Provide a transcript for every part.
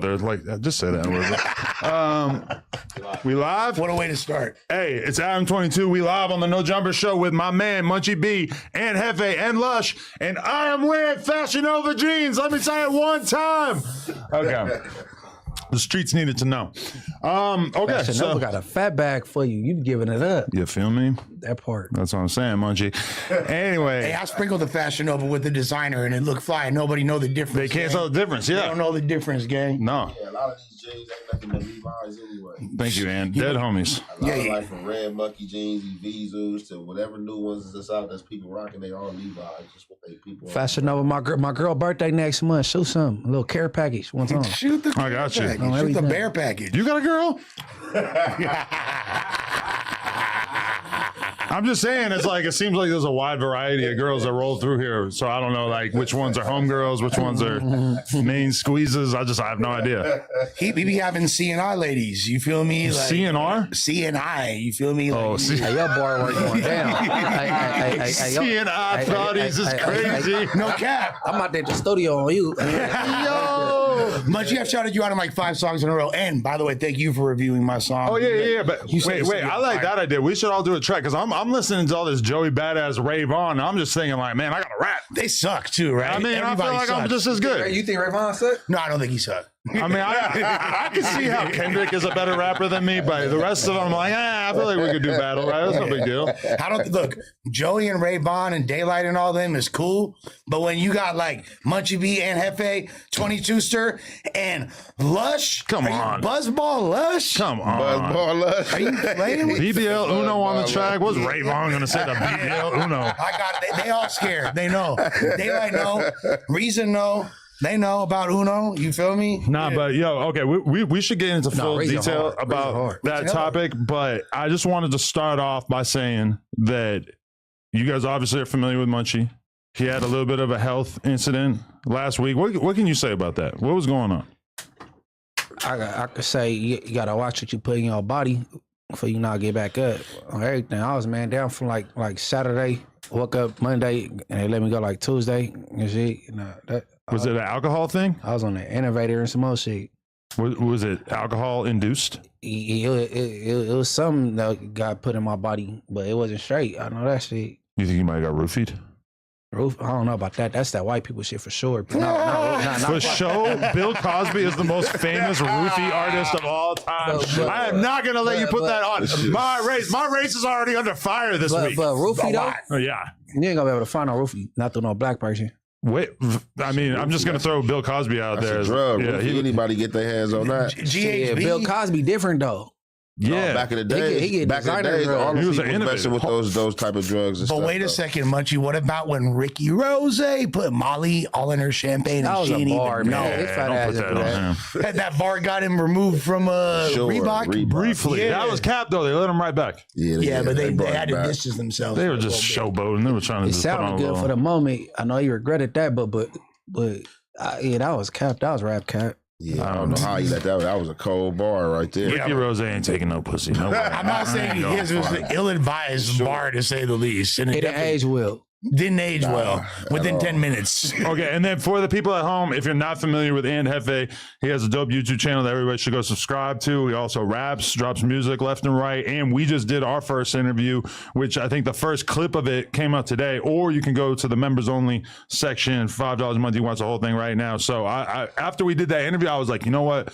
mother. Like, just say that. We live? What a way to start. Hey, it's Adam 22. We live on the No Jumper Show with my man, Munchie B, and Hefe, and Lush. And I am wearing Fashion Nova jeans. Let me say it one time. Okay. The streets needed to know. Okay, Fashion Nova got a fat bag for you. You giving it up. You feel me? That part. That's what I'm saying, Munchie. Anyway. Hey, I sprinkled the Fashion Nova with the designer and it looked fly and nobody know the difference. They can't tell the difference, yeah. They don't know the difference, gang. No. Yeah, a lot of these jeans ain't nothing but Levi's anyway. Thank you, man. Dead homies. Like from red monkey jeans, Vizus to whatever new ones that's out that's people rocking, they all Levi's. Just what they people. Fashion Nova, my girl birthday next month. Shoot something. A little care package one time. Shoot the I got you. package. Shoot the bear package. You got a girl? I'm just saying, it's like, it seems like there's a wide variety of girls that roll through here. So I don't know, like, which ones are homegirls, which ones are main squeezes. I have no idea. He be having CNI ladies. You feel me? Like, CNR? CNI. You feel me? Like, Oh, see. Hey, your bar work going down. CNI thoughties is crazy. no cap. I'm out there at the studio on you. Yo. Munchie, I've shouted you out on like 5 songs in a row. And by the way, thank you for reviewing my song. Oh, yeah. But wait. I like that idea. We should all do a track because I'm listening to all this Joey Badass rave on. And I'm just thinking, like, man, I got to rap. They suck too, right? I mean, Everybody I feel like sucks. I'm just as good. You think Rayvon suck? No, I don't think he sucked. I mean, I can see how Kendrick is a better rapper than me, but the rest of them, I'm like, I feel like we could do battle, right? That's no big deal. I don't look. Joey and Ray Vaughn and Daylight and all them is cool, but when you got like Munchie B and Hefe, 22ster, and Lush, Come on. Buzzball Lush, Come on. Buzzball Lush. are you playing with? BBL Uno on the track. What's Ray Vaughn going to say to BBL Uno? I got it. They all scared. They know. Daylight know. Reason know. They know about Uno. You feel me? Nah, but okay, we should get into full Reason detail hard. Reason about hard. that topic, but I just wanted to start off by saying that you guys obviously are familiar with Munchie. He had a little bit of a health incident last week. What can you say about that? What was going on? I could say you gotta watch what you put in your body before you not get back up on everything. I was man down from like Saturday, woke up Monday, and they let me go like Tuesday and shit. Was it an alcohol thing? I was on the innovator and some more shit. Was it alcohol induced? It was something that got put in my body, but it wasn't straight. I know that shit. You think you might have got roofied? I don't know about that. That's that white people shit for sure. But not For sure, Bill Cosby is the most famous roofie artist of all time. I am not going to let you put that on. My race is already under fire this week. But roofie though, Oh, yeah. you ain't gonna be able to find no roofie, not through no black person. Wait, I mean, I'm just going to throw Bill Cosby out That's there. a drug. Yeah, Anybody get their hands on that? Yeah, Bill Cosby different though. yeah. Back in the day, He get back in the designer days, all drugs. He the was people an was messing with those type of drugs. And But stuff, wait a though. second, Munchie. What about when Ricky Rose put Molly all in her champagne That and was she a didn't bar, even man. know? His fat don't ass put that into that. on him. And that bar got him removed from Reebok. Briefly. Yeah. That was cap, though. They let him right back. Yeah, but they brought had it to back. distance themselves. They for were a just little bit. showboating. They were trying to It just put on sounded a good little. for the moment. I know you regretted that, but yeah, that was cap. That was rap cap. Yeah, I don't know how you let that. That was a cold bar right there. Ricky Rose ain't taking no pussy. No way. I'm not saying his was an ill-advised bar to say the least, and It it didn't definitely age well. didn't age well within all. 10 minutes. Okay, and then for the people at home, if you're not familiar with And Hefe, he has a dope YouTube channel that everybody should go subscribe to. He also raps, drops music left and right, and we just did our first interview, which I think the first clip of it came out today, or you can go to the members only section, $5 a month. You watch the whole thing right now. So I after we did that interview, I was like, you know what?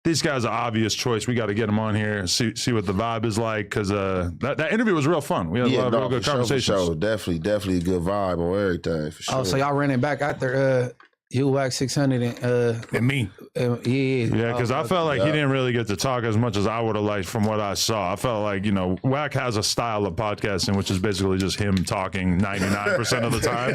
This guy's an obvious choice. We got to get him on here and see what the vibe is like, because that interview was real fun. We had a lot of real good conversations. For sure. Definitely a good vibe on everything. For sure. Oh, so y'all ran it back after you whack 600 And me. yeah. Yeah, because I felt like he didn't really get to talk as much as I would have liked from what I saw. I felt like, Wack has a style of podcasting, which is basically just him talking 99% of the time.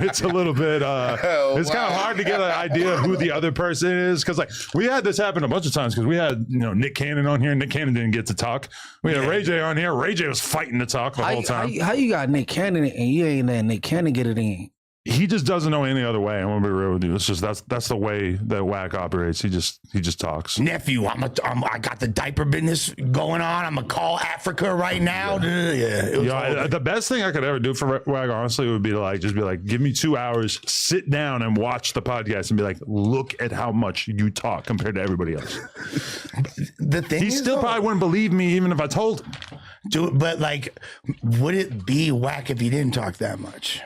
It's a little bit, it's kind of hard to get an idea of who the other person is. Because we had this happen a bunch of times because we had, Nick Cannon on here. Nick Cannon didn't get to talk. We had Ray J on here. Ray J was fighting to talk the whole time. How you got Nick Cannon and you ain't letting Nick Cannon get it in? he just doesn't know any other way. I'm gonna be real with you. It's just that's the way that Wack operates. He just talks. Nephew, I got the diaper business going on. I'm gonna call Africa right now. Yeah. The best thing I could ever do for Wack, honestly, would be to like just be like, give me 2 hours, sit down and watch the podcast, and be like, look at how much you talk compared to everybody else. The thing He is, still probably wouldn't believe me even if I told him. but like, would it be Wack if he didn't talk that much?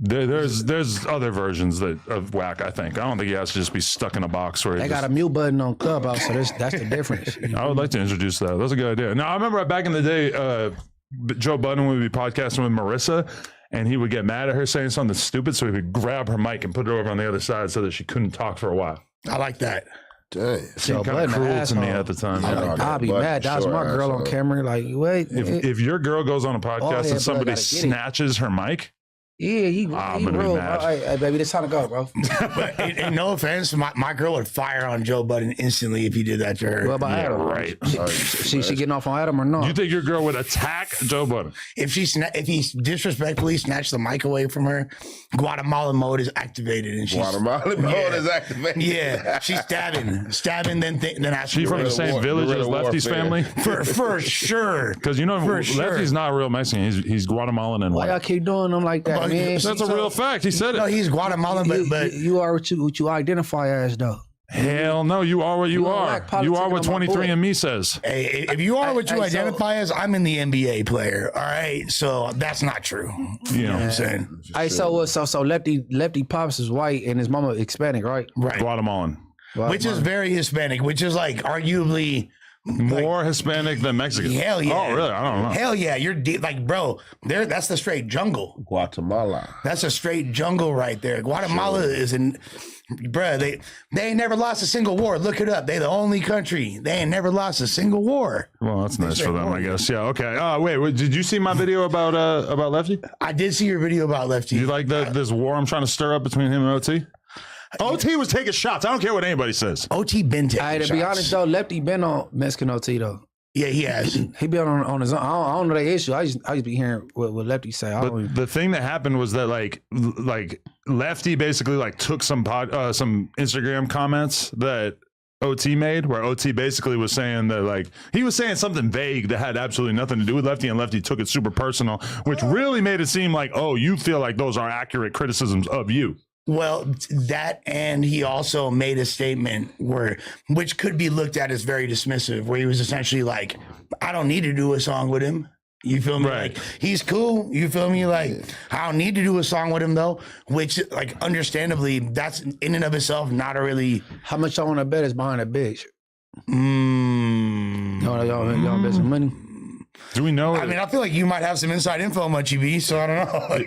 There's other versions of Wack. I think I don't think he has to just be stuck in a box where They got a mute button on Clubhouse, so that's the difference. I would like to introduce that. That's a good idea. Now I remember back in the day, Joe Budden would be podcasting with Marissa, and he would get mad at her saying something stupid, so he would grab her mic and put it over on the other side so that she couldn't talk for a while. I like that. Dang. Seemed kind of cruel to me at the time. Yeah. I'll be mad. That was my girl on camera. Like, wait. If your girl goes on a podcast and somebody snatches her mic. Yeah, he real. Hey, baby, it's time to go, bro. But and no offense, my girl would fire on Joe Budden instantly if he did that to her. What about Adam? Right. She getting off on Adam or not? You think your girl would attack Joe Budden? If he disrespectfully snatched the mic away from her, Guatemalan mode is activated, and she's Guatemalan mode is activated. Yeah, she's stabbing, then asking. She from the same village as Lefty's family? For sure. Because Lefty's not real Mexican. He's Guatemalan and Why y'all keep doing them like that, man? That's a real fact. He said it. No, he's Guatemalan, but you are what you identify as, though. Hell no, you are what you are. You are what 23andMe says. Hey, if you are what you identify as, I'm in the NBA player. All right, so that's not true. You know what I'm saying? So Lefty Pops is white and his mama Hispanic, right? Right. Guatemalan. Which is very Hispanic, which is like arguably more Hispanic than Mexican. Hell yeah. Oh, really? I don't know. Hell yeah. You're like, bro, that's the straight jungle. Guatemala. That's a straight jungle right there. Guatemala is in, bruh, they ain't never lost a single war. Look it up. They the only country. They ain't never lost a single war. Well, that's nice for them, I guess. Yeah, okay. Wait, did you see my video about Lefty? I did see your video about Lefty. You like this war I'm trying to stir up between him and OT? OT was taking shots. I don't care what anybody says. OT been taking shots. To be honest, though, Lefty been on Mexican OT, though. Yeah, he has. He been on his own. I don't know the issue. I just be hearing what Lefty say. The thing that happened was that like Lefty basically like took some Instagram comments that OT made, where OT basically was saying that like he was saying something vague that had absolutely nothing to do with Lefty, and Lefty took it super personal, which really made it seem like, oh, you feel like those are accurate criticisms of you. Well, that, and he also made a statement which could be looked at as very dismissive, where he was essentially like, I don't need to do a song with him. You feel me? Right. Like, he's cool. You feel me? Like, I don't need to do a song with him, though, which, like, understandably, that's in and of itself not a really... How much I want to bet is behind that bitch? Y'all bet some money? Do we know? I mean, I feel like you might have some inside info, Munchy B, so I don't know.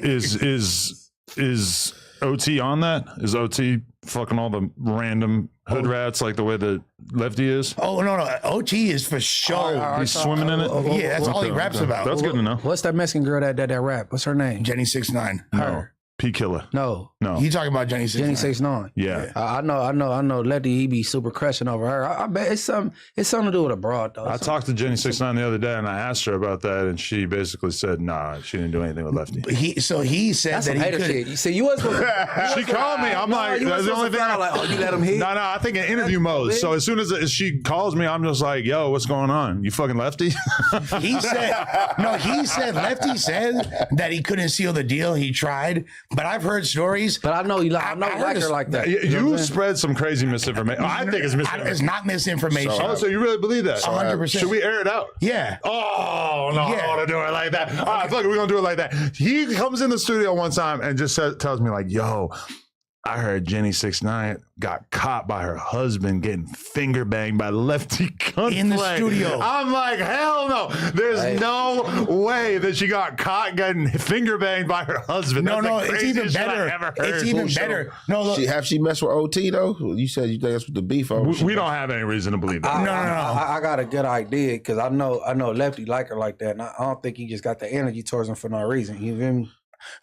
Is OT on that? Is OT fucking all the random hood rats like the way that Lefty is? Oh, no. OT is for sure. He's swimming in it? Yeah, that's all he raps about. That's good to know. What's that Mexican girl that rap? What's her name? Jenny 6ix9ine. No. P Killer. No. You talking about Jenny 6ix9ine? Jenny 6ix9ine. Yeah. I know. Lefty, he be super crushing over her. I bet it's something to do with a broad, though. I talked to Jenny 6ix9ine the other day, and I asked her about that, and she basically said, nah, she didn't do anything with Lefty. He said That's that some he hater could. shit. You see, you was She called me. I'm like, that's the only thing. I'm like, oh, you let him hit? No, I think in interview mode. So as soon as she calls me, I'm just like, yo, what's going on? You fucking Lefty? He said Lefty said that he couldn't seal the deal. He tried, but I've heard stories. But I know you like her like that. You spread some crazy misinformation. I think it's misinformation. It's not misinformation. So you really believe that? 100%. Should we air it out? Yeah. Oh, no, I don't want to do it like that. All right, fuck it, we're going to do it like that. He comes in the studio one time and just tells me like, yo, I heard Jenny 6ix9ine got caught by her husband getting finger banged by Lefty Gunplay in the studio. I'm like, hell no. There's no way that she got caught getting finger banged by her husband. No, it's even better. It's even better. No, look. Have she messed with OT though? You said you think that's what the beef over. We don't have any reason to believe that. No. I got a good idea because I know Lefty like her like that, and I don't think he just got the energy towards him for no reason. You feel me?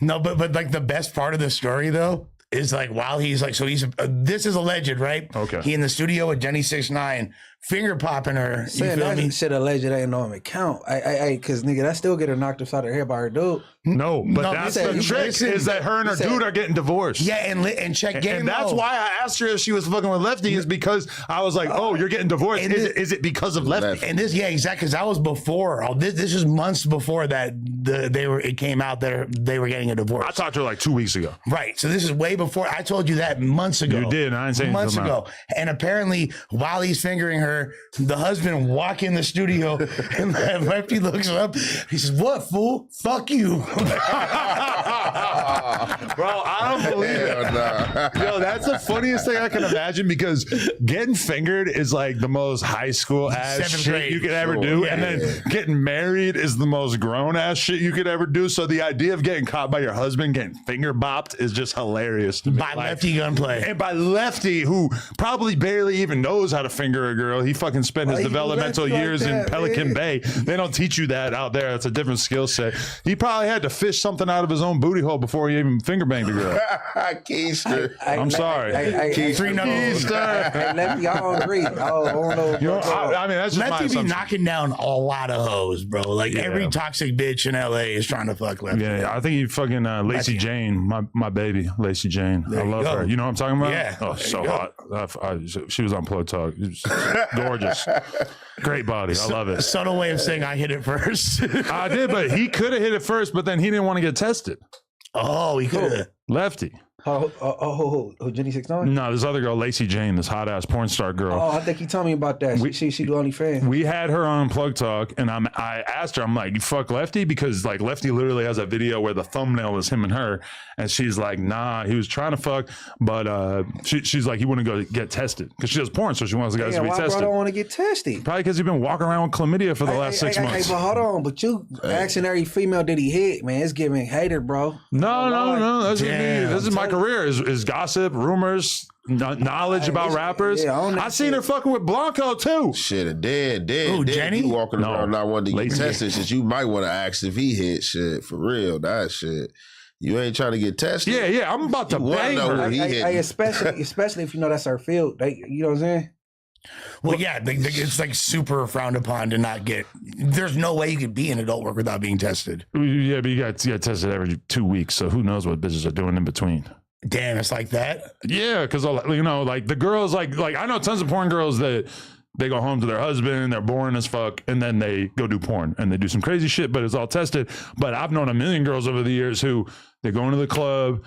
No, but like the best part of the story though is like while he's like, so he's this is alleged, right? Okay. He in the studio with Jenny 6ix9ine finger popping her. You Saying feel that me? shit alleged ain't on me count. Cause nigga, that still get her knocked upside her head by her dude. No, but No, that's listen, the trick listen. is that her and her dude are getting divorced. Yeah, and check game. And that's why I asked her if she was fucking with Lefty is because I was like, oh, you're getting divorced. and Is it because of Lefty? And this, yeah, exactly. Because that was before. This is months before that. It came out that they were getting a divorce. I talked to her like 2 weeks ago. Right. So this is way before. I told you that months ago. You did. I didn't say anything months about ago. And apparently, while he's fingering her, the husband walk in the studio, and Lefty looks up. He says, "What, fool? Fuck you." Bro, I don't believe it. Nah. Yo, that's the funniest thing I can imagine because getting fingered is like the most high school ass Seventh shit grade. you could ever Sure, do. yeah. And then getting married is the most grown ass shit you could ever do. So the idea of getting caught by your husband getting finger bopped is just hilarious to me. By Like, Lefty gunplay. and by Lefty, who probably barely even knows how to finger a girl. He fucking spent his Why you developmental Lefty like years in that, Pelican man? Bay. They don't teach you that out there. It's a different skill set. He probably had to fish something out of his own booty hole before he even finger banged a girl. Keister. I'm sorry. Three knuckles. Hey, Lefty, I don't agree. I don't know. You know, I mean, that's just my Lefty be assumption. knocking down a lot of hoes, bro. Like every toxic bitch in LA is trying to fuck Lefty. Yeah, I think he fucking Lacey Jane, my baby, Lacey Jane. I love go. her. You know what I'm talking about? Yeah. Oh, There so you go. hot. She was on Plug Talk. It was gorgeous. Great body. I love it. Subtle way of saying I hit it first. I did, but he could have hit it first, but then he didn't want to get tested. Oh, he could have. Lefty. Oh, Jenny 6'9"? No, this other girl, Lacey Jane, this hot ass porn star girl. Oh, I think he told me about that. She do OnlyFans. We had her on Plug Talk, and I asked her, I'm like, you fuck Lefty? Because like Lefty literally has a video where the thumbnail is him and her, and she's like, nah, he was trying to fuck, but she's like, he wouldn't go get tested because she does porn, so she wants the guys to be Why tested. bro don't want to get tested? Probably because you've been walking around with chlamydia for the last 6 months. Hey, but hold on. But you asking every female did he hit, man, it's giving hater, bro. No. That's just me. Damn. This is my career. Is gossip, rumors, knowledge about rappers. yeah, I own that I seen shit. her fucking with Blanco too. Shit, dead. Who, Jenny? You walking No. around not wanting to get Lazy. tested. Shit, you might want to ask if he hit shit for real. That shit. You ain't trying to get tested. Yeah. I'm about to You wanna bang know her. who he hit. Especially if you know that's our field. You know what I'm saying? Well, yeah, it's like super frowned upon to not get. There's no way you could be an adult work without being tested. Yeah, but you got tested every 2 weeks, so who knows what bitches are doing in between. Damn, it's like that. Yeah, because you know, like the girls, like I know tons of porn girls that they go home to their husband, they're boring as fuck, and then they go do porn and they do some crazy shit, but it's all tested. But I've known a million girls over the years who they go into the club.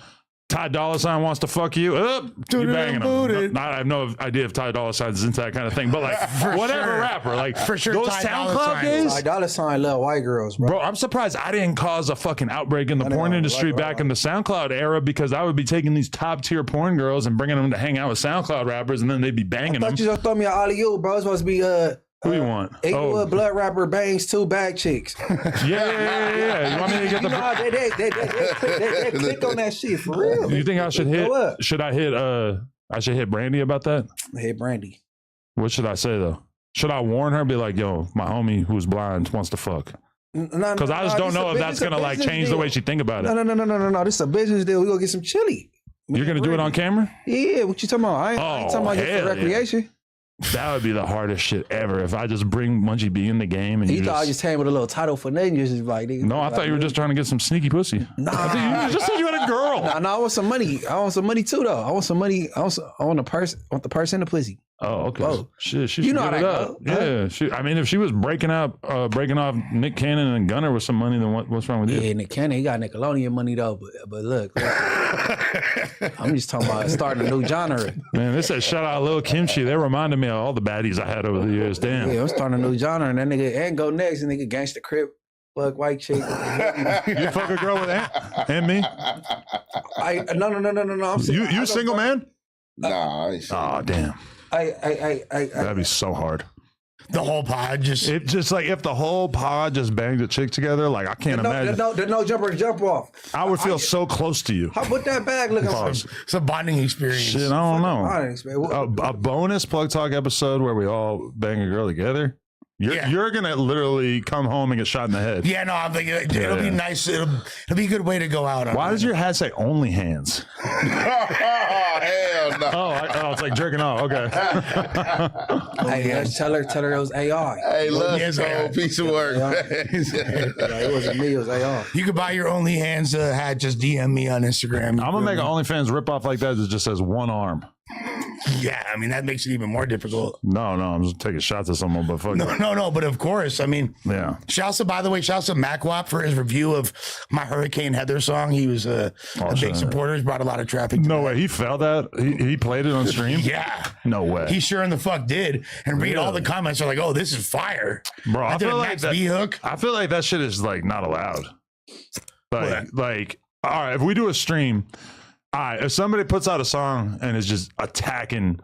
Ty Dolla $ign wants to fuck you. You banging him. I have no idea if Ty Dolla $ign is into that kind of thing, but like whatever sure. rapper, like For sure, those Ty Dolla SoundCloud $ign. days. $1 love white girls, bro. Bro, I'm surprised I didn't cause a fucking outbreak in the porn industry back in the SoundCloud era because I would be taking these top tier porn girls and bringing them to hang out with SoundCloud rappers and then they'd be banging them. thought you just throw me an alley-oop, bro. It's supposed to be Who you want? Inglewood blood rapper bangs 2 bag chicks. Yeah. You want me to get You know how they click on that shit for real. You think I should hit? Go up. Should I hit? I should hit Brandy about that. Hey, Brandy. What should I say though? Should I warn her? Be like, yo, my homie who's blind wants to fuck. Because I just don't know if that's gonna like change the way she think about it. No. This is a business deal. We gonna get some chili. You're gonna do it on camera? Yeah, what you talking about? I ain't talking about just hell for yeah. recreation. That would be the hardest shit ever. If I just bring Munchie B in the game and He you thought I just came with a little title for nothing. Just like, nigga, no, I thought you were just trying to get some sneaky pussy. Nah. I think you just said you had a girl. No, I want some money. I want some money too, though. I want some money. I want the purse. I want the purse and the pussy. Oh, okay. Whoa. Shit, she You should know get how it that up. go, Yeah, I mean, if she was breaking off Nick Cannon and Gunner with some money, then what's wrong with you? Yeah, Nick Cannon, he got Nickelodeon money though. But look, I'm just talking about starting a new genre. Man, this said shout out Lil Kimchi. They reminded me of all the baddies I had over the years. Damn. Yeah, I'm starting a new genre, and that nigga and go next, and nigga gangsta crip, fuck white chick. You fuck a girl with and me? No. I'm saying, You single man? Nah, I ain't sure. Oh, damn. I That'd be so hard. The whole pod just. It just like if the whole pod just banged a chick together, like I can't imagine. the no jumper jump off. I would feel so close to you. How what that bag looking like? Pause. It's a bonding experience. Shit, I don't know. Honest, man. A bonus Plug Talk episode where we all bang a girl together. You're gonna literally come home and get shot in the head. Yeah, no, I'm thinking it'll be nice. It'll be a good way to go out. Why does your hat say only hands? Hell no. Oh, it's like jerking off. Oh, okay. Hey, tell her it was AI. Hey, look, Yes, AI. piece of work. It wasn't me, it was AI. You could buy your OnlyHands hat. Just DM me on Instagram. I'm gonna make an OnlyFans ripoff like that that just says one arm. Yeah, I mean that makes it even more difficult. No, I'm just taking shots at someone, but fuck it. No, but of course, I mean, Yeah. shouts to MacWap for his review of my Hurricane Heather song. He was a big supporter. He's brought a lot of traffic. No way. He felt that. He played it on stream. Yeah. No way. He sure in the fuck did. And read all the comments are like, oh, this is fire. Bro, I did feel a like Max that. B hook. I feel like that shit is like not allowed. Like, all right, if we do a stream, all right, if somebody puts out a song and is just attacking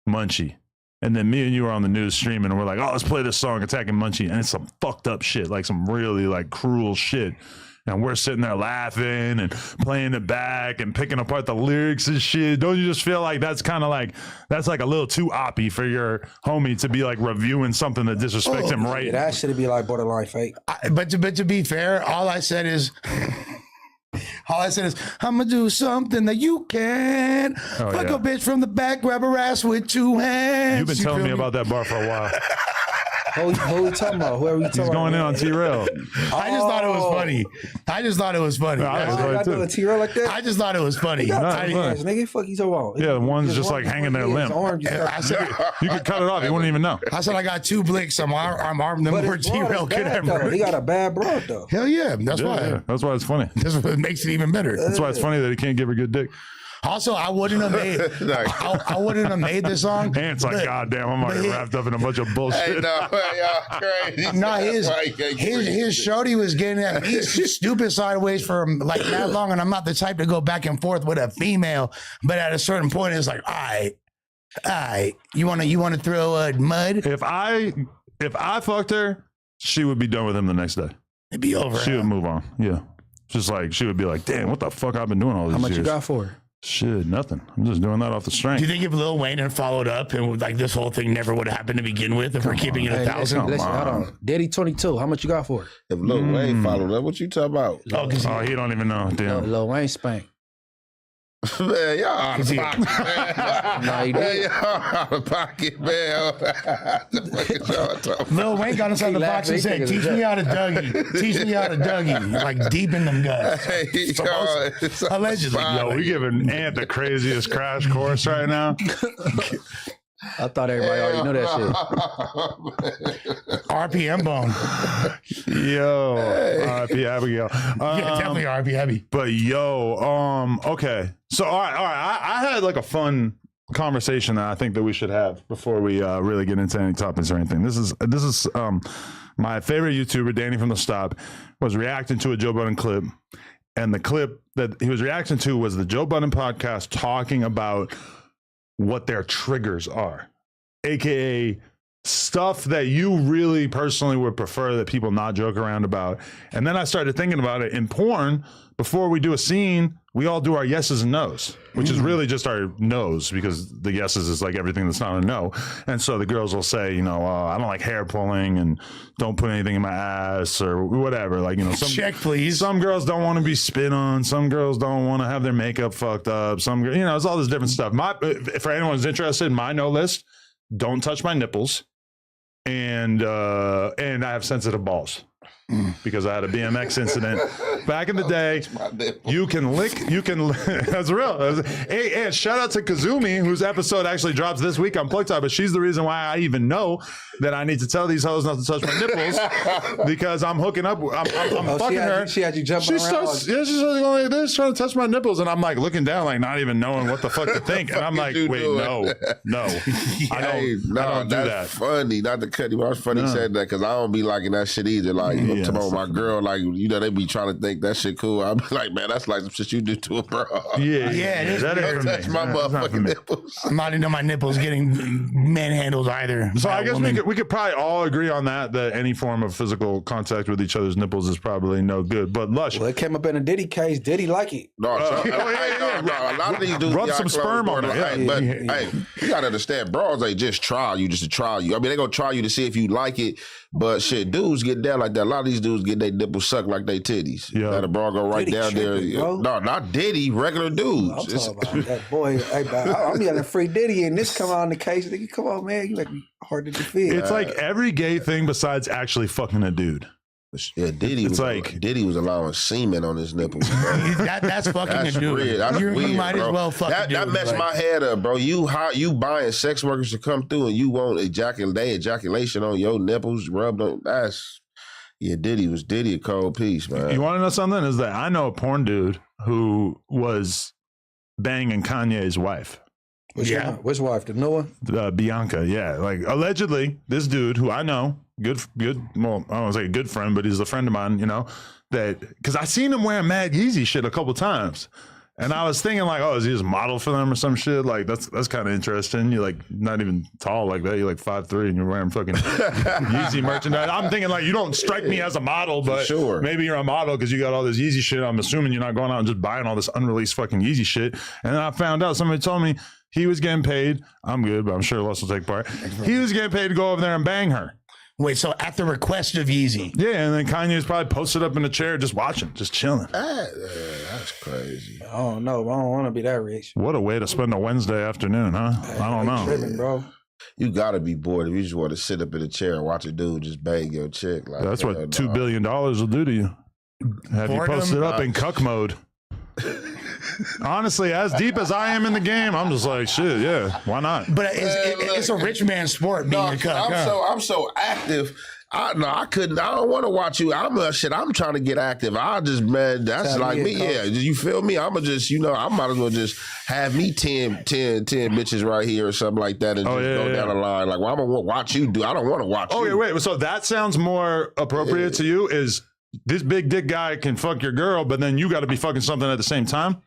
Munchie, and then me and you are on the news streaming and we're like, oh, let's play this song attacking Munchie, and it's some fucked up shit, like some really like cruel shit. And we're sitting there laughing and playing it back and picking apart the lyrics and shit. Don't you just feel like that's kind of like, that's like a little too oppy for your homie to be like reviewing something that disrespects him, right? Yeah, that should be like borderline fake. But to be fair, all I said is, I'm gonna do something that you can't. Oh, Fuck yeah. a bitch from the back, grab her ass with two hands. You've been telling me about that bar for a while. Who we talking about? Whoever we talking He's going in on T-Rail. I just thought it was funny. I just thought it was funny. I was I right got too. doing T-Rail like that. I just thought it was funny. got No, tiny it's hands, nigga. Fuck you talking about? Yeah, the one's just like hanging there limp. I said, You could cut it off. You wouldn't even know. I got two blicks. I'm armed them But more his broad T-Rail is could bad, ever. though. He got a bad broad though. Hell yeah. That's why. Yeah. That's why it's funny. That's what makes it even better. That's why it's funny that he can't give her good dick. Also, I wouldn't have made. I wouldn't have made this song. And it's like, God damn, I'm already wrapped up in a bunch of bullshit. Hey, no, y'all crazy. No, That's why you can't get his shorty was getting at me stupid sideways for like that long, and I'm not the type to go back and forth with a female. But at a certain point, it's like, all right, you wanna throw a mud? If I fucked her, she would be done with him the next day. It'd be over. She would move on. Yeah. Just like, she would be like, damn, what the fuck I've been doing all these How much years. you got for her? Shit, nothing. I'm just doing that off the strength. Do you think if Lil Wayne had followed up and like this whole thing never would have happened to begin with, if we're keeping it Hey, 1,000? listen, hold on. Daddy 22. How much you got for her? If Lil Wayne followed up, what you talking about? Oh, because Oh, he don't even know. Damn. Lil Wayne spank. Man, y'all out of pocket, man. Nah, he Man, did. y'all out of pocket, man. The fuck is y'all talking about? Lil Wayne got inside the box and said, teach me how to Dougie. Teach me how to Dougie. Like deep in them guts. Hey, y'all, it's Allegedly. Yo, we giving Ant the craziest crash course right now. I thought everybody already knew that shit. RPM bone. Yo, R.I.P. Abigail. Yeah, definitely RP heavy. But yo, okay. So all right. I had like a fun conversation that I think that we should have before we really get into any topics or anything. This is my favorite YouTuber, Danny from the Stop, was reacting to a Joe Budden clip, and the clip that he was reacting to was the Joe Budden podcast talking about what their triggers are, aka stuff that you really personally would prefer that people not joke around about. And then I started thinking about it in porn. Before we do a scene, we all do our yeses and nos, which is really just our nos, because the yeses is like everything that's not a no. And so the girls will say, you know, I don't like hair pulling and don't put anything in my ass or whatever. Like, you know, Check, please. Some girls don't want to be spit on. Some girls don't want to have their makeup fucked up. Some, you know, it's all this different stuff. For anyone who's interested in my no list, don't touch my nipples, and I have sensitive balls because I had a BMX incident back in the day. You can that's real. Hey, and shout out to Kazumi, whose episode actually drops this week on Plug Talk, but she's the reason why I even know that I need to tell these hoes not to touch my nipples, because I'm hooking up. I'm fucking her. She had you jumping She around. starts, yeah, she's going like this, trying to touch my nipples, and I'm like looking down, like not even knowing what the fuck to think, and I'm like, you wait, doing? no, I don't do that. Funny, not to cut you off. Funny you said that, because I don't be liking that shit either. Like, I'm talking about my girl, like, you know, they be trying to think that shit cool. I'm like, man, that's like some shit you do to a bro. Yeah, it is that weird. ain't for me. Touch my That's not for motherfucking me. nipples. I'm not into my nipples getting manhandled either. So by I a guess woman. we could probably all agree on that any form of physical contact with each other's nipples is probably no good. But Lush, Well, it came up in a Diddy case. Diddy like it. No, a lot of these dudes Rub be some out sperm close on door, it, like, yeah. But Yeah. hey, you gotta understand, bros ain't just trial you just to trial you. I mean, they gonna try you to see if you like it. But shit, dudes get down like that. A lot of these dudes get their nipples sucked like they titties. Yeah. Let a bra go right Diddy down tripping, there. bro. No, not Diddy, regular dudes. I'm talking about that boy. Hey, bro, I'm yelling free Diddy, and this come on the case. Nigga, come on, man. You make me hard to defend. It's like every gay thing besides actually fucking a dude. Yeah, Diddy was allowing semen on his nipples, bro. That's fucking That's a dude. weird. That's you weird, might bro. as well fucking That messed my head up, bro. You buying sex workers to come through and you want ejaculation on your nipples rubbed on. Diddy a cold piece, man. You want to know something? Is that I know a porn dude who was banging Kanye's wife. Which wife? The new one? Bianca, yeah. Like, allegedly, this dude who I know, good, well, I don't want to say a good friend, but he's a friend of mine, you know, that, because I seen him wearing Mad Yeezy shit a couple times. And I was thinking, like, oh, is he just model for them or some shit? Like, that's kind of interesting. You're, like, not even tall like that. You're, like, 5'3", and you're wearing fucking Yeezy merchandise. I'm thinking, like, you don't strike me as a model, but sure. Maybe you're a model because you got all this Yeezy shit. I'm assuming you're not going out and just buying all this unreleased fucking Yeezy shit. And then I found out, somebody told me he was getting paid. I'm good, but I'm sure Les will take part. He was getting paid to go over there and bang her. Wait, so at the request of Yeezy? Yeah, and then Kanye's probably posted up in a chair just watching, just chilling. That's crazy. I don't know. I don't want to be that rich. What a way to spend a Wednesday afternoon, huh? I don't know. Tripping, bro. You gotta be bored if you just want to sit up in a chair and watch a dude just bang your chick. Like, That's what $2 billion will do to you. Have you posted up in cuck mode? Honestly, as deep as I am in the game, I'm just like, shit, yeah, why not? But it's a rich man sport being a cuck. I'm so active. I don't want to watch you. I'm trying to get active. That's like me. Yeah, you feel me? I might as well just have me 10 bitches right here or something like that and go down the line. Like, well, I'm going to watch you do. I don't want to watch you. Okay, wait. So that sounds more appropriate to you is this big dick guy can fuck your girl, but then you got to be fucking something at the same time?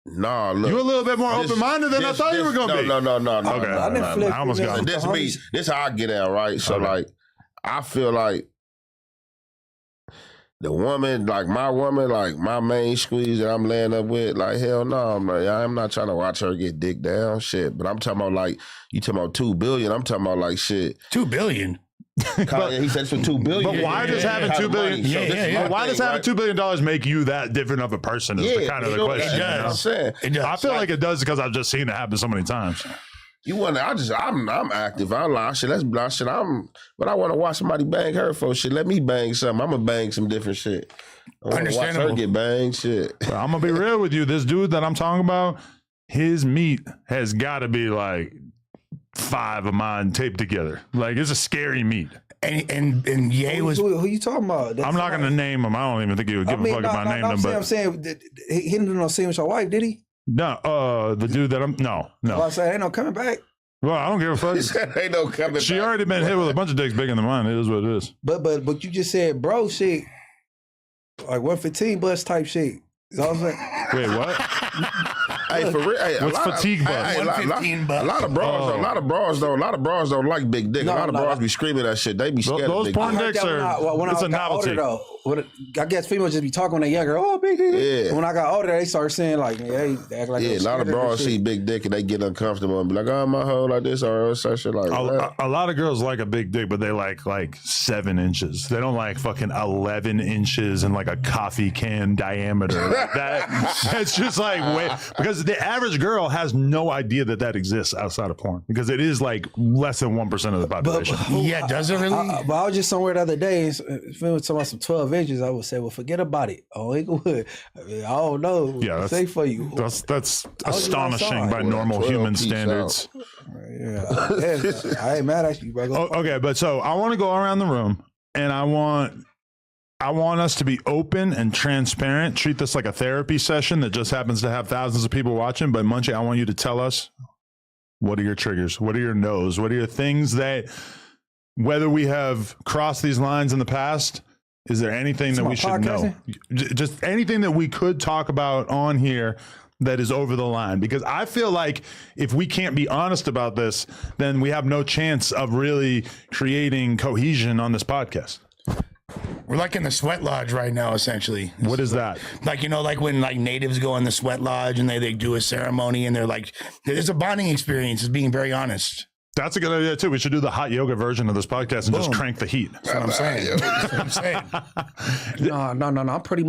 No, look. You're a little bit more open-minded than I thought you were going to be. No. Okay. I almost got it. This how I get out, right? So, like, I feel like the woman, like my main squeeze that I'm laying up with, like, hell no, I'm not trying to watch her get dick down, shit. But I'm talking about, like, you talking about $2 billion, I'm talking about, like, shit. $2 billion? He said it's for $2 billion. But why does having $2 billion? Why does having $2 billion make you that different of a person? Is the kind of the question. It does. I feel like it does because I've just seen it happen so many times. I'm active. I'm like, shit, let's block shit. But I want to watch somebody bang her for shit. Let me bang something. I'm gonna bang some different shit. I want to watch her get banged shit. Well, I'm gonna be real with you. This dude that I'm talking about, his meat has got to be like 5 of mine taped together. Like, it's a scary meat. And Ye was. Who you talking about? I'm not going to name him. I don't even think he would give a fuck if I named him. I'm saying he didn't do no scene with your wife, did he? No, the dude that no. Well, I said ain't no coming back. Well, I don't give a fuck. Ain't no coming back. She already been hit with a bunch of dicks bigger than mine. It is what it is. But you just said bro shit, like 115 bus type shit. Is all I'm saying. Wait, what? Hey, for real. Hey, what's fatigue bus? A lot of bras don't like big dick. A lot of bras be screaming that shit. They be scared. Those porn dicks it's a novelty. I guess females just be talking when they younger. Oh, big dick. Yeah. When I got older, they start saying like, hey, they act like a lot of bras see big dick and they get uncomfortable and be like, oh, my hoe like this or such shit like that. A lot of girls like a big dick, but they like 7 inches. They don't like fucking 11 inches and like a coffee can diameter. It's just like because the average girl has no idea that exists outside of porn because it is like less than 1% of the population. Does it really? But I was just somewhere the other day, if it was talking about some 12 inches, I would say, well, forget about it. Oh, Inglewood. I don't know. Yeah, that's safe for you. That's astonishing by normal human standards. Yeah, I ain't mad at you, bro. Okay, but so I want to go around the room and I want us to be open and transparent. Treat this like a therapy session that just happens to have thousands of people watching. But Munchie, I want you to tell us, what are your triggers? What are your no's? What are your things that, whether we have crossed these lines in the past, is there anything that we should know? Just anything that we could talk about on here that is over the line? Because I feel like if we can't be honest about this, then we have no chance of really creating cohesion on this podcast. We're like in the sweat lodge right now, essentially. What is that? Like, like when like natives go in the sweat lodge and they do a ceremony and they're like, there's a bonding experience, is being very honest. That's a good idea too. We should do the hot yoga version of this podcast and just Boom. crank the heat. That's what I'm saying. That's what I'm saying. No. I'm pretty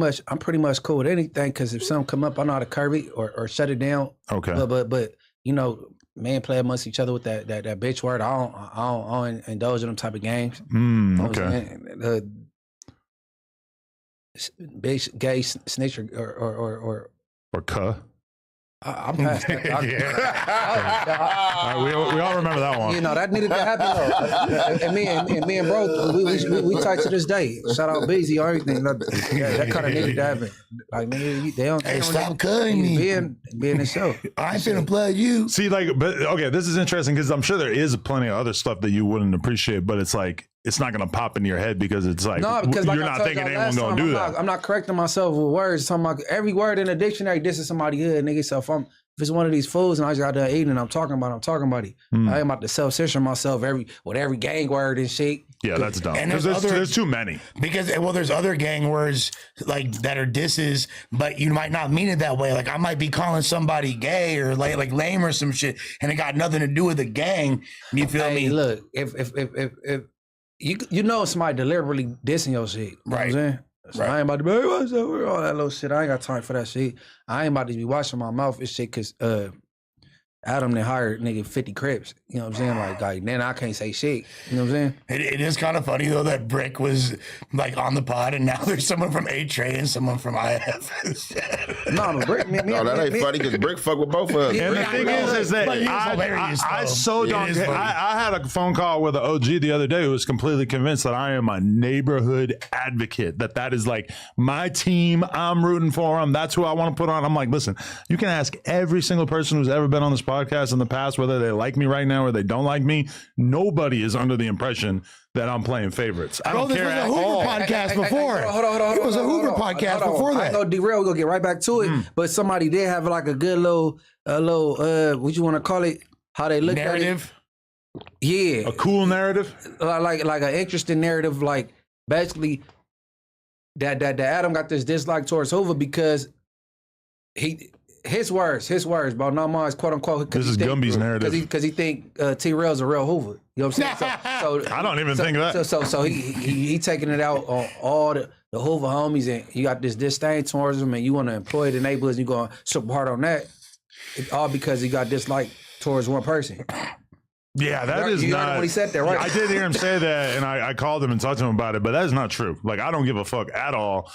much cool with anything because if something come up, I know how to curb it or shut it down. Okay. But you know, men play amongst each other with that bitch word. I don't indulge in them type of games. Okay. Bitch, gay, snitch, or cuh. I'm past that. All right, we all remember that one. You know that needed to happen though. and me and bro, we tight to this day. Shout out Beezy or everything. That kind of needed to happen. Like man, they don't. Hey, stop cutting me. Being the show. I ain't finna plug you. See, like, but okay, this is interesting because I'm sure there is plenty of other stuff that you wouldn't appreciate, but it's like it's not going to pop into your head because it's like No, because like you're I not told thinking y'all anyone's last going to time, do that. I'm not correcting myself with words. Talking about every word in the dictionary. This is somebody hood, nigga. So if it's one of these fools and I just got done eating and I'm talking about it. I ain't about to self-censor myself with every gang word and shit. Yeah, that's dumb. And There's too many. Because there's other gang words like that are disses, but you might not mean it that way. Like I might be calling somebody gay or like lame or some shit, and it got nothing to do with the gang. You feel me? Look, if you know somebody deliberately dissing your shit, you know what I'm saying? So I ain't about to be what's up, all that little shit. I ain't got time for that shit. I ain't about to be washing my mouth and shit because Adam then hired nigga 50 Crips. You know what I'm saying? Like then I can't say shit. You know what I'm saying? It is kind of funny though that Brick was like on the pod, and now there's someone from A-Tray and someone from IF. No, but Brick, No, that ain't funny because Brick fuck with both of us. And the thing is that But it is hilarious, I though. so It don't. is funny. I had a phone call with an OG the other day who was completely convinced that I am a neighborhood advocate. That is like my team. I'm rooting for them. That's who I want to put on. I'm like, listen, you can ask every single person who's ever been on this podcast in the past whether they like me right now or they don't like me. Nobody is under the impression that I'm playing favorites. I don't This care was a at Hoover all. podcast before. Hold on. It was a Hoover podcast before that. I know derail. We're gonna get right back to it. But somebody did have like a good little what you want to call it? How they look Narrative. at it. Yeah. A cool narrative. Like an interesting narrative. Like basically that Adam got this dislike towards Hoover because his words, but not mine, quote unquote. This is Gumby's narrative. Because he think T-Rail's a real Hoover. You know what I'm saying? So I don't even think that. So he taking it out on all the Hoover homies, and you got this disdain towards them, and you want to employ the neighborhoods, and you going super hard on that, all because he got dislike towards one person. Yeah, that is you not. heard when he said that, right? I did hear him say that, and I called him and talked to him about it, but that is not true. Like, I don't give a fuck at all.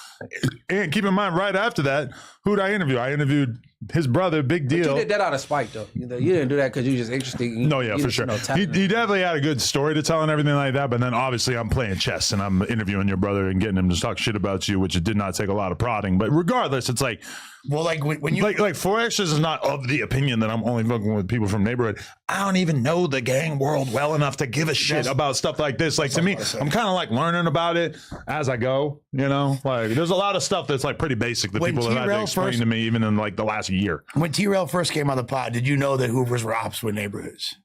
And keep in mind, right after that, who'd I interview? I interviewed his brother, Big Deal. You did that out of spite, though. You didn't do that because you just interested. No, yeah, for sure. He definitely had a good story to tell and everything like that, but then obviously I'm playing chess and I'm interviewing your brother and getting him to talk shit about you, which it did not take a lot of prodding. But regardless, it's like, well, like when you like 4 Extras is not of the opinion that I'm only fucking with people from neighborhood. I don't even know the gang world well enough to give a shit about stuff like this. Like to me, I'm kind of like learning about it as I go. You know, like there's a lot of stuff that's like pretty basic that people have had to explain to me, even in like the last year. When T-Rail first came on the pod, did you know that Hoovers were ops with neighborhoods?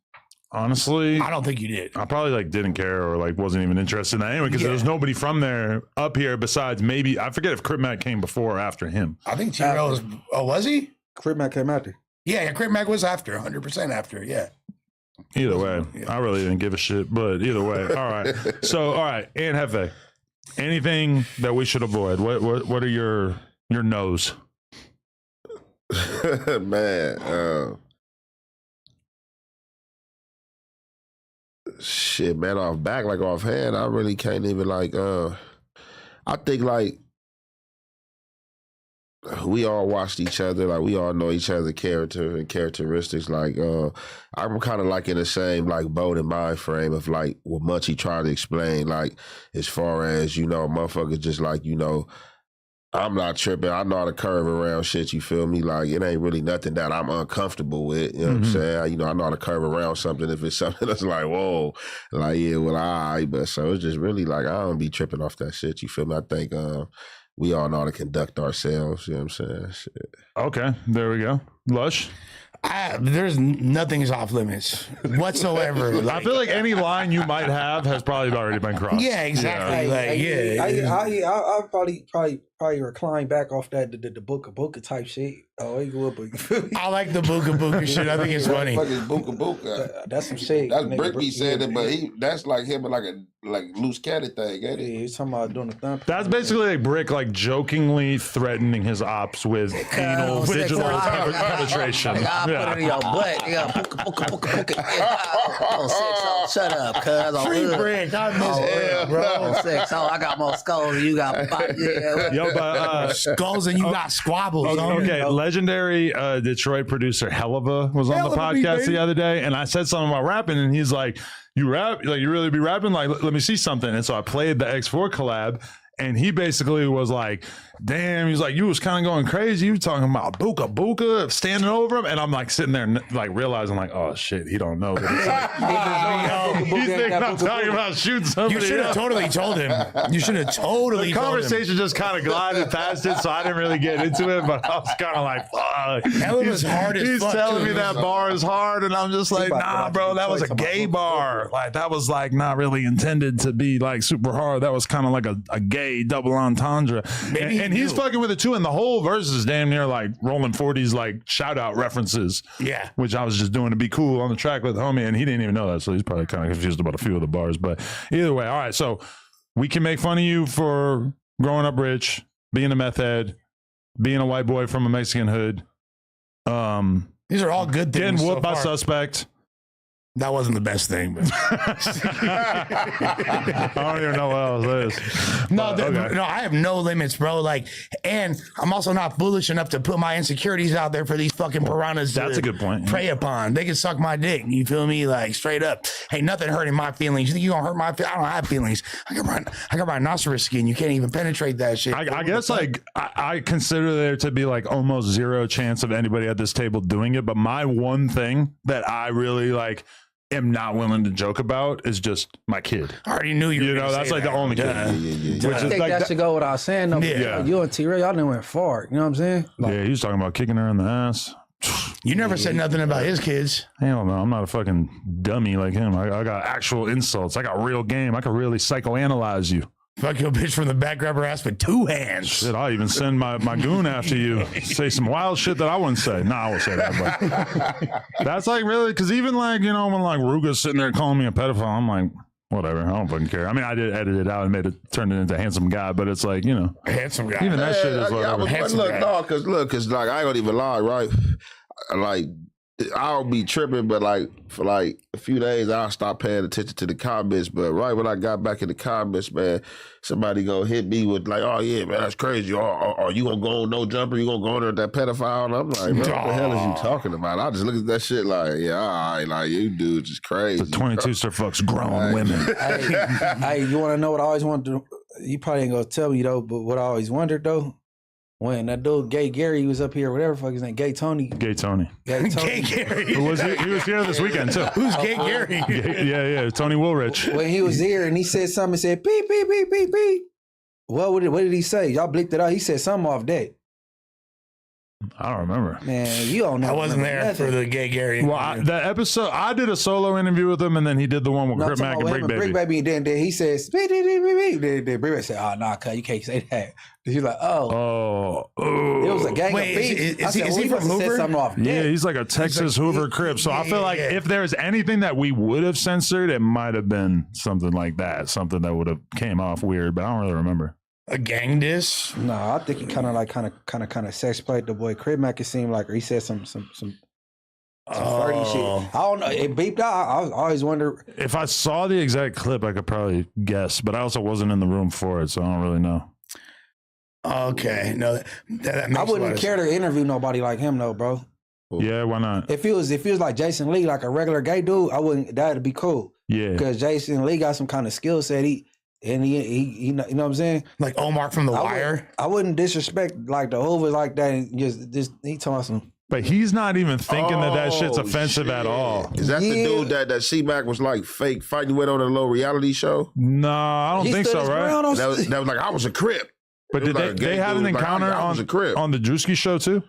Honestly, I don't think you did. I probably like didn't care or like wasn't even interested in that anyway because there was nobody from there up here besides maybe I forget if Crip Mac came before or after him. I think T-Rail was. Oh, was he? Crip Mac came after. Yeah, Crip Mac was after, 100% after. Yeah. Either way, I really didn't give a shit. But either way, all right. So all right, and Hefe, anything that we should avoid? What are your no's? Man, shit, man, offhand, I really can't even like, I think like we all watched each other, like we all know each other's character and characteristics. Like, I'm kind of like in the same like boat and mind frame of like what Munchie tried to explain, like as far as, you know, motherfuckers just like, you know, I'm not tripping. I know how to curve around shit, you feel me? Like, it ain't really nothing that I'm uncomfortable with, you know what I'm saying? You know, I know how to curve around something if it's something that's like, whoa, like, yeah, well, all right. But so it's just really like, I don't be tripping off that shit, you feel me? I think we all know how to conduct ourselves, you know what I'm saying? Shit. Okay, there we go. Lush? There's nothing's off limits whatsoever. Like, I feel like any line you might have has probably already been crossed. yeah, exactly. I'll probably recline back off that the Buka type shit. Oh, he go up. I like the Buka shit. I think it's funny. Fucking Buka. That's some shit. That's Nigga, Bricky said it, but that's like him and like a loose catty thing, ain't Yeah, it? he's talking about doing the thumb. That's basically like Brick, like jokingly threatening his ops with anal digital penetration. I put it in your butt. Yeah, oh, sex. Oh, shut up, cuz. Free Brick. I miss Brick, bro. Oh, sex. Oh, I got more skulls than you got. Yeah. Yo, but Skulls and you got squabbles. okay, legendary Detroit producer Helava was on the podcast the other day, and I said something about rapping, and he's like, "You rap? Like you really be rapping? Like let me see something." And so I played the X4 collab, and he basically was like, "Damn," he's like, "You was kind of going crazy. You were talking about Buka standing over him," and I'm like sitting there like realizing like, "Oh shit, he don't know." But he's thinking I'm talking about shooting somebody. You should have totally told him. You should have totally The told him. conversation just kind of glided past it, so I didn't really get into it. But I was kind of like, "Fuck." Hell, it was hard as He's fuck, telling too. me that bar is hard, and I'm just like, "Nah, bro, that was a gay bar. Like that was like not really intended to be like super hard. That was kind of like a gay double entendre." And he's fucking with it too. And the whole verse is damn near like Rolling 40s like shout out references. Yeah. Which I was just doing to be cool on the track with the homie, and he didn't even know that, so he's probably kind of confused about a few of the bars. But either way, all right. So we can make fun of you for growing up rich, being a meth head, being a white boy from a Mexican hood. These are all good things. Getting whooped so by far. suspect. That wasn't the best thing. But. I don't even know what else it is. No, no, I have no limits, bro. Like, and I'm also not foolish enough to put my insecurities out there for these fucking piranhas. That's to a good point. Prey upon. They can suck my dick. You feel me? Like straight up. Ain't nothing hurting my feelings. You think you gonna hurt my feelings? I don't have feelings. I got rhinoceros skin. You can't even penetrate that shit. I guess like I consider there to be like almost zero chance of anybody at this table doing it. But my one thing that I really like am not willing to joke about is just my kid. I already knew you. You know, that's like the only kid. Which Which I is think like that should go without saying. No, Yeah. you and T-Ray, y'all done went far. You know what I'm saying? Like, yeah, he was talking about kicking her in the ass. You never said nothing about his kids. Hell no, I'm not a fucking dummy like him. I got actual insults. I got real game. I can really psychoanalyze you. Fuck your bitch from the back, grab her ass with 2 hands. Shit, I'll even send my goon after you. Say some wild shit that I wouldn't say. Nah, I won't say that. But that's like really, because even like, you know, when like Ruga's sitting there calling me a pedophile, I'm like, whatever. I don't fucking care. I mean, I did edit it out and turned it into handsome guy, but it's like, you know, Handsome guy. even that shit is whatever. Cause like I ain't gonna even lie, right? Like I'll be tripping, but like for like a few days I'll stop paying attention to the comments. But right when I got back in the comments, man, somebody gonna hit me with like, "Oh yeah, man, that's crazy. Or you gonna go on No Jumper? You gonna go on there with that pedophile?" And I'm like, "What the hell is you talking about?" I just look at that shit like, "Yeah, all right, like you dudes is crazy." The 22 fucks grown women. hey, you want to know what I always wanted to do? You probably ain't gonna tell me though, but what I always wondered though, when that dude Gay Gary was up here, whatever the fuck his name, Gay Tony. Gay Tony. Gay Gay Tony. Gary. He was here this weekend too. Who's Gay Gary? Yeah, Tony Woolrich. When he was here and he said something, said beep beep beep beep beep. What did he say? Y'all blinked it out. He said something off that. I don't remember. Man, you don't know. I wasn't there for the Gay Gary. Well, the episode, I did a solo interview with him, and then he did the one with Crip Mac and Brick Baby. Brick Baby, and then he says, beep, beep, beep, beep, beep. Then Brick Baby said, "Oh, nah, cuz you can't say that." He's like, "Oh, it was a gang of beats." Is he from Hoover? Something off yeah, that. he's like a Texas Hoover Crip. So I feel like if there's anything that we would have censored, it might have been something like that, something that would have came off weird, but I don't really remember. A gang diss? No, I think he kind of sex played the boy Crip Mac. It seemed like, or he said some flirty shit. I don't know. It beeped out. I always wonder. If I saw the exact clip, I could probably guess, but I also wasn't in the room for it, so I don't really know. Okay, no, that makes I wouldn't care to interview nobody like him, though, bro. Yeah, why not? If it was like Jason Lee, like a regular gay dude, I wouldn't. That'd be cool. Yeah, because Jason Lee got some kind of skill set. He you know what I'm saying? Like Omar from The Wire. I wouldn't disrespect like the Hoover like that. And just he talking some. But he's not even thinking that shit's offensive at all. Is that the dude that C-Mac was like fake fighting with on a little reality show? No, I don't think so, right? That was like, I was a Crip. But did they have an encounter on the Drewski show too?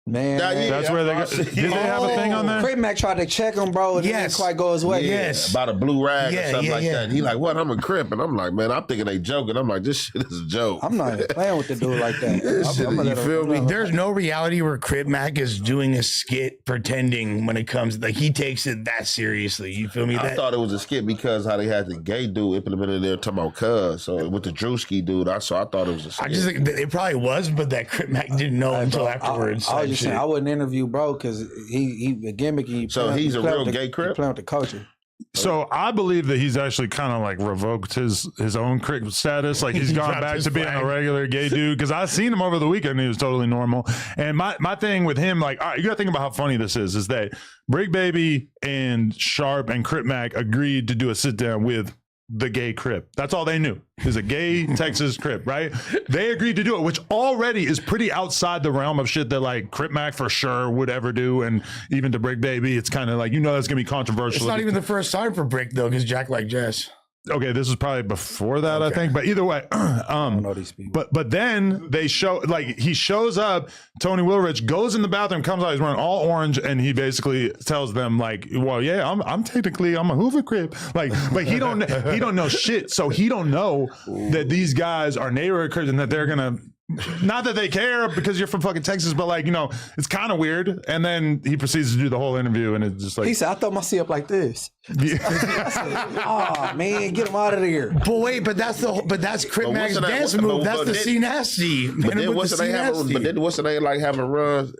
Man, That's where they go. Did they have a thing on there? Crip Mac tried to check him, bro. And it didn't quite go his way. Yes. About a blue rag or something like that. And he like, what? I'm a Crip. And I'm like, man, I'm thinking they joking. I'm like, this shit is a joke. I'm not even playing with the dude like that. You feel me? There's no reality where Crip Mac is doing a skit pretending when it comes, like he takes it that seriously. You feel me? I thought it was a skit because how they had the gay dude implemented in there talking about cuz. So with the Drewski dude, I thought it was a skit. I just think it probably was, but that Crip Mac didn't know until afterwards. I was just saying, I wouldn't interview bro because he gimmicky. So he's a real gay Crip? Playing with the culture. So I believe that he's actually kind of like revoked his own Crip status. Like he's gone back to being a regular gay dude. Because I seen him over the weekend. And he was totally normal. And my thing with him, like, all right, you got to think about how funny this is that Brick Baby and Sharp and Crip Mac agreed to do a sit down with the gay Crip. That's all they knew. Is a gay Texas Crip, right? They agreed to do it, which already is pretty outside the realm of shit that like Crip Mac for sure would ever do. And even to Brick Baby, it's kind of like, that's going to be controversial. It's not even the first time for Brick though, because Jack like Jess. Okay, this was probably before that, okay. I think. But either way, I don't know these people. But then they show, like, he shows up, Tony Willrich goes in the bathroom, comes out, he's wearing all orange, and he basically tells them, like, well, yeah, I'm technically a Hoover Crip. Like, but he don't know shit. So he don't know that these guys are neighborhood Crips and that they're gonna. Not that they care because you're from fucking Texas, but like, it's kind of weird. And then he proceeds to do the whole interview and it's just like. He said, I thought my seat up like this. Yeah. Oh man, get him out of there. But wait, but that's Crip Mac's dance move. That's the C Nasty. But then wasn't they like having a run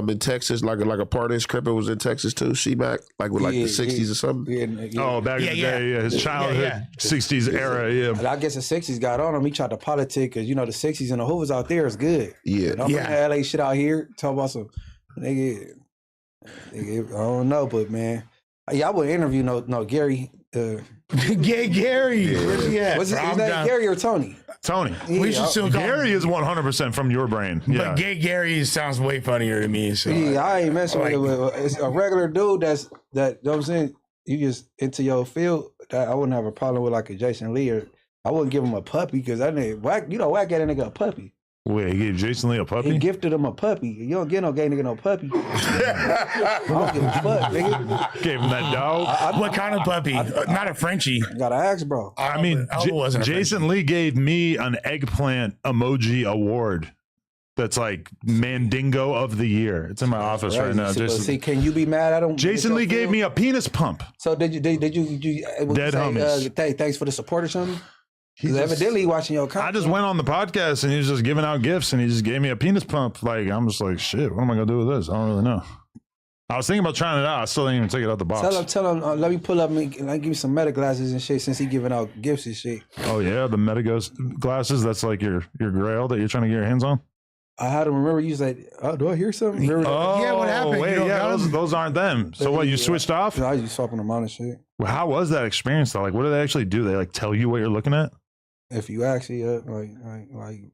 in Texas, like a part of his Crip was in Texas too? She back like with like the 60s or something. Oh, back in the day, his childhood 60s era, yeah. And I guess the 60s got on him. He tried to politic because the 60s and the Hoovers out there is good. Yeah, I'm bringing LA shit out here. Talk about some nigga. I don't know, but man. Yeah, I would interview no Gary. Gay Gary. Where's he at? What's his name? Gary or Tony? Tony. Yeah, we should still call Gary is 100% from your brain. Yeah. But Gay Gary sounds way funnier to me. So yeah, I ain't messing with it. It's a regular dude that you know what I'm saying? You just into your field. I wouldn't have a problem with like a Jason Lee or I wouldn't give him a puppy because that nigga whack got that nigga a puppy. Wait, he gave Jason Lee a puppy? He gifted him a puppy. You don't get no gay nigga no puppy. I don't give a fuck, nigga. Gave him that dog. What kind of puppy? Not a Frenchie. Gotta ask, bro. I mean, Jason Lee gave me an eggplant emoji award. That's like Mandingo of the year. It's in my office right now. See, can you be mad at him? Jason Lee gave me a penis pump. So did you Dead homies. Thanks for the support or something? Because evidently watching your content. I just went on the podcast and he was just giving out gifts and he just gave me a penis pump. Like, I'm just like, shit, what am I going to do with this? I don't really know. I was thinking about trying it out. I still didn't even take it out the box. Tell him, let me pull up and give you some meta glasses and shit since he giving out gifts and shit. Oh, yeah, the meta glasses. That's like your grail that you're trying to get your hands on? I had to remember you said, oh, do I hear something? Yeah, what happened? Wait, those aren't them. So what, you switched off? I was just swapping them on and shit. Well, how was that experience though? Like, what do they actually do? They like tell you what you're looking at? If you actually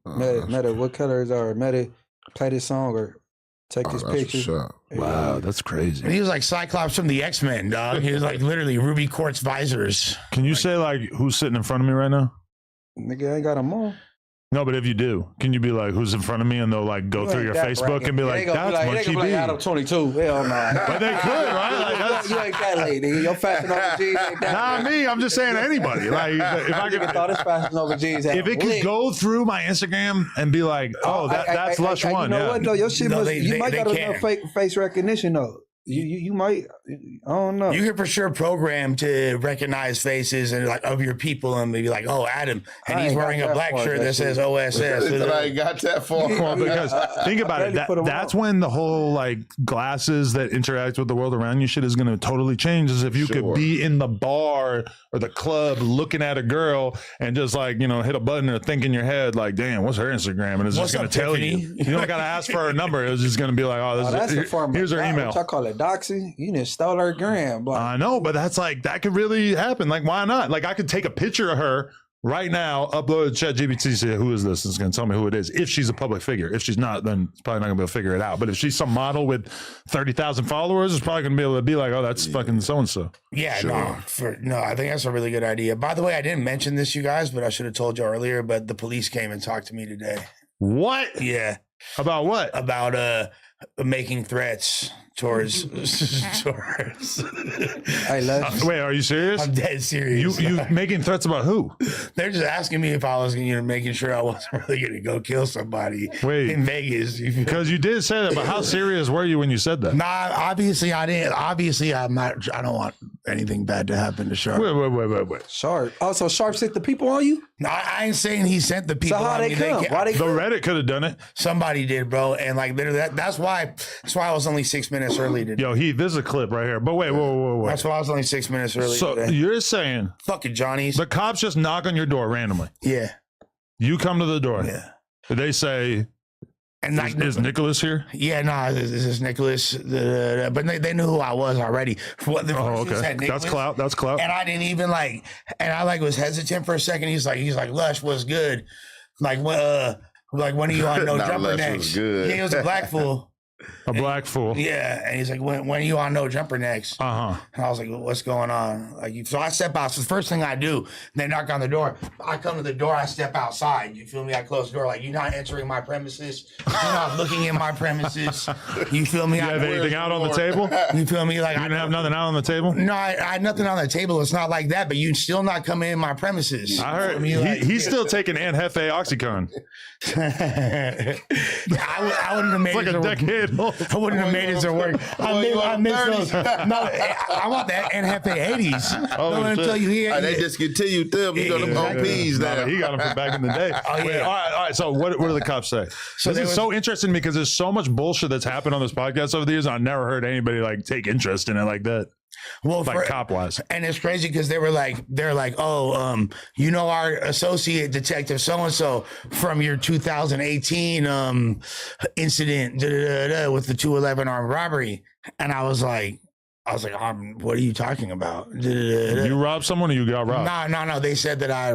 Meta, what colors are Meta? Play this song or take this picture. Wow, that's crazy. And he was like Cyclops from the X-Men, dog. He was like literally Ruby Quartz visors. Can you say like who's sitting in front of me right now? Nigga, I ain't got them on. No, but if you do, can you be like, who's in front of me? And they'll like go through your Facebook and be like, that's Munchie B. Like Adam 22. Hell no. But they could, right? Like, that's... You ain't that late, nigga. Your fashion over jeans ain't that. Not me. I'm just saying anybody. Like, if I could thought his fashion over jeans. If it could go through my Instagram and be like, oh, that's Lush One. You know what though? Your shit you might got enough fake face recognition though. You might, I don't know. You can for sure program to recognize faces and like of your people and maybe like, oh, Adam, and he's wearing a black shirt that says OSS. I ain't got that far. Well, because think about it, that's when the whole like glasses that interact with the world around you shit is going to totally change. Is if you could be in the bar or the club looking at a girl and just like, hit a button or think in your head like, damn, what's her Instagram? And it's just going to tell you. You don't got to ask for her number. It's just going to be like, oh, here's her email. I call it doxing. You just stole her gram. But I know, but that's like, that could really happen. Like, why not? Like, I could take a picture of her right now, upload it to ChatGPT, say, who is this? It's going to tell me who it is. If she's a public figure. If she's not, then it's probably not going to be able to figure it out. But if she's some model with 30,000 followers, it's probably going to be able to be like, oh, that's fucking so-and-so. Yeah, no, I think that's a really good idea. By the way, I didn't mention this, you guys, but I should have told you earlier, but the police came and talked to me today. What? Yeah. About what? about making threats towards. Hey, Les. Wait, are you serious? I'm dead serious. You making threats about who? They're just asking me if I was, making sure I wasn't really gonna go kill somebody Wait. in Vegas. You feel? Because you did say that, but how serious were you when you said that? Nah, obviously I didn't. Obviously, I'm not. I don't want anything bad to happen to Sharp. Wait. Sharp. Oh, so Sharp sent the people on you? No, I ain't saying he sent the people. So how on they me. come? Why they The Reddit could have done it. Somebody did, bro, and like literally, that's why I was only 6 minutes early today. Yo, Heath, this is a clip right here. But wait. That's why I was only 6 minutes early So today. you're saying Fucking Johnny's. the cops just knock on your door randomly. Yeah, You come to the door. yeah. They say, And like, is Nicholas here? yeah, no, this is Nicholas. But they knew who I was already. What the Oh, first you okay. said Nicholas, That's clout. And I didn't even was hesitant for a second. He's like, Lush, what's good? Like when are you on No Nah, Jumper Lush next? was good. Yeah, he was a black fool. A black fool. Yeah, and he's like, when are you on No Jumper next? Uh-huh. And I was like, what's going on? So I step out. So the first thing I do, they knock on the door. I come to the door. I step outside. You feel me? I close the door. Like, you're not entering my premises. You're not looking in my premises. You feel me? You have anything out on the table? You feel me? Like, You didn't have nothing out on the table? no, I had nothing on the table. It's not like that, but you still not coming in my premises. I heard You feel me? Like, he's still taking Aunt Hefe Oxycontin. I wouldn't have made It's like it a to work. decade old. I wouldn't have made it to work. I miss those. No, I want that NFA 80s. Oh, I'm going to shit. tell you here. They discontinued them. You know them OPs Nah, now. he got him from back in the day. Oh, yeah. Wait, all right. So what do the cops say? So This there is was- so interesting because there's so much bullshit that's happened on this podcast over the years. I've never heard anybody like take interest in it like that, Well, like cop wise. and it's crazy because they're like, oh, our associate detective so and so from your 2018 incident with the 211 armed robbery, and I was like, what are you talking about? You robbed someone or you got robbed? No. They said that I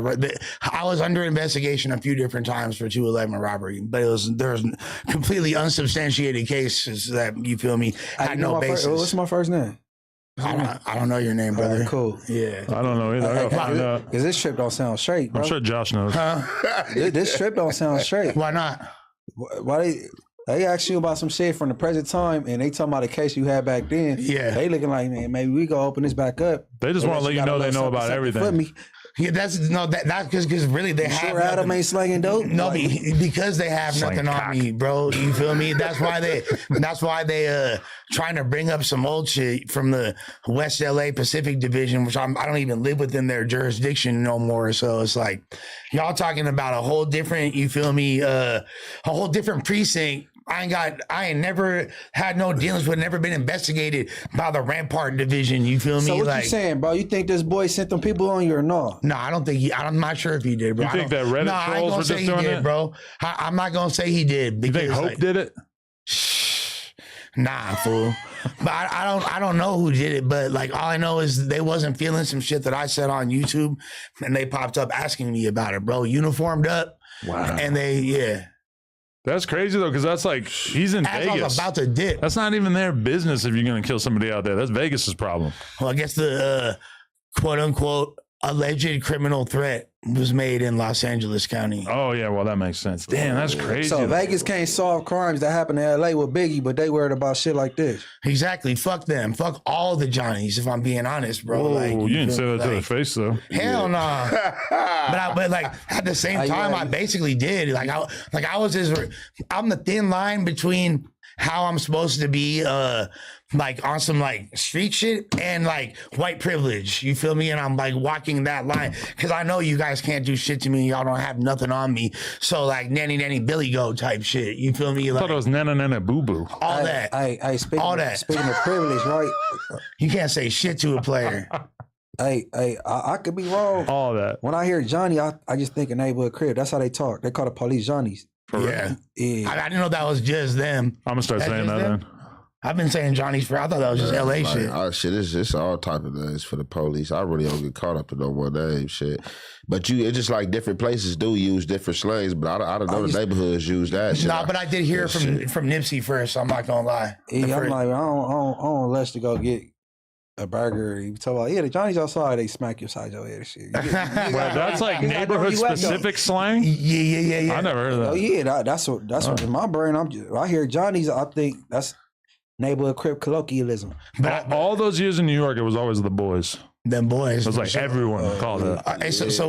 was under investigation a few different times for 211 robbery, but there's completely unsubstantiated cases that, you feel me, had no basis. What's my first name? I don't know your name, All brother. right, cool. Yeah. I don't know either. I gotta find out. Because this trip don't sound straight, bro. I'm sure Josh knows. This trip don't sound straight. Why not? Why they ask you about some shit from the present time and they talking about a case you had back then. Yeah. They looking like, man, maybe we go open this back up. They just want to let you know they know about everything. Foot me. Yeah, that's because really they have Sure, Adam nothing. ain't slanging dope. No, Like, because they have Slang nothing cock. on me, bro. You feel me? That's why they trying to bring up some old shit from the West LA Pacific Division, which I don't even live within their jurisdiction no more. So it's like y'all talking about a whole different, you feel me, a whole different precinct. I ain't never had no dealings with, never been investigated by the Rampart Division. You feel me? so what like, you saying, bro? You think this boy sent them people on you or no? no, I don't think I'm not sure if he did, bro. You think that Reddit no, I ain't trolls gonna were say just he doing did, that? bro. I'm not gonna say he did You because think Hope did it? nah, fool. But I don't know who did it. But like all I know is they wasn't feeling some shit that I said on YouTube, and they popped up asking me about it, bro. Uniformed up, Wow. and That's crazy though, because that's like he's in as I Vegas. was about to dip. That's not even their business if you're gonna kill somebody out there. That's Vegas's problem. Well, I guess the quote unquote alleged criminal threat was made in Los Angeles County. Oh yeah, well that makes sense. Damn, that's crazy. So Vegas can't solve crimes that happen in LA with Biggie, but they worried about shit like this. Exactly. Fuck them. Fuck all the Johnnies, if I'm being honest, bro. Whoa, Like, you didn't say feel that to me? their face though. Hell no. But like at the same time, I basically did. I was I'm the thin line between how I'm supposed to be like on some like street shit and like white privilege. You feel me? And I'm like walking that line because I know you guys can't do shit to me. Y'all don't have nothing on me. So like nanny Billy Goat type shit. You feel me? I Like thought it was nana boo boo. all that. Speaking All of, that. Speaking of privilege, right? You can't say shit to a player. I could be wrong. All that. When I hear Johnny, I just think a neighborhood crib. That's how they talk. They call the police Johnnies. Yeah. Yeah. I didn't know that was just them. I'm gonna start That's saying just that them? then. I've been saying Johnny's for. I thought that was just LA shit. Shit, it's just all type of names for the police. I really don't get caught up in no one name shit. But it's just like different places do use different slangs, but I don't know the neighborhoods use that shit. Nah, but I did hear from Nipsey first. So I'm not gonna lie. Yeah, I'm like, I don't let to go get a burger. You talk about, yeah, the Johnny's outside, they smack you upside your head and shit. Well, that's like neighborhood specific slang. Yeah. I never heard of that. Oh yeah, that's what in my brain. I hear Johnny's. I think that's neighborhood crib colloquialism. But All those years in New York, it was always the boys. them boys. It was like everyone called it. Hey, so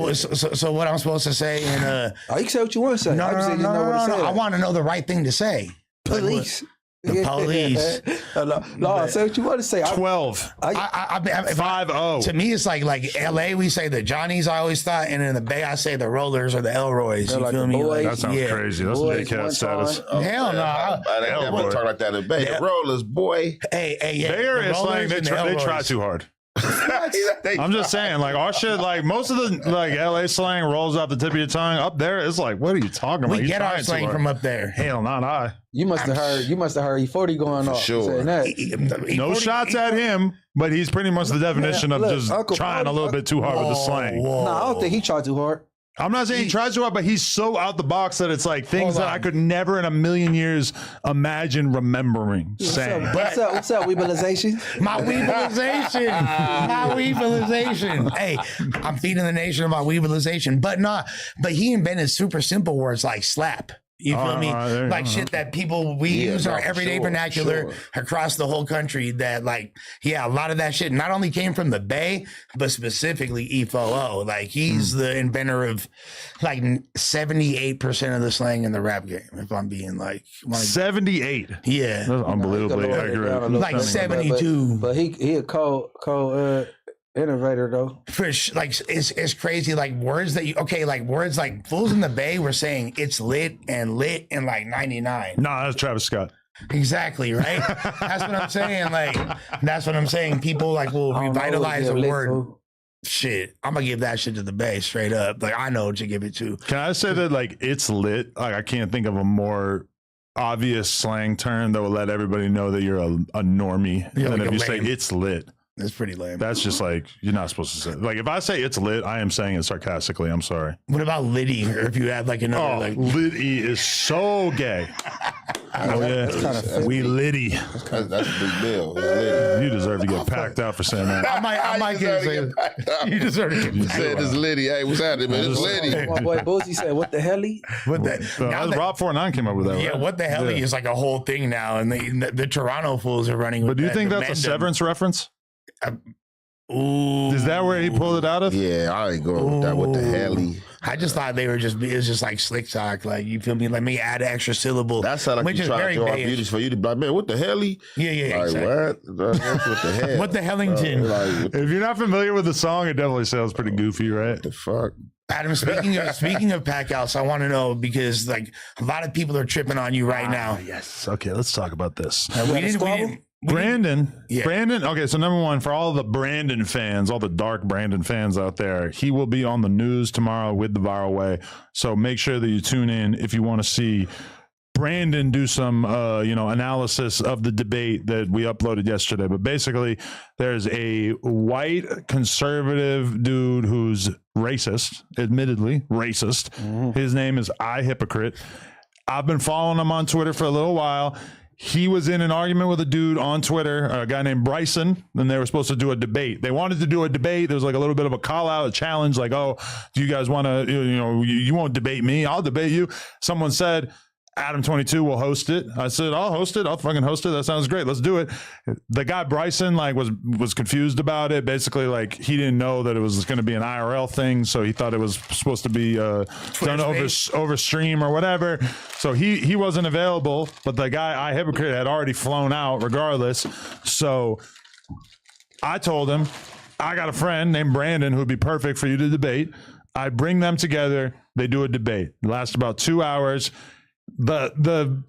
what I'm supposed to say? And Oh, you can say what you want to say. no, I just didn't know what to say. I want to know the right thing to say. Police. The police. No, say what you want to say. 12. I 5-0. To me, it's like LA, we say the Johnnies, I always thought, and in the Bay, I say the Rollers or the Elroys. You like feel the me? boys. That sounds crazy. That's Boys, big cat one status. time. Hell no. I didn't want to talk like that in the Bay. The Rollers, boy. Hey, yeah. They are the slang. Rollers They and the try Elroys. too hard. I'm just saying, like our shit, like most of the like LA slang rolls off the tip of your tongue. Up there, it's like, what are you talking about? We You get our trying too slang hard. from up there. Hell, not I. You must have heard. You must have heard E40 going off. sure. Saying that. No shots at him, but he's pretty much the definition of look, just Uncle trying a little bit too hard with the slang. Whoa. No, I don't think he tried too hard. I'm not saying he tries too hard, but he's so out the box that it's like things Hold that on. I could never in a million years imagine remembering saying. What's up, Weebalization? My weevilization. My weevilization. Hey, I'm feeding the nation of my weevilization. But he invented super simple words like slap. You feel me? there you Like go. shit that people, we use our no, everyday sure, vernacular sure. across the whole country that like, yeah, a lot of that shit not only came from the Bay, but specifically E4O. Like he's the inventor of like 78% of the slang in the rap game, if I'm being like 78. yeah. That's unbelievably He could lower it down a accurate. little Like bit, 72. But he a co innovator though. Like it's crazy. Like words that like words like fools in the Bay were saying it's lit in like 99. Nah, that's Travis Scott. Exactly, right? That's what I'm saying. Like that's what I'm saying. People like will revitalize a word. Shit, I'm gonna give that shit to the Bay straight up. Like I know what to give it to. Can I say that like it's lit? Like I can't think of a more obvious slang term that will let everybody know that you're a normie Yeah, than like if a you say lame. it's lit. It's pretty lame. That's just like you're not supposed to say. Like if I say it's lit, I am saying it sarcastically. I'm sorry. What about Liddy? Or if you add like another Oh, like Liddy is so gay. Oh yeah, we Liddy. That's a big deal. It's lit. You deserve to get packed out for saying that. I might get it. You deserve to You get said it's Liddy. Hey, what's happening, man? It's Liddy. My boy Boozy said, "What the hell?" what the now that- Rob 49 came up with that. yeah, right? what the hell is like a whole thing now, and the Toronto fools are running. But with do you that, think the that's a Mandem. Severance reference? Ooh, Is that where he pulled it out of? Yeah, I ain't going with that. What the hell? I just thought they were it was just like slick talk, like you feel me? Let me add an extra syllable. That sound like which you is trying very to draw Bayish. beauties for you to be like, man, what the hell? Yeah, Like, exactly. what? That's what the hell? What the Hellington? Like, what If you're not familiar with the song, it definitely sounds pretty goofy, right? the fuck? Adam, speaking of pack outs, I want to know because like a lot of people are tripping on you right now. Yes. Okay, let's talk about this. Brandon. Brandon. Okay, so number one, for all the Brandon fans, all the dark Brandon fans out there, he will be on the news tomorrow with the Viral Way. So make sure that you tune in if you want to see Brandon do some, analysis of the debate that we uploaded yesterday. But basically, there's a white conservative dude who's racist, admittedly racist. His name is I Hypocrite. I've been following him on Twitter for a little while. He was in an argument with a dude on Twitter, a guy named Bryson, and they were supposed to do a debate. They wanted to do a debate. There was like a little bit of a call out, a challenge, like, oh, do you guys want to, you won't debate me. I'll debate you. Someone said, Adam 22 will host it. I said, I'll host it. I'll fucking host it. That sounds great. Let's do it. The guy Bryson was confused about it. Basically, like he didn't know that it was going to be an IRL thing, so he thought it was supposed to be done over stream or whatever. So he wasn't available. But the guy I Hypocrite had already flown out regardless. So I told him I got a friend named Brandon who would be perfect for you to debate. I bring them together. They do a debate. It lasts about 2 hours. The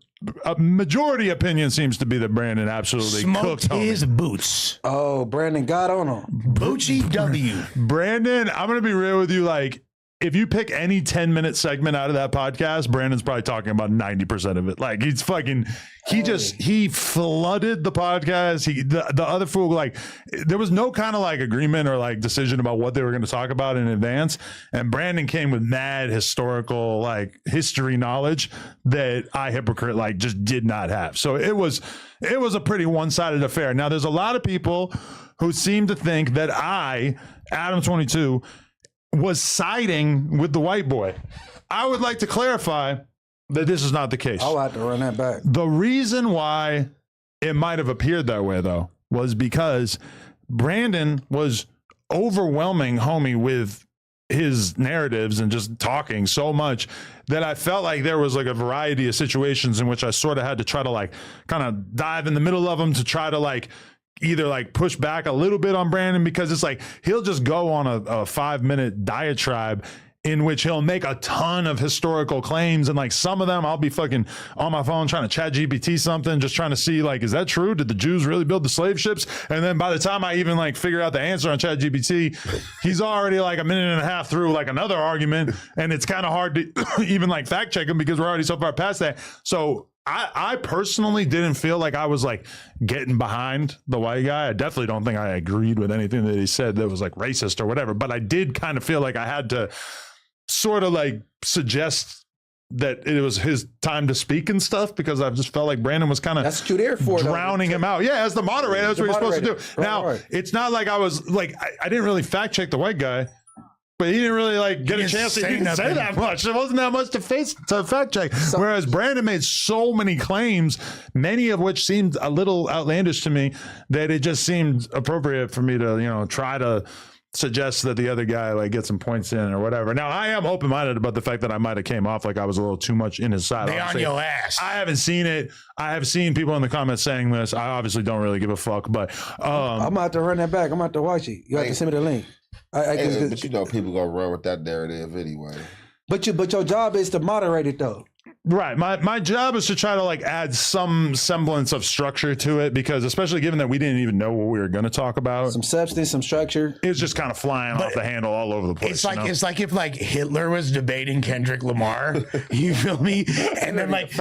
majority opinion seems to be that Brandon absolutely Smoked cooked his homie. boots. Oh, Brandon got on him. Boochie W. Brandon, I'm going to be real with you. Like, if you pick any 10-minute segment out of that podcast, Brandon's probably talking about 90% of it. Like, he's fucking, he flooded the podcast. The other fool, like, there was no kind of like agreement or like decision about what they were going to talk about in advance. And Brandon came with mad historical, like, history knowledge that I Hypocrite, like, just did not have. So it was a pretty one-sided affair. Now, there's a lot of people who seemed to think that I, Adam22, was siding with the white boy. I would like to clarify that this is not the case. I'll have to run that back. The reason why it might have appeared that way, though, was because Brandon was overwhelming homie with his narratives and just talking so much that I felt like there was like a variety of situations in which I sort of had to try to like kind of dive in the middle of them to try to like either like push back a little bit on Brandon, because it's like he'll just go on a 5-minute diatribe in which he'll make a ton of historical claims, and like some of them I'll be fucking on my phone trying to chat GPT something, just trying to see like, is that true? Did the Jews really build the slave ships? And then by the time I even like figure out the answer on chat GPT, he's already like a minute and a half through like another argument, and it's kind of hard to even like fact check him because we're already so far past that. So I personally didn't feel like I was like getting behind the white guy. I definitely don't think I agreed with anything that he said that was like racist or whatever, but I did kind of feel like I had to sort of like suggest that it was his time to speak and stuff, because I just felt like Brandon was kind of That's what you're there for, drowning him out. Yeah, as the moderator, that's what you're supposed to do. Right, now, right. it's not like I was like, I didn't really fact check the white guy, but he didn't really like get a chance to even say that much. There wasn't that much to fact check. Whereas Brandon made so many claims, many of which seemed a little outlandish to me, that it just seemed appropriate for me to, you know, try to suggest that the other guy like get some points in or whatever. Now I am open-minded about the fact that I might have came off like I was a little too much in his side. They on your ass. I haven't seen it. I have seen people in the comments saying this. I obviously don't really give a fuck, but I'm gonna have to run that back. I'm gonna have to watch it. You have to send me the link. But you know people gonna run with that narrative anyway. But your job is to moderate it though. right. My job is to try to like add some semblance of structure to it, because especially given that we didn't even know what we were going to talk about, Some substance, some structure. it was just kind of flying off the handle all over the place. It's like you know? it's like if like Hitler was debating Kendrick Lamar, you feel me? And then like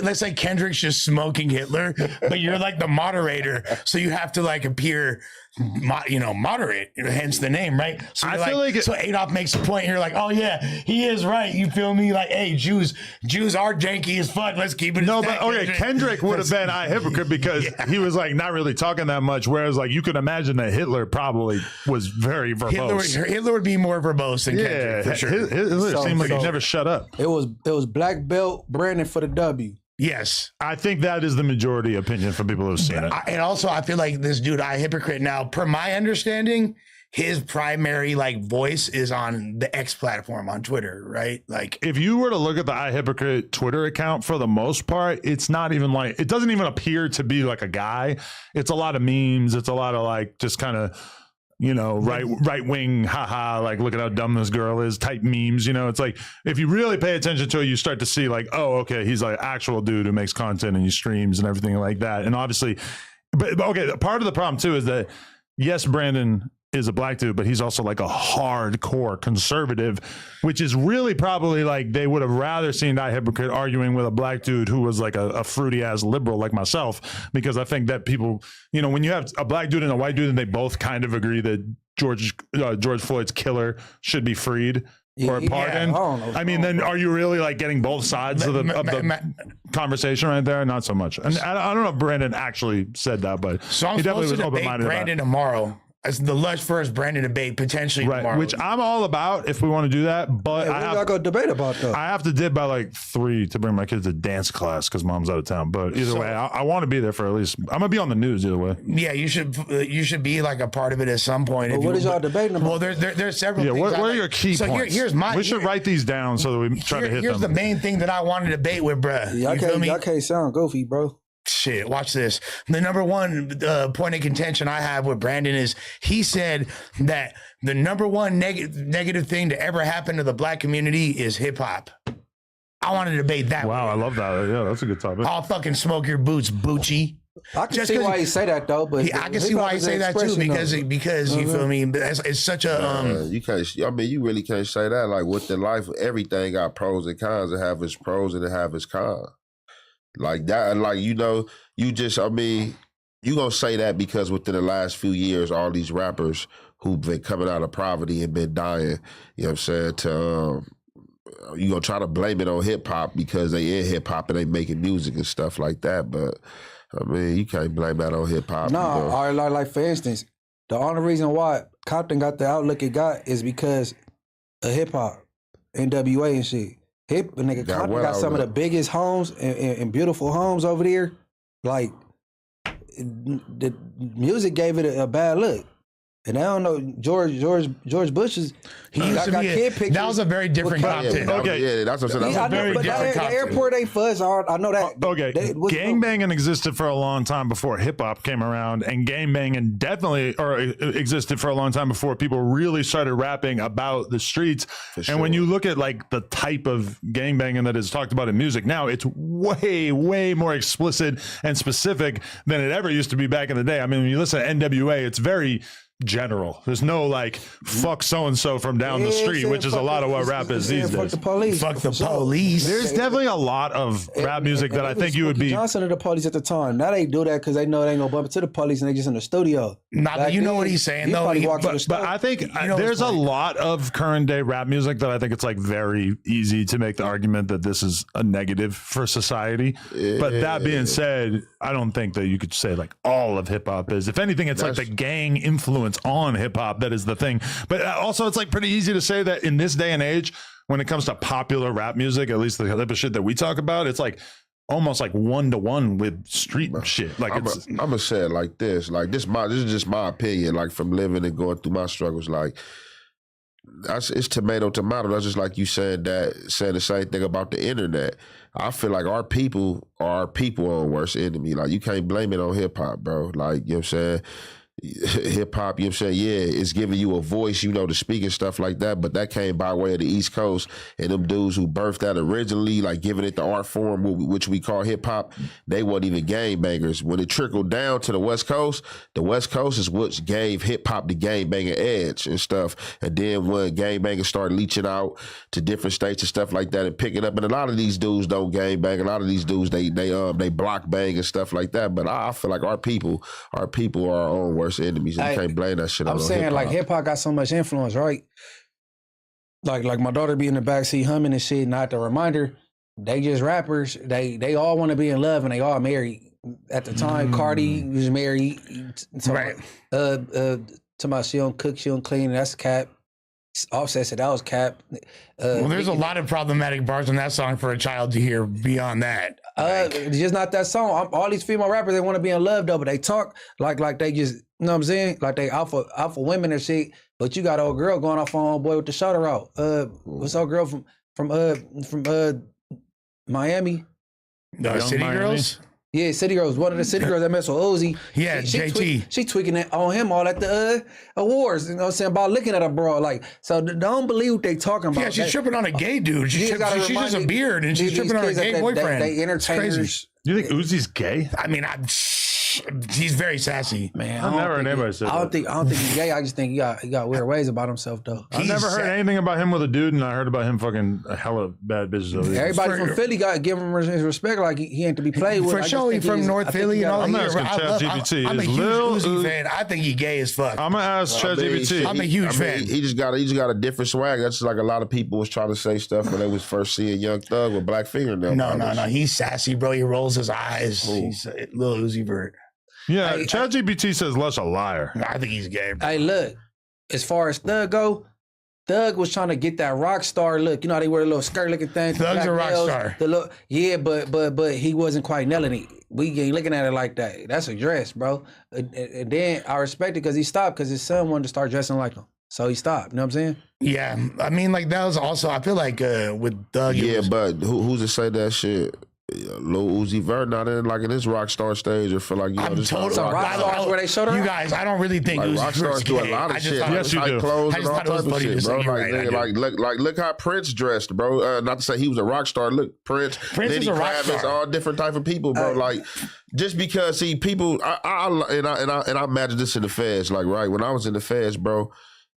let's say Kendrick's just smoking Hitler, but you're like the moderator, so you have to like appear, moderate. Hence the name, right? So I you're feel like so Adolf makes a point. And you're like, oh yeah, he is right. You feel me? Like, hey, Jews are janky as fuck. Let's keep it. No, but okay, Kendrick would have been a hypocrite because he was like not really talking that much. Whereas like you could imagine that Hitler probably was very verbose. Hitler would be more verbose than Kendrick for sure. Hitler seemed like he never shut up. It was black belt Brandon for the W. Yes. I think that is the majority opinion from people who've seen it. And also, I feel like this dude, I hypocrite now, per my understanding, his primary like voice is on the X platform on Twitter, right? Like, if you were to look at the iHypocrite Twitter account, for the most part, it's not even like, it doesn't even appear to be like a guy. It's a lot of memes. It's a lot of like just kind of, right wing, haha, like look at how dumb this girl is type memes. It's like if you really pay attention to it, you start to see like, oh, okay, he's like actual dude who makes content and he streams and everything like that. And obviously, but okay, part of the problem too is that yes, Brandon is a black dude, but he's also like a hardcore conservative, which is really probably like they would have rather seen iHypocrite arguing with a black dude who was like a fruity ass liberal like myself, because I think that people, when you have a black dude and a white dude and they both kind of agree that George Floyd's killer should be freed or pardoned. I mean, then are you really like getting both sides of the conversation right there? Not so much. And I don't know if Brandon actually said that, but so I'm he definitely supposed was to debate open-minded about Brandon it. tomorrow. As the Lush first Brandon debate potentially tomorrow. Which I'm all about if we want to do that, but What y'all gonna debate about though? I have to dip by like 3 to bring my kids to dance class because mom's out of town. But either way, I want to be there for at least. I'm gonna be on the news either way. Yeah, you should be like a part of it at some point. What is y'all debating about? Well, there's several. Yeah, things what are your key points? Here's my. We should write these down so that we try to hit them. Here's the main thing that I want to debate with, bruh. Y'all can't sound goofy, bro. Shit, watch this. The number one point of contention I have with Brandon is he said that the number one negative thing to ever happen to the black community is hip hop. I want to debate that. Wow, I love that. Yeah, that's a good topic. I'll fucking smoke your boots, Bucci. I can see why you say that though, but I can see why you say that too because you feel me. It's such a you can't. I mean, you really can't say that. Like with the life, everything got pros and cons. It have its pros and it have its cons. Like that, like you gonna say that because within the last few years, all these rappers who've been coming out of poverty and been dying, you know what I'm saying, you gonna try to blame it on hip hop because they in hip hop and they making music and stuff like that. But I mean, you can't blame that on hip hop. No, like for instance, The only reason why Compton got the outlook it got is because of hip hop, NWA and shit. Nigga, Got Compton what got some of the outlook? biggest homes and beautiful homes over there. Like, the music gave it a bad look. And I don't know, George Bush's. He used to be kid pictures. that was a very different with Compton. Okay. Yeah, that's what I'm saying. I That's know, very but different the Compton. airport ain't fuzz. I know that. Okay, gangbanging existed for a long time before hip hop came around, and gangbanging definitely existed for a long time before people really started rapping about the streets. And when you look at like the type of gangbanging that is talked about in music now, it's way more explicit and specific than it ever used to be back in the day. I mean, when you listen to NWA, it's very general. There's no like fuck so and so from down the street, which is a lot of what rap is these Fuck days. the police. Fuck the police. There's definitely a lot of rap music that I think you would Smokey be. Johnson of the police at the time. Now they do that because they know they ain't gonna bump into the police and they just in the studio. Nah, but Back you know then, what he's saying, he though. probably He- walked to the But store. I think know there's a what's funny? lot of current day rap music that I think it's like very easy to make the argument that this is a negative for society. But that being said, I don't think that you could say like all of hip hop is. If anything, it's like the gang influence on hip hop that is the thing. But also, it's like pretty easy to say that in this day and age, when it comes to popular rap music, at least the type of shit that we talk about, it's like almost like 1-to-1 with street shit. Like I'm it's gonna say it like this. Like this is just my opinion. Like from living and going through my struggles. Like it's tomato. That's just like you said saying the same thing about the internet. I feel like our people are our people own worst enemy. Like you can't blame it on hip hop, bro. Like you know what I'm saying. Hip hop, you know what I'm saying? Yeah, it's giving you a voice, you know, to speak and stuff like that, but that came by way of the East Coast, and them dudes who birthed that originally, like giving it the art form, which we call hip hop, they weren't even gangbangers. When it trickled down to the West Coast is what gave hip hop the gangbanger edge and stuff. And then when gangbangers started leaching out to different states and stuff like that and picking up, and a lot of these dudes don't gangbang, a lot of these dudes they block bang and stuff like that. But I feel like our people are our own worst enemies. And you can't blame that shit on I'm saying hip-hop. like hip hop got so much influence, right? Like my daughter be in the backseat humming and shit. Not the reminder, they just rappers. They all want to be in love and they all married. At the time, Cardi was married. Right. To my she don't cook, she don't clean. That's cap. Offset said that was cap. Well, there's a lot of problematic bars on that song for a child to hear beyond that. It's just not that song. All these female rappers, they want to be in love though, but they talk like they just, you know what I'm saying? Like they alpha women and shit. But you got old girl going off on old boy with the shoulder out. What's old girl from Miami? The Young City Miami. Girls? Yeah, City Girls. One of the City Girls that mess with Uzi. Yeah, she JT. She tweaking it on him all at the awards. You know what I'm saying? About looking at a bro. Like, so don't believe what they talking about. Yeah, she's tripping on a gay dude. She's just a beard and she's tripping on a gay boyfriend. They It's entertainers. crazy. Do you think Uzi's gay? I mean, he's very sassy. Man, I've never heard anybody say I don't that. think he's gay. I just think he got weird ways about himself though. I've never heard anything about him with a dude, and I heard about him fucking a hella bad bitches over there. Everybody from Philly got give him his respect, like he ain't to be played with. For sure, he's from North Philly and all I'm that. asking ChatGPT, I'm a is huge Lil Uzi Uzi- fan. I think he gay as fuck. I'm gonna ask ChatGPT. I'm a huge fan. He just got a different swag. That's just like a lot of people was trying to say stuff when they was first seeing Young Thug with black fingernails. No. He's sassy, bro. He rolls his eyes. He's a little Uzi Vert. Yeah, ChatGPT says Lush a liar. I think he's gay. Bro. Hey, look, as far as Thug go, Thug was trying to get that rock star look. You know how they wear a little skirt looking thing. Thug's a rock star. The look, yeah, but he wasn't quite nailing it. We ain't looking at it like that. That's a dress, bro. And then I respect it because he stopped because his son wanted to start dressing like him. So he stopped. You know what I'm saying? Yeah, I mean, like that was also. I feel like with Thug. it Yeah, was- but who's to say that shit? Lil Uzi Vert not in like in this rock star stage or for like I'm this totally. Some rock stars where they showed her You out? guys, I don't really think like Uzi rock stars Vert's do a gay. lot of I just shit. thought- Yes, you Tight do. clothes I and just all thought it was types of funny to shit, say. bro. You're Like, right, I nigga, do. look how Prince dressed, bro. Not to say he was a rock star. Look, Prince Prince is Lenny a rock Kravitz, star. all different type of people, bro. Like just because people, I imagine this in the feds. Like right when I was in the feds, bro,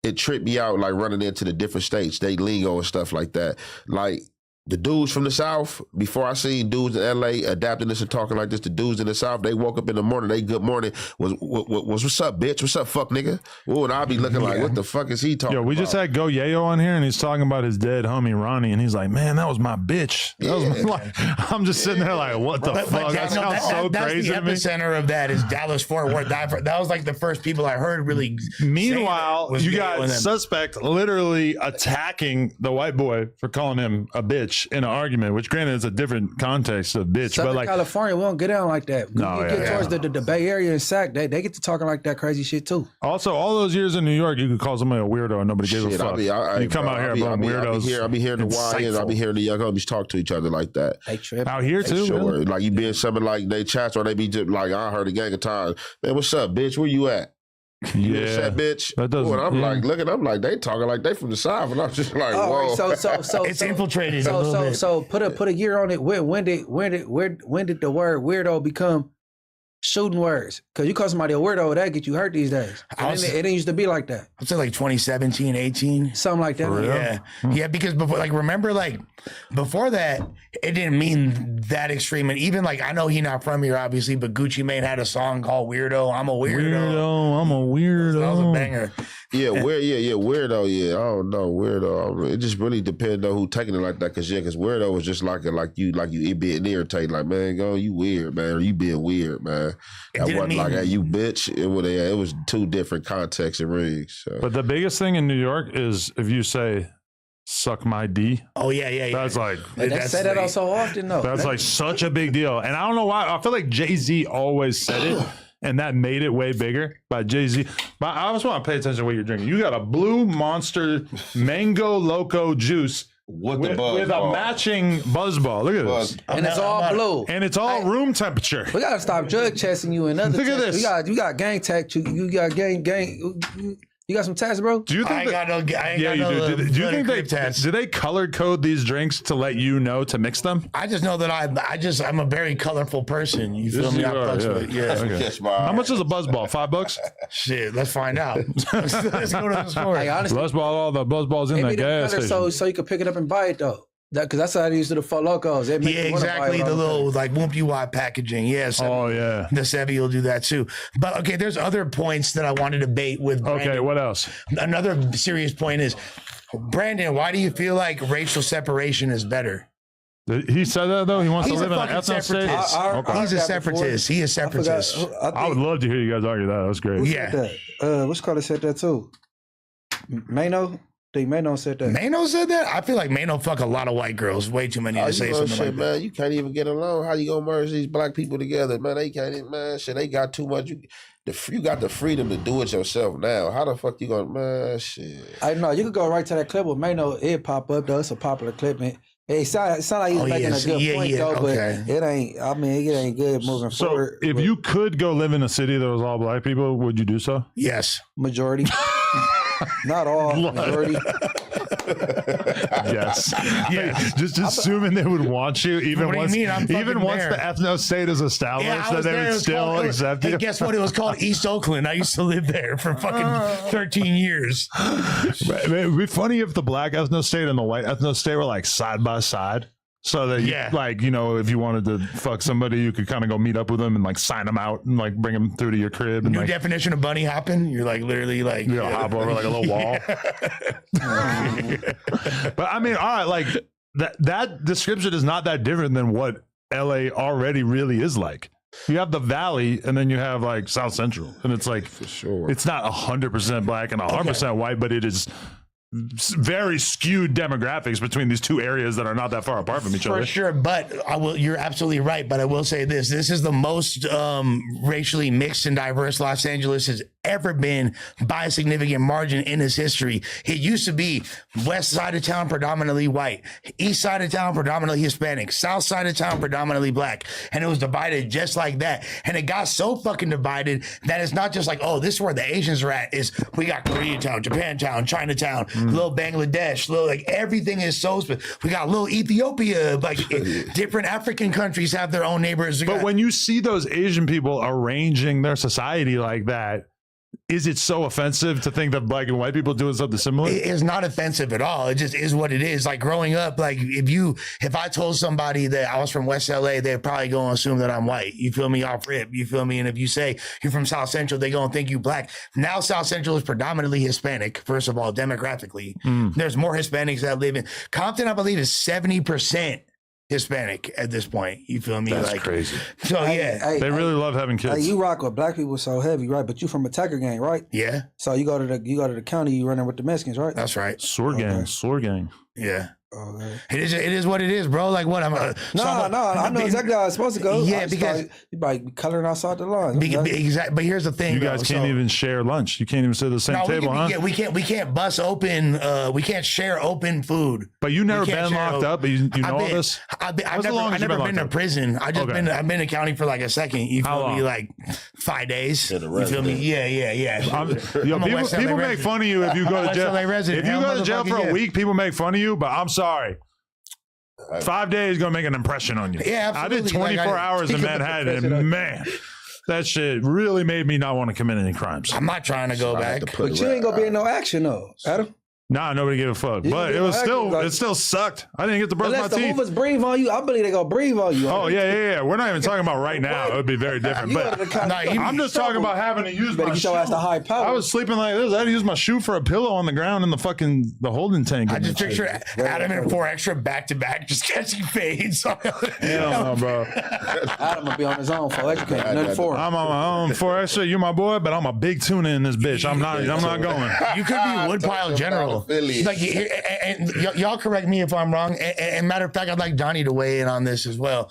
it tripped me out like running into the different states, they lingo and stuff like that. Like the dudes from the South, before I seen dudes in LA adapting this and talking like this, the dudes in the South, they woke up in the morning, they good morning was what's up, bitch? What's up, fuck nigga? Ooh, and I'll be looking like, what the fuck is he talking about? Yo, we just had Go Yayo on here and he's talking about his dead homie Ronnie and he's like, man, that was my bitch. That was my, I'm just sitting there like, what the fuck? That sounds so crazy the to me. epicenter of that is Dallas Fort Worth. That was like the first people I heard really. Meanwhile, you got suspect literally attacking the white boy for calling him a bitch in an argument, which granted is a different context of bitch. Southern but like California, we don't get down like that. No, You get towards the Bay Area and Sac, they get to talking like that crazy shit too. also all those years in New York, you could call somebody a weirdo and nobody gave a fuck. You come out here, bro, weirdos. I'll be hearing the YNs, I'll be hearing the young homies talk to each other like that. They trip. Out here too, Sure. really? Like you being something like they chats or they be just like, I heard a gang of times. Man, what's up, bitch? Where you at? You Yeah, upset, bitch? that doesn't- And I'm yeah. like, looking, I'm like, they talking like they from the South. And I'm just like, whoa. So It's infiltrated a little bit. So put a year on it. When did the word weirdo become shooting words? Because you call somebody a weirdo, that get you hurt these days. And it didn't used to be like that. I'd say like 2017, 18. Something like that. For real? Yeah. Yeah, because before, like, remember, like, before that, it didn't mean that extreme. And even, like, I know he not from here, obviously, but Gucci Mane had a song called Weirdo. I'm a weirdo. I'm a weirdo. That was a banger. Yeah, weirdo. Yeah, I don't know, weirdo. It just really depends on who taking it like that. Cause weirdo was just like you it being irritating. Like, man, go, you weird, man, or you being weird, man. That didn't wasn't mean- like, hey, you bitch. It was two different contexts and rings. So. But the biggest thing in New York is if you say "suck my D," Oh, yeah. that's like They say that so often though. that's like such a big deal. And I don't know why. I feel like Jay-Z always said it. And that made it way bigger by Jay-Z. But I just want to pay attention to what you're drinking. You got a Blue Monster Mango Loco juice With a matching buzzball. Look at this. and it's all blue. And it's all room temperature. We gotta stop drug testing you and other Look at tests. this. You got gang tech. You got gang. You got some tests, bro? Do you think I ain't got no. I ain't yeah, got you no. do. Do you think they test? do they color code these drinks to let you know to mix them? I just know that I'm a very colorful person. You feel Yes, me? you I are, fucks yeah. with it. Yeah. Okay. Catch my How much is a buzzball? $5? Shit, let's find out. Let's go to the store. Hey, honestly, Buzzball, all the buzzballs in it that be the gas color station. so you can pick it up and buy it though. Because that's how they used to the Four Locos. They make Yeah, you wanna buy it exactly. all The the little time. like whoop you wide packaging. Yes. Oh yeah. The Sevi will do that too. But okay, there's other points that I want to debate with Brandon. Okay, what else? Another serious point is, Brandon, why do you feel like racial separation is better? He said that though. He wants He's to a live in an fucking ethno state. separatist. Okay. He's a separatist. He is separatist. I would love to hear you guys argue that. That was great. Yeah. What's called said that too? Mano? I think Mano said that. Mano said that? I feel like Mano fuck a lot of white girls. Way too many to say something like that. man, you can't even get along. How you gonna merge these black people together, man? They can't even, man. Shit, they got too much. You got the freedom to do it yourself now. How the fuck you gonna, man? Shit. I know you could go right to that clip with Mano. It pop up though. It's a popular clip. And it sound like he's making a good point though, okay. but it ain't. I mean, it ain't good moving So forward. if but you could go live in a city that was all black people, would you do so? Yes. majority, not all, majority. Yes. Just assuming they would want you, even What do you once, mean? I'm even fucking once there. the ethno state is established, Yeah, I that was they there. It would was still called- accept Hey, you. guess what? It was called East Oakland. I used to live there for fucking 13 years. It would be funny if the black ethno state and the white ethno state were like side by side. So that, like, you know, if you wanted to fuck somebody, you could kind of go meet up with them and like sign them out and like bring them through to your crib. And New like, definition of bunny hopping. You're like literally like. you know, hop over like a little wall. But I mean, all right, like that description is not that different than what LA already really is like. You have the Valley, and then you have like South Central, and it's like For sure. it's not 100% black and 100% white, but it is very skewed demographics between these two areas that are not that far apart from each For other. sure, but you're absolutely right. But I will say this: this is the most racially mixed and diverse Los Angeles has ever been by a significant margin in its history. It used to be west side of town predominantly white, east side of town predominantly Hispanic, south side of town predominantly black, and it was divided just like that. And it got so fucking divided that it's not just like, oh, this is where the Asians are at. Is we got Koreatown, Japantown, Chinatown, little Bangladesh, little like everything is so. We got little Ethiopia, like different African countries have their own neighbors. But when you see those Asian people arranging their society like that, is it so offensive to think that black and white people doing something similar? It's not offensive at all. It just is what it is. Like growing up, like if I told somebody that I was from West LA, they'd probably go and assume that I'm white. You feel me? Off rip. You feel me? And if you say you're from South Central, they gonna think you black. Now South Central is predominantly Hispanic. First of all, demographically, there's more Hispanics that live in Compton. I believe is 70% Hispanic at this point. You feel me? That's like crazy. So yeah, They really love having kids. Hey, you rock with black people so heavy, right? But you from a Tucker gang, right? yeah, So you go to the county, you running with the Mexicans, right? that's right. Sword gang, sword gang. Yeah. Okay. It is what it is, bro. Like what I'm I know exactly how it's supposed to go. Yeah, because you might be coloring outside the lines. exactly. But here's the thing, You guys can't even share lunch. You can't even sit at the same table, huh? We can't bust open. We can't share open food. But you never can't been share locked up. But you know all this. I've What's the longest never you've been been to locked up? prison. I've been in county for like a second. You How feel me? long? Like 5 days. In the You feel me? residence. Yeah. Yo, I'm a West LA people make resident. fun of you if you go to West jail. LA resident. If you Hell, go to jail for motherfucker, a yeah. week, people make fun of you. But I'm sorry. 5 days gonna make an impression on you. Yeah, I did absolutely. 24 hours in Manhattan, and man, that shit really made me not want to commit any crimes. I'm not trying to go I back. had to put But it you right. ain't gonna be in no action though, Adam. Nah, nobody gave a fuck. You But can it be was active, still, like- it still sucked. I didn't get to brush Unless my the teeth. movers breathe on you, I believe they gonna breathe on you. Oh yeah. We're not even talking about right now. It would be very different. You go to the But county. Nah, I'm just talking about having to use better my get shoe. your ass to high power. I was sleeping like this. I had to use my shoe for a pillow on the ground in the holding tank. I just picture Adam and 4 extra back to back, just catching fades. Hell no, bro. Adam will be on his own for electric. Nothing for him. I'm on my own for extra. You're my boy, but I'm a big tuna in this bitch. I'm not going. You could be Woodpile General. Philly. Like, and y'all correct me if I'm wrong. And matter of fact, I'd like Donnie to weigh in on this as well.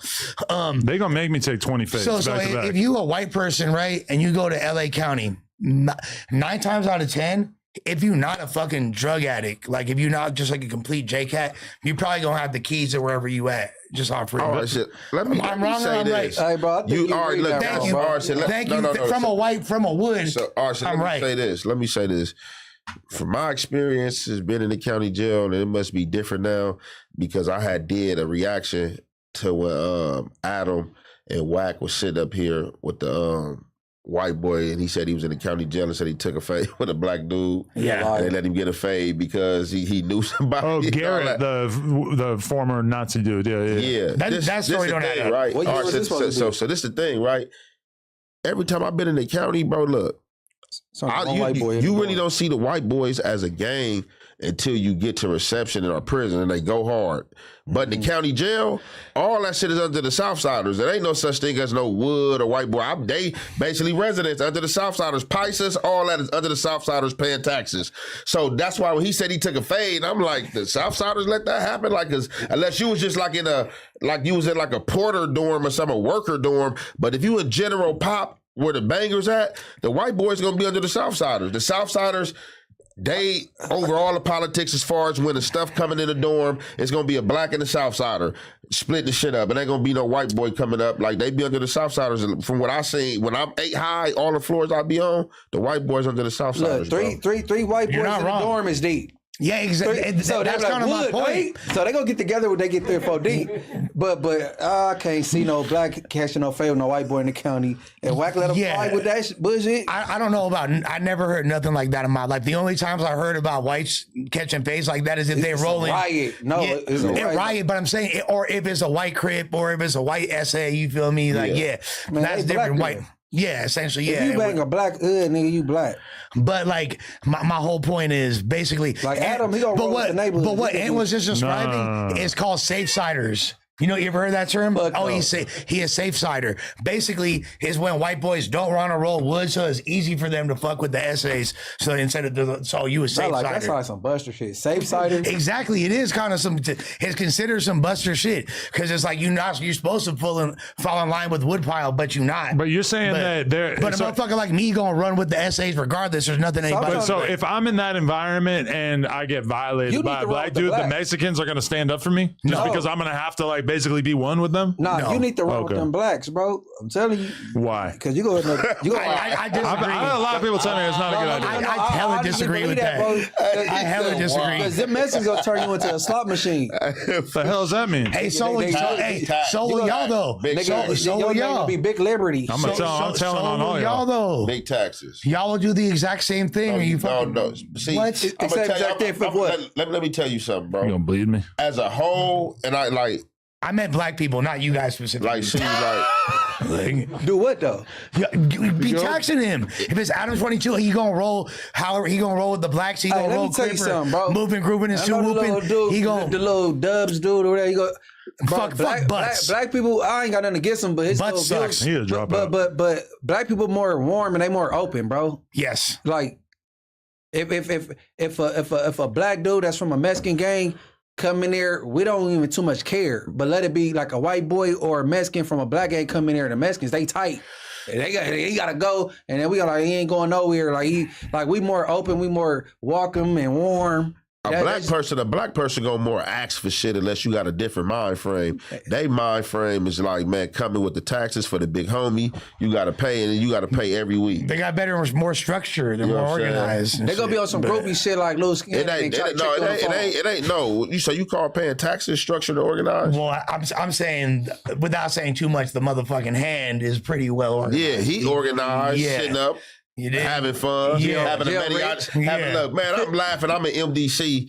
They gonna make me take 20 fades So back to back. if you a white person, right, and you go to LA County, 9 times out of 10, if you're not a fucking drug addict, like if you're not just like a complete JCat, you probably gonna have the keys to wherever you at, just off rip. All right, shit. Let me I'm wrong or say I'm this. right? Hey, bro, I think You all right? read Look, that Thank wrong, you. bro. all right, shit, Thank you. no. From a white, from a wood, So, all right, so I'm let me right. say this. Let me say this. From my experience has been in the county jail, and it must be different now because I did a reaction to when Adam and Wack was sitting up here with the white boy, and he said he was in the county jail and said he took a fade with a black dude. Yeah. And they let him get a fade because he knew somebody. Oh, and all Garrett, that. the former Nazi dude. Yeah. Yeah, That story the don't thing, add up. right? What year All right, was this so supposed to be? this the thing, right? Every time I've been in the county, bro, look, One white boy. you really don't see the white boys as a gang until you get to reception in our prison and they go hard. But in the county jail, all that shit is under the Southsiders. There ain't no such thing as no wood or white boy. They basically residents under the Southsiders. Pisces, all that is under the Southsiders paying taxes. So that's why when he said he took a fade, I'm like, the Southsiders let that happen? Like, 'cause unless you was just like you was in like a porter dorm or some a worker dorm. But if you in general pop, where the bangers at, the white boys gonna be under the Southsiders. The Southsiders, they over all the politics as far as when the stuff coming in the dorm, it's gonna be a black and a Southsider split the shit up. And ain't gonna be no white boy coming up. Like they be under the Southsiders. From what I seen, when I'm 8 high, all the floors I be on, the white boys under the Southsiders. Look, bro. three white boys You're in not the wrong. dorm is deep. Yeah, exactly. So That's they're kind of my like, point. right? So they gonna get together when they get 3 or 4 deep. But I can't see no black catching no favor, no white boy in the county. And Wack let them Yeah. fight with that bullshit. I don't know about. I never heard nothing like that in my life. The only times I heard about whites catching face like that is if they It's a roll in. riot. No, Yeah, it's a riot. riot. But I'm saying, or if it's a white crip, or if it's a white SA. You feel me? Like, yeah, Man, that's they different. black White. Yeah, essentially, yeah. If you bang a black hood, nigga, you black. But like my whole point is basically Like Adam, he gonna but roll what with the neighborhood. but what He can Ant do- was just describing No. is called safe siders. You know, you ever heard that term? Fuck Oh, no. he is safe sider. Basically, is when white boys don't want to roll wood, so it's easy for them to fuck with the essays. So instead of so you a safe Like, sider. that's like some buster shit. Safe cider. Exactly, it is kind of it's considered some buster shit because it's like you're supposed to fall in line with Woodpile, but you're not. But you're saying that there. But a motherfucker like me gonna run with the essays regardless. There's nothing anybody. But so if I'm in that environment and I get You violated need by to a roll black with the dude, the black. Mexicans are going to stand up for me just No. because I'm going to have to like basically be one with them? Nah, No. you need to run with Okay. them blacks, bro. I'm telling you. Why? Because you go in there. You go I disagree. I had a lot of people telling me it's not a good idea. I hella disagree with that. I hella disagree. Because them Mexicans gonna turn you into a slot machine. What the hell does that mean? Hey, so will y'all though. So will y'all. Be big liberty. I'm gonna tell. I'm telling on all y'all y'all. though. Big taxes. Y'all will do the exact same thing. Or you fucking, No. See, What? I'm gonna tell Exact thing for you. what? Let me tell you something, You bro. gonna bleed me? As a whole, and I like I meant black people, not you guys specifically. see, like. Do what though? Be taxing him. If it's Adam 22, he gonna roll. However, he gonna roll with the blacks. He Hey, gonna let roll me tell you Cripper, something, bro. moving, grooving, and I shoe know the little whooping. dude, He gonna the little dubs dude or whatever. You go. fuck butts. Black people, I ain't got nothing against them, but his Butt little sucks. views- He a dropout. But black people more warm and they more open, bro. Yes. Like if a black dude that's from a Mexican gang come in there, we don't even too much care. But let it be like a white boy or a Mexican from a black gang come in there, the Mexicans, they tight. He gotta go, and then we got like he ain't going nowhere. Like we more open, we more welcome and warm. A black person gonna more ask for shit unless you got a different mind frame. They mind frame is like, man, coming with the taxes for the big homie. You gotta pay, and you gotta pay every week. They got better, more structure. They're You know more what I'm saying? organized. and They gonna be shit, on some but- groupie shit like Lil Skin. It ain't. No, you call paying taxes structured and organized? Well, I'm saying, without saying too much, the motherfucking hand is pretty well organized. Yeah, he organized, Yeah. sitting up, You did. having fun, Yeah. having a Yeah, mariachi. Rich. Having, Yeah. look, man, I'm laughing. I'm in MDC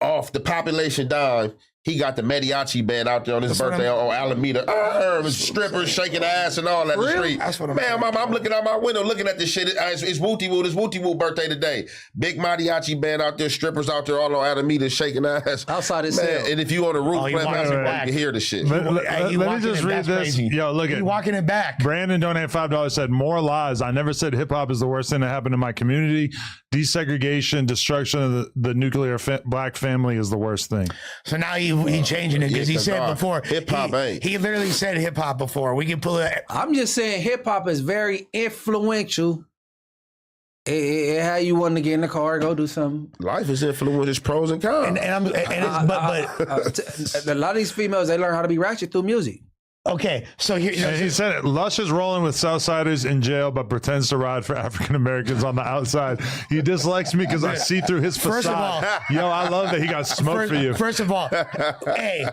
off the population dime. He got the mariachi band out there on his That's what birthday on Alameda. With strippers shaking ass and all at the street. That's what I'm man, saying. I'm looking out my window looking at this shit. It's Wooty Woo. It's Wooty Woo birthday today. Big mariachi band out there, strippers out there all on Alameda shaking ass. Outside his man, cell. and if you on the roof, Oh, you playing walking basketball, it you back. can hear the shit. Let Hey, me you walking just it, read that's this. crazy. Yo, look You at walking it back. Brandon donated $5. Said more lies. I never said hip hop is the worst thing that happened in my community. Desegregation, destruction of the nuclear black family is the worst thing. So now he changing it because he Yeah, said nah, before. hip-hop ain't. He literally said hip hop before. We can pull it. I'm just saying hip hop is very influential. How you want to get in the car, go do something. Life is influenced. There's pros and cons. And A lot of these females, they learn how to be ratchet through music. okay. So here, And he said it. Lush is rolling with Southsiders in jail, but pretends to ride for African Americans on the outside. He dislikes me because I see through his facade. First of all- Yo, I love that he got smoke for you. First of all, hey,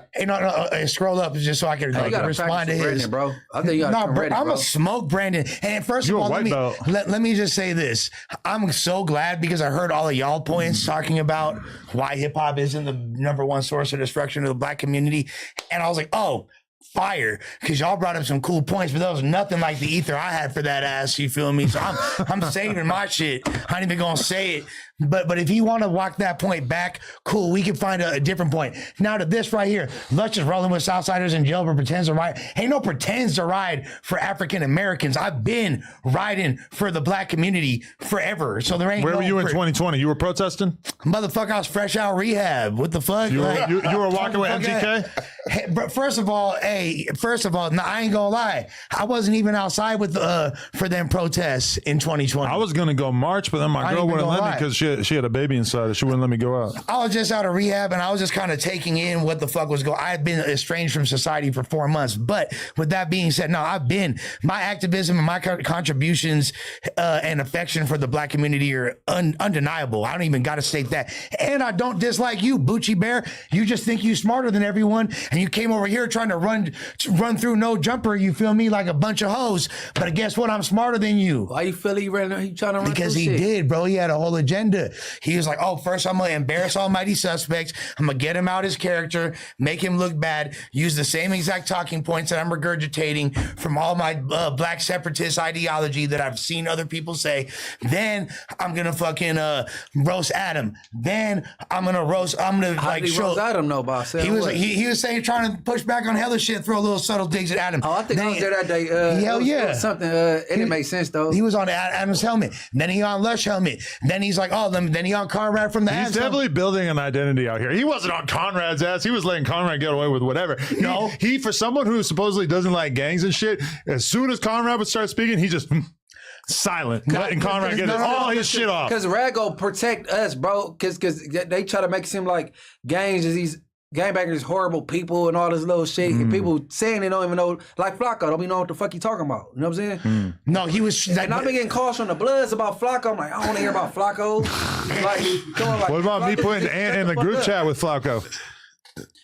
scroll up just so I can You gotta respond to practice his. Brandon, bro. I think you gotta No, come bro, ready, I'm bro. a smoke Brandon. And first You of a all, white belt. let me just say this. I'm so glad because I heard all of y'all points talking about why hip hop isn't the number one source of destruction of the black community. And I was like, oh, fire, because y'all brought up some cool points, but that was nothing like the ether I had for that ass. You feel me? So I'm saving my shit. I ain't even gonna say it. But if you want to walk that point back, cool. We can find a different point. Now to this right here, Lush is rolling with Southsiders in jail, but pretends to ride. Ain't no pretends to ride for African Americans. I've been riding for the black community forever. So there ain't. Where no were you in 2020? You were protesting? Motherfucker, I was fresh out rehab. What the fuck? You were, Like, you were walking with MGK? Hey, but first of all, no, I ain't gonna lie. I wasn't even outside with for them protests in 2020. I was going to go march, but then my I ain't girl even wouldn't gonna let me lie. because she had a baby inside her. She wouldn't let me go out. I was just out of rehab and I was just kind of taking in what the fuck was going. I had been estranged from society for 4 months. But with that being said, no, my activism and my contributions and affection for the black community are undeniable. I don't even got to state that. And I don't dislike you, Bucci Bear. You just think you smarter than everyone. And you came over here trying to run through no jumper. You feel me? Like a bunch of hoes. But guess what? I'm smarter than you. Why you feel he trying to run Because through he shit? did, bro. He had a whole agenda. He was like, oh, first I'm going to embarrass almighty suspects. I'm going to get him out his character, make him look bad, use the same exact talking points that I'm regurgitating from all my black separatist ideology that I've seen other people say. Then I'm going to fucking roast Adam. Then I'm going to How like did he show. roast Adam though, boss? He was saying, trying to push back on hella shit, throw little subtle digs at Adam. Oh, I think Then I was he- there that day. Hell it was yeah. something. It didn't make sense though. He was on Adam's helmet. Then he on Lush helmet. Then he's like, oh, then he on Conrad from the He's Abs helmet. definitely building an identity out here. He wasn't on Conrad's ass. He was letting Conrad get away with whatever. No. He for someone who supposedly doesn't like gangs and shit, as soon as Conrad would start speaking, he just silent, letting Conrad get all his shit off. Because Rago protect us, bro. Because they try to make it seem like gangs is these gangbangers horrible people and all this little shit. And people saying they don't even know, like Flacco, don't even know what the fuck he talking about. You know what I'm saying? No, he was. And I've been getting calls from the Bloods about Flacco. I'm like, I don't want to hear about Flacco. Like, come on, like, What about me putting Ant in the group chat with Flacco?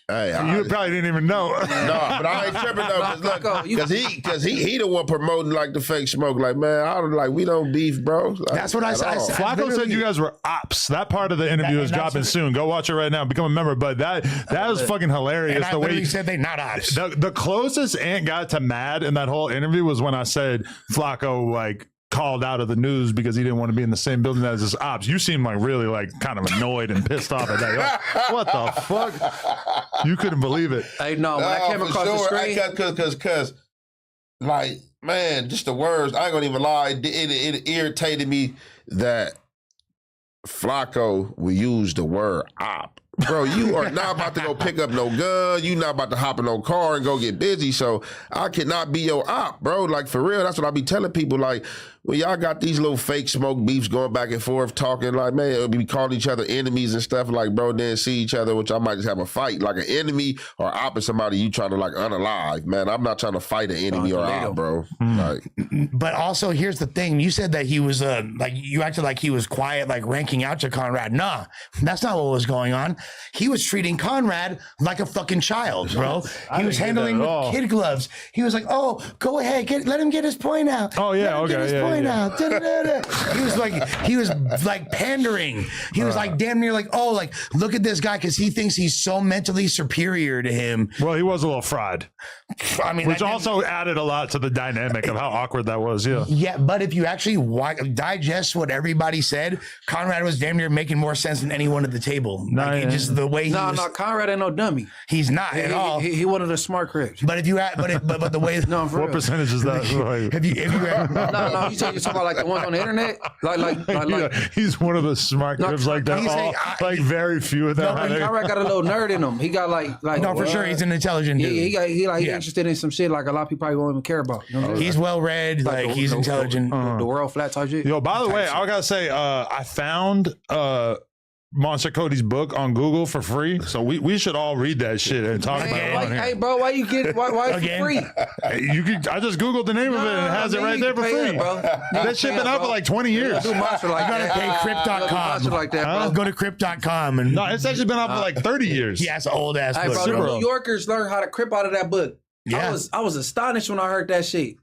Hey, You probably didn't even know. No, but I ain't tripping though, because he the one promoting like the fake smoke. Like, man, I don't like we don't beef, bro. Like, That's what I said. Flacco said you guys were ops. That part of the interview is dropping soon. Go watch it right now. Become a member. But that was fucking hilarious. And I the way literally said they not ops. the closest Ant got to mad in that whole interview was when I said Flacco like called out of the news because he didn't want to be in the same building as his ops. You seem like really like kind of annoyed and pissed off at that. You're like, what the fuck? You couldn't believe it. Hey, no, when I came across the screen. Because, like, man, just the words, I ain't gonna even lie, it irritated me that Flacco would use the word op. Bro, you are not about to go pick up no gun. You not about to hop in no car and go get busy. So I cannot be your op, bro. Like, for real, that's what I be telling people. Like, when y'all got these little fake smoke beefs going back and forth, talking like, man, we calling each other enemies and stuff. Like, bro, then see each other, which I might just have a fight. Like, an enemy or op is somebody you trying to, like, unalive. Man, I'm not trying to fight an enemy or op, bro. Like, But also, here's the thing. You said that he was, like, you acted like he was quiet, like, ranking out to Conrad. Nah, that's not what was going on. He was treating Conrad like a fucking child, bro. He was handling with kid gloves. He was like, oh, go ahead, let him get his point out. Oh, yeah, Let him get his point out. He was like pandering. He was like damn near like, oh, like, look at this guy because he thinks he's so mentally superior to him. Well, he was a little fried. I mean, which also added a lot to the dynamic of how awkward that was. Yeah. Yeah, but if you actually digest what everybody said, Conrad was damn near making more sense than anyone at the table. Like, just the way he was. No, Conrad ain't no dummy. He's not at all. He one of the smart critics. But if you but the way No, for What real. percentage is that? if you No, you talking about like the ones on the internet? Like He's one of the smart cribs like that. he's All, like, like very few of them. Conrad got a little nerd in him. He got like no, for sure, he's an intelligent dude. He's interested in some shit like a lot of people probably won't even care about. You know what I'm saying? He's well read, like he's intelligent. The world flat type shit. Yo, by the way, I gotta say, I found Monster Cody's book on Google for free, so we should all read that shit and talk about it on here. Hey, bro, why you get why it's for free? You can. I just googled the name of it and it has it right there for free. That shit been out for like 20 years. Do monster like You gotta pay crypt.com. like that, bro. Go to crypt.com and No, it's actually been out for like 30 years. yeah, it's an old ass Hey, book. bro, Super the old. New Yorkers learned how to crip out of that book. Yeah. I was astonished when I heard that shit.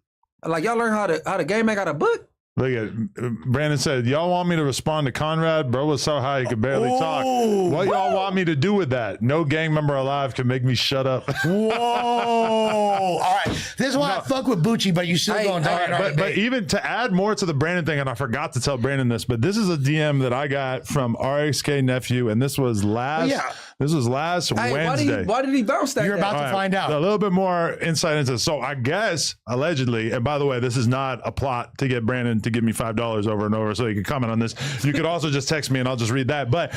Like, y'all learn how to game make out a book? Look at Brandon said, y'all want me to respond to Conrad? Bro was so high he could barely talk. What y'all want me to do with that? No gang member alive can make me shut up. Whoa! All right, this is why I fuck with Bucci, but you still going down. But even to add more to the Brandon thing, and I forgot to tell Brandon this, but this is a DM that I got from RXK nephew, and this was last Wednesday. Why did he bounce that? You're about to find out. A little bit more insight into. So I guess allegedly, and by the way, this is not a plot to get Brandon to give me $5 over and over so he can comment on this. You could also just text me and I'll just read that. But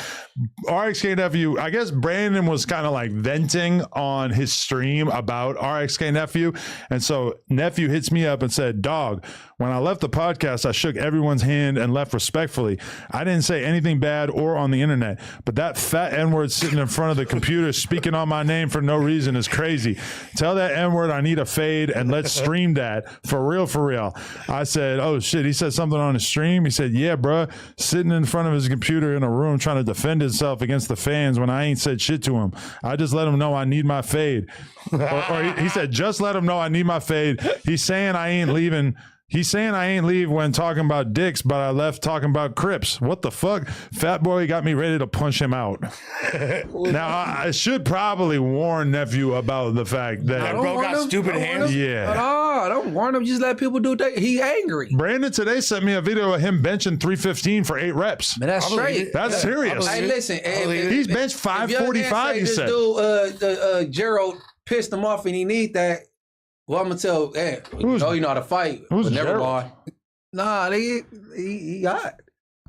RXK nephew, I guess Brandon was kind of like venting on his stream about RXK nephew. And so nephew hits me up and said, dog, when I left the podcast, I shook everyone's hand and left respectfully. I didn't say anything bad or on the internet, but that fat N-word sitting in front of the computer speaking on my name for no reason is crazy. Tell that N-word I need a fade and let's stream that for real, for real. I said, oh shit, he said something on his stream. He said, yeah, bruh, sitting in front of his computer in a room trying to defend himself against the fans when I ain't said shit to him. I just let him know I need my fade. or he said, just let him know I need my fade. He's saying I ain't leaving. He's saying I ain't leave when talking about dicks, but I left talking about Crips. What the fuck? Fat boy got me ready to punch him out. Now, I should probably warn nephew about the fact that bro got stupid hands. Yeah. Oh, don't warn him. Just let people do that. He angry. Brandon today sent me a video of him benching 315 for 8 reps. Man, that's straight. That's serious. Hey, listen. He's benched 545, he said. This dude, Gerald pissed him off and he need that. Well, I'm gonna tell, hey, you know how to fight, but never mind. Nah, he hot.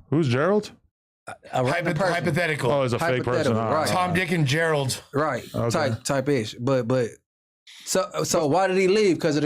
Who's Gerald? Hypothetical. Oh, he's a fake person. Right. Tom, Dick, and Gerald. Right. Okay. Type ish. But so why did he leave? Because of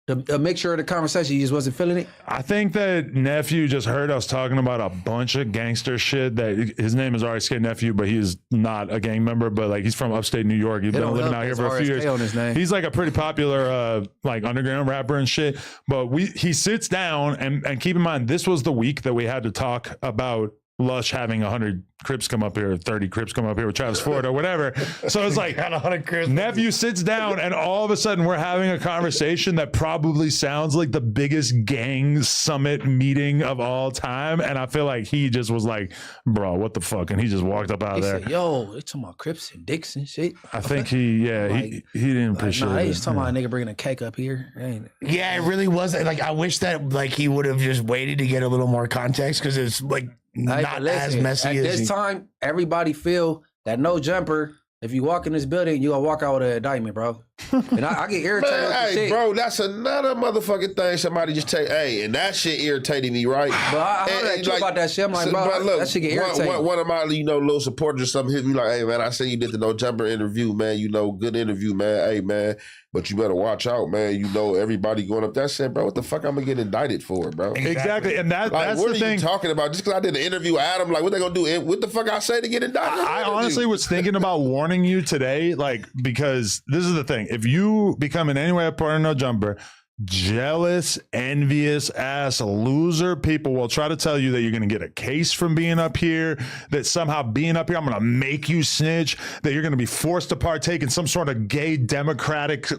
the a mixture of the conversation, you just wasn't feeling it? I think that nephew just heard us talking about a bunch of gangster shit. That his name is RSK Nephew, but he is not a gang member. But like he's from upstate New York. He's been don't living help out here there's for a few RSK years. on his name. He's like a pretty popular like underground rapper and shit. But he sits down and keep in mind this was the week that we had to talk about Lush having 100 Crips come up here, 30 Crips come up here with Travis Ford or whatever. So it's like Got 100 Crips. nephew sits down and all of a sudden we're having a conversation that probably sounds like the biggest gang summit meeting of all time. And I feel like he just was like, bro, what the fuck? And he just walked up out He of there. said, yo, it's talking about Crips and Dicks and shit. I think he didn't appreciate Nah, it. he's talking about a nigga bringing a cake up here. Ain't it? Yeah, it really was. Like, I wish that like he would have just waited to get a little more context because it's like Hey, not but listen, as messy at as this time, everybody feel that no jumper. If you walk in this building, you gonna walk out with an indictment, bro. And I get irritated with the Man, hey, shit. bro, that's another motherfucking thing somebody just take. Hey, and that shit irritated me, right? But I heard that you about that shit. I'm like, bro, but look, that shit get irritating. one of my, little supporters or something hit me like, hey, man, I seen you did the No Jumper interview, man. Good interview, man. Hey, man, but you better watch out, man. Everybody going up there. I said, bro, what the fuck I'm gonna get indicted for, bro? Exactly. And Like, that's what the are thing. you talking about? Just because I did an interview with Adam, like, what they gonna do? What the fuck I say to get indicted? I honestly was thinking about warning you today, like, because this is the thing. If you become in any way a part of No Jumper, jealous, envious ass loser people will try to tell you that you're going to get a case from being up here, that somehow being up here, I'm going to make you snitch, that you're going to be forced to partake in some sort of gay democratic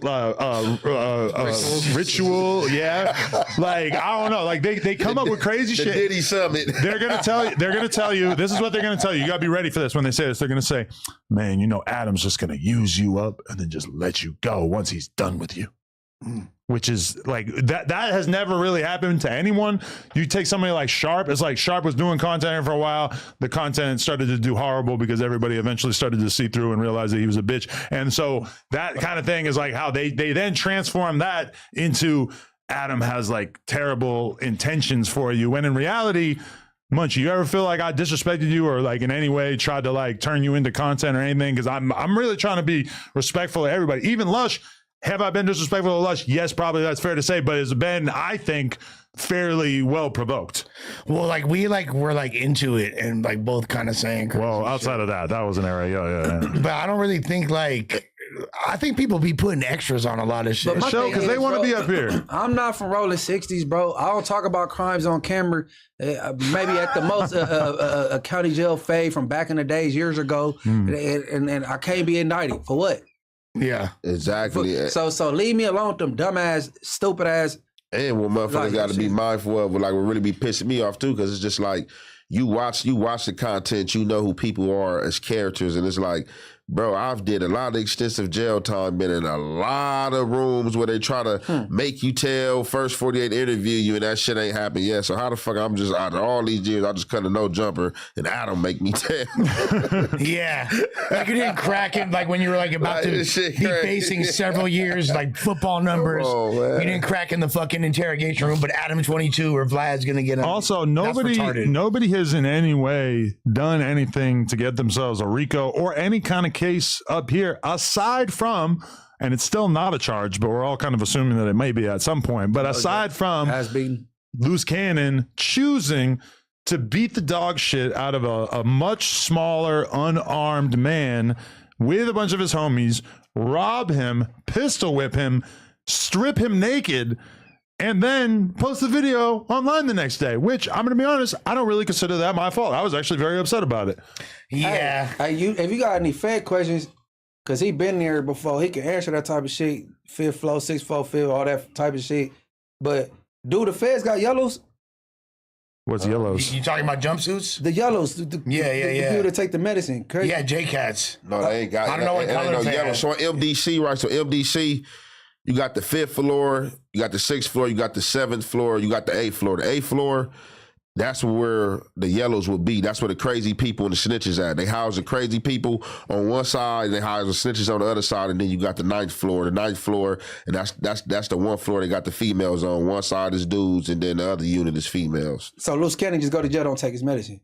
ritual. Yeah. Like, I don't know. Like they come up with crazy the shit. Diddy Summit. They're going to tell you, this is what they're going to tell you. You got to be ready for this. When they say this, they're going to say, man, Adam's just going to use you up and then just let you go once he's done with you. Which is like that has never really happened to anyone. You take somebody like Sharp, it's like Sharp was doing content for a while. The content started to do horrible because everybody eventually started to see through and realize that he was a bitch. And so that kind of thing is like how they then transform that into Adam has like terrible intentions for you. When in reality, Munchie, you ever feel like I disrespected you or like in any way tried to like turn you into content or anything? Because I'm really trying to be respectful of everybody. Even Lush. Have I been disrespectful to Lush? Yes, probably that's fair to say, but it's been, I think, fairly well provoked. well, like we're like into it and like both kind of saying. crazy Well, shit. outside of that was an error. Yeah. But I don't really think like. I think people be putting extras on a lot of shit. But my Show thing because they is, want to bro, be up here. I'm not from rolling 60s, bro. I don't talk about crimes on camera. Maybe at the most, a county jail fade from back in the days, years ago, and I can't be indicted for what? Yeah. Exactly. So leave me alone with them dumbass, stupid ass. And what motherfuckers Like, got to be shit. mindful of, like, what really be pissing me off too, because it's just like you watch the content, you know who people are as characters, and it's like, bro, I've did a lot of extensive jail time, been in a lot of rooms where they try to make you tell, first 48 interview you, and that shit ain't happened yet. So how the fuck I'm just, out of all these years, I just cut a No Jumper, and Adam make me tell. Yeah. Like you didn't crack it like when you were like about Like, to this shit be crazy. facing several years, like football numbers. on, man. You didn't crack in the fucking interrogation room, but Adam 22 or Vlad's gonna get him. Also, That's retarded. nobody has in any way done anything to get themselves a RICO or any kind of case up here, aside from, and it's still not a charge, but we're all kind of assuming that it may be at some point. But aside from Has been. Loose Cannon choosing to beat the dog shit out of a much smaller, unarmed man with a bunch of his homies, rob him, pistol whip him, strip him naked, and then post the video online the next day, which I'm going to be honest, I don't really consider that my fault. I was actually very upset about it. Yeah. Hey, if you got any Fed questions, because he been there before, he can answer that type of shit. Fifth floor, sixth floor, fifth, all that type of shit. But do the Feds got yellows? What's yellows? You talking about jumpsuits? The yellows. The Yeah. people that take the medicine. Crazy. Yeah, J-Cats. No, they ain't got. I don't know what it ain't colors they yellow. have. So on MDC, right? So MDC, you got the 5th floor, you got the 6th floor, you got the 7th floor, you got the 8th floor. The 8th floor, that's where the yellows will be. That's where the crazy people and the snitches at. They house the crazy people on one side, and they house the snitches on the other side, and then you got the 9th floor. The 9th floor, and that's the one floor they got the females on. One side is dudes, and then the other unit is females. So Loose Cannon just go to jail, don't take his medicine.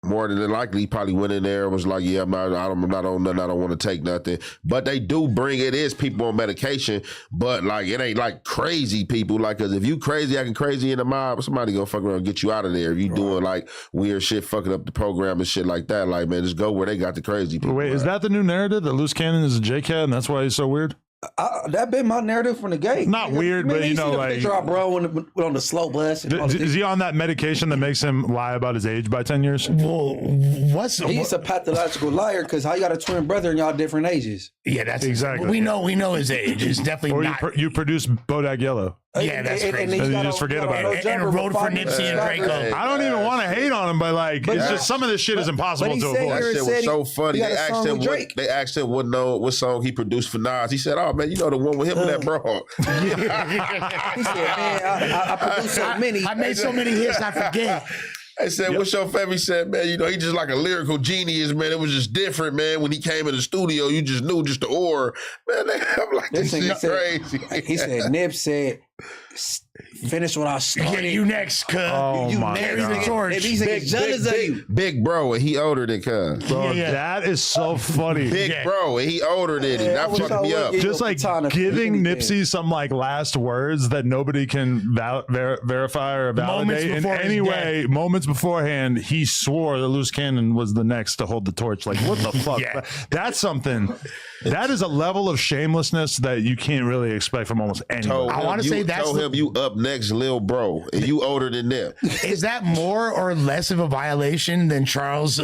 more than likely, he probably went in there and was like, yeah, I'm not on nothing. I don't want to take nothing. But they do bring, it is people on medication, but like, it ain't like crazy people. Like, cause if you crazy, acting crazy in the mob, somebody gonna fuck around and get you out of there. If you doing like weird shit, fucking up the program and shit like that, like, man, just go where they got the crazy people. Wait, is that the new narrative that Loose Cannon is a J-Cat and that's why he's so weird? That been my narrative from the gate. Not weird, but you know, like, picture I bro on the slow bus. And is he on that medication that makes him lie about his age by 10 years? Well, he's a pathological liar because how you got a twin brother and y'all different ages? Yeah, that's Exactly. We know his age. It's definitely Or not. you produce Bodak Yellow. Yeah, that's crazy. And you just forget about it. And wrote for Nipsey and Draco. I don't even want to hate on him, but like, it's just some of this shit is impossible he to said avoid. That shit was so funny. he got They a asked song him with Drake. what song he produced for Nas. He said, "Oh man, you know the one with him and that bro." He said, man, I produced so many. I made so many hits, I forget. I said, "What's your favorite?" He said, "Man, you know, he just like a lyrical genius, man. It was just different, man. When he came in the studio, you just knew just the aura, man." I'm like, this is crazy. He said, Nip said, finish what I started. Yeah, you next, cuz. Oh you my carry the God. torch. If he's as jealous of you. Big bro, and he older than cuz. Bro, Yeah. that is so funny. Big bro, and he older than him. That fucked me up. Just like giving Nipsey some like last words that nobody can verify or validate in before any he's way. dead. Moments beforehand, he swore that Loose Cannon was the next to hold the torch. Like, what the fuck? Yeah. That's something. That is a level of shamelessness that you can't really expect from almost anyone. I wanna say that's told him you up next, lil bro, and you older than them. Is that more or less of a violation than Charles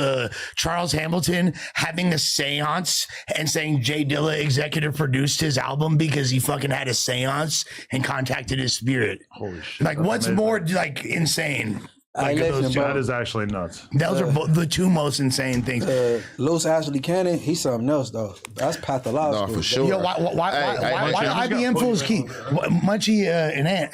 Hamilton having a seance and saying Jay Dilla executive produced his album because he fucking had a seance and contacted his spirit? Holy shit. Like, what's more like insane? Like, listen, those, bro. That is actually nuts. those are the two most insane things. Louis Ashley Cannon, he's something else though. That's pathological. No, for sure. Yo, why do IBM fools keep Munchie and Ant?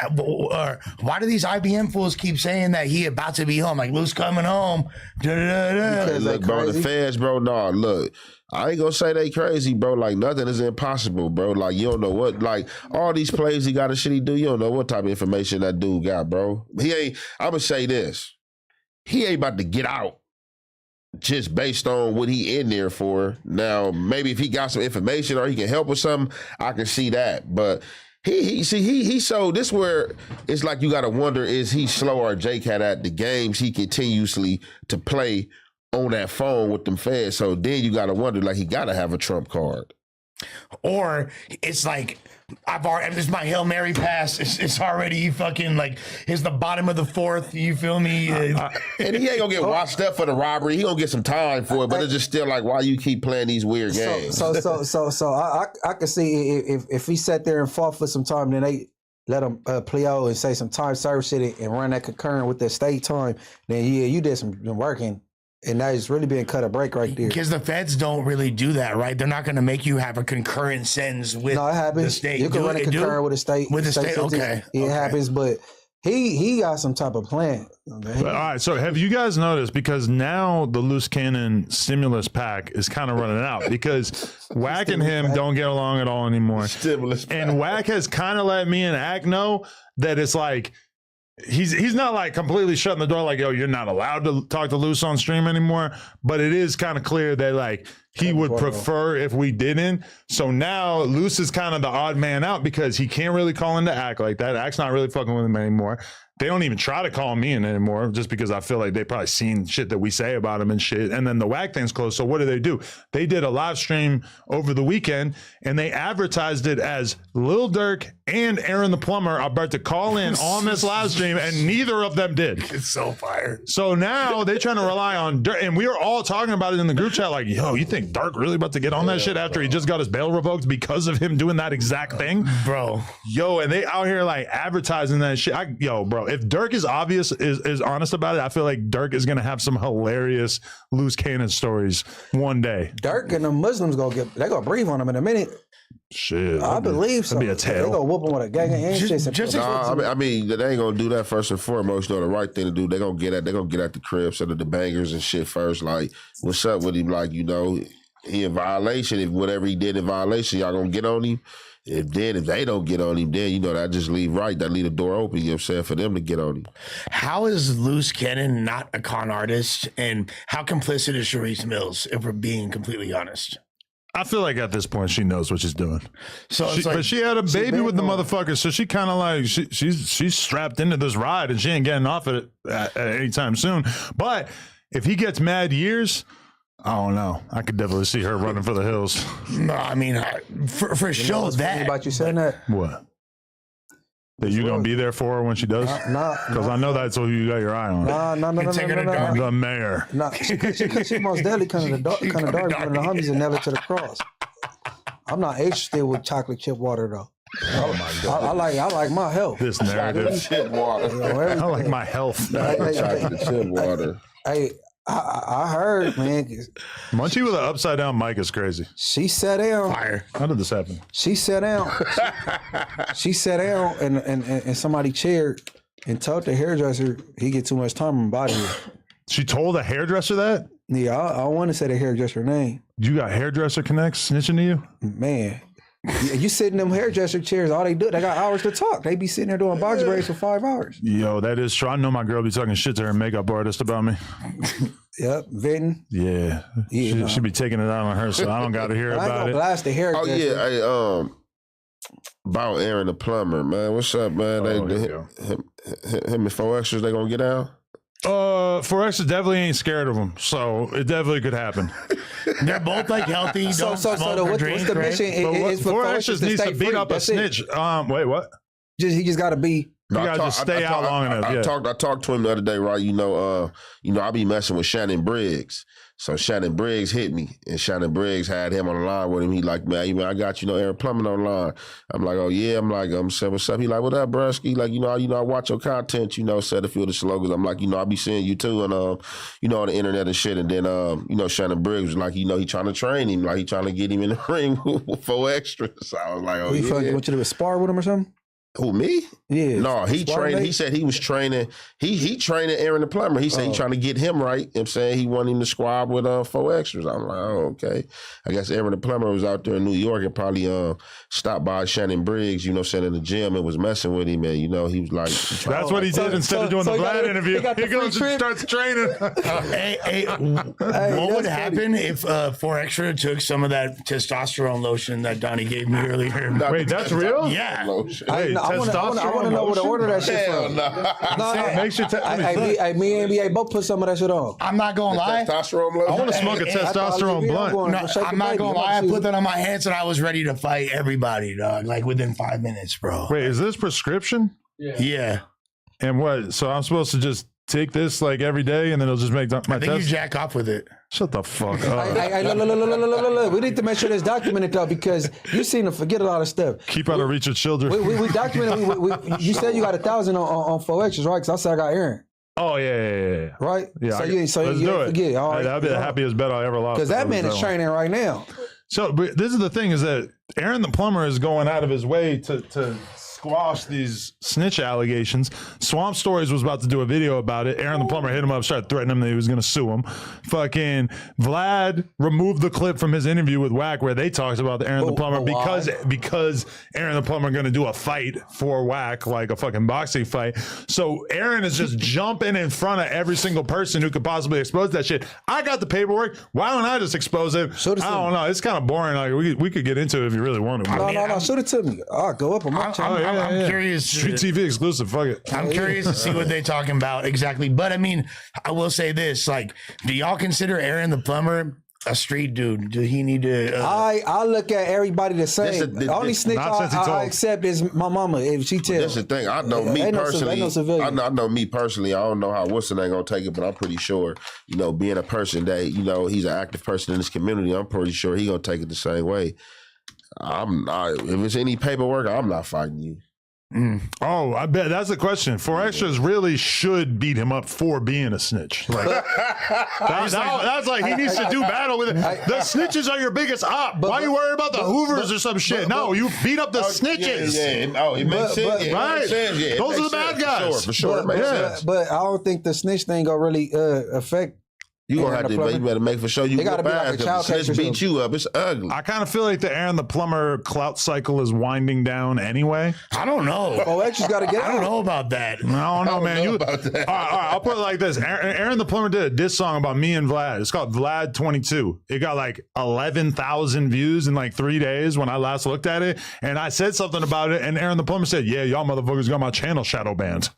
Why do these IBM fools keep saying that he about to be home? Like, Lou's coming home. Da, da, da, da. Because Look, they bro, the crazy. feds, bro, no, look. I ain't gonna say they crazy, bro. Like, nothing is impossible, bro. Like, you don't know what, like, all these plays he got and shit he do, you don't know what type of information that dude got, bro. He ain't, I'm gonna say this. He ain't about to get out just based on what he in there for. Now, maybe if he got some information or he can help with something, I can see that. But he so this where it's like you gotta wonder, is he slow or J-Cat at the games he continuously to play on that phone with them feds? So then you gotta wonder, like, he gotta have a trump card. Or it's like, this is my Hail Mary pass. It's already fucking like, it's the bottom of the fourth. You feel me? And he ain't gonna get washed up for the robbery. He gonna get some time for it, but it's just still like, why you keep playing these weird games? So I could see if he sat there and fought for some time, then they let him play out and say some time service shit and run that concurrent with the state time. Then yeah, you did some working. And that is really being cut a break right there. Because the feds don't really do that, right? They're not going to make you have a concurrent sentence with No, it happens. the state. You can run a concurrent with the state. With the state, sentence. okay. It happens, but he got some type of plan. But, all right, so have you guys noticed, because now the Loose Cannon stimulus pack is kind of running out because Wack and him don't get along at all anymore. Stimulus pack. And Wack has kind of let me and Ack know that it's like, he's not like completely shutting the door like, yo, you're not allowed to talk to Loose on stream anymore, but it is kind of clear that like he would prefer if we didn't. So now Loose is kind of the odd man out because he can't really call into Ack like that. Ack's not really fucking with him anymore. They don't even try to call me in anymore just because I feel like they probably seen shit that we say about him and shit. And then the Wack thing's closed. So what do? They did a live stream over the weekend and they advertised it as Lil Durk and Aaron the Plumber are about to call in on this live stream, and neither of them did. It's so fire. So now they're trying to rely on Durk, and we were all talking about it in the group chat like, yo, you think Durk really about to get on that shit after he just got his bail revoked because of him doing that exact thing? Bro. Yo, and they out here like advertising that shit. Yo, bro, if Durk is is honest about it, I feel like Durk is gonna have some hilarious Loose Cannon stories one day. Durk and the Muslims they gonna breathe on him in a minute. Shit, I believe so. That'd be a They tale. gonna whoop him with a gang of shit. I mean, they ain't gonna do that first and foremost. Though the right thing to do, they gonna get at the crib, set of the bangers and shit first. Like, what's up with him? Like, you know, he in violation. If whatever he did in violation, y'all gonna get on him. If they don't get on him, then, you know, that just leave the door open, you know what I'm saying, for them to get on him. How is Loose Cannon not a con artist? And how complicit is Sharice Mills, if we're being completely honest? I feel like at this point she knows what she's doing. So it's like, but she had a baby with the motherfucker, so she kind of like she's strapped into this ride and she ain't getting off it at anytime soon. But if he gets mad years, I don't know. I could definitely see her running for the hills. no, I mean, for sure that. About you saying that? What? That you gonna be there for her when she does? Because I know that's what you got your eye on. No. The mayor. No, she most definitely kind of dark when the homies and nail it to the cross. I'm not interested with chocolate chip water though. Oh my God. I like my health. This narrative. Chip water. You know, I like my health. Chocolate chip water. Hey, I heard, man. Munchie with an upside down mic is crazy. She sat down. Fire. How did this happen? She sat down. She sat down and somebody chaired and told the hairdresser he get too much time in body. She told a hairdresser that? Yeah, I want to say the hairdresser name. You got hairdresser connects snitching to you? Man. You sit in them hairdresser chairs, all they got hours to talk. They be sitting there doing box braids for 5 hours. Yo, that is true. I know my girl be talking shit to her makeup artist about me. Yep, venting. Yeah. She be taking it out on her, so I don't got to hear I ain't about gonna it. blast the hairdresser. Oh yeah, about Aaron the plumber, man. What's up, man? Him and 4 extras, they gonna get out? 4X definitely ain't scared of him, so it definitely could happen. They're both like healthy. So Don't smoke or what's drink, the right? mission? Is for 4X just needs to beat up a snitch. Wait, what? He just got to be. You gotta just stay out long enough. I talked to him the other day, right? You know, I be messing with Shannon Briggs. So Shannon Briggs hit me, and Shannon Briggs had him on the line with him. He like, man, I got Aaron Plumbing on the line. I'm like, oh yeah. I'm like, I'm saying, what's up? He like, what up, Brusky? Like, I watch your content. Said a few of the slogans. I'm like, I be seeing you too, and on the internet and shit. And then, Shannon Briggs was like, he trying to train him, like he trying to get him in the ring with 4 extras. So I was like, oh yeah. You want you to spar with him or something? Who, me? Yeah. No, he trained. He said he was training. He training Aaron the plumber. He said he trying to get him right. You know what I'm saying, he wanted him to squab with 4 extras. I'm like, oh, okay. I guess Aaron the plumber was out there in New York and probably stopped by Shannon Briggs, saying in the gym and was messing with him. And, he was like. That's what he did instead of doing the Vlad interview. He goes and starts training. What would happen if 4 Extra took some of that testosterone lotion that Donnie gave me earlier? Wait, that's real? Yeah. Wait, I want to know where to order that shit from. Makes you me and NBA both put some of that shit on. I'm not gonna lie. Testosterone I lotion? want to smoke a testosterone blunt. No, I'm not gonna lie. I put that on my hands and I was ready to fight everybody, dog. Like within 5 minutes, bro. Wait, is this prescription? Yeah. And what? So I'm supposed to just take this like every day and then it'll just make my I think you test? jack off with it. Shut the fuck up. Look. We need to make sure that's documented though, because you seem to forget a lot of stuff. Keep out of reach of children. We documented. You said you got 1,000 on 4 extras, right? Because I said I got Aaron. Oh yeah. Right? Yeah. So you let's ain't do it. forget. All right. That'd be the happiest bet I ever lost. Because that man is training right now. So but this is the thing, is that Aaron the plumber is going out of his way to squash these snitch allegations. Swamp Stories was about to do a video about it. Aaron the plumber hit him up, started threatening him that he was going to sue him. Fucking Vlad removed the clip from his interview with Wack where they talked about the Aaron the plumber because Aaron the plumber going to do a fight for Wack, like a fucking boxing fight. So Aaron is just jumping in front of every single person who could possibly expose that shit. I got the paperwork. Why don't I just expose it? I don't know. It's kind of boring. Like we could get into it if you really want to. No. Shoot it to me. I'll go up on my channel. I'm curious. Street TV exclusive. Fuck it. I'm curious to see what they're talking about exactly. But I mean, I will say this: like, do y'all consider Aaron the plumber a street dude? Do he need to? I look at everybody the same. The only snitch I accept is my mama if she tells. That's the thing. I know me personally. I know me personally. I don't know how Wilson ain't gonna take it, but I'm pretty sure. Being a person that he's an active person in this community, I'm pretty sure he gonna take it the same way. If it's any paperwork, I'm not fighting you. Oh, I bet that's the question. 4 extras really should beat him up for being a snitch. Like, that's like he needs to do battle with it. The snitches are your biggest op. Why are you worried about the Hoovers or some shit? No, you beat up the snitches. Yeah. It makes sense. Right. Yeah, those are the bad guys. For sure. It makes sense. But I don't think the snitch thing gonna really affect You gonna have to, Plumber. you better make for sure you It gotta go be like back. a If child the case snitch or beat you up, it's ugly. I kind of feel like the Aaron the Plumber clout cycle is winding down anyway. I don't know. Oh, X just got to get I don't know about that. I don't know, man. know about that. All right, I'll put it like this. Aaron the Plumber did a diss song about me and Vlad. It's called Vlad 22. It got like 11,000 views in like 3 days when I last looked at it. And I said something about it. And Aaron the Plumber said, yeah, y'all motherfuckers got my channel shadow banned.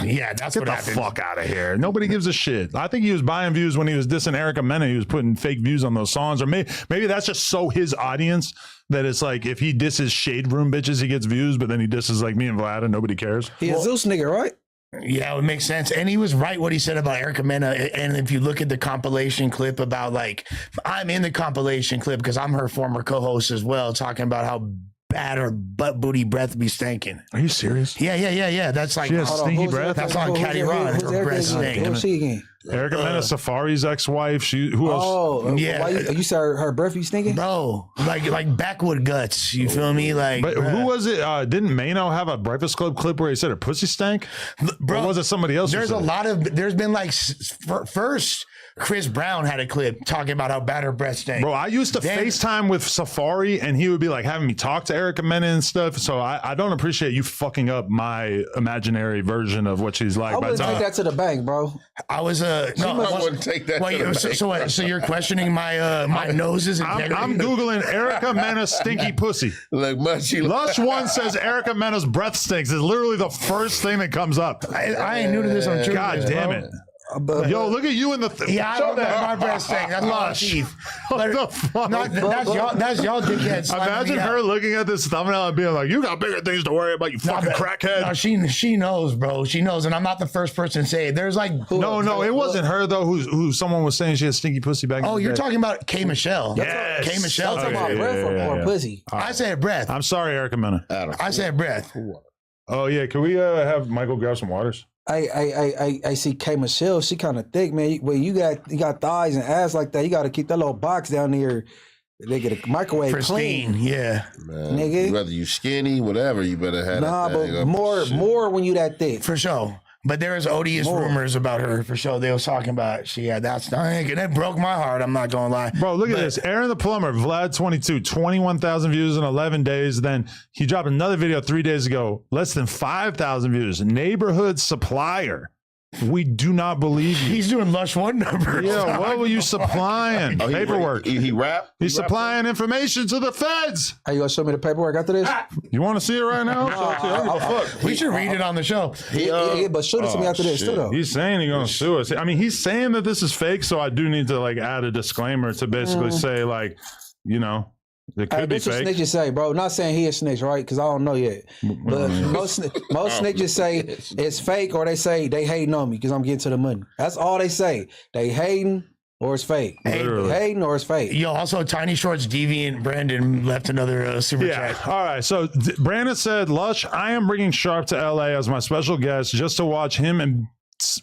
Yeah, that's Get what the happened. fuck out of here. Nobody gives a shit. I think he was buying views when he was dissing Erica Mena. He was putting fake views on those songs. Or maybe that's just so his audience that it's like if he disses Shade Room bitches, he gets views, but then he disses like me and Vlad and nobody cares. He a Zeus nigga, right? Yeah, it makes sense. And he was right what he said about Erica Mena. And if you look at the compilation clip about like, I'm in the compilation clip because I'm her former co-host as well, talking about how bad her butt booty breath be stinking. Are you serious? Yeah. That's like, She has Hold on, stinky who's- breath? That's on Catty Ron. Who's Her Erica breast again? stink. Who's she again? Erica Mena, Safari's ex-wife. Who else? Oh, Yeah. Why you said her breath you stinking? Bro, like backwood guts. You feel me? Like, But bruh. who was it? Didn't Mano have a Breakfast Club clip where he said her pussy stank? Bro, Or was it somebody else? who There's said a it? lot of, there's been like, first, Chris Brown had a clip talking about how bad her breast stank. Bro, I used to Then- FaceTime with Safari and he would be like having me talk to Erica Mena and stuff. So I don't appreciate you fucking up my imaginary version of what she's like. I by the wouldn't take time- that to the bank, bro. I was no, I wouldn't take that. Well, to the so, bank. so what? So you're questioning my my noses? I'm Googling Erica Mena stinky pussy. Look, Munchie. Lush One says Erica Mena's breath stinks. Is literally the first thing that comes up. I ain't new to this on True. God News, damn bro. it. But Yo, look at you in the Yeah, I don't know my breast stink. That's Lush. my teeth. What the fuck? That's y'all dickheads. slamming Imagine me her out. looking at this thumbnail and being like, you got bigger things to worry about, you fucking crackhead. No, she knows, bro. She knows, and I'm not the first person to say it. There's like, No, it wasn't her though. Who someone was saying she had stinky pussy back. oh, in the you're day. talking about K Michelle. Yes. K Michelle. talking Okay, about yeah, breath yeah. or pussy? I said breath. I'm sorry, Erica Mena. I said breath. Oh yeah, can we have Michael grab some waters? I see K Michelle. She kind of thick, man. When you got thighs and ass like that, you got to keep that little box down there. They get a microwave Pristine, clean. yeah. Man, Nigga. whether you skinny, whatever, you better have Nah, that but thing up. more when you that thick. For sure. But there is odious rumors about her for sure. They was talking about she had that stank, and it broke my heart. I'm not gonna lie. Bro, look at this. Aaron the Plumber, Vlad 22, 21,000 views in 11 days. Then he dropped another video 3 days ago, less than 5,000 views. Neighborhood supplier. We do not believe you. He's doing Lush One numbers. Yeah, what were you supplying? Oh, Paperwork. He rap? He's supplying information to the feds. Are you gonna show me the paperwork after this? You want to see it right now? We should read it on the show. Yeah, but show this to me after this too, though. He's saying he's going to sue us. I mean, he's saying that this is fake, so I do need to like add a disclaimer to basically say like, you know, it could be This what fake. snitches say, bro. Not saying he a snitch, right? Because I don't know yet. But most snitches say it's fake, or they say they hating on me because I'm getting to the money. That's all they say. They hating or it's fake. Literally. Hating or it's fake. Yo, also Tiny Shorts Deviant Brandon left another super Yeah. chat. All right. So Brandon said, Lush, I am bringing Sharp to LA as my special guest just to watch him and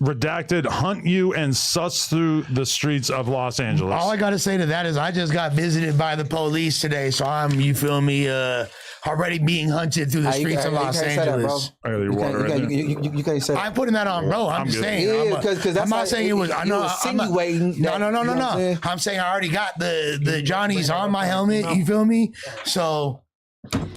Redacted hunt you and suss through the streets of Los Angeles. All I got to say to that is I just got visited by the police today, so I'm, you feel me, already being hunted through the streets of Los Angeles. I got your water right there. You can't say that. I'm putting that on, bro. I'm just good. saying. Yeah, because I'm not saying it was. I know. I'm not, insinuating. no. You know what I'm saying? I'm saying I already got the Johnnies on my helmet. You feel me? So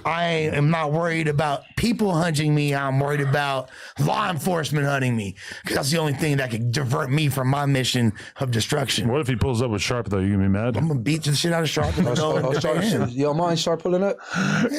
I am not worried about people hunting me. I'm worried about law enforcement hunting me because that's the only thing that could divert me from my mission of destruction. What if he pulls up with Sharp though? You gonna be mad? I'm gonna beat the shit out of Sharp. You don't mind Sharp pulling up?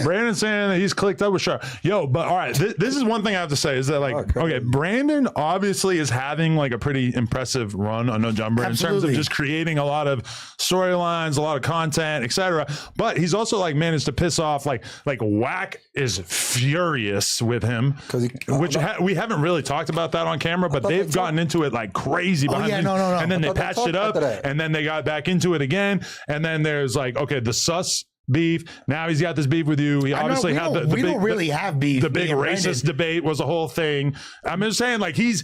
Brandon saying that he's clicked up with Sharp. Yo, but all right, this is one thing I have to say is that like, okay, Brandon obviously is having like a pretty impressive run on No Jumper in terms of Absolutely. just creating a lot of storylines, a lot of content, etc. But he's also like managed to piss off like Whack is furious with him, which we haven't really talked about that on camera, but they've gotten into it like crazy behind yeah, the- no. and then I they thought they patched talked it up after that. and then they got back into it again, and then there's like, okay, the sus beef. Now he's got this beef with you. He obviously had the we big, don't really have beef. the me big and racist Brandon. debate was a whole thing. I'm just saying, like he's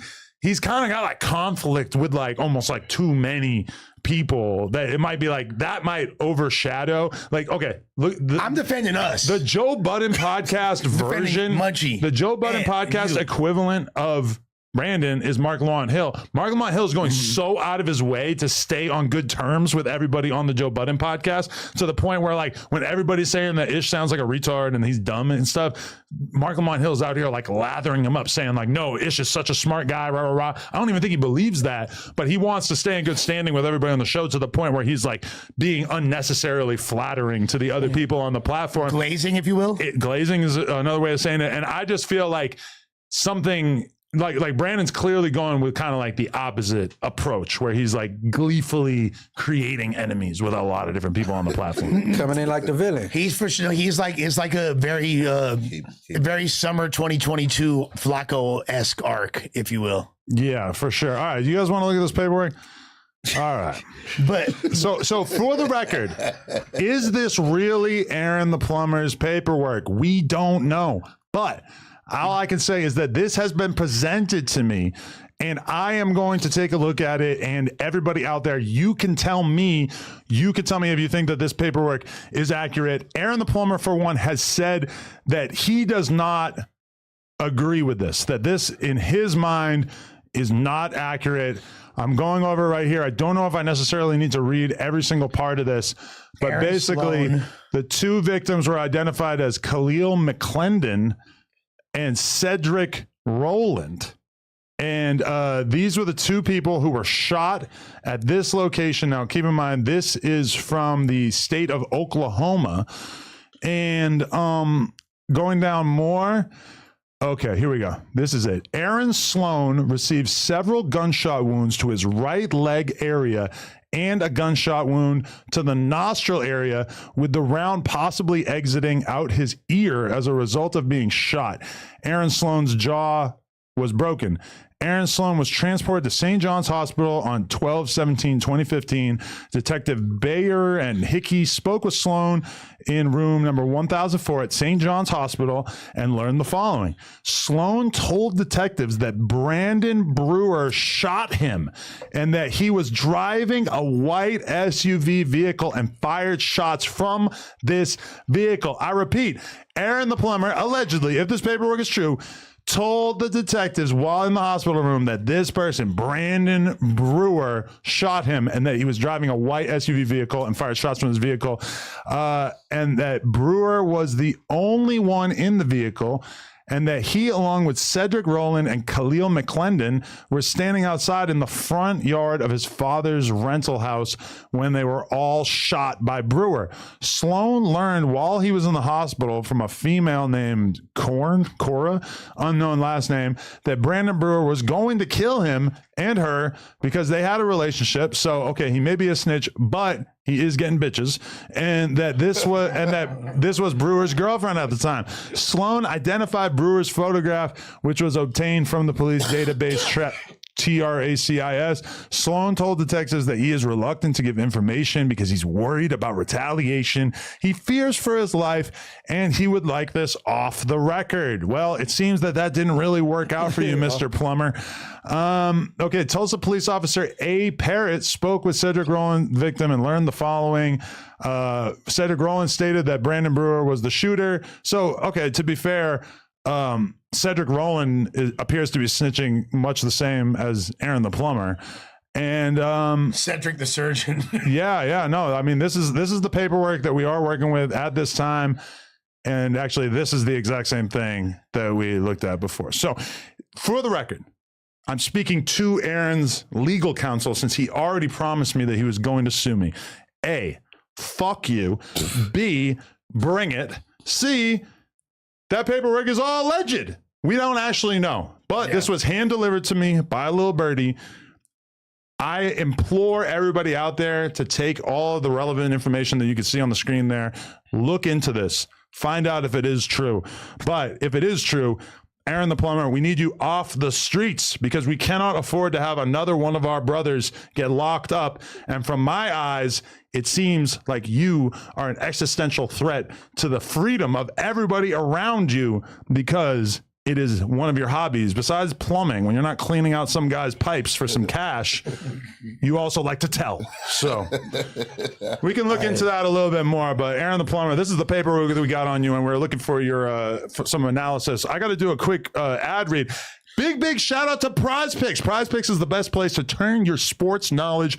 kind of got like conflict with like almost like too many people that it might be like that might overshadow. Like, okay, look, I'm defending us. the Joe Budden podcast version, Munchie the Joe Budden and podcast you. equivalent of Brandon is Mark Lamont Hill. Mark Lamont Hill is going so out of his way to stay on good terms with everybody on the Joe Budden podcast, to the point where, like, when everybody's saying that Ish sounds like a retard and he's dumb and stuff, Mark Lamont Hill's out here like lathering him up, saying like, no, Ish is such a smart guy, rah, rah, rah. I don't even think he believes that, but he wants to stay in good standing with everybody on the show, to the point where he's like being unnecessarily flattering to the other people on the platform. Glazing, if you will. Glazing is another way of saying it. And I just feel like something like Brandon's clearly going with kind of like the opposite approach, where he's like gleefully creating enemies with a lot of different people on the platform. Coming in like the villain. He's for sure. He's like, it's like a very summer 2022 Flacco-esque arc, if you will. Yeah, for sure. All right, you guys want to look at this paperwork? All right. But So for the record, is this really Aaron the Plumber's paperwork? We don't know. But all I can say is that this has been presented to me, and I am going to take a look at it. And everybody out there, you can tell me if you think that this paperwork is accurate. Aaron the Plumber, for one, has said that he does not agree with this, that this in his mind is not accurate. I'm going over it right here. I don't know if I necessarily need to read every single part of this, but Aaron basically Sloan. the two victims were identified as Khalil McClendon and Cedric Rowland. And these were the two people who were shot at this location. Now, keep in mind, this is from the state of Oklahoma. And going down more. Okay, here we go. This is it. Aaron Sloan received several gunshot wounds to his right leg area and a gunshot wound to the nostril area, with the round possibly exiting out his ear as a result of being shot. Aaron Sloan's jaw was broken. Aaron Sloan was transported to St. John's Hospital on 12/17/2015. Detective Bayer and Hickey spoke with Sloan in room number 1004 at St. John's Hospital and learned the following. Sloan told detectives that Brandon Brewer shot him and that he was driving a white SUV vehicle and fired shots from this vehicle. I repeat, Aaron the Plumber, allegedly, if this paperwork is true, told the detectives while in the hospital room that this person, Brandon Brewer, shot him and that he was driving a white SUV vehicle and fired shots from his vehicle, and that Brewer was the only one in the vehicle, and that he, along with Cedric Rowland and Khalil McClendon, were standing outside in the front yard of his father's rental house when they were all shot by Brewer. Sloan learned while he was in the hospital from a female named Cora, unknown last name, that Brandon Brewer was going to kill him and her because they had a relationship. So, okay, he may be a snitch, but he is getting bitches, and that this was Brewer's girlfriend at the time. Sloan identified Brewer's photograph, which was obtained from the police database TRACIS. Sloan told detectives that he is reluctant to give information because he's worried about retaliation. He fears for his life, and he would like this off the record. Well, it seems that didn't really work out for you, Mr. Plumber. Okay, Tulsa police officer A. Parrott spoke with Cedric Rowland, victim, and learned the following. Cedric Rowland stated that Brandon Brewer was the shooter. So, okay, to be fair, Cedric Rowland appears to be snitching much the same as Aaron the Plumber. And Cedric the surgeon. No, I mean, this is the paperwork that we are working with at this time. And actually, this is the exact same thing that we looked at before. So, for the record, I'm speaking to Aaron's legal counsel since he already promised me that he was going to sue me. A, fuck you. B, bring it. C, that paperwork is all alleged. We don't actually know. But this was hand delivered to me by a little birdie. I implore everybody out there to take all of the relevant information that you can see on the screen there. Look into this. Find out if it is true. But if it is true, Aaron the Plumber, we need you off the streets because we cannot afford to have another one of our brothers get locked up. And from my eyes, it seems like you are an existential threat to the freedom of everybody around you because it is one of your hobbies. Besides plumbing, when you're not cleaning out some guy's pipes for some cash, you also like to tell. So we can look into that a little bit more. But Aaron the Plumber, this is the paperwork that we got on you, and we're looking for your for some analysis. I got to do a quick ad read. Big shout out to Prize Picks. Prize Picks is the best place to turn your sports knowledge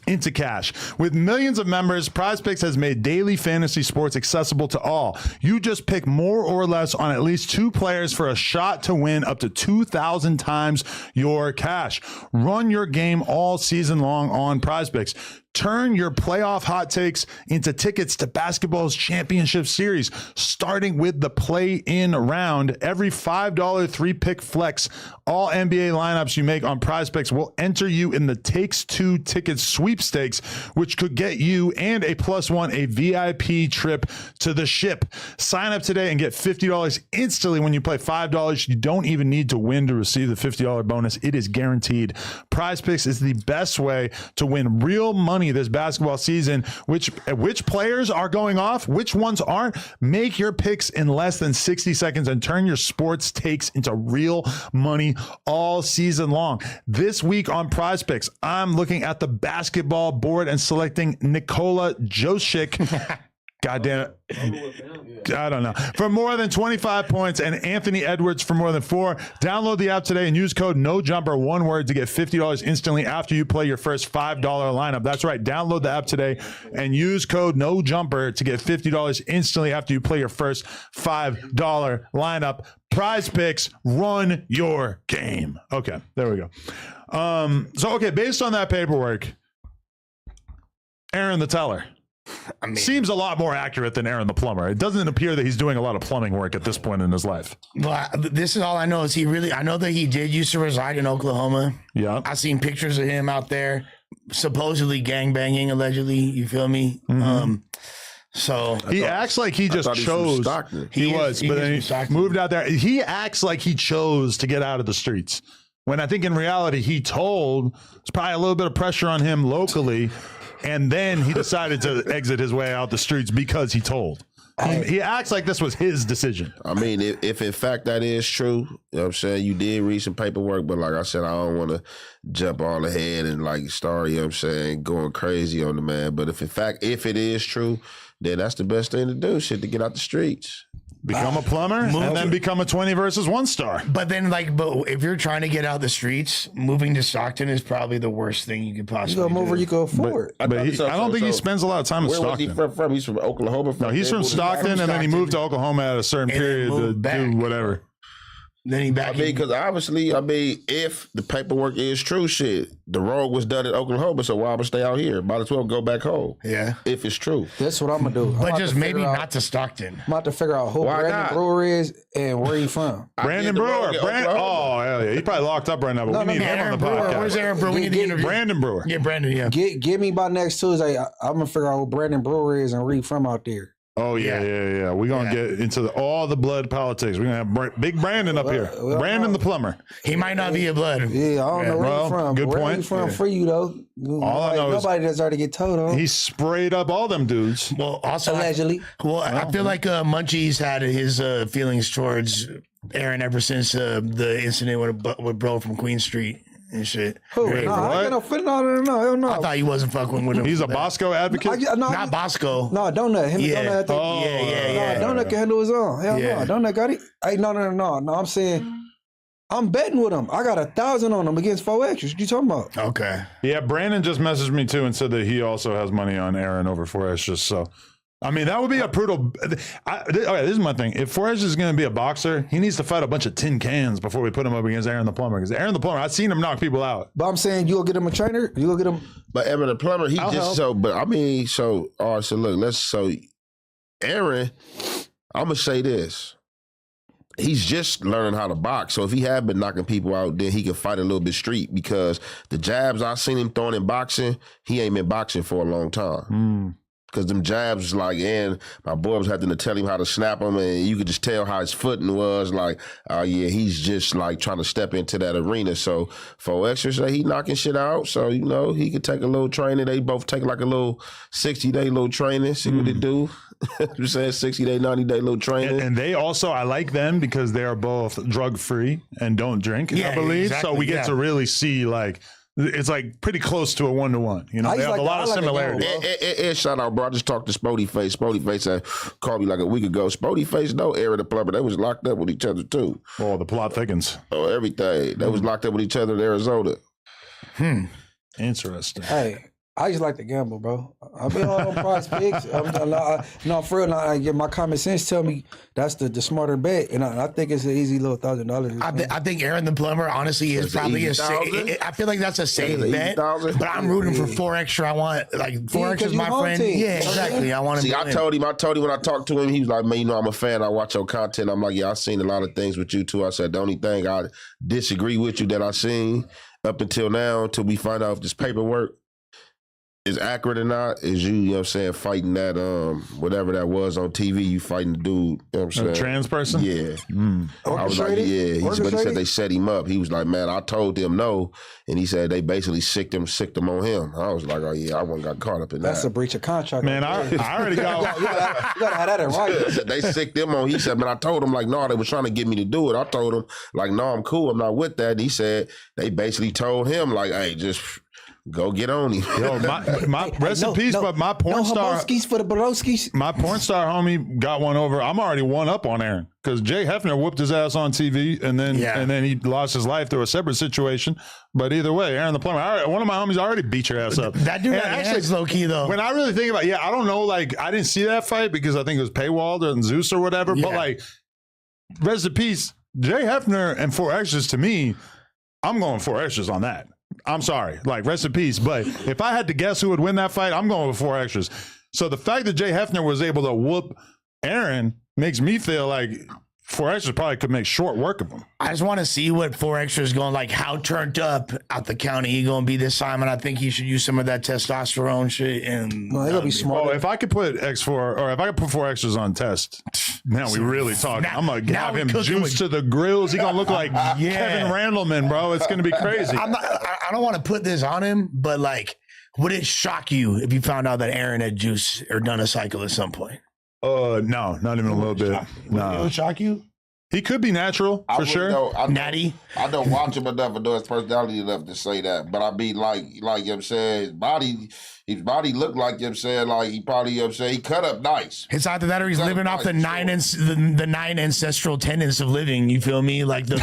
into cash. With millions of members, Prize Picks has made daily fantasy sports accessible to all. You just pick more or less on at least 2 players for a shot to win up to 2,000 times your cash. Run your game all season long on Prize Picks. Turn your playoff hot takes into tickets to basketball's championship series, starting with the play-in round. Every $5 3-pick flex, all NBA lineups you make on Prize Picks will enter you in the Takes 2 tickets sweepstakes, which could get you and a +1 a VIP trip to the ship. Sign up today and get $50 instantly when you play $5. You don't even need to win to receive the $50 bonus. It is guaranteed. Prize Picks is the best way to win real money this basketball season. Which players are going off, which ones aren't? Make your picks in less than 60 seconds and turn your sports takes into real money all season long. This week on Prize Picks, I'm looking at the basketball board and selecting Nikola Jokic. Goddamn it. I don't know. For more than 25 points and Anthony Edwards for more than 4. Download the app today and use code NOJUMPER, one word, to get $50 instantly after you play your first $5 lineup. That's right. Download the app today and use code NOJUMPER to get $50 instantly after you play your first $5 lineup. Prize Picks, run your game. Okay, there we go. Okay, based on that paperwork, Aaron the Teller. I mean, Seems a lot more accurate than Aaron the Plumber. It doesn't appear that he's doing a lot of plumbing work at this point in his life. well, this is all I know is I know that he did used to reside in Oklahoma. Yeah. I seen pictures of him out there, supposedly gangbanging, allegedly. You feel me? So He acts like he just thought he was from chose. Stockton. He was, he but is then from he Stockton. moved out there. He acts like he chose to get out of the streets. When I think in reality, there's probably a little bit of pressure on him locally. And then he decided to exit his way out the streets because he told. He acts like this was his decision. I mean, if in fact that is true, you know what I'm saying, you did read some paperwork, but like I said, I don't want to jump all ahead and like start, you know what I'm saying, going crazy on the man. But if it is true, then that's the best thing to do, to get out the streets. Become a plumber and then become a 20 versus 1 star. But then, but if you're trying to get out the streets, moving to Stockton is probably the worst thing you could You possibly go move where do. you go forward. But I don't think he spends a lot of time in Where was he Stockton. from? He's from Oklahoma. No, he's from Stockton, and then he moved to Oklahoma at a certain And then period to moved back. do whatever. Then he back. I mean, because obviously, if the paperwork is true, the road was done in Oklahoma, so why would stay out here? Might as well go back home. Yeah. If it's true. That's what I'm gonna do. I'm But about just to maybe figure out- not to Stockton. I'm about to figure out who Why Brandon not? Brewer is and where he from. Brandon the road Brewer. in Oklahoma. Oh, hell yeah. He's probably locked up right now, but we need him on the podcast. Where's Aaron Brewer? We need to interview. Brandon Brewer. Yeah, Brandon, yeah. Get me by next Tuesday. I'm gonna figure out who Brandon Brewer is and where he from out there. Oh, yeah. We're going to get into all the blood politics. We're going to have Big Brandon up here. well, Brandon the plumber. He might not be a blood. Yeah, I don't know where Well, he from. good Where point. he from for you though? All I know is nobody deserves to get told on. he sprayed up all them dudes. Well, also, Allegedly. I feel like Munchie's had his feelings towards Aaron ever since the incident with bro from Queen Street and shit. Who? Great. No, I ain't got no fit. No, hell no. I thought he wasn't fucking with him. He's a Bosco advocate. Not Bosco. No, Donut. Him Yeah. and Donut. Oh, yeah. Donut can handle his own. Hell Yeah. no. Donut got it. Hey, no. I'm saying, I'm betting with him. I got 1,000 on him against 4 extras. What you talking about? Okay. Yeah, Brandon just messaged me too and said that he also has money on Aaron over 4 extras. So, I mean, that would be a brutal. Okay, this is my thing. If 4 extras is going to be a boxer, he needs to fight a bunch of tin cans before we put him up against Aaron the Plumber. Because Aaron the Plumber, I've seen him knock people out. But I'm saying, you go get him a trainer. You go get him. But Aaron the plumber, I'll help. all right, so look, Aaron, I'm going to say this. He's just learning how to box. So if he had been knocking people out, then he can fight a little bit street, because the jabs I seen him throwing in boxing, he ain't been boxing for a long time. Because them jabs, and my boy was having to tell him how to snap them, and you could just tell how his footing was. Like, oh yeah, he's just like trying to step into that arena. So for extras, he knocking shit out. So he could take a little training. They both take like a little 60-day little training. See what they do. You saying 60-day, 90-day little training. And they also, I like them because they are both drug free and don't drink, I Yeah, believe. exactly, So we get to really see like it's like pretty close to a 1-to-1. You know, I they used have to a lot of like the similarities. gamble, And shout out, bro. I just talked to Spody Face. Spody Face called me like a week ago. Spody Face, no, Aaron the Plumber. They was locked up with each other too. Oh, the plot thickens. Oh, everything. They was locked up with each other in Arizona. Interesting. Hey, I just like to gamble, bro. I be on prize picks. No, for real. My common sense tell me that's the smarter bet, and I think it's an easy little $1,000. I think Aaron the Plumber honestly is It's probably a safe. 80,000? I feel like that's a safe It's bet, 80,000? but I'm rooting for 4 extra. I want like 4 Yeah, extra 'cause is my you home friend. team. Yeah, exactly. I want him. See, I told him when I talked to him, he was like, man, you know, I'm a fan. I watch your content. I'm like, yeah, I've seen a lot of things with you too. I said, the only thing I disagree with you that I seen up until now, until we find out if this paperwork is accurate or not, is you know what I'm saying, fighting that, whatever that was on TV, you fighting the dude, you know what I'm saying? A trans person? Yeah. I was like, Orchestrated? yeah. But he said Orchestrated? they set him up. He was like, man, I told them no. And he said they basically sicked them on him. I was like, oh, yeah, I wasn't got caught up in That's a that. breach of contract. Man, I already got. you gotta have that in writing. They sicked them on. He said, man, I told him, like, no, they was trying to get me to do it. I told him, like, no, I'm cool. I'm not with that. And he said they basically told him, like, hey, just go get on him. Yo, my rest in peace, but my porn star. Hoboskis for the Broskis. My porn star homie got one over. I'm already one up on Aaron because Jay Hefner whooped his ass on TV and then he lost his life through a separate situation. But either way, Aaron the Plumber, one of my homies already beat your ass up. That dude And actually low key though. When I really think about it, I don't know, like I didn't see that fight because I think it was paywalled and Zeus or whatever. But like, rest in peace, Jay Hefner and 4 extras to me, I'm going 4 extras on that. I'm sorry, like rest in peace. But if I had to guess who would win that fight, I'm going with 4 extras. So the fact that Jay Hefner was able to whoop Aaron makes me feel like 4 extras probably could make short work of him. I just want to see what 4 extras going, like how turned up out the county he gonna be this time, and I think he should use some of that testosterone shit. And No, they gonna be smart. Oh, if I could put X4 or if I could put 4 extras on test, now we really talking. Now- I'm gonna now have we him cooking juice with- to the grills. He gonna look like Kevin Randleman, bro. It's gonna be crazy. I don't want to put this on him, but like, would it shock you if you found out that Aaron had juice or done a cycle at some point? No, not even a little bit. It No, would shock you, he could be natural for sure. Natty. I don't watch him enough and know his personality enough to say that. But I be like you know what I'm saying, his body looked like, you know what I'm saying, like he probably, you know what I'm saying, he cut up nice. It's either that or he's Got living off the nice, the 9 ancestral tenets of living. You feel me? Like the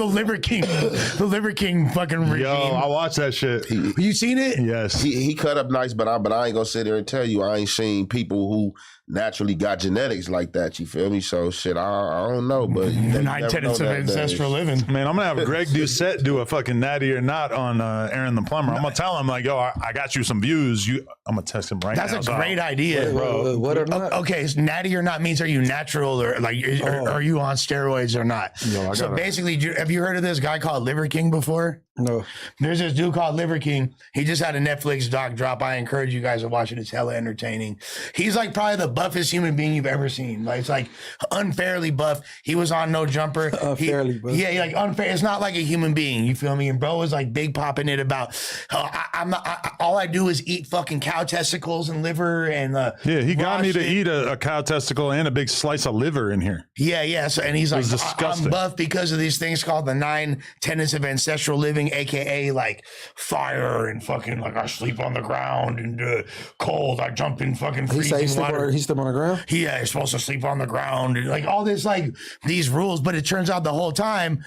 Liver King, the Liver King fucking regime. Yo, I watched that shit. You seen it? Yes. He cut up nice, but I ain't gonna sit there and tell you I ain't seen people who naturally got genetics like that. You feel me? So shit, I don't know, but The 9 tenets of ancestral living. Man, I'm gonna have Greg Doucette do a fucking natty or not on Aaron the Plumber. I'm gonna tell him like, yo, I got you some views. I'm gonna text him right That's now. a great idea, Bro, what or not? Okay, so natty or not means are you natural or like are you on steroids or not? Yo, So basically, have you heard of this guy called Liver King before? No. There's this dude called Liver King. He just had a Netflix doc drop. I encourage you guys to watch it. It's hella entertaining. He's like probably the buffest human being you've ever seen. Like it's like unfairly buff. He was on No Jumper. Unfairly buff. Yeah, like unfair. It's not like a human being. You feel me? And bro was like big popping it about. I'm not. All I do is eat fucking cow testicles and liver and. Yeah, he got raw me to shit. eat a cow testicle and a big slice of liver in here. Yeah. So, and he's like, was disgusting. I'm buff because of these things called the 9 tenets of ancestral living, aka like fire and fucking like I sleep on the ground and cold. I jump in fucking He say freezing water. he's still on the ground? Yeah, you're supposed to sleep on the ground and like all this, like these rules. But it turns out the whole time,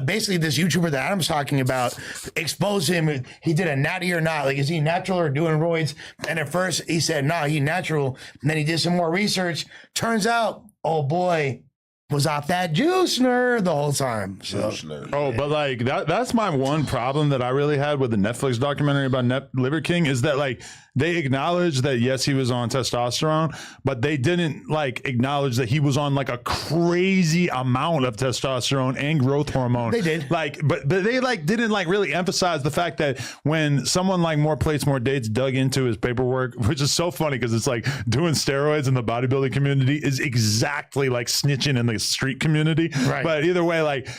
basically this YouTuber that Adam's talking about exposed him. He did a natty or not. Like, is he natural or doing roids? And at first he said, nah, he natural. And then he did some more research. Turns out, oh boy, was off that juice nerd the whole time. So Oh, but like that's my one problem that I really had with the Netflix documentary about Liver King is that like they acknowledged that yes, he was on testosterone, but they didn't like acknowledge that he was on like a crazy amount of testosterone and growth hormone. They did. Like, but they like didn't like really emphasize the fact that when someone like More Plates, More Dates dug into his paperwork, which is so funny because it's like doing steroids in the bodybuilding community is exactly like snitching in the street community. Right. But either way, like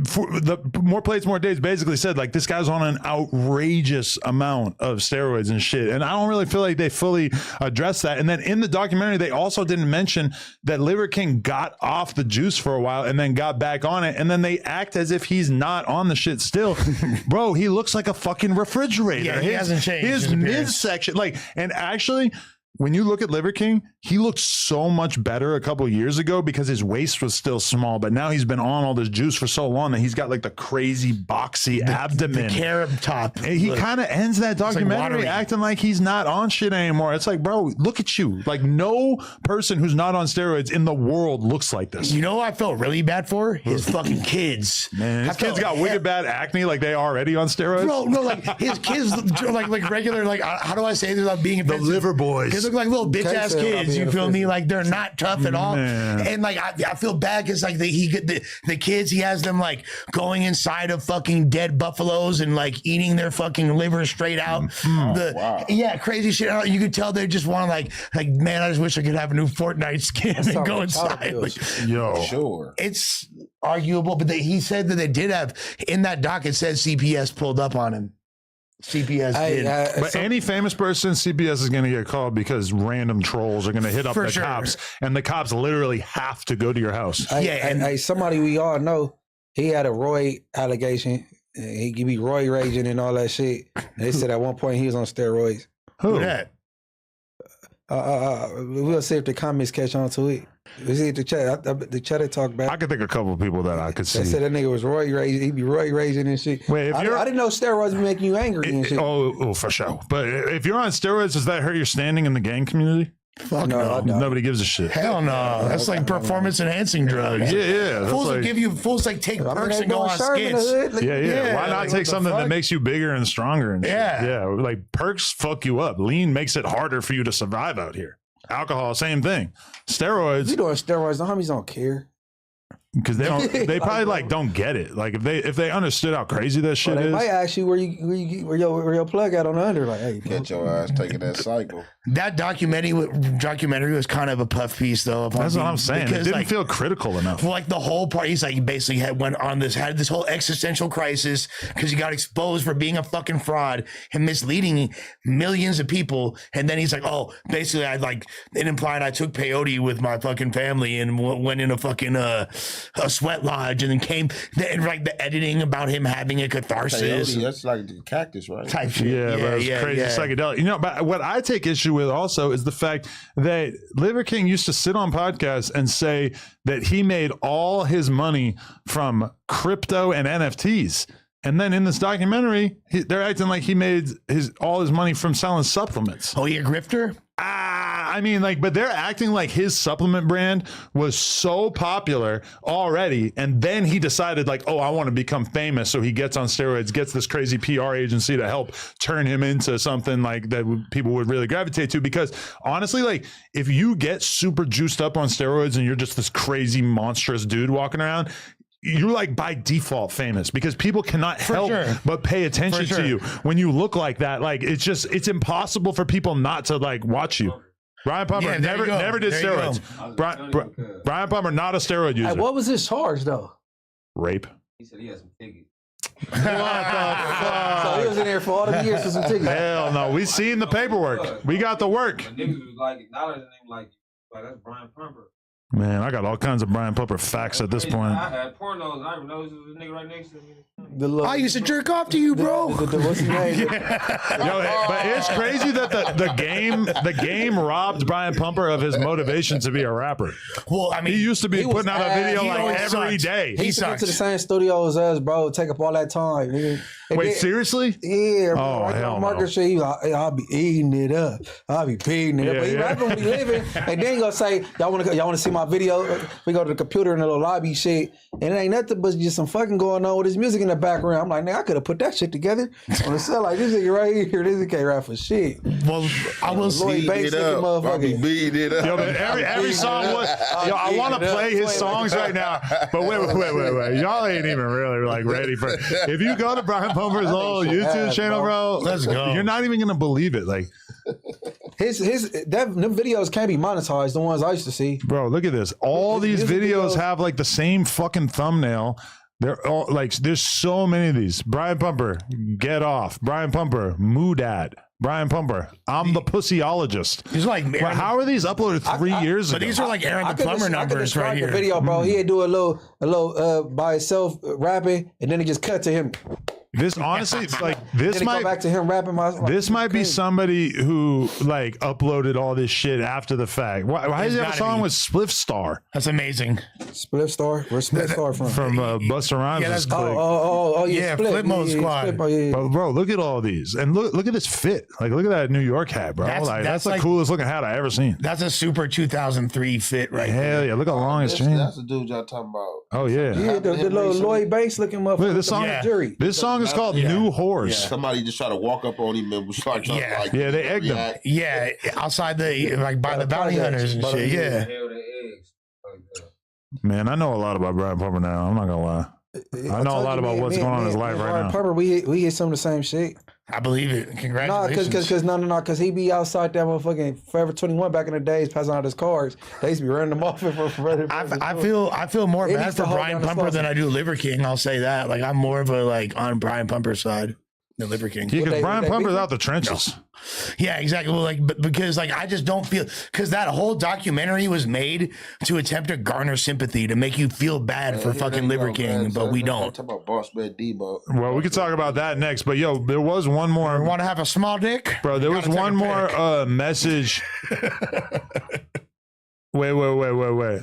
for the more plates, more days basically said like this guy's on an outrageous amount of steroids and shit. And I don't really feel like they fully addressed that. And then in the documentary, they also didn't mention that Liver King got off the juice for a while and then got back on it. And then they act as if he's not on the shit still. Bro, he looks like a fucking refrigerator. Yeah, he hasn't changed His his appearance. midsection, like, and actually, when you look at Liver King, he looked so much better a couple years ago because his waist was still small, but now he's been on all this juice for so long that he's got like the crazy boxy abdomen. The carrot top. And he kind of ends that documentary watery. acting like he's not on shit anymore. It's like, bro, look at you. Like no person who's not on steroids in the world looks like this. You know what I felt really bad for? His fucking kids. Man, his kids got wicked bad acne, like they already on steroids. Bro, no, like his kids like regular, like how do I say this without being The offensive? liver boys. They look like little bitch ass Can't say kids. without You being feel me? offensive. Like they're not tough at all. Man. And like I feel bad because like the kids, he has them like going inside of fucking dead buffaloes and like eating their fucking liver straight out. Yeah, crazy shit. You could tell they just want to like man, I just wish I could have a new Fortnite skin and how go my child inside. feels. Like, Yo. Sure. it's arguable, but he said that they did have in that doc. It says CPS pulled up on him. CPS did. But any famous person, CPS is going to get called because random trolls are going to hit up For the sure. cops, and the cops literally have to go to your house. Yeah, and- and somebody we all know, he had a Roy allegation. He could be Roy raging and all that shit. And they said at one point he was on steroids. Who? Who that? We'll see if the comments catch on to it. We see the chat. The chat talk back. I could think of a couple of people that I could They see. said that nigga was Roy raging. He be Roy raging and shit. Wait, if I you're- didn't know steroids be making you angry and shit. Oh, for sure. But if you're on steroids, does that hurt your standing in the gang community? Fuck No, no. I don't. Nobody gives a shit. Hell no. That's like performance enhancing drugs. Yeah. That's Fools will like, give you fools like take I mean, perks they and go doing on Sherman in the skits. hood, like- yeah. Yeah, Why not like, take what the something that fuck? makes you bigger and stronger? And shit? Yeah. Yeah. Like perks fuck you up. Lean makes it harder for you to survive out here. Alcohol, same thing. If Steroids, you doing steroids, the homies don't care. because they probably like don't get it. Like if they understood how crazy that shit They is. might ask you where your plug at on the under. Like, hey, bro. Get your ass taking that cycle. That documentary was kind of a puff piece though. That's what I'm saying. It Because, didn't like, feel critical enough. like the whole part, he's like, he basically had this whole existential crisis because he got exposed for being a fucking fraud and misleading millions of people. And then he's like, oh, basically, it implied I took peyote with my fucking family and went in a fucking a sweat lodge, and then the editing about him having a catharsis Peyote, that's like the cactus, right? type shit. Yeah, but it's crazy psychedelic. You know, but what I take issue with also is the fact that Liver King used to sit on podcasts and say that he made all his money from crypto and NFTs. And then in this documentary, they're acting like he made all his money from selling supplements. Oh, you a grifter? I mean, but they're acting like his supplement brand was so popular already. And then he decided oh, I want to become famous. So he gets on steroids, gets this crazy PR agency to help turn him into something that people would really gravitate to. Because honestly, if you get super juiced up on steroids and you're just this crazy monstrous dude walking around, you're by default famous because people cannot help but pay attention to you when you look like that. It's impossible for people not to watch you. Brian Pumper never did steroids. Brian Pumper, not a steroid user. Hey, what was his charge though? Rape. He said he had some tickets. What the fuck? So he was in there for all the years for some tickets. Hell no. We seen the paperwork. We got the work. But niggas was acknowledging him like that's Brian Pumper. Man, I got all kinds of Brian Pumper facts at this point. I had pornos. I didn't know this was a nigga right next to me. The little, I used to jerk off to you, bro. what's his name? Yo, but it's crazy that the game robbed Brian Pumper of his motivation to be a rapper. Well, I mean, He used to be he was putting out a video he always every sucks. day. He used to go to sucks. the same studio as us, bro. Take up all that time. Nigga. And Wait, then- seriously? Yeah, bro. Oh, Right hell on Market no. Street, he was like, hey, I'll be eating it up. I'll be peeing it up. Yeah, But he yeah. rapping when he living, and then he gonna say, y'all wanna see my video? We go to the computer and a little lobby shit, and it ain't nothing but just some fucking going on with his music in the background. I'm like, nigga, I could have put that shit together on the cell. Like, this nigga right here, this nigga can't rap for shit. well, I will Lloyd see. Banks Beat it looking up. I be motherfucker. beating it up. Yo, but every song was. Yo, I want to play his songs right now, but wait. Y'all ain't even really ready for it. If you go to Brian Pumper's whole YouTube channel, bro, Let's go. You're not even gonna believe it. Them videos can't be monetized, the ones I used to see. Bro, look at this. All these Music videos videos- have the same fucking thumbnail They're all like, there's so many of these. Brian Pumper, get off. Brian Pumper, moo dad. Brian Pumper, I'm the pussyologist. He's like, Well, how are these uploaded 3 years ago? but these are like Aaron the could Plumber I could numbers describe right the here. video, bro. He'd do a little by himself rapping, and then he just cut to him. This honestly, it's like this Then it go back might to him rapping. this might be somebody who like uploaded all this shit after the fact. Why does he have a gotta song be. with Spliff Star That's amazing. Split Star. Where's Split Star from? from Busta Rhymes? Yeah, that's- clique. Oh, yeah, Yeah, Split. Flip Mode Squad. Split Mode, yeah. But bro, look at all these, and look at this fit. Like, look at that New York hat, bro. That's the like- coolest looking hat I ever seen. That's a super 2003 fit right there. Hell yeah! Look how long his chain. That's the dude y'all talking about. Oh yeah. Yeah, the little Lloyd Banks looking motherfucker. Look, this song. Yeah. Jury. This song is called "New Whores." Somebody just tried to walk up on him and start trying Yeah. to like. Yeah, they egged him. react. Yeah, outside the like by the bounty hunters and shit. Yeah. Hell, the eggs. Like that. Man, I know a lot about Brian Pumper now. I'm not gonna lie. I know a lot about what's going on in his life right now. Pumper, we hit some of the same shit. I believe it. No, Congratulations. because he be outside that motherfucking Forever 21 back in the days, passing out his cards. They used to be running them off for I feel more It bad needs for to hold Brian down the Pumper sauce. than I do Liver King. I'll say that. Like I'm more of a like on Brian Pumper's side than Liver King. Yeah, because they- Brian they Pumper's beefing? out the trenches. Yeah, exactly. Well, like, but because like I just don't feel because that whole documentary was made to attempt to garner sympathy to make you feel bad for Here fucking they Liver go, King, man. but So, we let's don't. Talk about Boss Man Debo. Well, we could talk about that next. But yo, there was one more. Want to have a small dick, Bro, there was Gotta take one a more pic. message. Wait.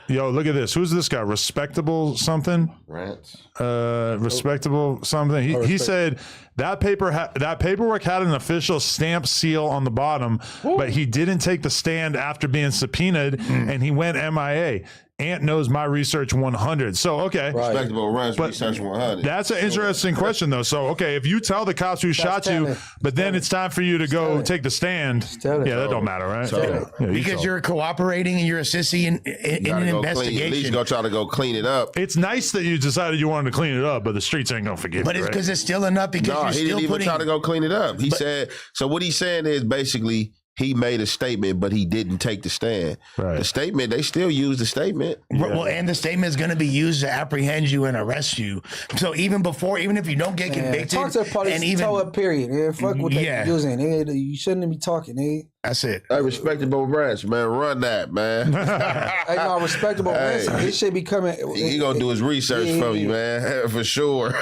Yo, look at this. Who's this guy? Respectable something? Rants. Respectable something. He said that paperwork had an official stamp seal on the bottom, but he didn't take the stand after being subpoenaed, and he went MIA. Ant knows my research 100. So okay, Respectable rants. But Research 100. that's an interesting question though. So okay, if you tell the cops who shot you, telling. but then it's time for you to go take the stand, telling. yeah, that don't matter, right? Telling. Yeah, you because told. you're cooperating and you're assisting in You an gotta go investigation. clean, at least go try to go clean it up. It's nice that you decided you wanted to clean it up, but the streets ain't gonna forgive But you. it's Right? because it's still enough because No, you're he still didn't even putting. try to go clean it up. He said, so what he's saying is basically he made a statement, but he didn't take the stand. Right. The statement, they still use the statement. Well, and the statement is going to be used to apprehend you and arrest you. So even if you don't get convicted, Talk to the police and and even toe up, period. Yeah, fuck what they Yeah. using. Yeah, you shouldn't be talking. Eh? that's it. Hey, respectable rants, man. Run that, man. Hey, no, respectable. Hey. Listen, this shit be coming. He gonna do his research for you, man, for sure.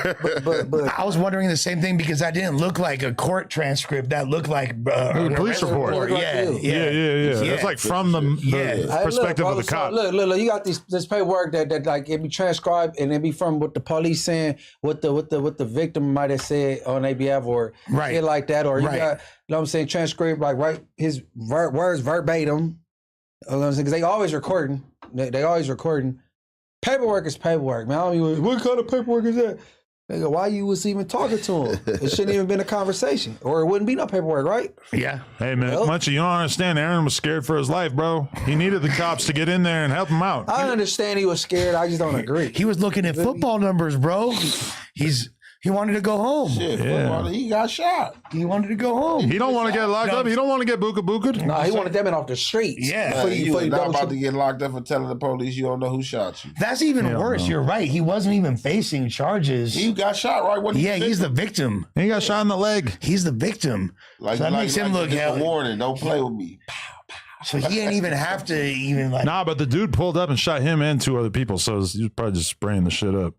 But I was wondering the same thing because that didn't look like a court transcript. That looked like an police arrest report. Yeah, Yeah. That's like from the Yeah. perspective Hey, of the look, cop. Look, you got this paperwork that like it be transcribed and it be from what the police saying, what the victim might have said on their behalf or Right. shit like that, or you Right. got, you know what I'm saying, transcript like right his words verbatim. You know what I'm saying? Because they always recording. They always recording. Paperwork is paperwork, man. I don't even, what kind of paperwork is that? Nigga, why you was even talking to him? It shouldn't even been a conversation, or it wouldn't be no paperwork, right? Yeah. Hey man, Well- Munchie, you don't understand. Aaron was scared for his life, bro. He needed the cops to get in there and help him out. I understand he was scared. I just don't agree. He was looking at football numbers, bro. He wanted to go home. Shit, Yeah. football, he got shot. He wanted to go home. He don't want to get locked up. He don't want to get buka-buka'd. No, he wanted them in off the streets. Yeah. Before You before was not double about check- to get locked up for telling the police you don't know who shot you. That's even Hell worse. no. You're right. He wasn't even facing charges. He got shot right when he Yeah, he's the victim. He got shot in the leg. He's the victim. So that makes him look just a hell. warning. Don't play with me. So he ain't even have to even like. Nah, but the dude pulled up and shot him and two other people, so he was probably just spraying the shit up.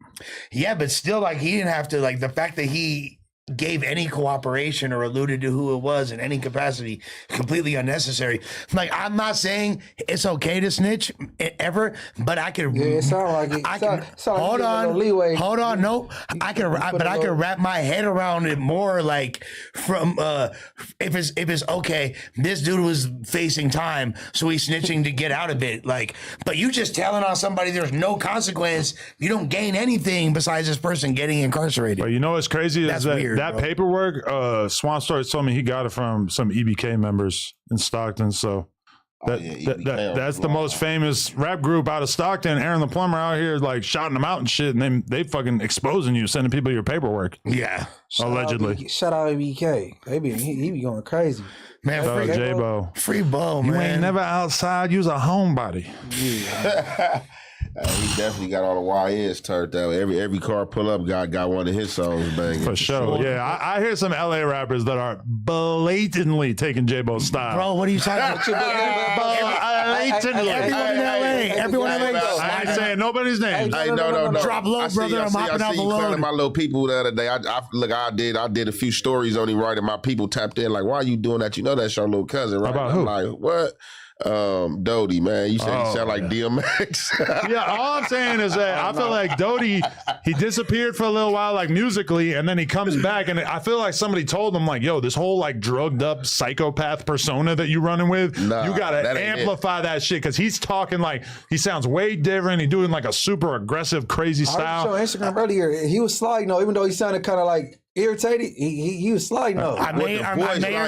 Yeah, but still, like he didn't have to. Like the fact that he gave any cooperation or alluded to who it was in any capacity, completely unnecessary. Like I'm not saying it's okay to snitch ever, but I could. Yeah, it sound like it. I Sound- can sound like hold you give a on, little leeway. hold on. No, I can, but I can wrap my head around it more. Like from if it's okay, this dude was facing time, so he's snitching to get out of it. Like, but you just telling on somebody, there's no consequence. You don't gain anything besides this person getting incarcerated. But you know what's crazy is That's that weird, that bro. paperwork, Swan Stories told me he got it from some EBK members in Stockton. So that, yeah, that, EBK that- that's the are most famous rap group out of Stockton. Aaron the Plumber out here like shouting them out and shit, and they fucking exposing you, sending people your paperwork. Yeah, Allegedly. Shout out BK. He be going crazy. man, Shout out free, J-Bo. free Bo, You man. ain't never outside, use a homebody. He definitely got all the YNs turned out. Every car pull up guy got one of his songs banging. For sure. Yeah, I hear some LA rappers that are blatantly taking J-Bo's style. Bro, what are you talking about? Blatantly. Everyone in LA. Everyone in LA. I ain't saying nobody's name. Hey, no. Drop low, brother. I'm hopping out the you load. my little people the other day. I did a few stories on him, right? And my people tapped in like, why are you doing that? You know that's your little cousin, right? About I'm who? like, what? Dodie, man. You said he sound like DMX. Yeah, all I'm saying is that I feel like Dodie, he disappeared for a little while, like musically, and then he comes back, and I feel like somebody told him, like, yo, this whole like drugged up psychopath persona that you running with, you gotta that ain't amplify that shit, because he's talking like, he sounds way different. He's doing like a super aggressive, crazy style. I was on Instagram earlier. He was sliding though, even though he sounded kind of like irritated. He was sliding though. I may or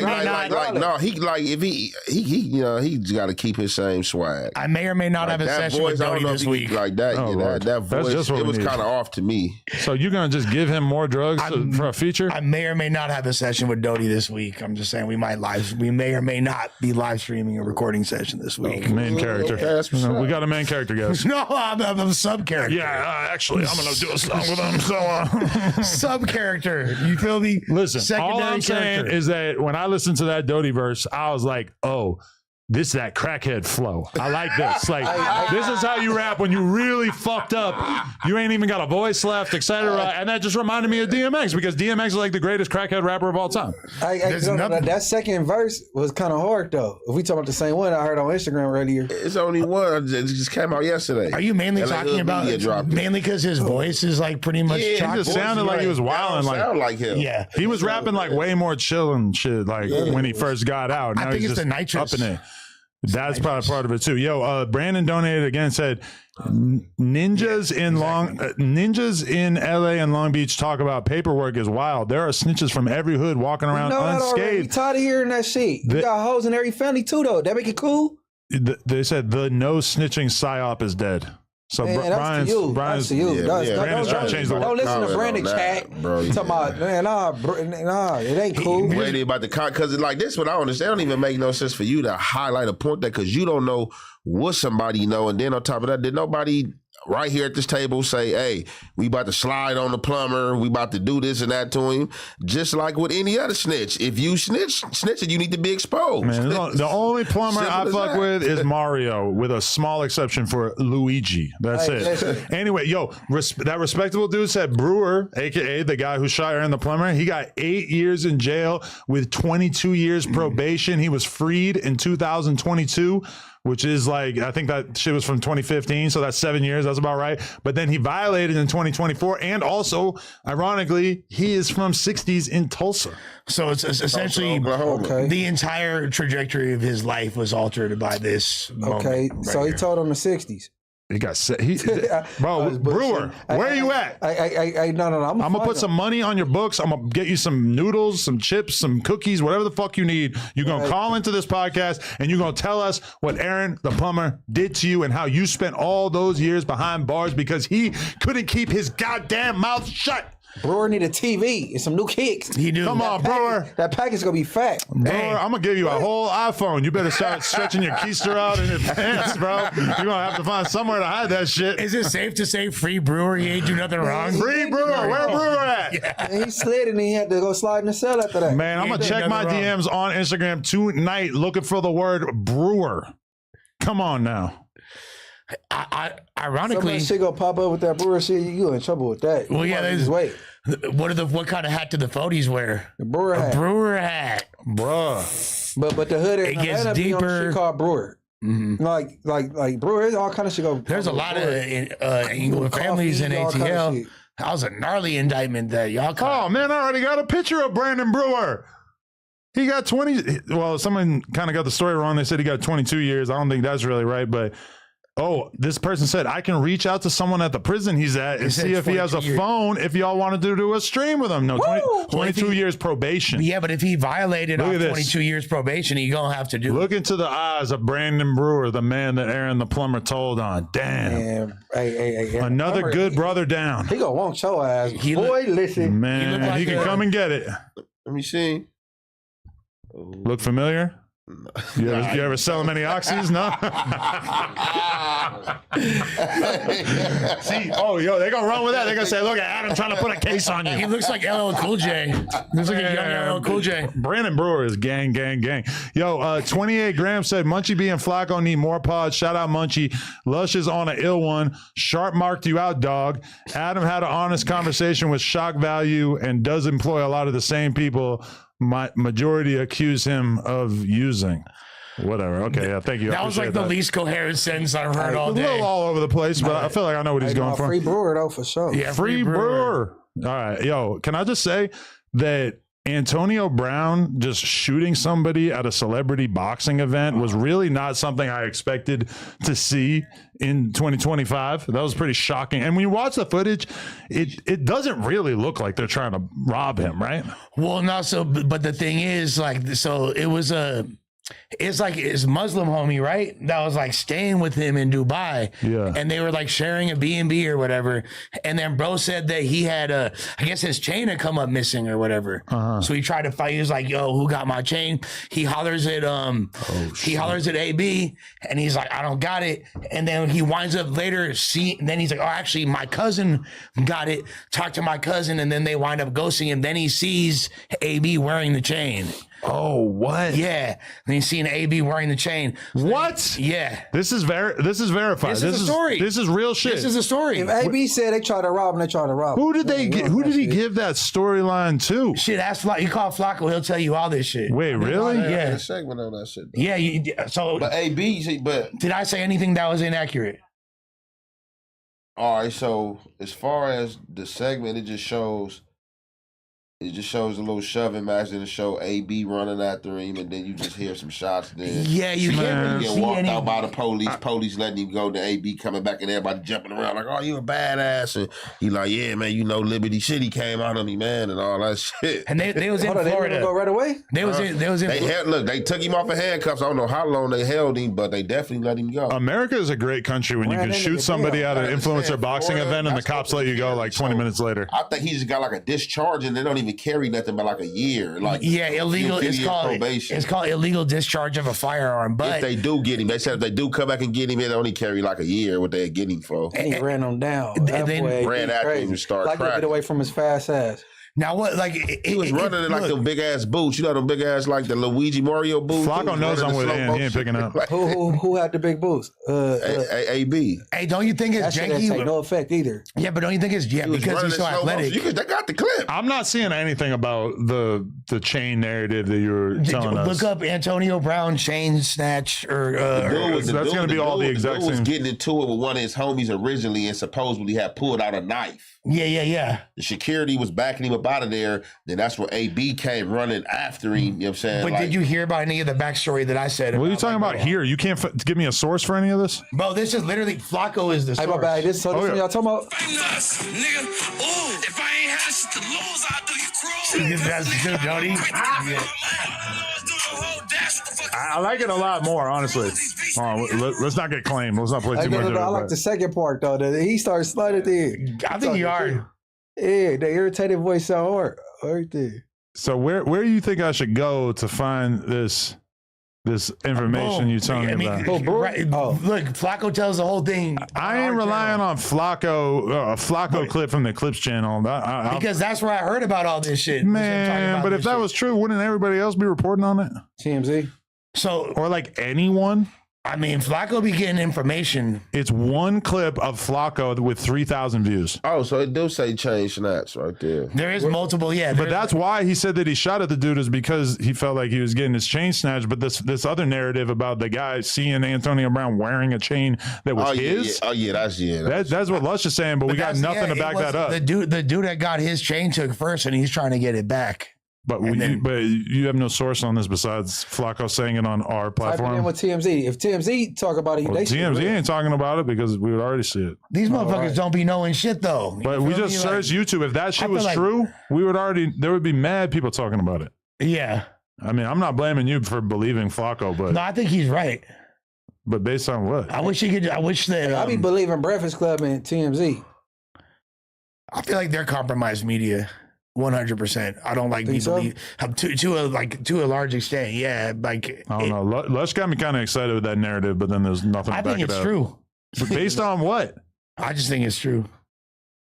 may not. No, he like if he you know, he's got to keep his same swag. I may or may not have a session with Dodie this week. Like that, Oh, yeah, Lord. that That's voice, just what it we was need. kind of off to me. So you're gonna just give him more drugs for a feature? I may or may not have a session with Dodie this week. I'm just saying we may or may not be live streaming a recording session this week. Main character. Okay, that's what's up. We got a main character guest. No, I'm a sub character. Yeah, actually, I'm gonna do a song with him. So, Sub character. You feel me? listen, Secondary all I'm saying character. is that when I listened to that Dodie verse, I was like, oh, this is that crackhead flow. I like this. Like, this is how you rap when you really fucked up. You ain't even got a voice left, etc. And that just reminded me of DMX, because DMX is like the greatest crackhead rapper of all time. That second verse was kind of hard though. If we talk about the same one I heard on Instagram earlier. It's only one. It just came out yesterday. Are you mainly LA talking Hood about Media dropped it. mainly because his voice is like pretty much Yeah, chock He just voice? sounded like he was wilding. That don't sound Like, like him. Yeah. he was rapping like way more chill and shit, like when he first got out. Now I think he's it's the just nitrous. up in it. That's probably part of it too. Yo, Brandon donated again, said ninjas in LA and Long Beach talk about paperwork is wild. There are snitches from every hood walking around No, that already. We unscathed. tired of hearing that shit. You got hoes in every family too though. That make it cool? They said the no snitching psyop is dead. So Man, that's to you. That's to you. Yeah, Brandon's trying to change the Don't word. listen to Comment Brandon, on that, cat. bro. You talking about, man, nah, it ain't cool. Wait about the because like this, what I understand, it don't even make no sense for you to highlight a point that because you don't know what somebody know, and then on top of that, did nobody right here at this table say, "Hey, we about to slide on the plumber, we about to do this and that to him," just like with any other snitch. If you snitching, you need to be exposed. Man, the only plumber Simple I as fuck that. with is Mario, with a small exception for Luigi. That's Hey, it. listen. Anyway, that respectable dude said Brewer, aka the guy who shot Aaron the plumber, he got 8 years in jail with 22 years probation. He was freed in 2022. Which is like, I think that shit was from 2015, so that's 7 years. That's about right. But then he violated in 2024, and also, ironically, he is from 60s in Tulsa. So it's essentially Oklahoma. Okay. the entire trajectory of his life was altered by this moment. Okay, right so he here. told him the 60s. He got set. Bro, I was Brewer, bullshitting. where you at? No. I'm gonna put some money on your books. I'm gonna get you some noodles, some chips, some cookies, whatever the fuck you need. You're gonna call into this podcast and you're gonna tell us what Aaron the plumber did to you and how you spent all those years behind bars because he couldn't keep his goddamn mouth shut. Brewer need a TV and some new kicks. He do. Come on, Brewer. That package gonna be fat. Brewer, I'm gonna give you a whole iPhone. You better start stretching your keister out in your pants, bro. You're gonna have to find somewhere to hide that shit. Is it safe to say free Brewer? He ain't do nothing wrong. Free Brewer, where Brewer at? Yeah. And he slid and he had to go slide in the cell after that. Man, I'm You gonna ain't check done my nothing wrong. DMs on Instagram tonight looking for the word Brewer. Come on now. Ironically, Somebody shit gonna pop up with that Brewer shit. You in trouble with that. Well, yeah, just wait. what kind of hat do the Foodies wear? The Brewer A hat. Brewer hat. Bruh. But the hood It in gets Atlanta be on deeper. shit called Brewer. Like Brewer, there's all kind of shit go. There's a lot of England families in all kind of ATL. shit. That was a gnarly indictment that y'all caught. Oh man, I already got a picture of Brandon Brewer. He got 20. Well, someone kind of got the story wrong. They said he got 22 years. I don't think that's really right, but this person said I can reach out to someone at the prison he's at and said see if he has a 22 years. phone if y'all wanted to do a stream with him. No, 22 years probation. Yeah, but if he violated Look off at this. 22 years probation, he gonna have to do it. Look into the eyes of Brandon Brewer, the man that Aaron the plumber told on. Damn. And hey, Another Brewer, good brother down. He gonna want your ass. He Boy, listen. Man, look like he can a- come and get it. Let me see. Look familiar? You ever sell him any oxys? No. See, they gonna run with that. They gonna say, "Look at Adam trying to put a case on you." He looks like LL Cool J. Looks like a young LL Cool J. Brandon Brewer is gang. Yo, 28 Grams said Munchie B and Flacco need more pods. Shout out Munchie. Lush is on an ill one. Sharp marked you out, dog. Adam had an honest conversation with Shock Value and does employ a lot of the same people. Majority accuse him of using. Whatever. Okay. Yeah. Thank you. That was like the least coherent sentence I've heard all A day. little all over the place, but I feel like I know what he's going for. Free Brewer though, for sure. Yeah, Free Brewer. All right. Yo, can I just say that Antonio Brown just shooting somebody at a celebrity boxing event was really not something I expected to see in 2025. That was pretty shocking. And when you watch the footage, it doesn't really look like they're trying to rob him, right? Well, no. So, but the thing is, like, so it was it's like his Muslim homie, right? That was like staying with him in Dubai. Yeah. And they were like sharing a B&B or whatever. And then bro said that he had I guess his chain had come up missing or whatever. So he tried to fight. He was like, yo, who got my chain? He hollers at hollers at AB and he's like, I don't got it. And then he winds up later and then he's like, oh, actually my cousin got it. Talk to my cousin. And then they wind up ghosting him. Then he sees AB wearing the chain. Oh, what? Yeah. And he's seeing AB wearing the chain. What? Yeah. This is verified. This is a story. This is real shit. This is a story. If AB said they tried to rob him, they tried to rob him. Who did he give that storyline to? Shit, ask Flacco. You call Flacco, he'll tell you all this shit. Wait, really? Yeah. A segment on that shit. Yeah. So, But AB, see, but did I say anything that was inaccurate? all right. So as far as the segment, it just shows a little shoving match, and it show AB running after him, and then you just hear some shots. Then Yeah, you can't Man. really get see walked any. out by the police letting him go. The AB coming back, and everybody jumping around like, "Oh, you a badass!" And he like, "Yeah, man, you know Liberty City came out of me, man, and all that shit." And they was in Hold on, they didn't go Florida. right away? They was in They took him off of handcuffs. I don't know how long they held him, but they definitely let him go. America is a great country when you Ran can into shoot the somebody deal. at an I influencer understand, boxing Florida, event and the that's cops what let you go they like do. 20 minutes later. I think he just got like a discharge, and they don't even carry nothing but like a year. Like Yeah, illegal. few It's years called probation. it's called illegal discharge of a firearm. If But they do get him, they said if they do come back and get him, they only carry like a year what they're getting him for. And he ran him down. And That then boy, ran he after him crazy. and started Like to cracking. get away from his fast ass. now what? Like He was running in like them big ass boots. You know them big ass like the Luigi Mario boots. Flacco He was knows running I'm in with slow Ann. He ain't motion. picking up. Like, Who had the big boots? AB. Hey, don't you think That it's shit didn't take janky? no effect either. Yeah, but don't you think it's He was because running he's so in slow motion. athletic? They got the clip. I'm not seeing anything about the chain narrative that you were telling us. Look up Antonio Brown chain snatch or That's gonna be all the exact dude was same. getting into it with one of his homies originally and supposedly had pulled out a knife. yeah. The security was backing him up out of there. Then that's where AB came running after him. You know what I'm saying? But Like, did you hear about any of the backstory that I said? What are you talking about here? You can't give me a source for any of this? Bro, this is literally Flacco is the Hey, source. my bad. This Oh, what yeah. y'all talking about? Nigga, ooh, if I ain't had shit to lose, I'll do you cruel. That's good, Jody. I like it a lot more, honestly. Let's not get claimed. Let's not play Hey, too no, much no, of no, I it. like the second part though. That he started sliding there. I think you are. Yeah, the irritated voice sound hard. Everything. So where do you think I should go to find this information you telling me about? Right, Look, Flacco tells the whole thing. I ain't relying on Flacco clip from the Clips channel. because that's where I heard about all this shit. That's what I'm talking Man, about but this if that shit. was true, wouldn't everybody else be reporting on it? TMZ. So, Or like anyone? I mean, Flacco be getting information. It's one clip of Flacco with 3,000 views. oh, so it do say chain snaps right there. There is multiple, yeah. But that's why he said that he shot at the dude is because he felt like he was getting his chain snatched. But this other narrative about the guy seeing Antonio Brown wearing a chain that was his, that's what Lush is saying. But we got nothing to back that up. The dude that got his chain took first, and he's trying to get it back. But you have no source on this besides Flacco saying it on our Type it in platform. with TMZ. If TMZ talk about it, Well, they should TMZ real. ain't talking about it because we would already see it. These motherfuckers right. don't be knowing shit though. You But we feel just me? searched YouTube. If that I shit feel was like- true, there would be mad people talking about it. Yeah. I mean, I'm not blaming you for believing Flacco, but No, I think he's right. based on what? I wish that. I be believing Breakfast Club and TMZ. I feel like they're compromised media. 100%. I don't like Think so? believe to a large extent. Yeah, like I don't know. Lush got me kind of excited with that narrative, but then there's nothing to I back think it it's up. true. Based on what? I just think it's true.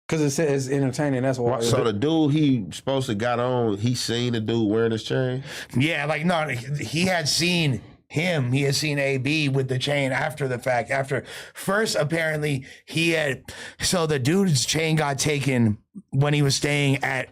Because it's entertaining. That's why. So the dude he supposed to got on, he seen the dude wearing his chain. Yeah, like no, he had seen him. He had seen AB with the chain after the fact. After first, apparently he had. So the dude's chain got taken when he was staying at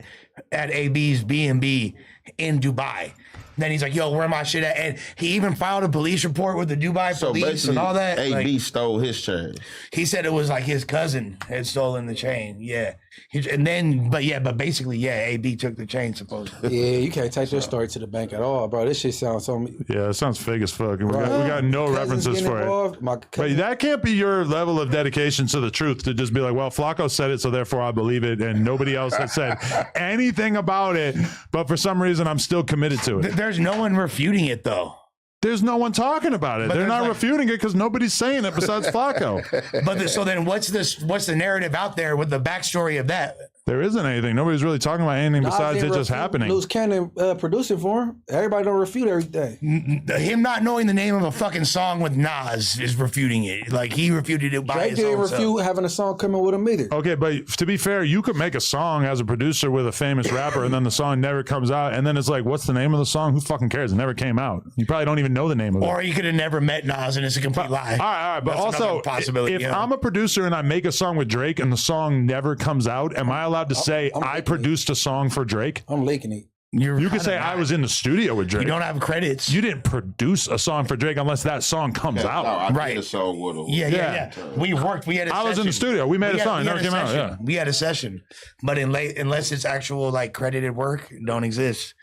AB's B&B in Dubai. Then he's like, "Yo, where my shit at?" And he even filed a police report with the Dubai So police basically, and all that. AB Like, stole his chain. he said it was like his cousin had stolen the chain. Yeah, but basically, yeah, AB took the chain supposedly. Yeah, you can't take this story to the bank at all, bro. This shit sounds so. Yeah, it sounds fake as fuck. And we got no Cousins references getting for it. involved. My But cousin, that can't be your level of dedication to the truth to just be like, well, Flacco said it, so therefore I believe it, and nobody else has said anything about it. But for some reason, I'm still committed to it. There's no one refuting it though. There's no one talking about it. But They're there's not like- refuting it because nobody's saying it besides Flacco. But so then, what's the narrative out there with the backstory of that? There isn't anything. Nobody's really talking about anything besides it just happening. Loose Cannon producing for him. Everybody don't refute everything. Him not knowing the name of a fucking song with Nas is refuting it. Like he refuted it by Drake his didn't own self. refute having a song coming with him either. Okay, but to be fair, you could make a song as a producer with a famous rapper, and then the song never comes out, and then it's like, what's the name of the song? Who fucking cares? It never came out. You probably don't even know the name of it. Or he could have never met Nas, and it's a complete lie. All right. But That's also, another possibility, if yeah. I'm a producer and I make a song with Drake and the song never comes out, am I allowed to say I produced a song for Drake? I'm leaking it. You could say I was in the studio with Drake. You don't have credits. You didn't produce a song for Drake unless that song comes No, out. I Right. did a song with him. Yeah. We worked. We had. I was in the studio. We made a song. It never came out. Yeah. We had a session, but unless it's actual like credited work, it don't exist.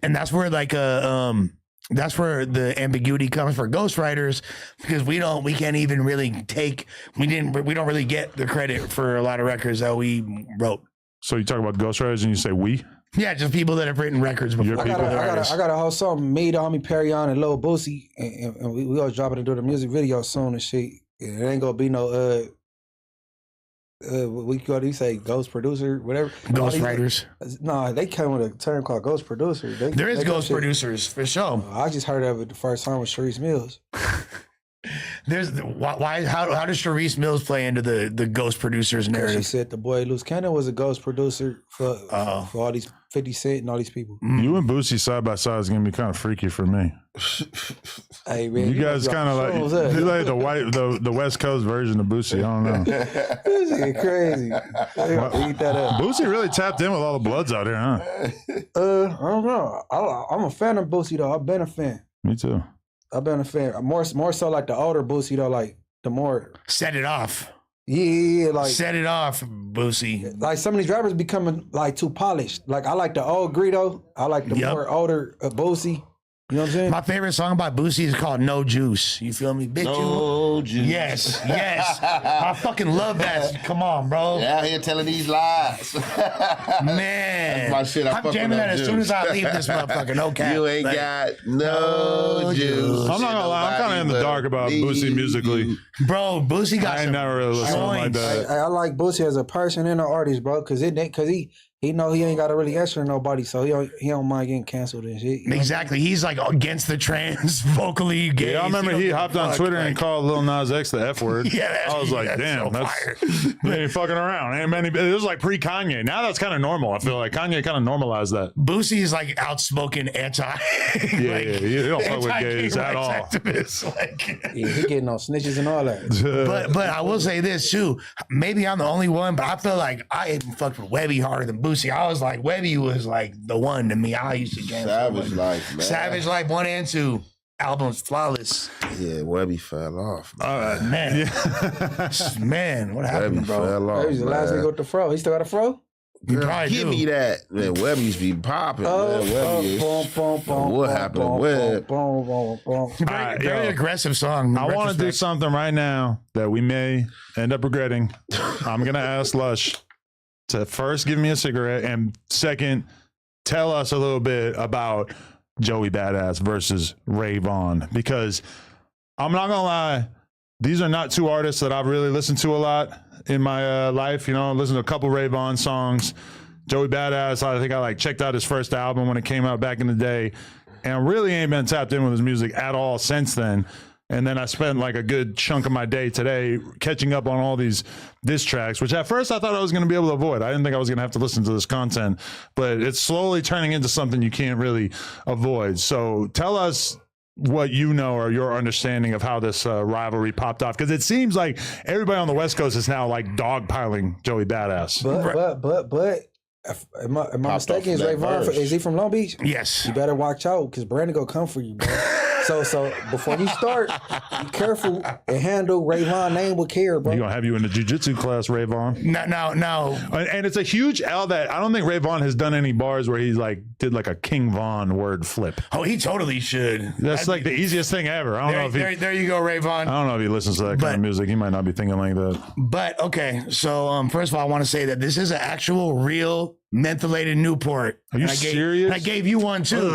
And that's where that's where the ambiguity comes for ghostwriters, because we can't even really we don't really get the credit for a lot of records that we wrote. So you talk about ghostwriters and you say we? Yeah, just people that have written records before. Your I got a whole song, me, the homie Perryon and Lil Boosie, and we all dropping into the music video soon and shit. It ain't gonna be no we go to say ghost producer, whatever. Ghostwriters. No, they come with a term called ghost producer. There is they ghost shit. producers for sure. I just heard of it the first time with Sharice Mills. There's why how does Sharice Mills play into the ghost producers She narrative? said the boy Loose Cannon was a ghost producer for all these 50 Cent and all these people. You and Boosie side by side is gonna be kind of freaky for me. Hey man, You guys kind of like you like the West Coast version of Boosie. I don't know. This is crazy. They gonna eat that up. Boosie really tapped in with all the Bloods out here, huh? I don't know. I'm a fan of Boosie though. I've been a fan. Me too. I've been a fan. More so like the older Boosie though. Like the more Set it off. yeah, like Set it off, Boosie. like some of these rappers becoming like too polished. Like I like the old Greedo. I like the more older Boosie. You know what I'm saying? My favorite song by Boosie is called No Juice. You feel me? Bitch, No juice. Yes. I fucking love that. Come on, bro. Out here telling these lies. Man. That's my shit. I I'm fuck with jamming no that as juice. soon as I leave this motherfucker. No cap. You ain't Like, got no juice. I'm not gonna lie, I'm kind of in the dark about Boosie musically. Bro, Boosie got I ain't some never really listened to him like joints. that. I like Boosie as a person and an artist, bro, because he know he ain't got to really answer to nobody, so he don't mind getting canceled and shit. You know? Exactly. He's like against the trans, vocally gay. Yeah, I remember he hopped on Twitter and called Lil Nas X the F word. Yeah, I was like, that's damn, so that's fire. he ain't fucking around. Ain't many. It was like pre Kanye. Now that's kind of normal. I feel like Kanye kind of normalized that. Boosie is like outspoken anti. Yeah, he don't fuck with anti-gay gays at rights all. activist. Like, Yeah, he getting on snitches and all that. but I will say this too. Maybe I'm the only one, but I feel like I even fucked with Webby harder than Boosie. I was like, Webby was like the one to me. I used to jam Savage Life, man. Savage Life 1 and 2 albums flawless. Yeah, Webby fell off. Man. Man, man, what happened, Webby bro? fell off. He's the last man. nigga with the fro. He still got a fro? You probably Give do. me that. Man, Webby's be popping, man. Webby is. What happened? Web? Alright, Very yo. aggressive song. I want to do something right now that we may end up regretting. I'm gonna ask Lush to first give me a cigarette and second tell us a little bit about Joey Badass versus Ray Vaughn, because I'm not gonna lie, these are not two artists that I've really listened to a lot in my life. You know, I listened to a couple Ray Vaughn songs, Joey Badass, I think I like checked out his first album when it came out back in the day, and really ain't been tapped in with his music at all since then. And then I spent like a good chunk of my day today catching up on all these diss tracks, which at first I thought I was going to be able to avoid. I didn't think I was going to have to listen to this content, but it's slowly turning into something you can't really avoid. So tell us what you know or your understanding of how this rivalry popped off, because it seems like everybody on the West Coast is now like dogpiling Joey Badass. But am I mistaken? Is Ray Vaughn? Is he from Long Beach? Yes. You better watch out because Brandon gonna come for you, bro. So before you start, be careful and handle Ray Vaughn's name with care, bro. He's going to have you in the jiu-jitsu class, Ray Vaughn. No. And it's a huge L that I don't think Ray Vaughn has done any bars where he's like did like a King Von word flip. Oh, he totally should. That's like the easiest thing ever. I don't know if he, there you go, Ray Vaughn. I don't know if he listens to that kind of music. He might not be thinking like that. But okay, so first of all, I want to say that this is an actual real mentholated Newport. Are you serious? I gave you one too.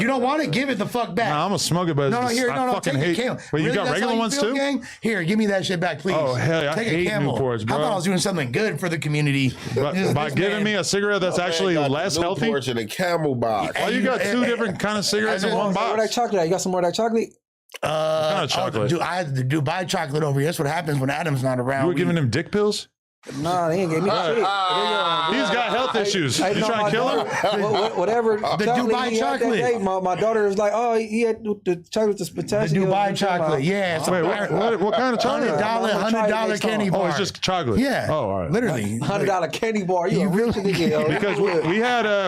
You don't want it? Give it the fuck back. Nah, I'm gonna smoke it, but No, here, I fucking take hate. a Camel. Wait, you got that's regular how you ones feel, too? Gang? Here, give me that shit back, please. Oh hell, yeah, I Take hate a Camel. Newports, bro. I thought I was doing something good for the community. By giving me a cigarette that's actually less healthy. Newports in a Camel box. Why you got two different kind of cigarettes in one More of that box? chocolate. You got some more of that chocolate? kind of chocolate? I had the Dubai chocolate over here. That's what happens when Adam's not around. You were giving him dick pills? Nah, they ain't gave me shit. He's got health issues. Hey, You no, trying my to kill him? daughter- Whatever. The chocolate Dubai he had that chocolate. day, my daughter was like, oh, he had the chocolate that's the potassium. Dubai chocolate. Yeah. It's Wait, what kind of chocolate? $100 candy bar. Oh, it's just chocolate. Yeah. Oh, all right. Literally. $100 candy bar. You a rich nigga, yo. Because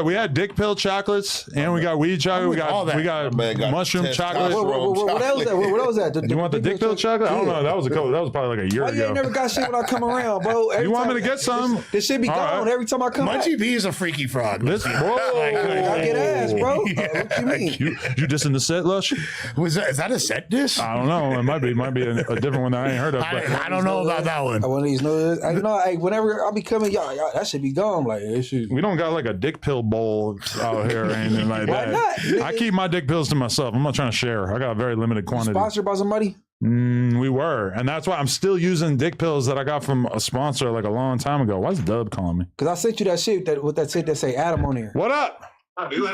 we had dick pill chocolates and we got weed chocolate. We got Man got mushroom testosterone. chocolate. What else that? What else that? You want the dick pill chocolate? I don't know. That was probably like a year Why you ain't never ago. got shit when I come around, bro? Every You want me time- to get some? This shit be All gone right. every time I come back. Munchie B is a freaky frog. Whoa. I get ass, bro. What you mean? You dissing the set, Lush? Is that a set dish? I don't know. It might be a different one that I ain't heard of. But I don't know about that one. One of these knows. I know. Hey, whenever I be coming, y'all, that should be gone. Like this shit. we don't got like a dick pill bowl out here or anything like Why that. not? I keep my dick pills to myself. I'm not trying to share. I got a very limited quantity. Sponsored by somebody. We were, and that's why I'm still using dick pills that I got from a sponsor like a long time ago. Why's Dub calling me? Cause I sent you that shit with that shit that say Adam on here. What up?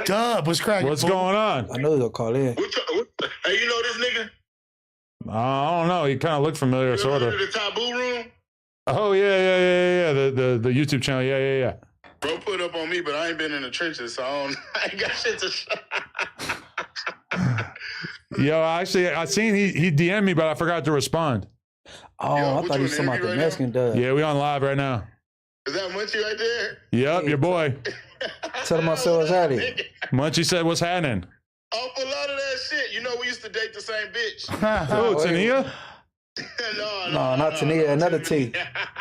Dub, what's cracking? What's going on? I know he'll call in. Hey, you know this nigga? I don't know. He kind of looked familiar, sort of. The taboo room? Oh yeah. The YouTube channel. Yeah. Bro put up on me, but I ain't been in the trenches, so I ain't got shit to show. Yo, actually, I seen he DM'd me, but I forgot to respond. Oh, Yo, I what thought you he was in talking about the the interview right Mexican dub. Yeah, we on live right now. Is that Munchie right there? Yep, your boy. Tell him I saw his at it. Munchie said, "What's happening?" Off a lot of that shit. You know we used to date the same bitch. Oh, Tania, No, not Tania. Another T.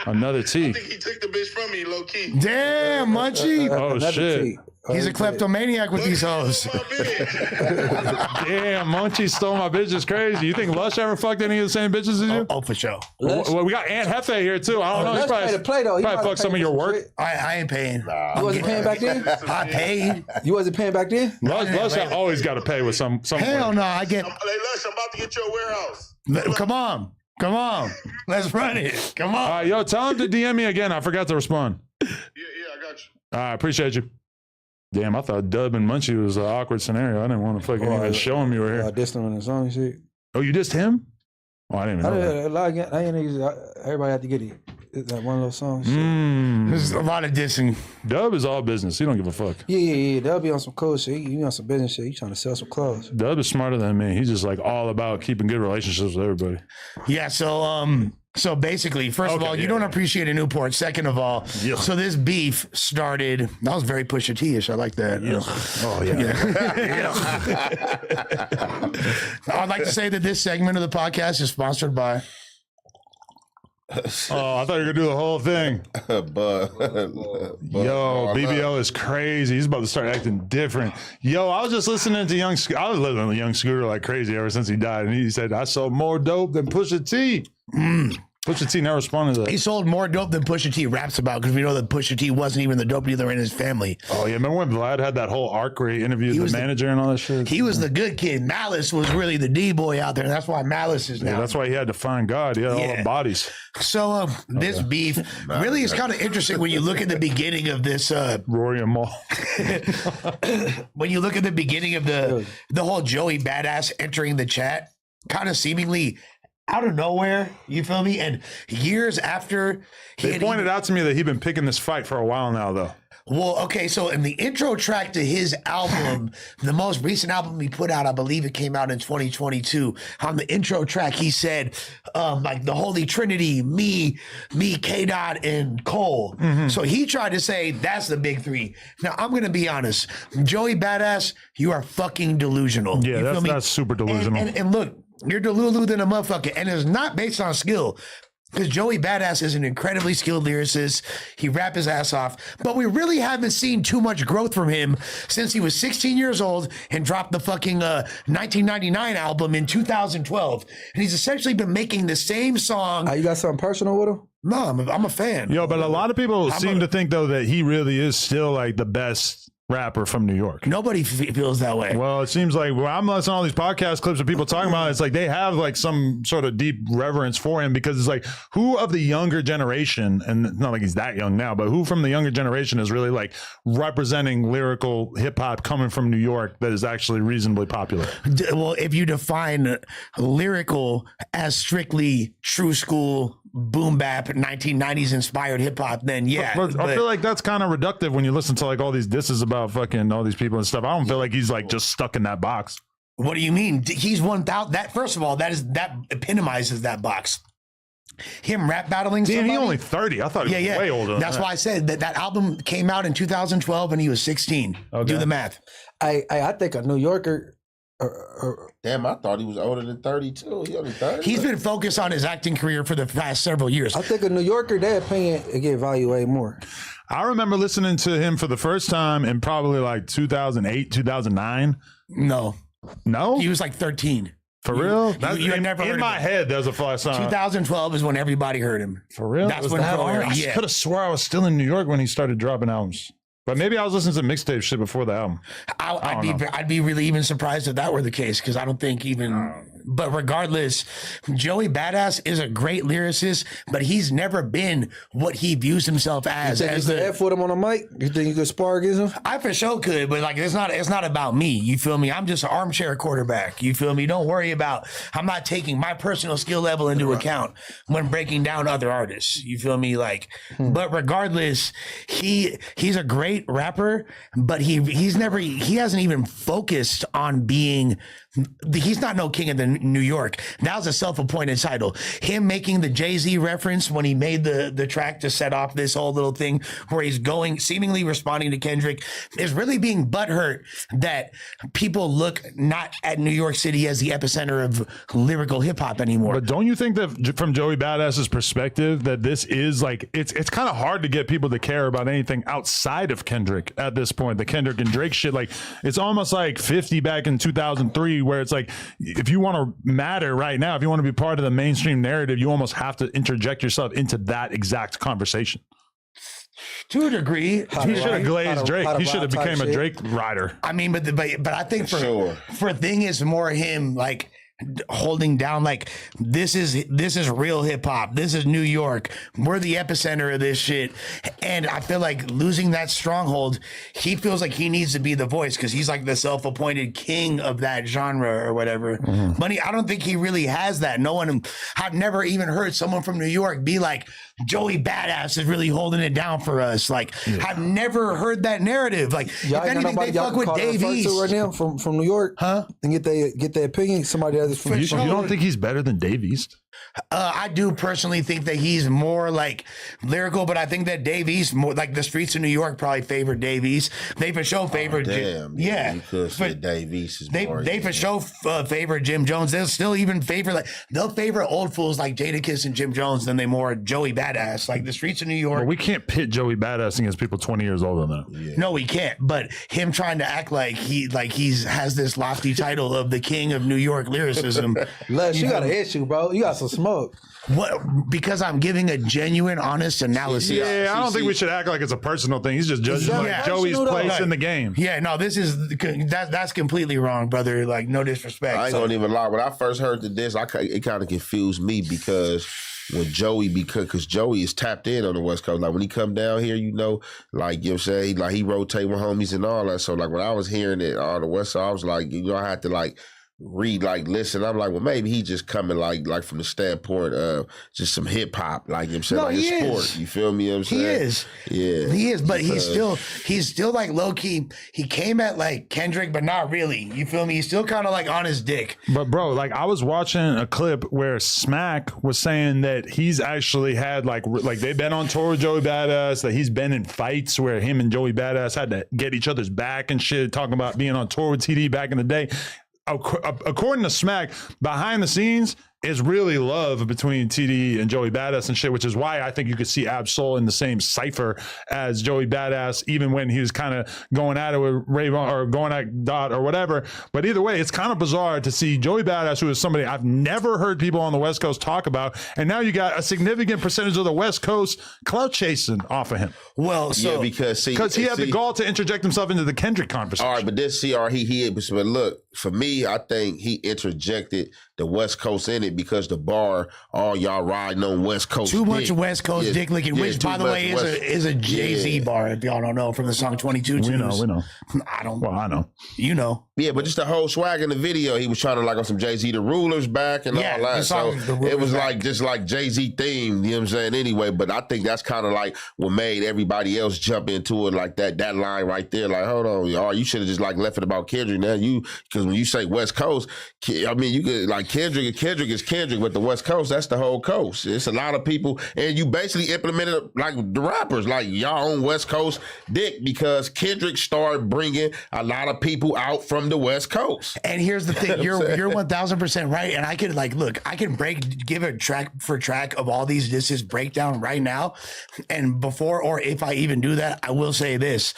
another I T. think he took the bitch from me, low key. Damn, Munchie. Oh Another shit! T. He's a kleptomaniac with these hoes. My bitch. Damn, Munchie stole my bitch. Is crazy. You think Lush ever fucked any of the same bitches as you? Oh, for sure. Well, we got Aunt Hefe here too. I don't know. He's Let's play the play though. He probably might fucked have some of paid your for work. shit. I ain't paying. You wasn't paying back then? I paid. You wasn't paying back then? Lush always got to pay with some. Hell no, I get. Hey, Lush, I'm about to get your warehouse. Come on. Let's run it. Come All on. right, yo, tell him to DM me again. I forgot to respond. Yeah, I got you. All right, appreciate you. Damn, I thought Dub and Munchie was an awkward scenario. I didn't want to fucking even show him you were here. Dissed him on the song and shit. Oh, you dissed him? Oh, I didn't even know that. Everybody had to get it. That one little song. Shit. There's a lot of dissing. Dub is all business. He don't give a fuck. Yeah. They'll be on some cool shit. He on some business shit. He trying to sell some clothes. Dub is smarter than me. He's just like all about keeping good relationships with everybody. Yeah, so basically, first of Okay, all, you yeah, don't yeah. appreciate a Newport. Second of all, Yeah. so this beef started. That was very Pusha T-ish. I like that. Oh, yeah. I'd like to say that this segment of the podcast is sponsored by. Oh, I thought you were going to do the whole thing. Yo, BBL is crazy. He's about to start acting different. Yo, I was just listening to I was listening to Young Scooter like crazy ever since he died. And he said, I sold more dope than Pusha T. Pusha T never responded to that. He sold more dope than Pusha T raps about because we know that Pusha T wasn't even the dope dealer in his family. Oh yeah, remember when Vlad had that whole arc where he interviewed the manager and all that shit? He was the good kid. Malice was really the D boy out there. And that's why Malice is now. Yeah, that's why he had to find God. He had all the bodies. So this beef really is kind of interesting when you look at the beginning of this. Rory and Maul. When you look at the beginning of the whole Joey Badass entering the chat, kind of seemingly out of nowhere, you feel me? And years after They pointed out to me that he'd been picking this fight for a while now, though. Well, okay, so in the intro track to his album, the most recent album he put out, I believe it came out in 2022. On the intro track, he said, like the Holy Trinity, me, K-Dot, and Cole. So he tried to say that's the big three. Now, I'm going to be honest. Joey Badass, you are fucking delusional. Yeah, You feel me? that's super delusional. And look, you're delulu than a motherfucker. And it's not based on skill. Because Joey Badass is an incredibly skilled lyricist. He rap his ass off. But we really haven't seen too much growth from him since he was 16 years old and dropped the fucking 1999 album in 2012. And he's essentially been making the same song. You got something personal with him? No, I'm a fan. Yo, but a lot of people seem to think, though, that he really is still like the best rapper from New York. Nobody feels that way. Well, it seems like I'm listening to all these podcast clips of people talking about it. It's like they have like some sort of deep reverence for him because it's like who of the younger generation, and it's not like he's that young now, but who from the younger generation is really like representing lyrical hip hop coming from New York that is actually reasonably popular? Well, if you define lyrical as strictly true school boom bap 1990s inspired hip hop, then yeah. But I feel like that's kind of reductive when you listen to like all these disses about fucking all these people and stuff. I don't feel like he's like just stuck in that box. What do you mean? He's 1,000. That first of all, that epitomizes that box. Him rap battling. Damn, somebody, he only 30. I thought he was way older. Than That's that. why I said that album came out in 2012 and he was 16. Okay. Do the math. I think a New Yorker. Damn, I thought he was older than 32. He only 30. He's been focused on his acting career for the past several years. I think a New Yorker, their opinion get evaluated more. I remember listening to him for the first time in probably like 2008, 2009. No, No? he was like 13. For real? you had never heard in of my him. head, there's a flash song. 2012 is when everybody heard him. For real? That's Was when that people hard? heard. I Yeah. could have swore I was still in New York when he started dropping albums. But maybe I was listening to mixtape shit before the album. I'd be really even surprised if that were the case because I don't think even. But regardless, Joey Badass is a great lyricist, but he's never been what he views himself as. You As could the F with him on the mic? You think you could spar against him? I for sure could, but like it's not about me. You feel me? I'm just an armchair quarterback. You feel me? Don't worry about. I'm not taking my personal skill level into account when breaking down other artists. You feel me? Like, but regardless, he's a great rapper, but he hasn't even focused on being. He's not no king of the New York. That was a self-appointed title. Him making the Jay-Z reference when he made the track to set off this whole little thing where he's seemingly responding to Kendrick is really being butthurt that people look not at New York City as the epicenter of lyrical hip hop anymore. But don't you think that from Joey Badass's perspective that this is like it's kind of hard to get people to care about anything outside of Kendrick at this point? The Kendrick and Drake shit, like it's almost like 50 back in 2003 where it's like if you want to matter right now, if you want to be part of the mainstream narrative, you almost have to interject yourself into that exact conversation. To a degree, He should have glazed Drake. He should have type became a shit. Drake rider. I mean, but I think for thing is more him like holding down like this is real hip hop. This is New York. We're the epicenter of this shit. And I feel like losing that stronghold, he feels like he needs to be the voice because he's like the self-appointed king of that genre or whatever. But I don't think he really has that. I've never even heard someone from New York be like, Joey Badass is really holding it down for us. Like I've never heard that narrative. Like if anything, they fuck with Dave East right now from New York, huh? And get their opinion. Somebody else from You don't think he's better than Dave East? I do personally think that he's more like lyrical, but I think that Dave East, more like the streets of New York, probably favored Dave East. They for sure favored. Damn, yeah. You could say Dave East is more. They for sure favor Jim Jones. They'll still even favor they'll favor old fools like Jadakiss and Jim Jones than they more Joey Badass. Like the streets of New York. But we can't pit Joey Badass against people 20 years older than him. Yeah. No, we can't. But him trying to act like he's has this lofty title of the king of New York lyricism. Les, you got an issue, bro. You got some smoke. What? Because I'm giving a genuine, honest analysis. Yeah, I don't think we should act like it's a personal thing. He's just judging that like Joey's personal, though? place in the game. Yeah, no, this is that's completely wrong, brother. Like, no disrespect. I ain't gonna even lie. When I first heard the diss, it kind of confused me because when Joey, because Joey is tapped in on the West Coast. Like when he come down here, you know, like you know what I'm saying, like he rotate with homies and all that. So like when I was hearing it on the West Side, I was like, you know, I had to like read, like listen. I'm like, well, maybe he just coming like from the standpoint of just some hip hop, like you know what I'm saying, No, like he a is. sport. You feel me? You know what I'm He saying? is. Yeah. He is, but Because- he's still like low key. He came at like Kendrick, but not really. You feel me? He's still kind of like on his dick. But bro, like I was watching a clip where Smack was saying that he's actually had like they've been on tour with Joey Badass, that he's been in fights where him and Joey Badass had to get each other's back and shit, talking about being on tour with TD back in the day. According to Smack, behind the scenes is really love between TD and Joey Badass and shit, which is why I think you could see Absol in the same cipher as Joey Badass, even when he was kind of going at it with Rayvon or going at Dot or whatever. But either way, it's kind of bizarre to see Joey Badass, who is somebody I've never heard people on the West Coast talk about, and now you got a significant percentage of the West Coast clout chasing off of him Well, so yeah, because he had the gall to interject himself into the Kendrick conversation. All right, but this CR, but look, for me, I think he interjected the West Coast in it because the bar, all y'all riding on West Coast too much dick. West Coast Yeah, dick licking, yeah, which too by the much way West- is a Jay-Z Yeah. bar. If y'all don't know, from the song 22 we know. I don't. Well, I know. You know. Yeah, but just the whole swag in the video, he was trying to like on some Jay-Z, the Rulers back and Yeah, all the that. song, So The Rulers it was Back. like just like Jay-Z themed, you know what I'm saying? Anyway, but I think that's kind of like what made everybody else jump into it like that line right there. Like, hold on, y'all, you should have just like left it about Kendrick. Now because when you say West Coast, I mean, you could like Kendrick is Kendrick, but the West Coast, that's the whole coast. It's a lot of people, and you basically implemented like the rappers, like y'all on West Coast dick because Kendrick started bringing a lot of people out from the West Coast. And here's the thing, you're 1000% right. And I could give a track for track of all these disses breakdown right now. And before or if I even do that, I will say this,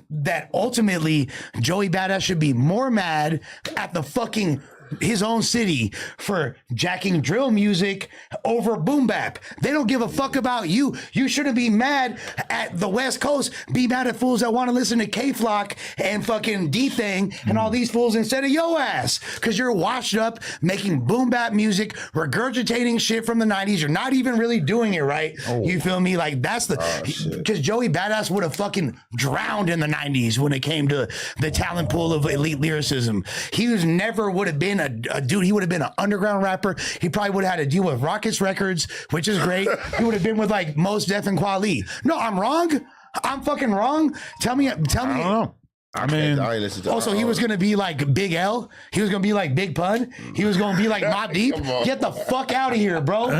that ultimately Joey Badass should be more mad at the fucking his own city for jacking drill music over boom bap. They don't give a fuck about you. You shouldn't be mad at the West Coast. Be mad at fools that want to listen to K-Flock and fucking D-Thing and all these fools instead of yo ass. Because you're washed up making boom bap music, regurgitating shit from the 90s. You're not even really doing it right. You feel me? Like that's because Joey Badass would have fucking drowned in the 90s when it came to the talent pool of elite lyricism. He would have been a dude. He would have been an underground rapper. He probably would have had to deal with Rockets Records, which is great. He would have been with like Mos Def and Kweli. No, I'm wrong. I'm fucking wrong. Tell me. I don't know. I mean, I ain't listen to Also, he was gonna be like Big L. He was gonna be like Big Pun. He was gonna be like Mobb Deep. Come on. Get the fuck out of here, bro. okay,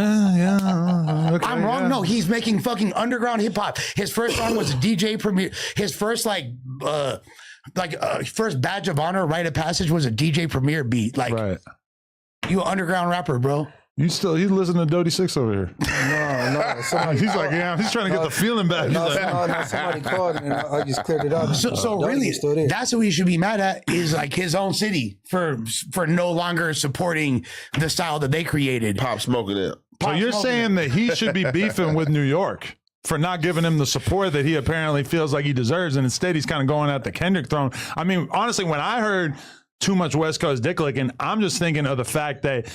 I'm wrong. yeah. No, he's making fucking underground hip hop. His first song was DJ Premier. His first first badge of honor, rite of passage was a DJ Premier beat. Like Right. you an underground rapper, bro. You listen to Dodie Six over here. No, somebody, He's like, yeah, he's trying to get the feeling back. He's like, somebody called and I just cleared it up. So Dodie really, is still there. that's what he should be mad at is like his own city for no longer supporting the style that they created. Pop Smoking it. so you're saying that he should be beefing with New York for not giving him the support that he apparently feels like he deserves, and instead he's kind of going at the Kendrick throne. I mean, honestly, when I heard too much West Coast dick licking, I'm just thinking of the fact that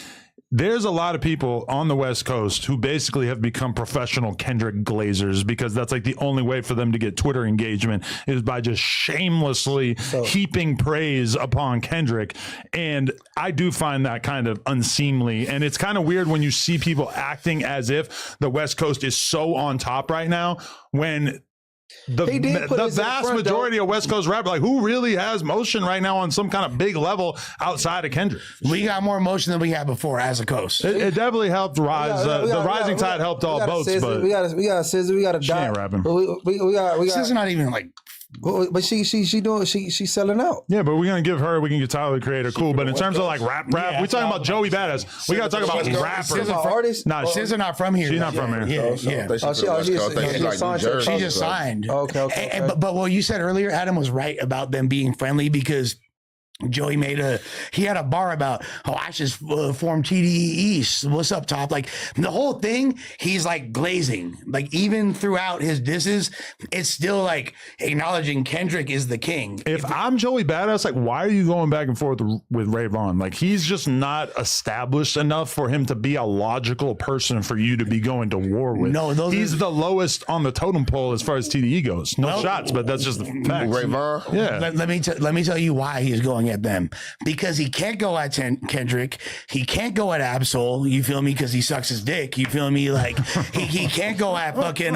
there's a lot of people on the West Coast who basically have become professional Kendrick glazers because that's like the only way for them to get Twitter engagement is by just shamelessly heaping praise upon Kendrick. And I do find that kind of unseemly. And it's kind of weird when you see people acting as if the West Coast is so on top right now when the He did put us in vast front, majority of West Coast rap, like who really has motion right now on some kind of big level outside of Kendrick? We got more emotion than we had before as a coast. It definitely helped rise. The rising tide helped all boats, but we got a scissor, we got a she dot. ain't rapping. But we got This is not even like but she's selling out. Yeah, but we're gonna give her. We can get Tyler the Creator, cool. But in terms of like rap, Yeah, we talking about Joey Badass. We gotta talk about rappers. Artist? Nah, she's not from here. She's not from here. Yeah. She just signed. Okay. But what you said earlier, Adam was right about them being friendly because Joey he had a bar about, I should form TDE East. What's up, Top? Like the whole thing, he's like glazing. Like even throughout his disses, it's still like acknowledging Kendrick is the king. If I'm Joey Badass, like, why are you going back and forth with Ray Vaughn? Like, he's just not established enough for him to be a logical person for you to be going to war with. No, he's the lowest on the totem pole as far as TDE goes. No shots, but that's just the facts. Ray Vaughn? Yeah. Let me tell you why he's going at them, because he can't go at Kendrick, he can't go at Absol, you feel me, because he sucks his dick, you feel me, like he can't go at fucking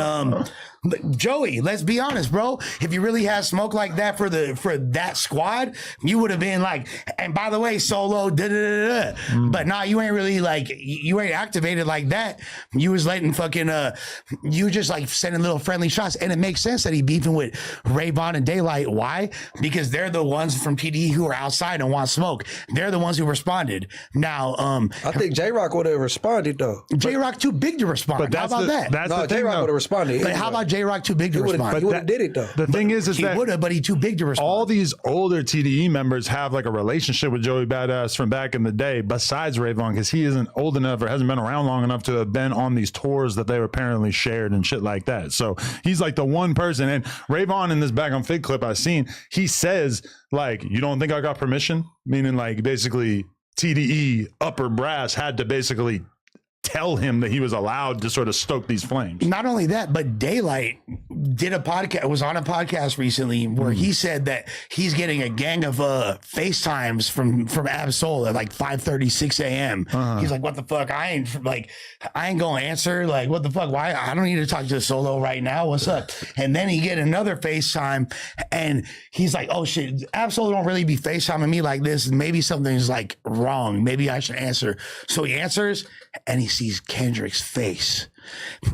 Joey. Let's be honest, bro. If you really had smoke like that for that squad, you would have been like, and by the way, Solo, but nah, you ain't really like, you ain't activated like that. You was letting fucking you just like sending little friendly shots, and it makes sense that he beefing with Ray Vaughn and Daylight. Why? Because they're the ones from TDE who are outside and want smoke. They're the ones who responded. Now, I think J-Rock would have responded though. J-Rock too big to respond. But How about that? That's No, the thing, J-Rock though. would have responded. But how about J-Rock too big to respond? He would have did it though. The thing is He that would have, but he too big to respond. all these older TDE members have like a relationship with Joey Badass from back in the day, besides Ray Vaughn, because he isn't old enough or hasn't been around long enough to have been on these tours that they were apparently shared and shit like that. So he's like the one person. And Ray Vaughn in this Back on Fig clip I seen, he says like, you don't think I got permission? Meaning like basically TDE upper brass had to basically tell him that he was allowed to sort of stoke these flames. Not only that, but Daylight was on a podcast recently where he said that he's getting a gang of FaceTimes from Absol at like 5:30, 6 a.m. He's like, what the fuck? I ain't gonna answer. Like, what the fuck? Why? I don't need to talk to Solo right now. What's up? And then he get another FaceTime and he's like, oh shit, Absol don't really be FaceTiming me like this. Maybe something's like wrong. Maybe I should answer. So he answers and he sees Kendrick's face.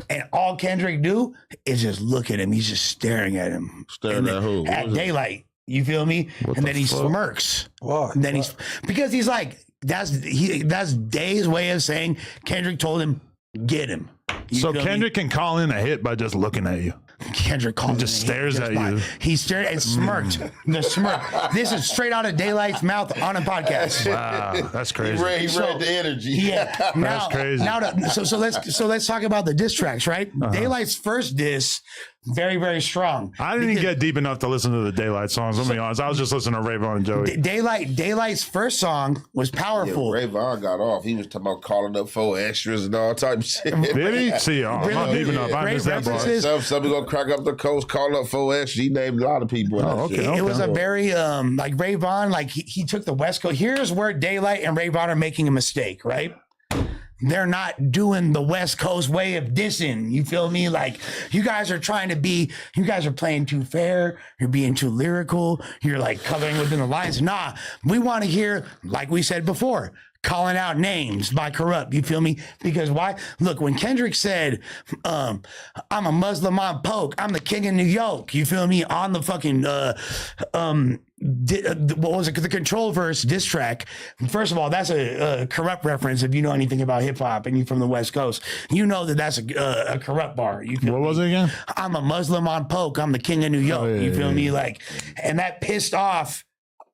And all Kendrick do is just look at him. He's just staring at him. Staring at who? At Daylight. You feel me? And then he smirks. Why? And then because he's like, that's Day's way of saying Kendrick told him, get him. You So feel me? Kendrick can call in a hit by just looking at you. Kendrick calls just him, stares at by. you. He stared and smirked. The smirk. This is straight out of Daylight's mouth on a podcast. Wow, that's crazy. He read the energy. Yeah, now, crazy. So let's talk about the diss tracks, right? Daylight's first diss, very very strong. I didn't even get deep enough to listen to the Daylight songs. Let me be honest. I was just listening to Ray Vaughn and Joey. Daylight's first song was powerful. Ray Vaughn got off. He was talking about calling up 4 extras and all type of shit. Did he? See, I'm not deep enough. I Great missed that part. references. Somebody gonna crack up the coast, call up 4 extras. He named a lot of people. Oh, okay. It was a very like Ray Vaughn, like he took the West Coast. Here's where Daylight and Ray Vaughn are making a mistake, right? They're not doing the West Coast way of dissing. You feel me? Like you guys are playing too fair. You're being too lyrical. You're like coloring within the lines. Nah, we want to hear, like we said before, calling out names by Corrupt. You feel me? Because why? Look, when Kendrick said, I'm a Muslim on Poke, I'm the king of New York. You feel me? On the fucking, what was it? The Control Verse diss track. First of all, that's a Corrupt reference. If you know anything about hip hop and you're from the West Coast, you know that that's a Corrupt bar. You feel What me? was it again? I'm a Muslim on Poke. I'm the king of New York. You feel me? Like, and that pissed off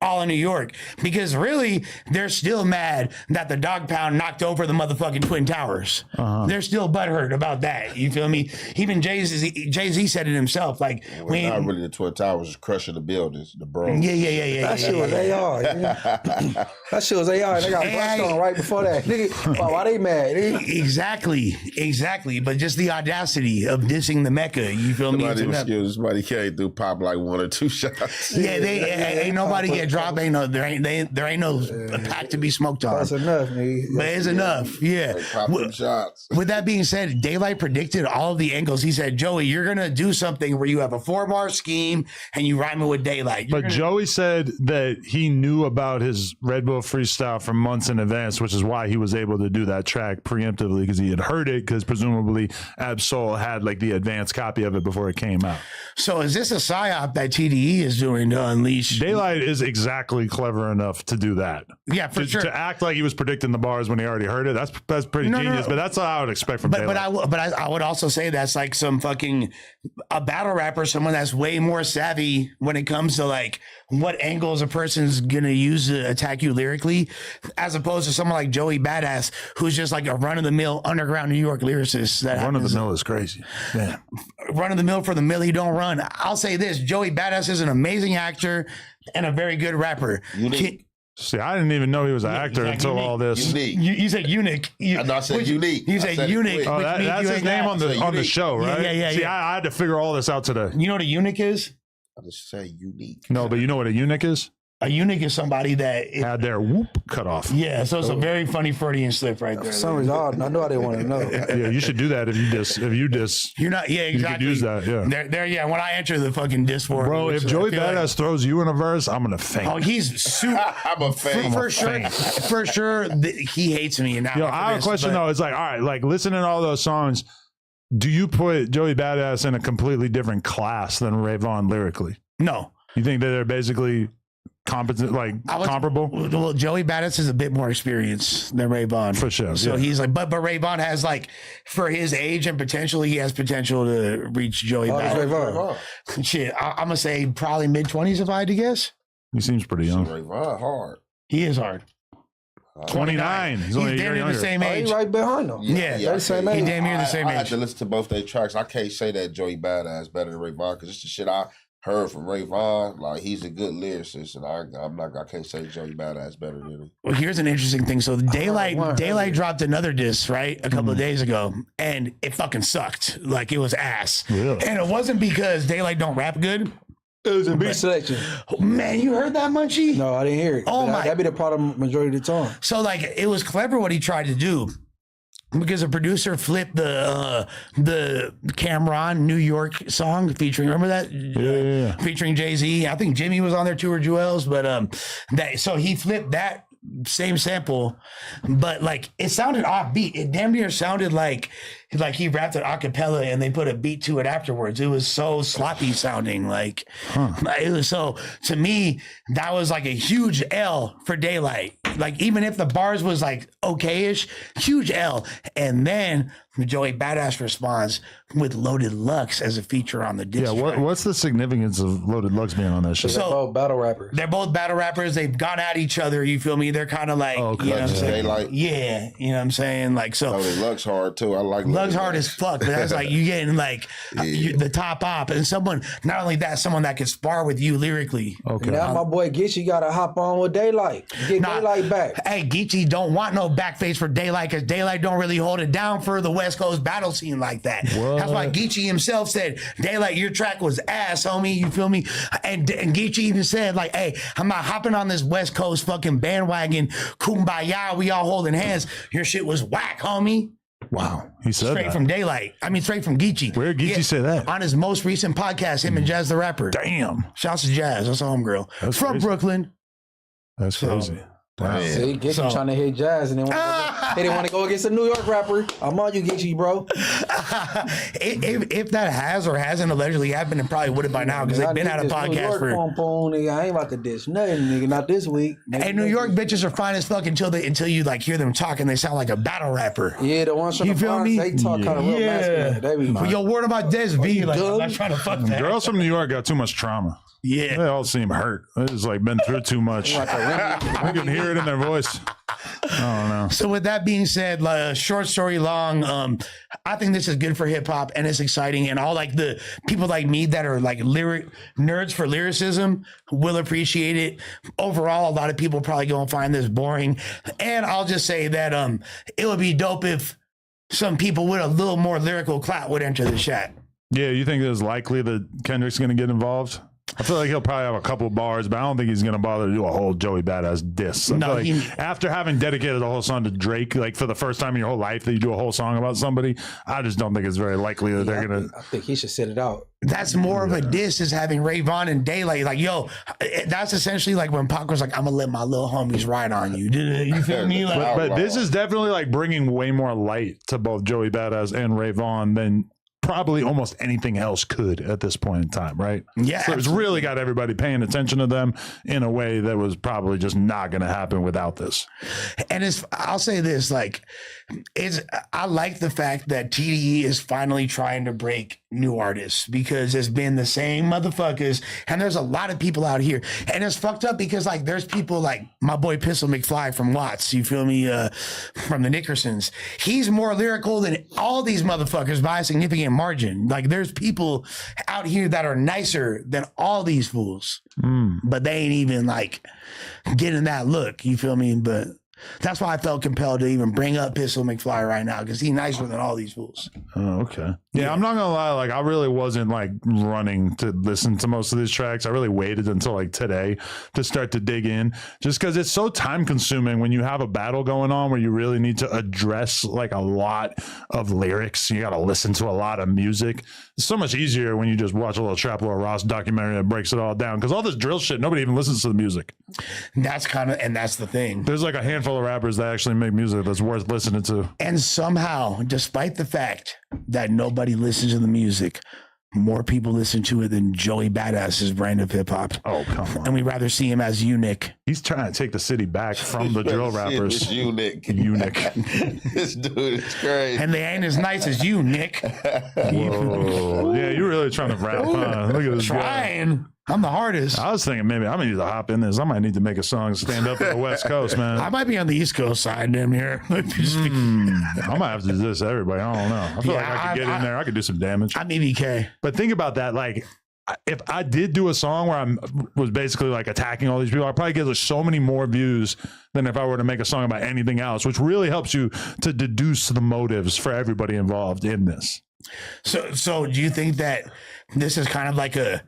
all of New York because really they're still mad that the dog pound knocked over the motherfucking Twin Towers. They're still butthurt about that. You feel me? Even Jay-Z said it himself. Like, Not really the Twin Towers is crushing the buildings, the bro. Yeah. That shit was AR. Yeah. That shit was AR. They got brushed on right before that. Nigga, why they mad? Nigga? Exactly. But just the audacity of dissing the Mecca. You feel me? Somebody came through, pop like 1 or 2 shots. Yeah, ain't nobody get dropped. There ain't no pack to be smoked on. That's enough, nigga. But it's enough. Yeah. Pop them shots. With that being said, Daylight predicted all of the angles. He said, Joey, you're going to do something where you have a 4-bar scheme and you rhyme it with Daylight. But Joey said that he knew about his Red Bull freestyle for months in advance, which is why he was able to do that track preemptively because he had heard it because presumably Absol had like the advanced copy of it before it came out. So is this a psyop that TDE is doing to unleash? Daylight is exactly exactly clever enough to do that. Yeah, for sure. To act like he was predicting the bars when he already heard it. That's pretty genius. But that's what I would expect from Daylight. I would also say that's like some fucking a battle rapper, someone that's way more savvy when it comes to like what angles a person's gonna use to attack you lyrically, as opposed to someone like Joey Badass, who's just like a run of the mill underground New York lyricist. That Run of the mill is crazy. Yeah. Run of the mill for the mill you don't run. I'll say this: Joey Badass is an amazing actor and a very good rapper. Unique. See, I didn't even know he was an actor until all this. Unique. You said eunuch. I said unique. You said eunuch. Oh, that's his name on the show, right? Yeah. See, I had to figure all this out today. You know what a eunuch is? I just say unique. No, but you know what a eunuch is? A eunuch is somebody that Had their whoop cut off. yeah. So it's a very funny Freudian slip right there. For some reason, I know I didn't want to know. Yeah, you should do that if you diss. You're not. Yeah, You exactly. could use that, yeah. There. Yeah. When I enter the fucking Discord, Bro, if Joey Badass throws you in a verse, I'm gonna faint. oh, he's super. I'm a fan. For sure, for sure, he hates me. And now Yo, I have a question though. It's like, all right, like listening to all those songs, do you put Joey Badass in a completely different class than Ray Vaughn lyrically? No, You think that they're basically competent, like comparable? Well, Joey Badass is a bit more experienced than Ray Vaughn. For sure, So yeah. he's like, but Ray Vaughn has like, for his age and potential, he has potential to reach Joey Oh, it's Ray Badass. Vaughn. Shit, I'm gonna say probably mid-20s if I had to guess. He seems pretty young. Ray Vaughn hard. He is hard. 29. He's He's only a year damn near the younger. same Oh, age. he right behind him. Yeah, they're the same He age. damn near the same I had age. to listen to both their tracks. I can't say that Joey Badass better than Ray Vaughn because it's the shit I heard from Ray Vaughn. Like he's a good lyricist, and I can't say Joey Badass better than him. Well, here's an interesting thing. So Daylight dropped another diss, right? A couple of days ago, and it fucking sucked. Like it was ass. Really? And it wasn't because Daylight don't rap good. It was a beat selection. Oh, man, you heard that, Munchie? No, I didn't hear it. Oh, But my- That'd be the problem majority of the time. So like it was clever what he tried to do. Because the producer flipped the Cameron New York song featuring, remember that? Yeah. Featuring Jay-Z. I think Jimmy was on there too, or Joel's, but so he flipped that same sample, but like it sounded offbeat. It damn near sounded like he rapped it a cappella and they put a beat to it afterwards. It was so sloppy sounding. Like it was so, to me, that was like a huge L for Daylight. Like even if the bars was like okay-ish, huge L. And then Joey Badass responds with Loaded Lux as a feature on the disc. Yeah, what's the significance of Loaded Lux being on that shit? So- They're both battle rappers. They're both battle rappers. They've gone at each other. You feel me? They're kind of like, okay. you know what I'm saying? Daylight. Yeah, you know what I'm saying? Like, so Loaded Lux hard too. I like Lug's hard as fuck, but that's like you getting like the top op and someone, not only that, someone that can spar with you lyrically. Okay. Now my boy Gitchy got to hop on with Daylight. Get Nah. Daylight back. Hey, Geechee don't want no backface for Daylight because Daylight don't really hold it down for the West Coast battle scene like that. That's why Geechee himself said, Daylight, your track was ass, homie. You feel me? And Geechee even said, like, hey, I'm not hopping on this West Coast fucking bandwagon. Kumbaya, we all holding hands. Your shit was whack, homie. Wow. He said Straight that. from Daylight. I mean, straight from Geechee. Where did Geechee say that? On his most recent podcast, him and Jazz the Rapper. Damn. Shouts to Jazz. That's a homegirl. That's From crazy. Brooklyn. That's crazy. Wow. See, Gitchy So- trying to hit Jazz and they didn't want to go against a New York rapper. I'm on you, Gitchy, bro. if that has or hasn't allegedly happened, it probably would have by now because they've been out of podcast for. Nigga, I ain't about to dish nothing, nigga. Not this week. And New York bitches are fine as fuck until you like hear them talking. They sound like a battle rapper. Yeah, the ones from You the feel Bronx, me? they talk kind of real masculine. They be But yo, word about Des V. Like, I'm not trying to fuck that. Girls from New York got too much trauma. Yeah. They all seem hurt. They just like been through too much. I can hear it in their voice. I don't know. So with that being said, short story long, I think this is good for hip hop and it's exciting, and all like the people like me that are like lyric nerds for lyricism will appreciate it. Overall, a lot of people probably gonna find this boring, and I'll just say that it would be dope if some people with a little more lyrical clout would enter the chat. Yeah, you think it's likely that Kendrick's going to get involved? I feel like he'll probably have a couple bars, but I don't think he's going to bother to do a whole Joey Badass diss. I No, feel like after having dedicated the whole song to Drake, like for the first time in your whole life that you do a whole song about somebody, I just don't think it's very likely that they're going to. I think he should sit it out. That's more of a diss is having Ray Vaughn and Daylight. Like, yo, that's essentially like when Pac was like, I'm gonna let my little homies ride on you. You feel me? Like, But this is definitely like bringing way more light to both Joey Badass and Ray Vaughn than probably almost anything else could at this point in time, right? Yeah, So it's really got everybody paying attention to them in a way that was probably just not going to happen without this. And I'll say this, like, I like the fact that TDE is finally trying to break new artists, because it's been the same motherfuckers, and there's a lot of people out here, and it's fucked up because like there's people like my boy Pistol McFly from Watts, you feel me, from the Nickersons. He's more lyrical than all these motherfuckers by a significant margin. Like there's people out here that are nicer than all these fools, but they ain't even like getting that look, you feel me? But that's why I felt compelled to even bring up Pistol McFly right now, because he's nicer than all these fools. Oh, okay. Yeah, I'm not gonna lie. Like, I really wasn't like running to listen to most of these tracks. I really waited until like today to start to dig in, just because it's so time consuming when you have a battle going on where you really need to address like a lot of lyrics. You got to listen to a lot of music. It's so much easier when you just watch a little Trap Lord Ross documentary that breaks it all down, because all this drill shit, nobody even listens to the music. That's the thing. There's like a handful of rappers that actually make music that's worth listening to. And somehow, despite the fact that nobody listens to the music, more people listen to it than Joey Badass's brand of hip hop. Oh, come on. And we rather see him as Eunuch. He's trying to take the city back from the drill rappers. This eunuch. This dude is crazy. And they ain't as nice as you, Nick. Whoa. Yeah, you're really trying to rap, huh? Look at this guy. Trying. I'm the hardest. I was thinking maybe I'm gonna need to hop in this. I might need to make a song stand up for the West Coast, man. I might be on the East Coast side, damn near. I might have to do this to everybody. I don't know. I feel like I could get in there. I could do some damage. I'm EBK. But think about that. Like, if I did do a song where I was basically like attacking all these people, I'd probably get like so many more views than if I were to make a song about anything else, which really helps you to deduce the motives for everybody involved in this. So do you think that this is kind of like a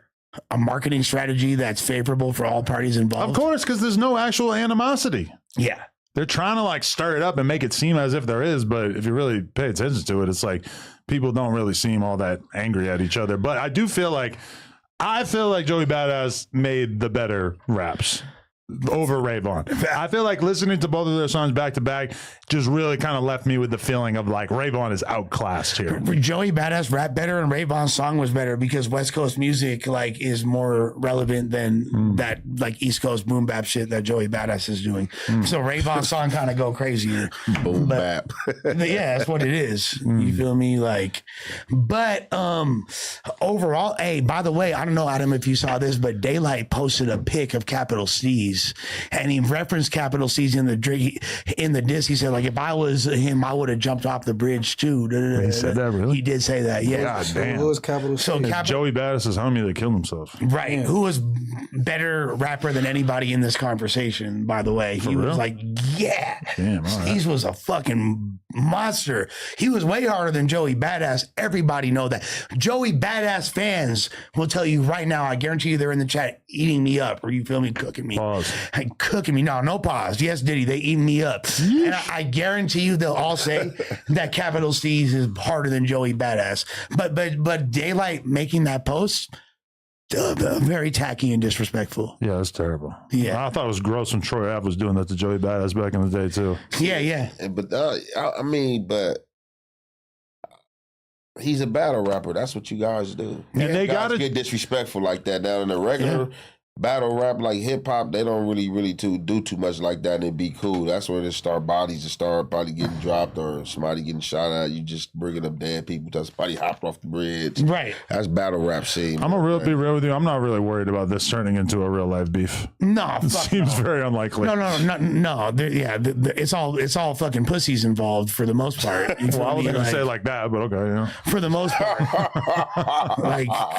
marketing strategy that's favorable for all parties involved? Of course, because there's no actual animosity. Yeah. They're trying to like stir it up and make it seem as if there is, but if you really pay attention to it, it's like people don't really seem all that angry at each other. But I feel like Joey Badass made the better raps over Ray Vaughn. I feel like listening to both of their songs back to back just really kind of left me with the feeling of like Ray Vaughn is outclassed here. Joey Badass rap better and Ray Vaughn's song was better because West Coast music like is more relevant than that like East Coast boom bap shit that Joey Badass is doing. So Ray Vaughn's song kind of go crazier. Boom bap. Yeah, that's what it is. You feel me? Like, but overall, hey, by the way, I don't know, Adam, if you saw this, but Daylight posted a pic of Capital C's and he referenced Capital C's in the diss. He said, like, if I was him, I would have jumped off the bridge too. He said that, really? He did say that, yeah. God damn. Who was Capital? So Joey Badass's homie that killed himself. right, who was better rapper than anybody in this conversation, by the way. He was like, yeah. Damn, all right. He was a fucking monster. He was way harder than Joey Badass. Everybody know that. Joey Badass fans will tell you right now, I guarantee you they're in the chat eating me up, or you feel me, cooking me. Pause. Like, cooking me. No pause. Yes, Diddy, they eating me up. And I guarantee you they'll all say that Capital C's is harder than Joey Badass. But Daylight making that post, very tacky and disrespectful. Yeah, that's terrible. Yeah. I thought it was gross when Troy Ave was doing that to Joey Badass back in the day too. Yeah. But I mean, but he's a battle rapper. That's what you guys do. And they Guys got to get disrespectful like that. Now in the regular battle rap, like hip hop, they don't really do too much like that and it'd be cool. That's when it start bodies to start probably getting dropped or somebody getting shot at. You just bringing up dead people till somebody hopped off the bridge. Right. That's battle rap scene. I'm gonna be real with you. I'm not really worried about this turning into a real life beef. No, It fuck seems no. very unlikely. No. It's all fucking pussies involved for the most part. You feel Well, I me? wasn't gonna Like, say it like that, but okay, yeah. for the most part.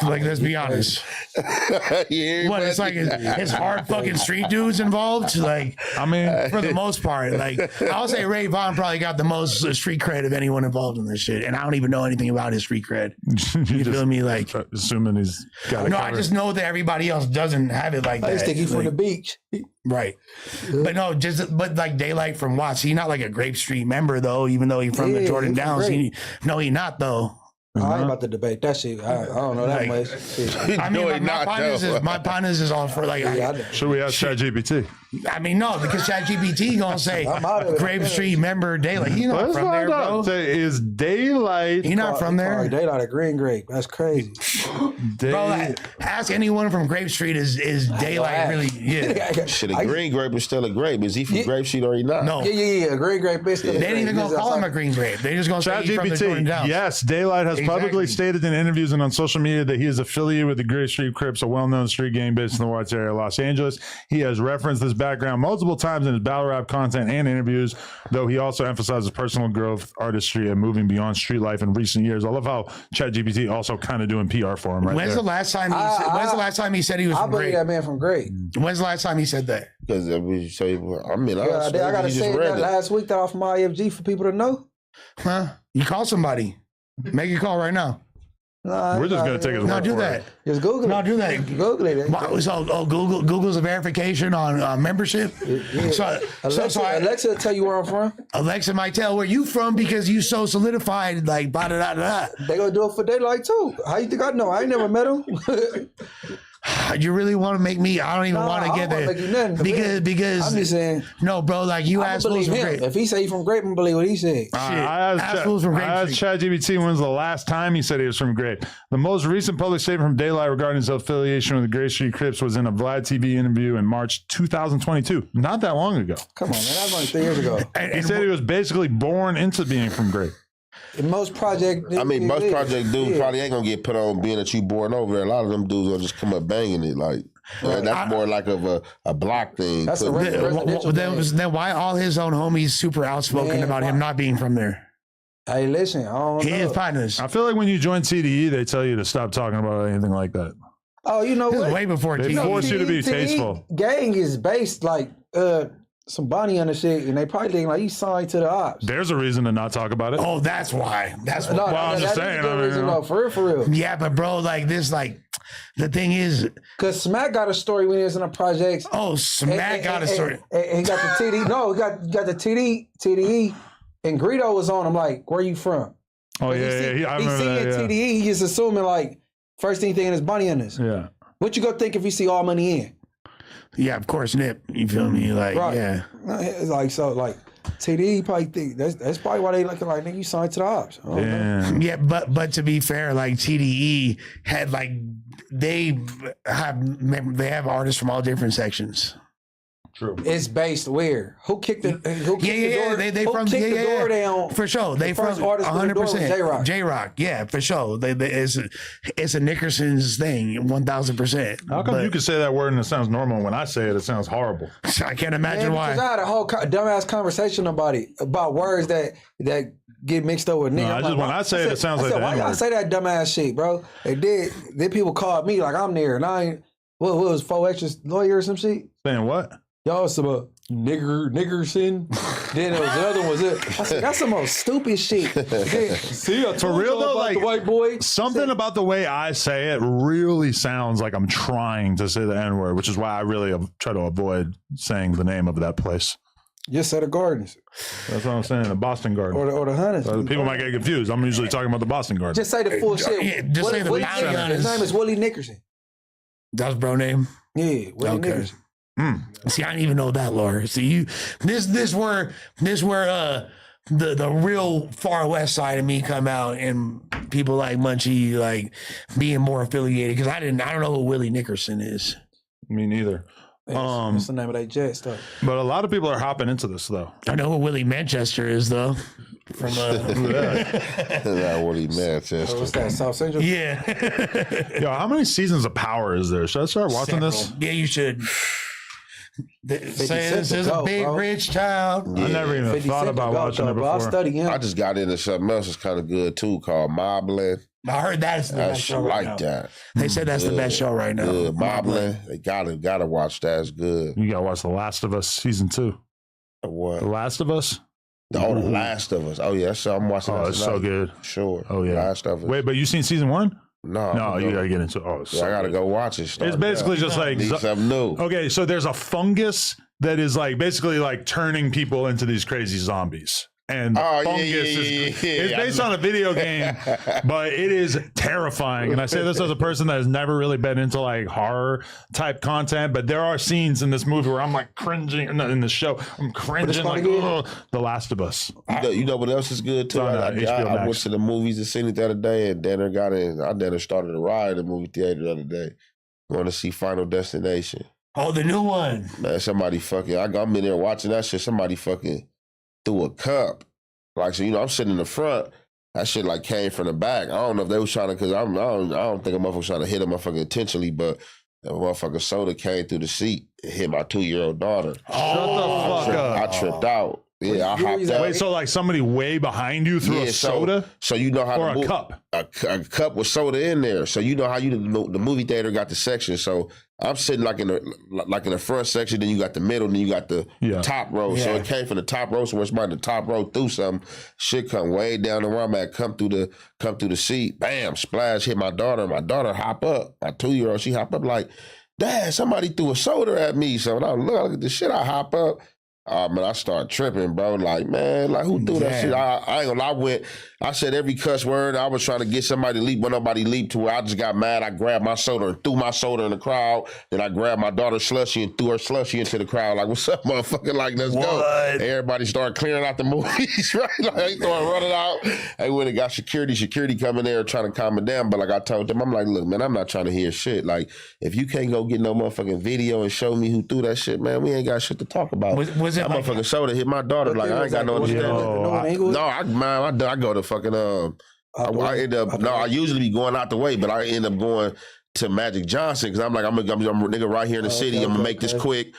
like let's be honest. What it's like it's hard fucking street dudes involved. Like, I mean, for the most part, like I'll say Ray Vaughn probably got the most street cred of anyone involved in this shit, and I don't even know anything about his street cred. You feel me? Like, assuming he's got it no, I covered. just know that everybody else doesn't have it like I that. just think he's from Like, the beach. right. But like Daylight from Watts, he not like a Grape Street member though, even though he from the Yeah, Jordan he from Downs. Grape. He not though. I ain't about to debate that shit. I don't know that Like, much. Shit. I mean, No, my he not, partners though. is my partners is all for like. Yeah, I know. Should we ask ChatGPT? I mean, no, because ChatGPT gonna say I'm out of it. Grape Street member Daylight. He's not Let's from there, find out. bro. Say, is Daylight? He's not from there. Daylight a green grape. That's crazy. Bro, like, ask anyone from Grape Street. Is Daylight really? Yeah. Shit, a green grape is still a grape. Is he from Grape Street or he not? No. Yeah. A green grape is still a They ain't even grape. gonna call him a green grape. They just gonna say he's from the Jordan ChatGPT. Downs. Yes, Daylight has publicly Exactly. stated in interviews and on social media that he is affiliated with the Grape Street Crips, a well-known street gang based in the Watts area of Los Angeles. He has referenced this background multiple times in his battle rap content and interviews, though he also emphasizes personal growth, artistry, and moving beyond street life in recent years. I love how ChatGPT also kind of doing PR for him right When's there. the last time? When's the last time he said he was I from believe Grape? that man from Grape. When's the last time he said that? Because I mean, I gotta say that last week that off my IFG for people to know. Huh? You call somebody. Make a call right now. Nah, We're just gonna take his No, word do for that. it. Just Google No, it. do that. Google it. Google's a verification on membership. So Alexa will tell you where I'm from. Alexa might tell where you from because you so solidified, like blah da da da. They gonna do it for Daylight too. How you think I know? I ain't never met him. You really want to make me? I don't even want to get there make you nothing. because I'm just saying. no, bro. Like you I asked believe fools from him. Grape. If he say he from Grape, I believe what he said. I ask fools from Grape asked ChatGPT when's the last time he said he was from Grape. The most recent public statement from Daylight regarding his affiliation with the Grape Street Crips was in a Vlad TV interview in March 2022. Not that long ago. Come on, man. That was only 3 years ago. He said he was basically born into being from Grape. In most project, I mean, most project dudes probably ain't gonna get put on being that you born over there. A lot of them dudes will just come up banging it. Like that's more like of a block thing. That's a Put- residential then why all his own homies super outspoken Man, about him not being from there? Hey, listen, I don't He is know. partners. I feel like when you join TDE, they tell you to stop talking about anything like that. Oh, you know This what? is way before They TV. force you to be TDE tasteful. Gang is based like some Bonnie on the shit, and they probably think like you signed to the ops. There's a reason to not talk about it. Oh, that's why. That's why. No, Well, I'm just that is saying, the I mean, reason, you know. though, for real. Yeah, but bro, like this, like the thing is, Cause Smack got a story when he was in the projects. oh, Smack got a story. And he got the TD. No, he got the TDE, and Greedo was on him like, "Where you from?" Oh, yeah. I He remember seeing that. TDE. He just assuming like first thing he thinking is Bonnie in this. Yeah. What you gonna think if you see All Money in? Yeah, of course, Nip. You feel me? Like, Right. yeah. It's like so like TDE probably think that's probably why they looking like nigga you signed to the ops. I don't know. Damn. Yeah, but to be fair, like TDE had like they have artists from all different sections. True. It's based where? Who kicked the who kicked the door? They who from kicked yeah, the yeah, door yeah. down? For sure. They first from artist with the door was 100%. J-Rock. J-Rock, yeah, for sure. It's a Nickerson's thing, 1000%. How come you can say that word and it sounds normal? When I say it, it sounds horrible. I can't imagine Yeah, because I why. had a whole dumbass conversation about it, about words that get mixed up with nigga. No, I I'm just- when I say it, it sounds like the why y'all N-word. say that dumbass shit, bro? They did. Then people called me like I'm there, and I ain't. What was 4 extras lawyer or some shit? Saying what? Y'all some niggerson. Then there was the other one. Was it? I said that's the most stupid shit. Then, see, I told real y'all though, about like, the white boy. Something about the way I say it really sounds like I'm trying to say the N word, which is why I really try to avoid saying the name of that place. Just say the Gardens That's what I'm saying, the Boston Garden. or the Hunters. People might get confused. I'm usually talking about the Boston Garden. Just say the full shit. Yeah, just say the Willie Bounty Nickerson. His Hunters. name is Willie Nickerson. That's bro name. Yeah, Willie Okay. Nickerson. See, I didn't even know that, Laura. See, this where the real far west side of me come out, and people like Munchie like being more affiliated because I don't know who Willie Nickerson is. Me neither. What's the name of that jet stuff? But a lot of people are hopping into this though. I know who Willie Manchester is though. From That's what he meant. What's that? South Central? yeah, Yo, how many seasons of Power is there? Should I start watching this? Yeah, you should. Say Cent this to is go, a big bro. rich town. I never even 50 thought Cent about to go, watching it bro. I'll before. study him. I just got into something else that's kind of good too, called Moblin. I heard that's the best That's show right now. like that. They said that's the best show right now. Good. Moblin. They gotta watch that. It's good. You gotta watch The Last of Us season 2. What? The Last of Us? Oh, The Last of Us. Oh yeah, so I'm watching that Oh, it's so tonight. good. Sure. Oh yeah. Last of Us. Wait, but you seen season 1? No. No, you gotta get into it. Oh, it's Yeah, so I gotta good. go watch it. It's basically just like Need something new. okay, so there's a fungus that is like basically like turning people into these crazy zombies. and the fungus is it's based on a video game, but it is terrifying. And I say this as a person that has never really been into like horror type content, but there are scenes in this movie where I'm like cringing, not in the show, I'm cringing like, oh, The Last of Us. You know what else is good too? I went to the movies and seen it the other day, and Danner got in. I Danner started a ride in the movie theater the other day. Going to see Final Destination. Oh, the new one. Man, somebody fucking, I'm in there watching that shit. Somebody fucking threw a cup. Like, so, you know, I'm sitting in the front. That shit like came from the back. I don't know if they was trying to, because I don't think a motherfucker was trying to hit a motherfucker intentionally, but a motherfucking soda came through the seat and hit my 2-year-old daughter. Shut the fuck up. I tripped out. Yeah, I hopped out. Wait, so like somebody way behind you threw a soda? So you know how or a cup? A cup with soda in there. So you know how the movie theater got the section. So I'm sitting like in the front section, then you got the middle, then you got the top row. Yeah. So it came from the top row. So when somebody in the top row threw something, shit come way down the where I'm at, come through the seat, bam, splash, hit my daughter. My daughter hop up. My 2-year-old, she hop up like, Dad, somebody threw a soda at me. So when I look at the shit, I hop up. Man, I start tripping, bro. Like, man, like who threw that shit? I ain't gonna lie, I said every cuss word. I was trying to get somebody to leap, but nobody leaped to where I just got mad. I grabbed my soda and threw my soda in the crowd. Then I grabbed my daughter's slushy and threw her slushy into the crowd. Like, what's up, motherfucker? Like, let's go. Everybody started clearing out the movies, right? Like, they started running out. They went and got security coming there trying to calm it down. But like I told them, I'm like, look, man, I'm not trying to hear shit. Like, if you can't go get no motherfucking video and show me who threw that shit, man, we ain't got shit to talk about. Was it that motherfucking soda hit my daughter. Like, I ain't got no understanding. I go to fucking I usually be going out the way, but I end up going to Magic Johnson because I'm like, I'm a nigga right here in the city. I'm gonna make this quick.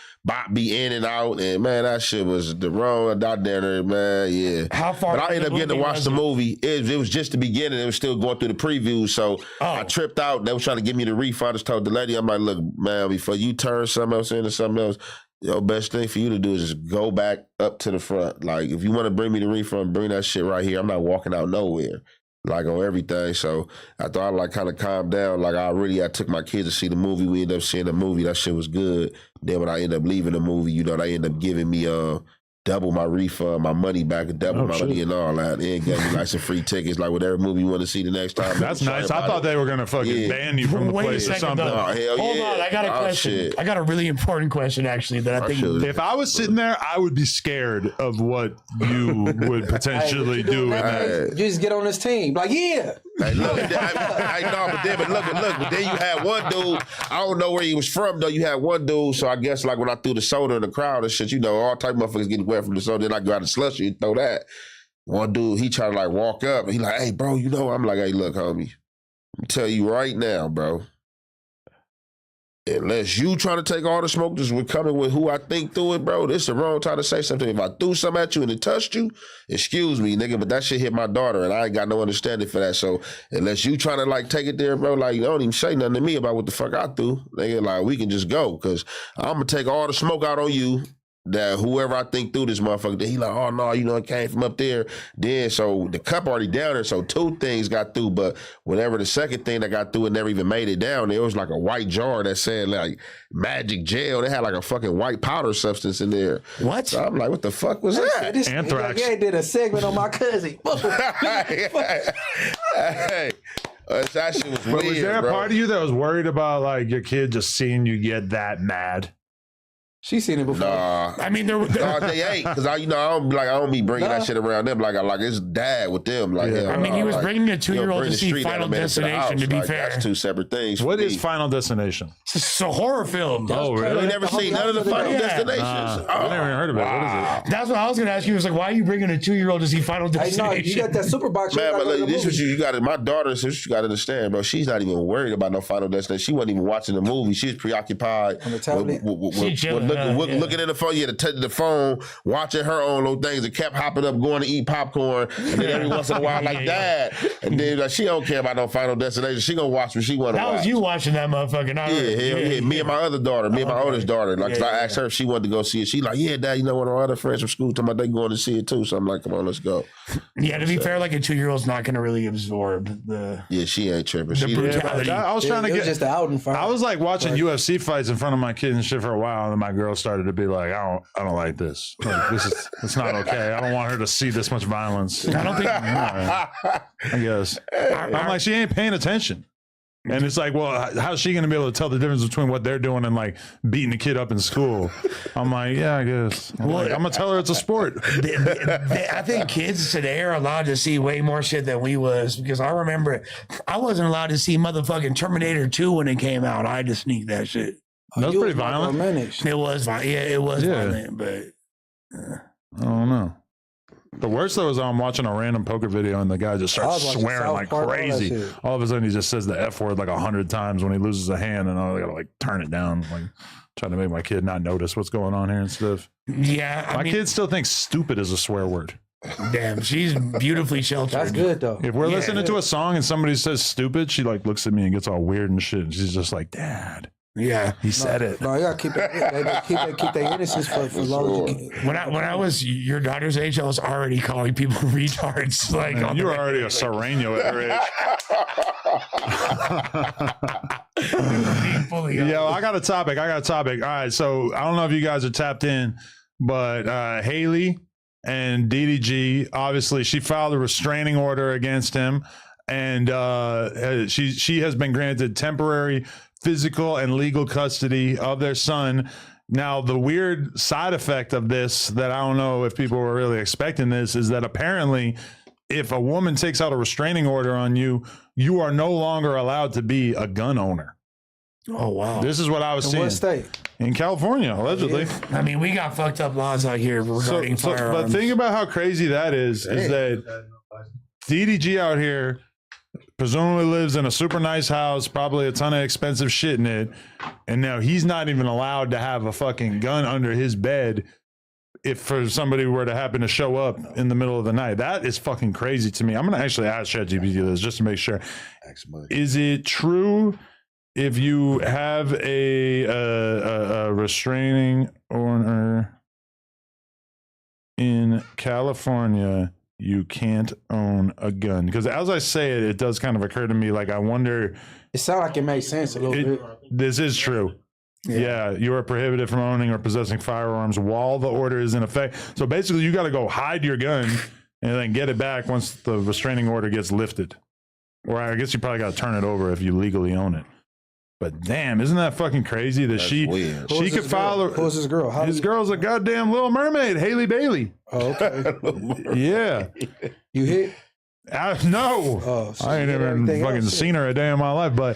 Be in and out, and man, that shit was the wrong out there, man. Yeah. How far? But I ended up getting to watch the movie. It was just the beginning. It was still going through the previews, so I tripped out. They was trying to give me the refund. I just told the lady, I'm like, look, man, before you turn something else into something else, your best thing for you to do is just go back up to the front. Like, if you want to bring me the refund, bring that shit right here. I'm not walking out nowhere, like, on everything. So I thought I'd like kind of calm down. Like, I took my kids to see the movie. We ended up seeing the movie. That shit was good. Then when I ended up leaving the movie, you know, they ended up giving me double my refund, my money back, and double my money and all that. They gave me like some free tickets, like whatever movie you want to see the next time. That's nice. I thought they were gonna fucking ban you from the place or something. Hold on, I got a question. Shit. I got a really important question actually that I think. If I was sitting there, I would be scared of what you would potentially do. In that. You just get on this team, like Hey, look, but then you had one dude. I don't know where he was from though. You had one dude, so I guess like when I threw the soda in the crowd and shit, you know, all type of motherfuckers getting wet from the soda. Then I grab the slushy and throw that. One dude, he tried to like walk up and he like, hey, bro, you know, I'm like, hey, look, homie, I'm tell you right now, bro. Unless you trying to take all the smoke, just with coming with who I think threw it, bro, this is the wrong time to say something. If I threw something at you and it touched you, excuse me, nigga, but that shit hit my daughter and I ain't got no understanding for that. So unless you trying to like take it there, bro, like you don't even say nothing to me about what the fuck I threw. Nigga, like we can just go because I'm gonna take all the smoke out on you. That whoever I think threw this motherfucker, he like, oh no, you know, it came from up there. Then so the cup already down there, so 2 things got through, but whenever the second thing that got through it never even made it down, there was like a white jar that said like magic gel. They had like a fucking white powder substance in there. What? So I'm like, what the fuck was that? Anthrax. Yeah, did a segment on my cousin. Hey, that shit was weird, Was there a part of you that was worried about like your kid just seeing you get that mad? She seen it before. Nah, I mean, they ain't because I don't be bringing that shit around them. Like it's dad with them. Like, I mean, he was bringing a 2-year-old to see Final Destination. To be fair, that's 2 separate things. What is Final Destination? It's a horror film. Oh, really? You never seen none of the Final Destinations? I never even heard of it. What is it? That's what I was going to ask you. It was like, why are you bringing a 2-year-old to see Final Destination? No, you got that super box. Man, but look, this was you got it. My daughter, this is what you got to understand, bro. She's not even worried about no Final Destination. She wasn't even watching the movie. She was preoccupied with looking at the phone. Yeah, the phone, watching her own little things, and kept hopping up, going to eat popcorn, and then every once in a while, like Dad, and then like, she don't care about no Final Destination. She gonna watch what she want to watch. That was you watching that motherfucker. Yeah. Me and my other daughter, my oldest daughter. Like, I asked her if she wanted to go see it. She like, yeah, Dad. You know, one of our other friends from school talking about they going to see it too. So I'm like, come on, let's go. Yeah, to be fair, like a 2-year-old's not gonna really absorb the. Yeah, she ain't tripping. The brutality. I was trying to get just the outing. I was like watching UFC fights in front of my kid and shit for a while, and my girl girls started to be like, I don't like this. Like, it's not okay. I don't want her to see this much violence. I don't think. I guess. I'm like, she ain't paying attention. And it's like, well, how's she going to be able to tell the difference between what they're doing and like beating the kid up in school? I'm like, yeah, I guess. I'm going to tell her it's a sport. I think kids today are allowed to see way more shit than we was, because I remember I wasn't allowed to see motherfucking Terminator 2 when it came out. I had to sneak that shit. That was pretty violent. It was violent. Yeah, it was violent, but I don't know. The worst though is I'm watching a random poker video and the guy just starts swearing like crazy. All of a sudden he just says the F word like 100 times when he loses a hand, and I gotta like turn it down, like trying to make my kid not notice what's going on here and stuff. Yeah, my kid still thinks stupid is a swear word. Damn, she's beautifully sheltered. That's good though. If we're listening to a song and somebody says stupid, she like looks at me and gets all weird and shit. And she's just like, Dad. Yeah, he said it. No, you gotta keep their innocence for long. When I was your daughter's age, I was already calling people retards. Like, man, you were already a Sereno at her age. Yo, I got a topic. All right, so I don't know if you guys are tapped in, but Haley and DDG, obviously, she filed a restraining order against him, and she has been granted temporary physical and legal custody of their son. Now, the weird side effect of this that I don't know if people were really expecting this is that apparently if a woman takes out a restraining order on you, you are no longer allowed to be a gun owner. Oh, wow. This is what I was seeing. In what state? In California, allegedly. Yeah. I mean, we got fucked up laws out here regarding firearms. But think about how crazy that is that DDG out here presumably lives in a super nice house, probably a ton of expensive shit in it, and now he's not even allowed to have a fucking gun under his bed if for somebody were to happen to show up in the middle of the night. That is fucking crazy to me. I'm going to actually ask ChatGPT this just to make sure. Is it true if you have a restraining order in California, you can't own a gun? Because as I say it, it does kind of occur to me, like, I wonder. It sounds like it makes sense a little bit. This is true. Yeah, you are prohibited from owning or possessing firearms while the order is in effect. So basically, you got to go hide your gun and then get it back once the restraining order gets lifted. Or I guess you probably got to turn it over if you legally own it. But damn, isn't that fucking crazy that she could file? Who's this girl? His girl's a goddamn Little Mermaid, Haley Bailey. Oh, okay. Yeah. You hit? No. Oh, so I ain't even fucking seen her a day in my life. But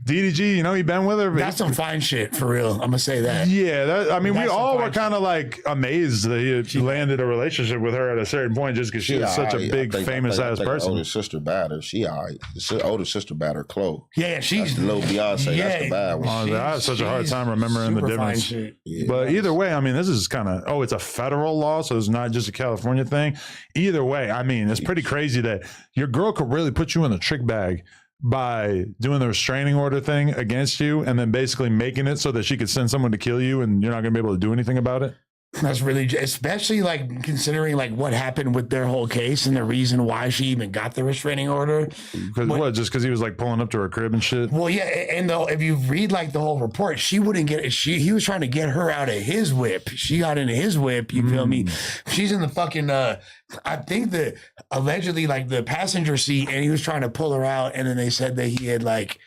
DDG, you know, he been with her. That's some fine shit, for real. I'm going to say that. Yeah. I mean, we all were kind of like amazed that he landed a relationship with her at a certain point just because she was such a big, famous ass person. Older sister bad her. She all right. The older sister bad her Chloe. Yeah, she's the little Beyonce. That's the bad one. I had such a hard time remembering the difference. Yeah, but either way, I mean, this is kind of, it's a federal law, so it's not just a California thing. Either way, I mean, it's pretty crazy that your girl could really put you in the trick bag by doing the restraining order thing against you and then basically making it so that she could send someone to kill you and you're not going to be able to do anything about it. That's really, especially like considering like what happened with their whole case and the reason why she even got the restraining order. Because what? Just because he was like pulling up to her crib and shit. Well, yeah, and though if you read like the whole report, she wouldn't get it. He was trying to get her out of his whip. She got into his whip. You feel me? She's in the fucking. I think that allegedly like the passenger seat, and he was trying to pull her out, and then they said that he had like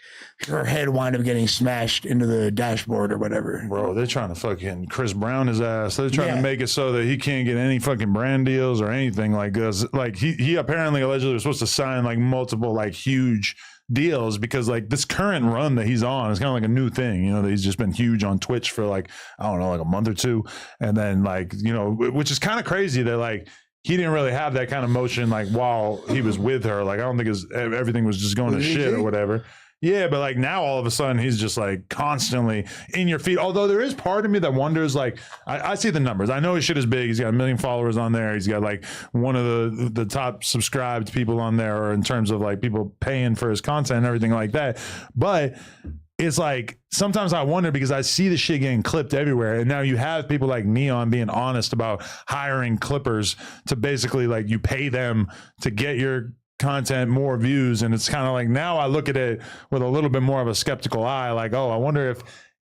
her head wound up getting smashed into the dashboard or whatever. Bro, they're trying to fucking Chris Brown his ass. They're trying to make it so that he can't get any fucking brand deals or anything like this. Like he apparently allegedly was supposed to sign like multiple like huge deals because like this current run that he's on is kind of like a new thing, you know, that he's just been huge on Twitch for like, I don't know, like a month or two. And then like, you know, which is kind of crazy that like, he didn't really have that kind of motion like while he was with her. Like, I don't think everything was just going to shit or whatever. Yeah, but like now all of a sudden he's just like constantly in your feed. Although there is part of me that wonders, like, I see the numbers. I know his shit is big. He's got 1 million followers on there. He's got like one of the top subscribed people on there, or in terms of like people paying for his content and everything like that. But it's like sometimes I wonder because I see the shit getting clipped everywhere. And now you have people like Neon being honest about hiring clippers to basically like you pay them to get your content more views. And it's kind of like now I look at it with a little bit more of a skeptical eye, like, oh, I wonder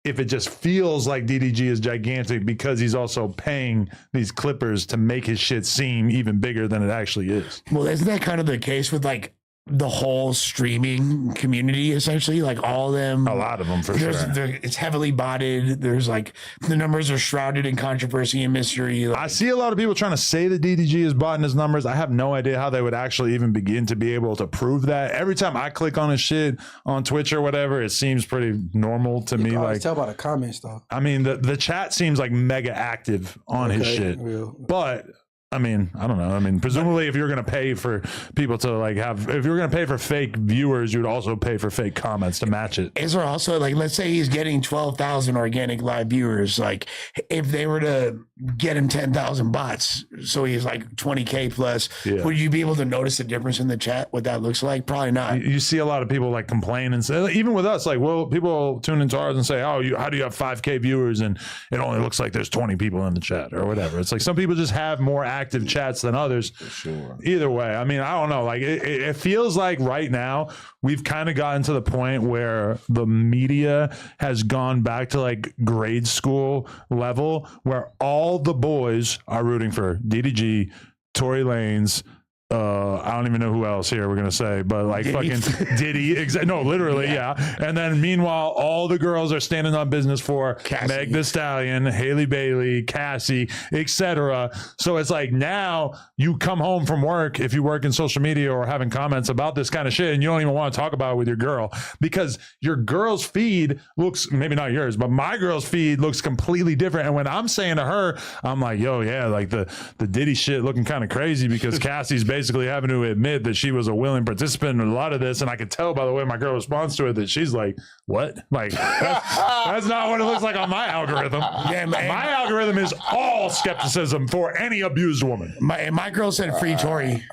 if it just feels like DDG is gigantic because he's also paying these clippers to make his shit seem even bigger than it actually is. Well, isn't that kind of the case with like the whole streaming community, essentially? Like all of them, A lot of them, for sure. It's heavily botted. There's like the numbers are shrouded in controversy and mystery. Like, I see a lot of people trying to say that DDG is bought in his numbers. I have no idea how they would actually even begin to be able to prove that. Every time I click on his shit on Twitch or whatever, it seems pretty normal to me. I Like, tell by the comments though. I mean, the chat seems like mega active on his shit, real. but I mean, I don't know. I mean, presumably if you're going to pay for people to like have, if you're going to pay for fake viewers, you'd also pay for fake comments to match it. is there also like, let's say he's getting 12,000 organic live viewers. Like if they were to get him 10,000 bots, so he's like 20K plus, would you be able to notice a difference in the chat? What that looks like? Probably not. You see a lot of people like complain and say, even with us, like, well, people tune into ours and say, oh, how do you have 5K viewers and it only looks like there's 20 people in the chat or whatever. It's like some people just have more active chats than others. For sure. Either way, I mean, I don't know. Like it feels like right now we've kind of gotten to the point where the media has gone back to like grade school level where all the boys are rooting for DDG, Tory Lanez, I don't even know who else here we're gonna say, but like Diddy. Fucking Diddy. No, literally, yeah. And then meanwhile, all the girls are standing on business for Cassie, Meg Thee Stallion, Haley Bailey, Cassie, etc. So it's like now you come home from work, if you work in social media or having comments about this kind of shit, and you don't even want to talk about it with your girl because your girl's feed looks, maybe not yours, but my girl's feed looks completely different. And when I'm saying to her, I'm like, yo, yeah, like the Diddy shit looking kind of crazy because Cassie's basically having to admit that she was a willing participant in a lot of this, and I could tell by the way my girl responds to it that she's like, what? Like that's not what it looks like on my algorithm. Yeah, my algorithm is all skepticism for any abused woman. My girl said free Tory.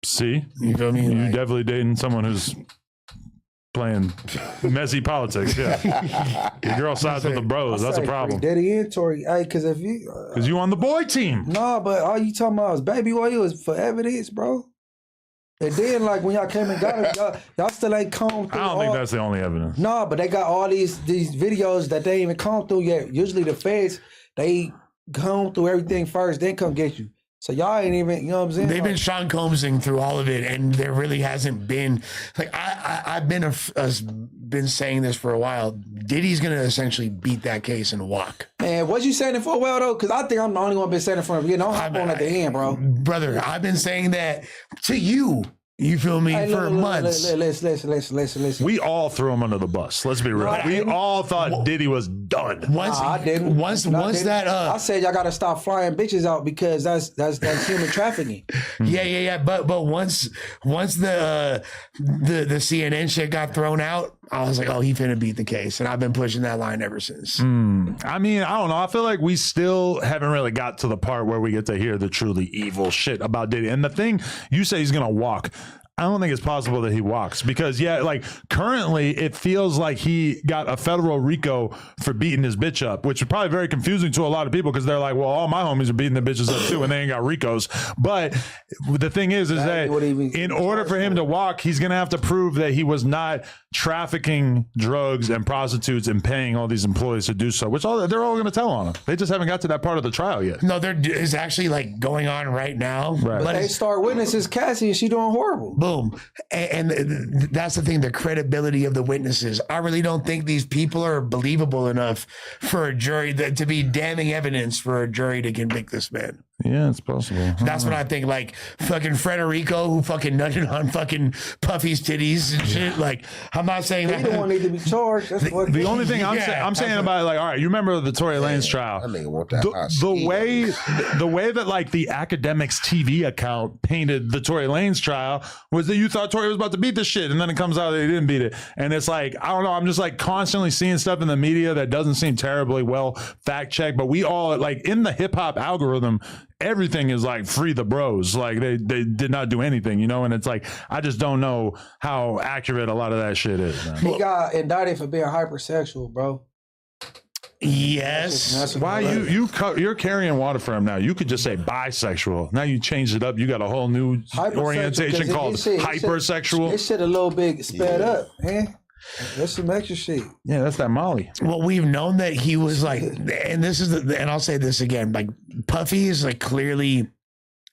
See, you feel me? You definitely dating someone who's playing messy politics. Yeah, your girl sides with the bros. That's a problem. Daddy and Tory, hey, because if you, because you on the boy team. Nah, but all you talking about is baby oil is for evidence, bro. And then, like when y'all came and got it, y'all still ain't combed through. I don't think that's the only evidence. Nah, but they got all these videos that they ain't even combed through yet. Usually the feds, they comb through everything first, then come get you. So y'all ain't even, you know what I'm saying? They've been Sean Combsing through all of it, and there really hasn't been like I've been saying this for a while. Diddy's gonna essentially beat that case and walk. Man, was you saying it for a while though? Because I think I'm the only one been saying it for a beginning. Don't hop on at the end, bro. Brother, I've been saying that to you. You feel me? Hey, for months. Listen. We all threw him under the bus. Let's be real. We all thought Diddy was done. I didn't. Once that I said y'all gotta stop flying bitches out because that's human trafficking. Yeah. But once the CNN shit got thrown out, I was like, oh, he finna beat the case, and I've been pushing that line ever since. I mean, I don't know. I feel like we still haven't really got to the part where we get to hear the truly evil shit about Diddy. And the thing you say he's gonna walk. I don't think it's possible that he walks because, yeah, like currently it feels like he got a federal RICO for beating his bitch up, which is probably very confusing to a lot of people because they're like, well, all my homies are beating the bitches up too and they ain't got RICOs. But the thing is that in order for him to walk, he's going to have to prove that he was not trafficking drugs and prostitutes and paying all these employees to do so, which they're all going to tell on him. They just haven't got to that part of the trial yet. No, there is actually like going on right now. Right. But they start witnesses Cassie and she doing horrible. Boom. And that's the thing, the credibility of the witnesses. I really don't think these people are believable enough for a jury to be damning evidence for a jury to convict this man. Yeah, it's possible. That's what I think. Like fucking Frederico, who fucking nutted on fucking Puffy's titties and shit. Like, I'm not saying that. He don't need to be charged. That's what the only thing I'm saying about it, like, all right, you remember the Tory Lanez trial? I nigga want that the way that like the academics TV account painted the Tory Lanez trial was that you thought Tory was about to beat the shit, and then it comes out that he didn't beat it. And it's like, I don't know. I'm just like constantly seeing stuff in the media that doesn't seem terribly well fact checked. But we all like in the hip hop algorithm. Everything is like free the bros. Like they did not do anything, you know? And it's like, I just don't know how accurate a lot of that shit is, man. He got indicted for being hypersexual, bro. Yes. Why you're carrying water for him now? You could just say bisexual. Now you changed it up. You got a whole new orientation called hypersexual. This shit a little bit sped up, man. That's some extra shit. Yeah, that's that Molly. Well, we've known that he was like, and this is, and I'll say this again, like Puffy is like clearly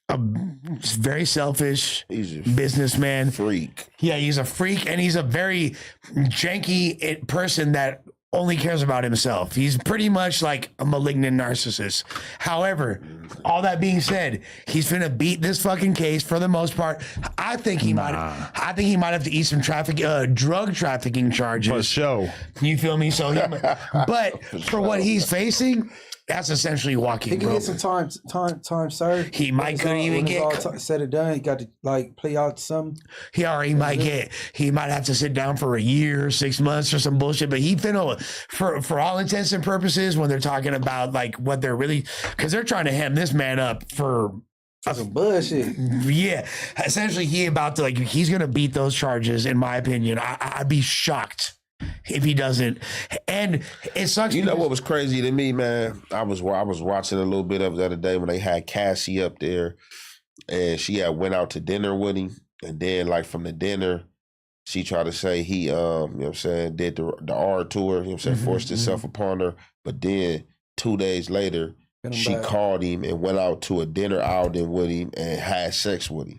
a very selfish He's a businessman. freak. Yeah, he's a freak, and he's a very janky person that only cares about himself. He's pretty much like a malignant narcissist. However, all that being said, he's gonna beat this fucking case for the most part. I think he might have to eat some drug trafficking charges. For show. You feel me? So, but for what he's facing, that's essentially walking. He can rope. get some time served. He might could even get said and done. He got to like play out some. He might have to sit down for a year, 6 months or some bullshit. But he finna, for all intents and purposes, when they're talking about like what they're really, because they're trying to hem this man up for some bullshit. Yeah, essentially he's gonna beat those charges. In my opinion, I'd be shocked if he doesn't. And it sucks. You know what was crazy to me, man? I was watching a little bit of it the other day when they had Cassie up there, and she had went out to dinner with him, and then like from the dinner, she tried to say he, you know what I'm saying, did the R tour, you know what I'm saying, forced himself upon her, but then 2 days later, she called him and went out to a dinner outing with him and had sex with him.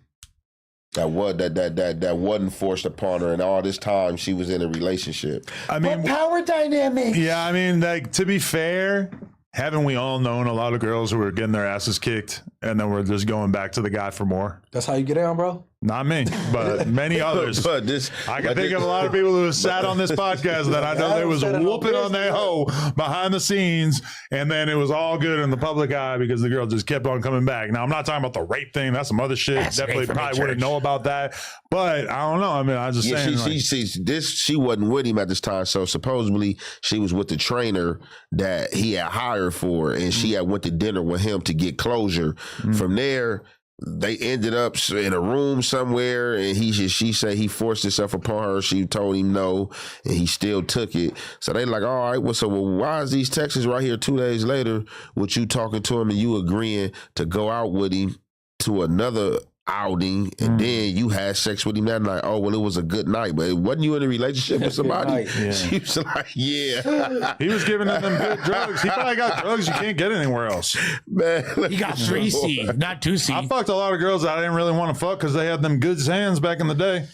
That wasn't forced upon her, and all this time she was in a relationship. I mean, but power dynamics. Yeah, I mean, like, to be fair, haven't we all known a lot of girls who were getting their asses kicked and then we're just going back to the guy for more? That's how you get down, bro? Not me, but many others. I can think of a lot of people who have sat on this podcast that I know they was whooping on their hoe behind the scenes, and then it was all good in the public eye because the girl just kept on coming back. Now, I'm not talking about the rape thing. That's some other shit. That's definitely probably wouldn't know about that. But I don't know. I mean, I was just saying. She wasn't with him at this time, so supposedly she was with the trainer that he had hired for, and she had went to dinner with him to get closure. From there, they ended up in a room somewhere, and she said he forced himself upon her. She told him no, and he still took it. So they like, all right, well, why is these texts right here 2 days later with you talking to him and you agreeing to go out with him to another outing, and then you had sex with him that night? Oh, well, it was a good night, but wasn't you in a relationship with somebody? She was like, yeah. He was giving them good drugs. He probably got drugs you can't get anywhere else. Man, He got 3C, not 2C. I fucked a lot of girls that I didn't really want to fuck because they had them good hands back in the day.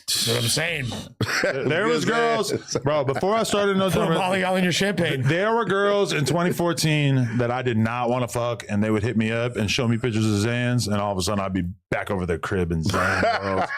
That's what I'm saying. There was girls, bro, before I started No Put Jumper, Molly all in your champagne. there were girls in 2014 that I did not want to fuck, and they would hit me up and show me pictures of Zans, and all of a sudden I'd be back over their crib in Zan world,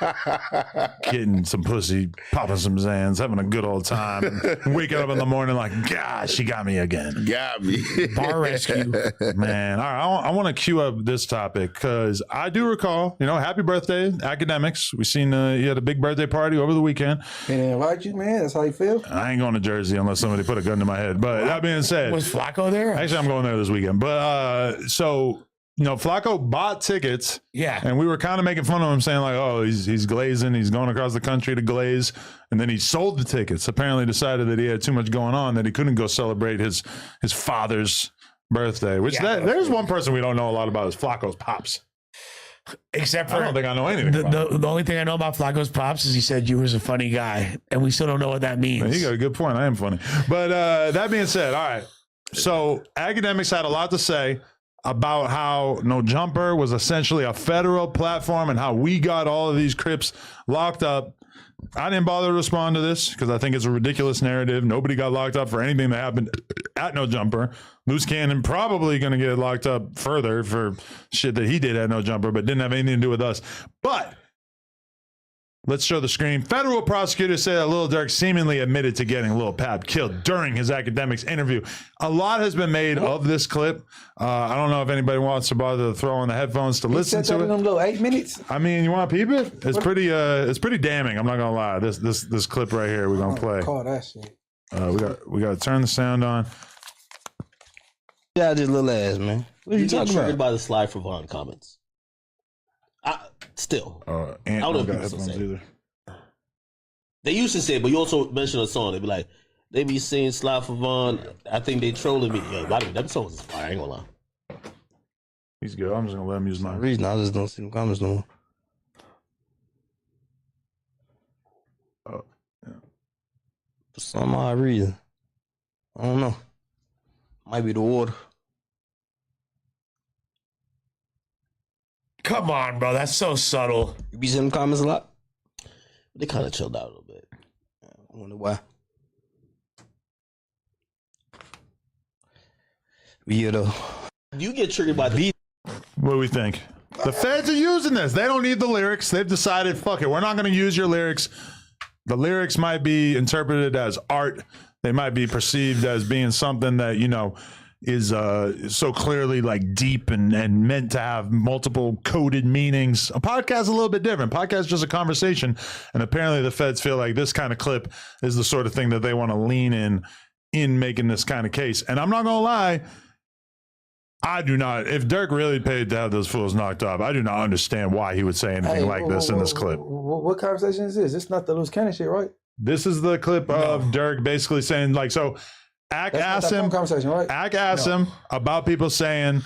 getting some pussy, popping some Zans, having a good old time, and waking up in the morning like, gosh, she got me again. Got me. Bar rescue. Man, all right, I want to cue up this topic because I do recall, happy birthday, academics. We seen you had a big birthday party over the weekend. And they invite you, man. That's how you feel. I ain't going to Jersey unless somebody put a gun to my head. But that being said, Was Flacco there? actually, I'm going there this weekend. But Flacco bought tickets. Yeah. And we were kind of making fun of him, saying like, oh, he's glazing. He's going across the country to glaze. And then he sold the tickets. Apparently decided that he had too much going on, that he couldn't go celebrate his father's birthday. Which there's one person we don't know a lot about is Flacco's pops. Except for I don't think I know anything about the only thing I know about Flacco's pops is he said you was a funny guy, and we still don't know what that means. He got a good point. I am funny. But that being said, all right. So academics had a lot to say about how No Jumper was essentially a federal platform and how we got all of these Crips locked up. I didn't bother to respond to this because I think it's a ridiculous narrative. Nobody got locked up for anything that happened at No Jumper. Loose Cannon probably going to get locked up further for shit that he did at No Jumper, but didn't have anything to do with us. But let's show the screen. Federal prosecutors say that Lil Durk seemingly admitted to getting Lil Pap killed during his academics interview. A lot has been made of this clip. I don't know if anybody wants to bother to throw on the headphones to listen to in it. them little 8 minutes. I mean, you want to peep it? It's pretty damning. I'm not gonna lie. This clip right here we're gonna play. Call that shit. We got to turn the sound on. Yeah, this little ass, man. What are you talking triggered about? by the Sly for Vaughn comments. Still. And I don't know if got people still headphones say it. either. They used to say it, but you also mentioned a song. They be like, they be saying Sly for Vaughn. I think they trolling me. Yo, by the way, that song was fire. I ain't gonna lie. He's good. I'm just gonna let him use For mine. reason, I just don't see the comments no more. Oh, yeah. Some odd reason. I don't know. Might be the water. Come on, bro. That's so subtle. You be seeing them comments a lot? They kind of chilled out a little bit. I wonder why. Yeah, though. You get triggered by the What do we think? The feds are using this. They don't need the lyrics. They've decided, fuck it, we're not going to use your lyrics. The lyrics might be interpreted as art. They might be perceived as being something that, you know, is so clearly like deep and meant to have multiple coded meanings. A podcast is a little bit different. Podcast is just a conversation. And apparently the feds feel like this kind of clip is the sort of thing that they want to lean in making this kind of case. And I'm not going to lie, I do not. If Dirk really paid to have those fools knocked off, I do not understand why he would say anything like this in this clip. What conversation is this? It's not the loose cannon shit, right? This is the clip of Dirk basically saying, like, so Ak asked him, right? Ak asked him about people saying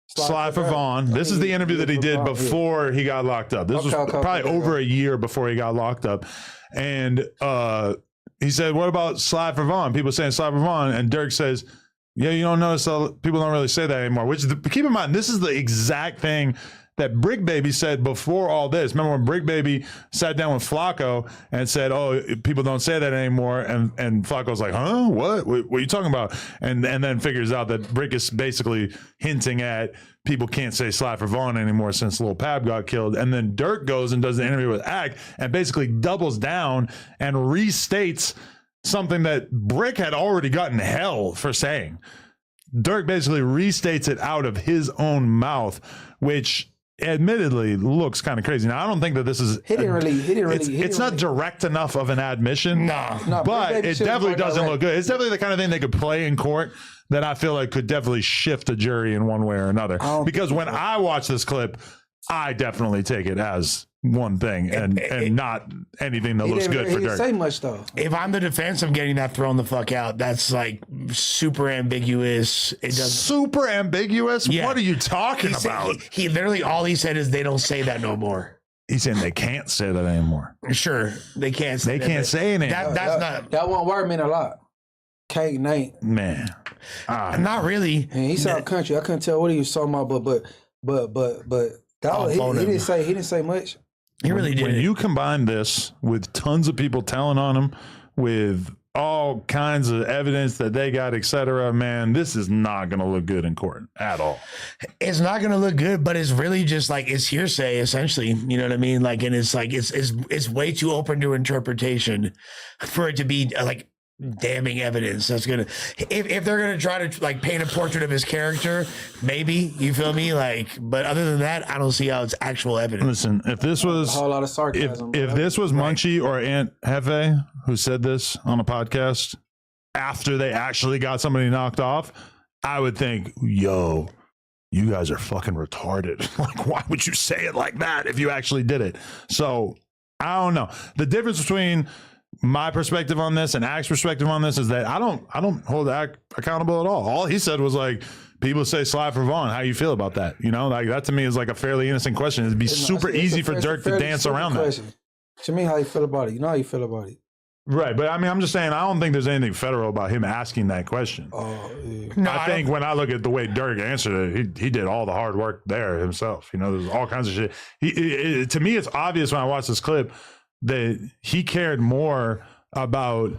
slide for Vaughn. This is the interview that he did before he got locked up. This was probably over a year before he got locked up. And he said, what about slide for Vaughn? People saying slide for Vaughn. And Dirk says, yeah, you don't notice people don't really say that anymore, which is keep in mind, this is the exact thing that Brick Baby said before all this. Remember when Brick Baby sat down with Flacco and said, oh, people don't say that anymore. And Flacco's like, huh? What are you talking about? And then figures out that Brick is basically hinting at people can't say slide for Vaughn anymore since Lil Pab got killed. And then Dirk goes and does an interview with Ak and basically doubles down and restates something that Brick had already gotten hell for saying. Dirk basically restates it out of his own mouth, which admittedly looks kind of crazy. Now, I don't think that this is it's not direct enough of an admission. No, but it definitely doesn't look good. It's definitely the kind of thing they could play in court that I feel like could definitely shift a jury in one way or another. Because when I watch this clip, I definitely take it as one thing and not anything that looks good for Dirk. He didn't say much though. If I'm the defense, I'm getting that thrown the fuck out. That's like super ambiguous. It does super ambiguous. Yeah. What are you talking about? He literally all he said is they don't say that no more. He's saying they can't say that anymore. Sure, they can't. Say they can't say anything. That's not. That one word mean a lot. Can't name. Man, not really. And he sound country. I couldn't tell what he was talking about, but he didn't say much. He really did. When you combine this with tons of people telling on him, with all kinds of evidence that they got, etc., man, this is not going to look good in court at all. It's not going to look good, but it's really just like it's hearsay, essentially. You know what I mean? Like, and it's like it's way too open to interpretation for it to be like damning evidence. That's gonna if they're gonna try to like paint a portrait of his character, maybe, you feel me, like, but other than that, I don't see how it's actual evidence. Listen, if this was a whole lot of sarcasm, if this was Munchie or Aunt Hefe who said this on a podcast after they actually got somebody knocked off, I would think, yo, you guys are fucking retarded. Like, why would you say it like that if you actually did it? So I don't know. The difference between my perspective on this and Ak's perspective on this is that I don't hold Ak accountable at all. All he said was like, people say slide for Vaughn. How you feel about that? You know, like that to me is like a fairly innocent question. It'd be super easy for Dirk to dance around that. To me, how you feel about it? You know how you feel about it. Right, but I mean, I'm just saying, I don't think there's anything federal about him asking that question. No, I think when I look at the way Dirk answered it, he did all the hard work there himself. You know, there's all kinds of shit. To me, it's obvious when I watch this clip that he cared more about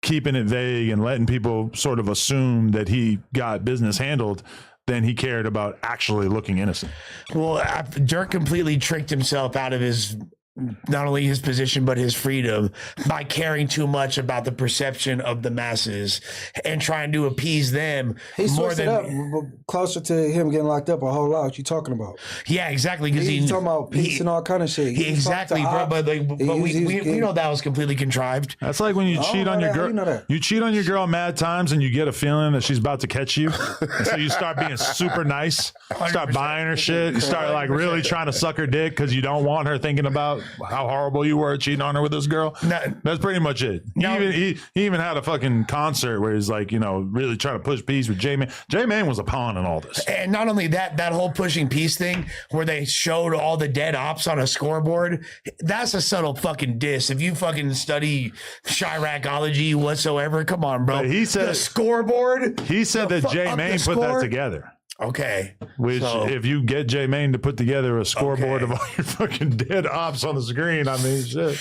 keeping it vague and letting people sort of assume that he got business handled than he cared about actually looking innocent. Well, Dirk completely tricked himself out of his, not only his position, but his freedom by caring too much about the perception of the masses and trying to appease them. He more switched it up closer to him getting locked up a whole lot. What you talking about? Yeah, exactly. Because he's talking about peace and all kind of shit. Exactly, bro. But we know that was completely contrived. That's like when you cheat on your girl. You cheat on your girl mad times and you get a feeling that she's about to catch you. And so you start being super nice, start buying her shit, you start like really trying to suck her dick because you don't want her thinking about about how horrible you were cheating on her with this girl. That's pretty much it. He even had a fucking concert where he's like, really trying to push peace with J-Man. J-Man was a pawn in all this. And not only that whole pushing peace thing where they showed all the dead ops on a scoreboard, that's a subtle fucking diss. If you fucking study Chiracology whatsoever, come on, bro. But he said the scoreboard. He said that J-Man put that together. Okay. Which, if you get J-Main to put together a scoreboard of all your fucking dead ops on the screen, I mean, shit.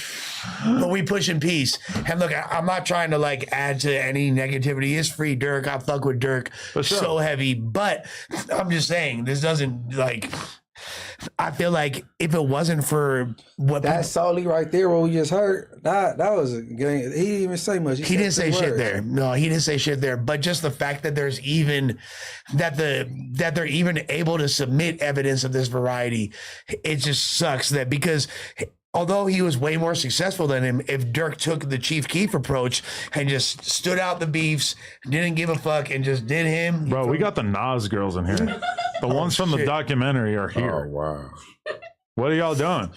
But we pushing peace. And look, I'm not trying to like add to any negativity. It's free Dirk. I fuck with Dirk so heavy. But I'm just saying, this doesn't like. I feel like if it wasn't for what that solely right there, what we just heard, that was a game. He didn't even say much. He didn't say shit there. No, he didn't say shit there. But just the fact that there's even that they're even able to submit evidence of this variety, it just sucks that because. Although he was way more successful than him, if Dirk took the Chief Keef approach and just stood out the beefs, didn't give a fuck, and just did him. Bro, we got the Nas girls in here. The ones from the documentary are here. Oh, wow. What are y'all doing?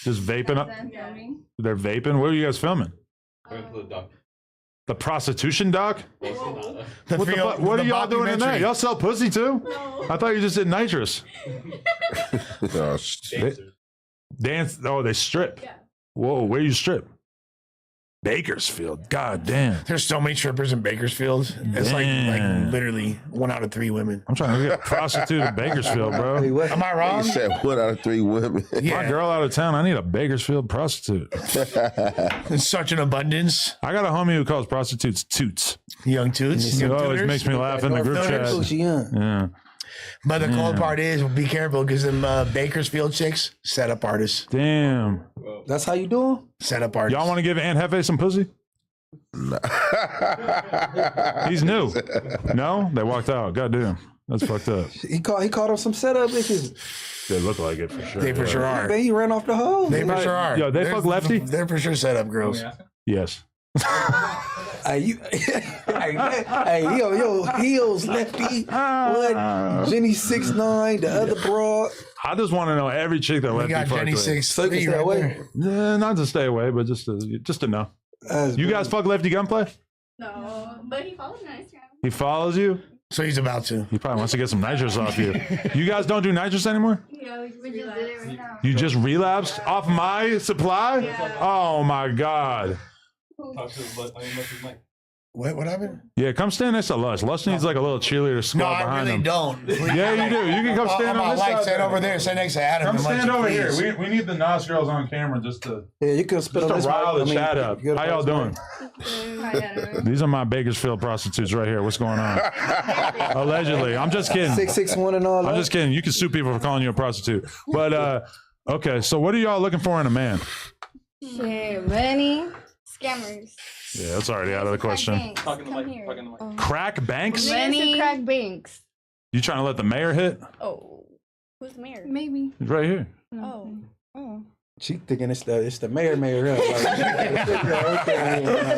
Just vaping up? They're vaping? What are you guys filming? The prostitution doc? What are y'all doing in there? Y'all sell pussy too? No. I thought you just did nitrous. Oh, shit. Dance. Oh, they strip. Yeah. Whoa, where you strip? Bakersfield. God damn. There's so many strippers in Bakersfield. It's like literally 1 out of 3 women. I'm trying to get a prostitute in Bakersfield, bro. Am I wrong? You said 1 out of 3 women. Yeah. My girl out of town. I need a Bakersfield prostitute. It's such an abundance. I got a homie who calls prostitutes toots. Young toots. It always makes me laugh in the group chat. Yeah. But the cold part is, be careful because them Bakersfield chicks, setup artists. Damn. That's how you do them? Setup artists. Y'all want to give Aunt Hefe some pussy? No. He's new. No? They walked out. Goddamn. That's fucked up. He called them some setup bitches. They look like it for sure. They for sure are. Man, he ran off the hole. They for sure are. Yo, they fuck Lefty? They're for sure setup girls. Yes. Hey, yo, heels, Lefty, what? Jenny 6'9", the other broad. I just want to know every chick that Lefty fucked Jenny with. 6'3" right away. Not to stay away, but just to know. You guys fuck Lefty Gunplay? No, but he follows me on Instagram. He follows you? So he's about to. He probably wants to get some nitrous off you. You guys don't do nitrous anymore? Yeah, we just did it right now. You just relapsed off my supply? Yeah. Oh my God. What happened? Yeah, come stand next to Lush. Lush needs like a little cheerleader squad behind him. No, I really don't. Yeah, you do. You can come stand on this side. Stand over there. Stand next to Adam. Come stand over here. We need the Nas girls on camera just to you can spit on this rile the chat up. How y'all doing? These are my Bakersfield prostitutes right here. What's going on? Allegedly. I'm just kidding. 661 and all that. I'm just kidding. You can sue people for calling you a prostitute. But, okay, so what are y'all looking for in a man? Shit, money, scammers. Yeah, that's already out of the question. Come here. Crack banks? Money, crack banks. You trying to let the mayor hit? Oh, who's the mayor? Maybe. He's right here. Oh. She thinking it's the mayor. Like,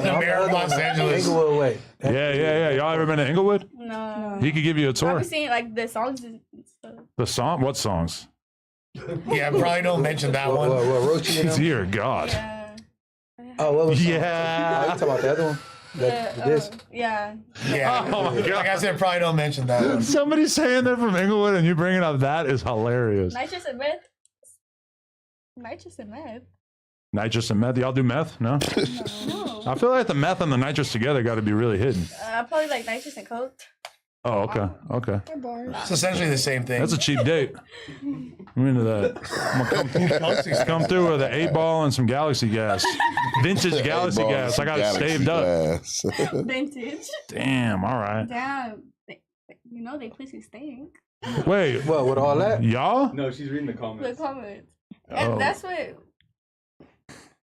the mayor of Los Angeles. Inglewood way. Yeah. Y'all ever been to Inglewood? No. He could give you a tour. I've seen like the songs and stuff. The song? What songs? Yeah, probably don't mention that one. Dear God. Yeah. Oh, what was yeah. Oh, you talking about the other one? Yeah. Oh my God. Like I said, probably don't mention that one. Somebody saying they're from Inglewood and you bringing up that is hilarious. Nitrous and meth. Nitrous and meth. Nitrous and meth? Y'all do meth? No? No. I feel like the meth and the nitrous together got to be really hidden. Probably like nitrous and coke. Oh, okay. It's essentially the same thing. That's a cheap date. I'm into that. I'm gonna come through with an 8-ball and some Galaxy gas. Vintage Galaxy gas. I got it saved up. Vintage. Damn, all right. Damn. You know they pussy stink. Wait. What, with all that? Y'all? No, she's reading the comments. The comments. And that's what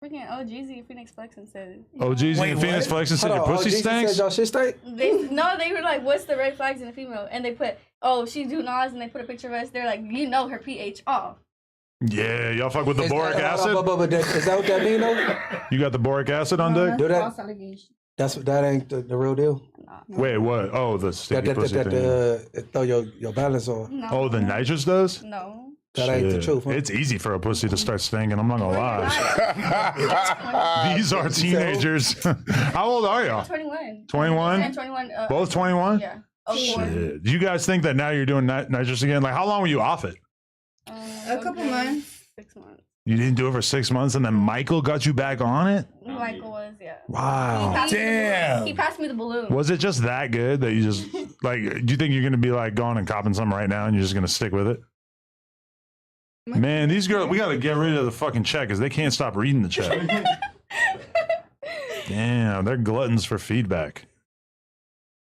freaking OGZ Phoenix Flexin said. OGZ and Phoenix Flexin said your pussy stinks? Said y'all shit stink? They were like, what's the red flags in a female? And they put, oh, she do Nas, and they put a picture of us. They're like, you know her pH off. Yeah, y'all fuck with the boric acid? Is that what that mean though? You got the boric acid on deck? Do that? That ain't the real deal? Wait, what? Oh, the sticky pussy thing. Throw your balance off. No. Oh, the nitrous does? No. That ain't the truth. Huh? It's easy for a pussy to start stinking. I'm not gonna lie. These are teenagers. How old are y'all? 21. 21? And 21. Both 21? Yeah. Shit. Do you guys think that now you're doing nitrous again? Like, how long were you off it? A couple months. 6 months. You didn't do it for 6 months, and then Michael got you back on it? Michael was, yeah. Wow. Damn. He passed me the balloon. Was it just that good that you just, like, do you think you're going to be, like, going and copping something right now and you're just going to stick with it? Man, these girls, we got to get rid of the fucking check because they can't stop reading the check. Damn, they're gluttons for feedback.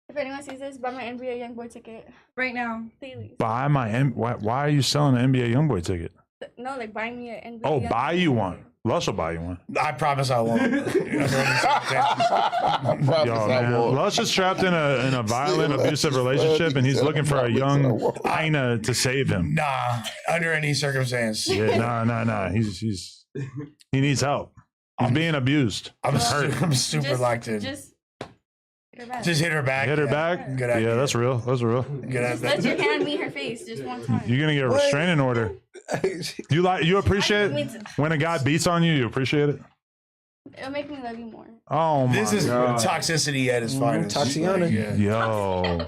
If anyone sees this, buy my NBA YoungBoy ticket. Right now. Please. Buy my, why are you selling an NBA YoungBoy ticket? No, like buy me an NBA. Oh, YoungBoy buy you one. Lush will buy you one. I promise I won't. Yo, man, Lush is trapped in a violent, abusive relationship, and he's looking for a young Ina to save him. Nah, under any circumstance. Yeah, nah. He needs help. He's being abused. I'm super locked in. Just hit her back. Just hit her back. Hit her yeah. back? Good idea. Yeah, that's real. That's real. Good Just idea. let your hand meet her face just one time. You're gonna get a restraining order. You appreciate when a guy beats on you? You appreciate it? It'll make me love you more. Oh my This is God. toxicity at its finest. Toxiana. Yeah. Yo,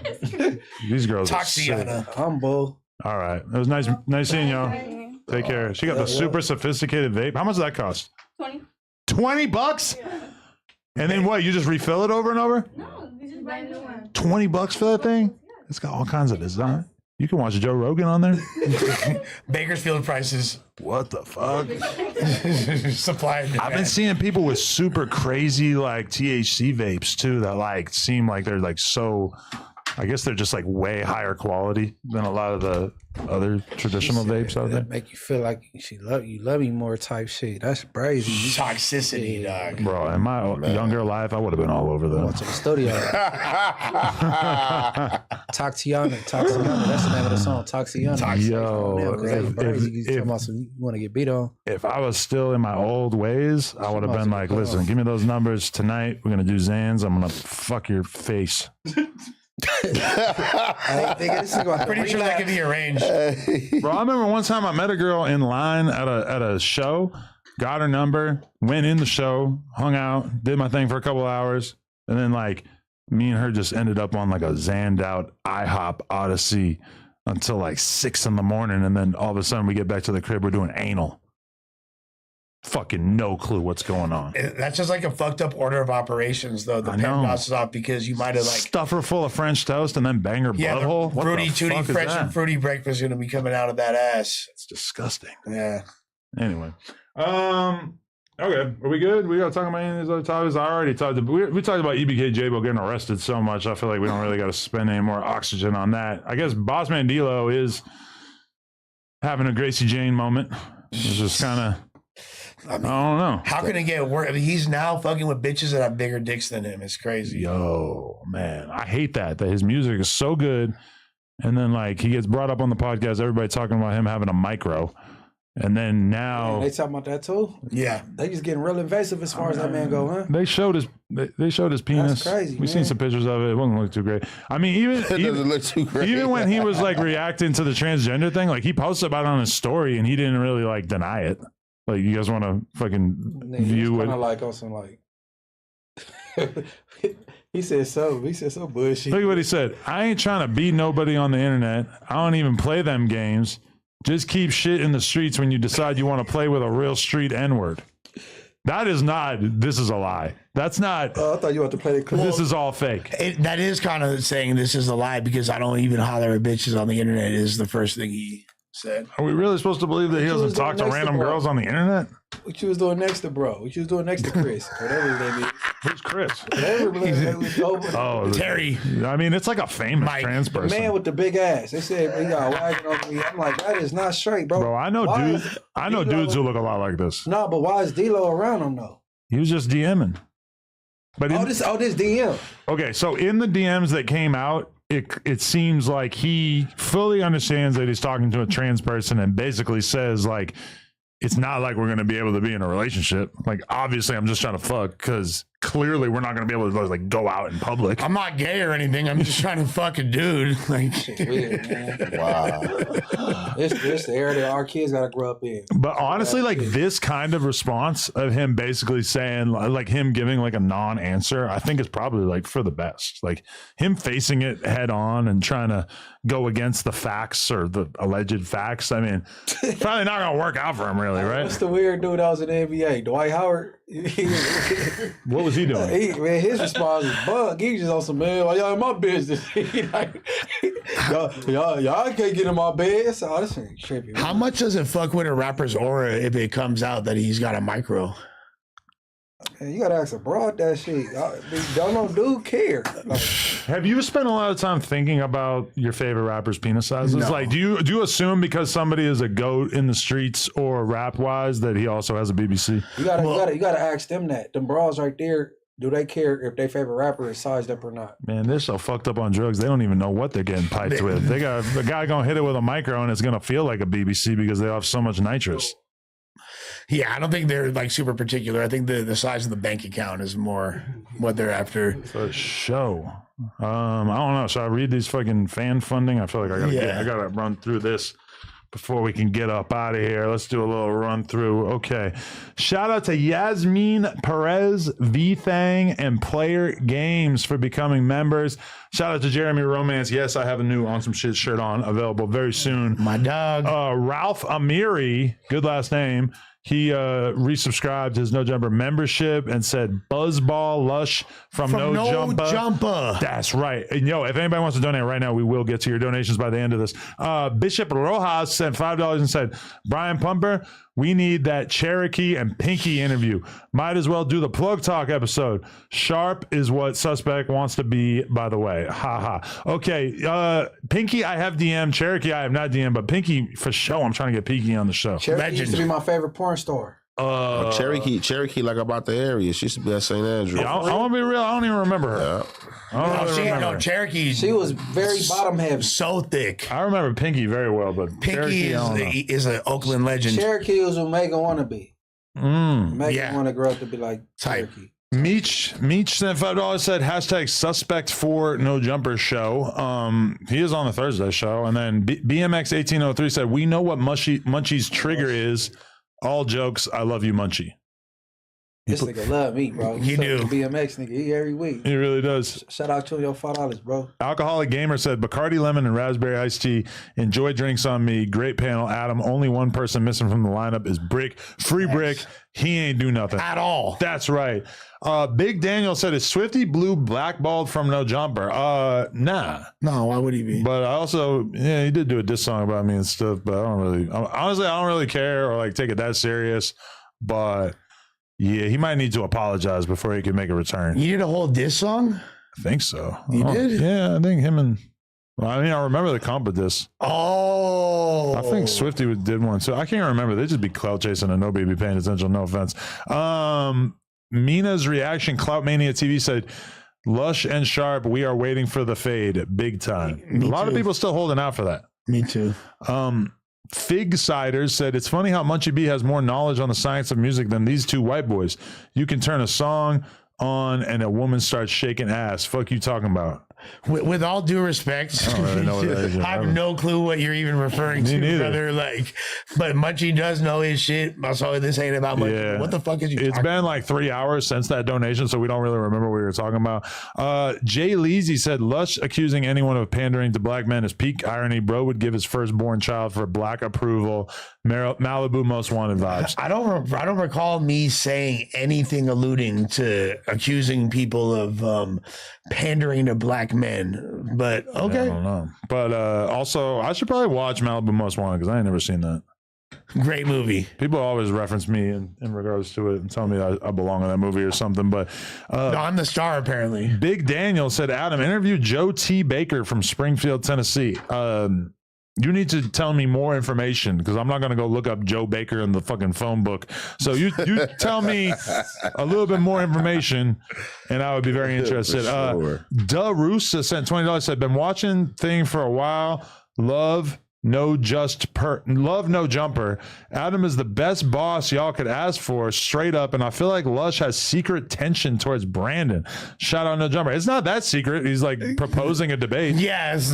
these girls are sick. Toxiana. Humble. All right, it was nice seeing y'all. Take care. She got the super sophisticated vape. How much does that cost? 20. $20? And then what? You just refill it over and over? No, you just buy a new one. $20 for that thing? It's got all kinds of design. You can watch Joe Rogan on there. Bakersfield prices. What the fuck? Supply and I've been demand. seeing people with super crazy like THC vapes too that like seem like they're like so, I guess they're just like way higher quality than a lot of the other traditional vapes out there. That make you feel like you love me more type shit. That's crazy. Toxicity, dog. Bro, in my younger life, I would have been all over them. To the studio. Toxiana. That's the name of the song. Toxiana. Yo, You want to get beat on? if I was still in my old ways, I would have been like, listen, give me those numbers tonight. We're going to do Zans. I'm going to fuck your face. Pretty sure that can be arranged. Bro, I remember one time I met a girl in line at a show, got her number, went in the show, hung out, did my thing for a couple hours, and then like me and her just ended up on like a zanned out IHOP Odyssey until like 6 a.m. and then all of a sudden we get back to the crib, we're doing anal. Fucking no clue what's going on. That's just like a fucked up order of operations, though. The I pen know. bounces off because you might have like Stuff her full of French toast and then bang her butthole. the What fruity the tooty fuck is fresh that? and fruity breakfast is gonna be coming out of that ass. It's disgusting. Yeah. Anyway, okay, are we good? We got to talk about any of these other topics. I already talked. We talked about EBK J-Bo getting arrested so much. I feel like we don't really got to spend any more oxygen on that. I guess Bossman D-Lo is having a Gracie Jane moment. It's just kind of. I don't know. How can it get worse? I mean, he's now fucking with bitches that have bigger dicks than him. It's crazy. Yo, man, I hate that his music is so good, and then like he gets brought up on the podcast. Everybody talking about him having a micro. And then now They talking about that too? Yeah. They just getting real invasive as far as that man go, huh? they showed his penis. That's crazy. We've seen some pictures of it. It wasn't look too great. I mean, It doesn't look too great. even when he was like reacting to the transgender thing, like he posted about it on his story and he didn't really like deny it. Like, you guys want to fucking view it? Kind of like on some like. He said so bullshit. Look at what he said. I ain't trying to beat nobody on the internet. I don't even play them games. Just keep shit in the streets when you decide you want to play with a real street N-word. That is not, this is a lie. That's not, I thought you had to play the clip. this is all fake. That is kind of saying this is a lie because I don't even holler at bitches on the internet is the first thing he said. Are we really supposed to believe that he doesn't talk to random girls on the internet? What you was doing next to bro? What you was doing next to Chris? Whatever his name is. Who's Chris? Whatever his name is. Oh, Terry. I mean, it's like a famous trans The person. man with the big ass. They said he got a wagon on me. I'm like, that is not straight, bro. Bro, I know Why dudes. is I know D-Lo- dudes who look a lot like this. No, but why is D-Lo around him though? He was just DMing. But This DM. Okay, so in the DMs that came out, it seems like he fully understands that he's talking to a trans person and basically says like, it's not like we're going to be able to be in a relationship. Like, obviously I'm just trying to fuck because clearly we're not going to be able to like go out in public. I'm not gay or anything. I'm just trying to fuck a dude. Like, Weird, man. Wow. It's the area that our kids gotta grow up in. But honestly, like this kind of response of him basically saying, like him giving like a non-answer, I think is probably like for the best. Like him facing it head on and trying to go against the facts or the alleged facts. I mean, probably not going to work out for him, really, right? What's the weird dude that was in the NBA? Dwight Howard. What was he doing? Man, his response was bug. He just on some man. Like, y'all in my business. y'all can't get in my bed. So this ain't trippy. how much does it fuck with a rapper's aura if it comes out that he's got a micro? Man, you gotta ask abroad that shit. Don't no dude care. Like, Have you spent a lot of time thinking about your favorite rapper's penis sizes? No. Like, do you assume because somebody is a goat in the streets or rap wise that he also has a BBC? you gotta ask them that. Them bras right there. Do they care if their favorite rapper is sized up or not? Man, they're so fucked up on drugs. They don't even know what they're getting piped with. They got a guy gonna hit it with a micro and it's gonna feel like a BBC because they have so much nitrous. Yeah, I don't think they're like super particular. I think the size of the bank account is more what they're after. For show. I don't know. Should I read these fucking fan funding? I feel like I gotta run through this before we can get up out of here. Let's do a little run through. Okay. Shout out to Yasmin Perez, V-Thang, and Player Games for becoming members. Shout out to Jeremy Romance. Yes, I have a new On Some Shit shirt on, available very soon. My dog. Ralph Amiri, good last name. He resubscribed his No Jumper membership and said Buzzball Lush from No Jumper. That's right. And yo, if anybody wants to donate right now, we will get to your donations by the end of this. Bishop Rojas sent $5 and said, Brian Pumper, we need that Cherokee and Pinky interview. Might as well do the Plug Talk episode. Sharp is what Suspect wants to be, by the way. Ha ha. Okay. Pinky, I have DM. Cherokee, I have not DM, but Pinky for sure. I'm trying to get Pinky on the show. Cherokee used to be my favorite porn star. Cherokee, like about the area. She used to be at St. Andrew. Yeah, I want to be real. I don't even remember her. Yeah. I don't really remember. Cherokee. She was very bottom heavy. So thick. I remember Pinky very well, but Pinky is an Oakland legend. Cherokee was what Megan want to be. Megan want to grow up to be like Cherokee. Meech sent $5, said hashtag suspect for No Jumper show. He is on the Thursday show. And then BMX 1803 said, we know what Munchie's trigger is. All jokes. I love you, Munchie. This nigga love me, bro. You do. BMX nigga, he every week. He really does. Shout out to your $5, bro. Alcoholic Gamer said Bacardi Lemon and Raspberry Iced Tea. Enjoy drinks on me. Great panel, Adam. Only one person missing from the lineup is Brick. Free Brick. He ain't do nothing At all. That's right. Big Daniel said, is Swifty Blue blackballed from No Jumper? Nah. No, why would he be? But I also, he did do a diss song about me and stuff, but honestly, I don't really care or like take it that serious. But yeah, he might need to apologize before he can make a return. You did a whole diss song? I think so. You did? Yeah, I think him and, I remember the comp of this. Oh. I think Swifty did one too. I can't remember. They just be clout chasing and nobody be paying attention. No offense. Mina's reaction, Clout Mania TV said, Lush and Sharp, we are waiting for the fade big time. Me a lot too. of people still holding out for that. Me too. Fig Ciders said, it's funny how Munchie B has more knowledge on the science of music than these two white boys. You can turn a song on and a woman starts shaking ass. Fuck you talking about? With all due respect, I don't really know what that is. I have no clue what you're even referring Me to, neither. brother. Like, but Munchie does know his shit. So this ain't about Munchie. Yeah. What the fuck is you It's talking been like 3 hours since that donation, so we don't really remember what we were talking about. Jay Leasy said, Lush accusing anyone of pandering to black men is peak irony. Bro would give his firstborn child for black approval. Malibu Most Wanted vibes. I don't recall me saying anything alluding to accusing people of pandering to black men, but okay. I don't know. But also, I should probably watch Malibu Most Wanted because I ain't never seen that. Great movie. People always reference me in regards to it and tell me I belong in that movie or something. But No, I'm the star, apparently. Big Daniel said, Adam, interview Joe T. Baker from Springfield, Tennessee. You need to tell me more information because I'm not going to go look up Joe Baker in the fucking phone book. So you tell me a little bit more information and I would be very interested. Sure. Da Rusa sent $20, said, been watching thing for a while. Love Love No Jumper. Adam is the best boss y'all could ask for, straight up. And I feel like Lush has secret tension towards Brandon. Shout out No Jumper. It's not that secret. He's like proposing a debate. Yes.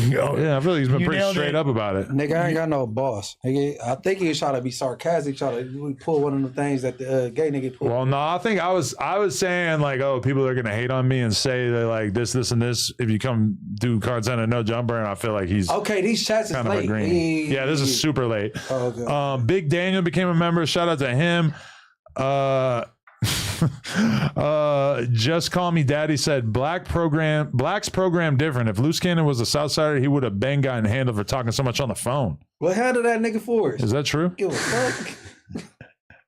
Yeah, I feel like he's been You pretty nailed straight it. up about it. Nigga, I ain't got no boss. Nigga, I think he was trying to be sarcastic, trying to pull one of the things that the gay nigga pulled. Well, no, I think I was saying like, oh, people are gonna hate on me and say they like this, and this if you come do Cards and No Jumper, and I feel like he's Okay, these chats is kind of late. agreeing. Yeah, this is super late. Oh, okay. Big Daniel became a member. Shout out to him. Just Call Me Daddy said blacks program different. If Loose Cannon was a Southsider, he would have been gotten handled for talking so much on the phone. What handle that nigga for? Is that true? Give a fuck.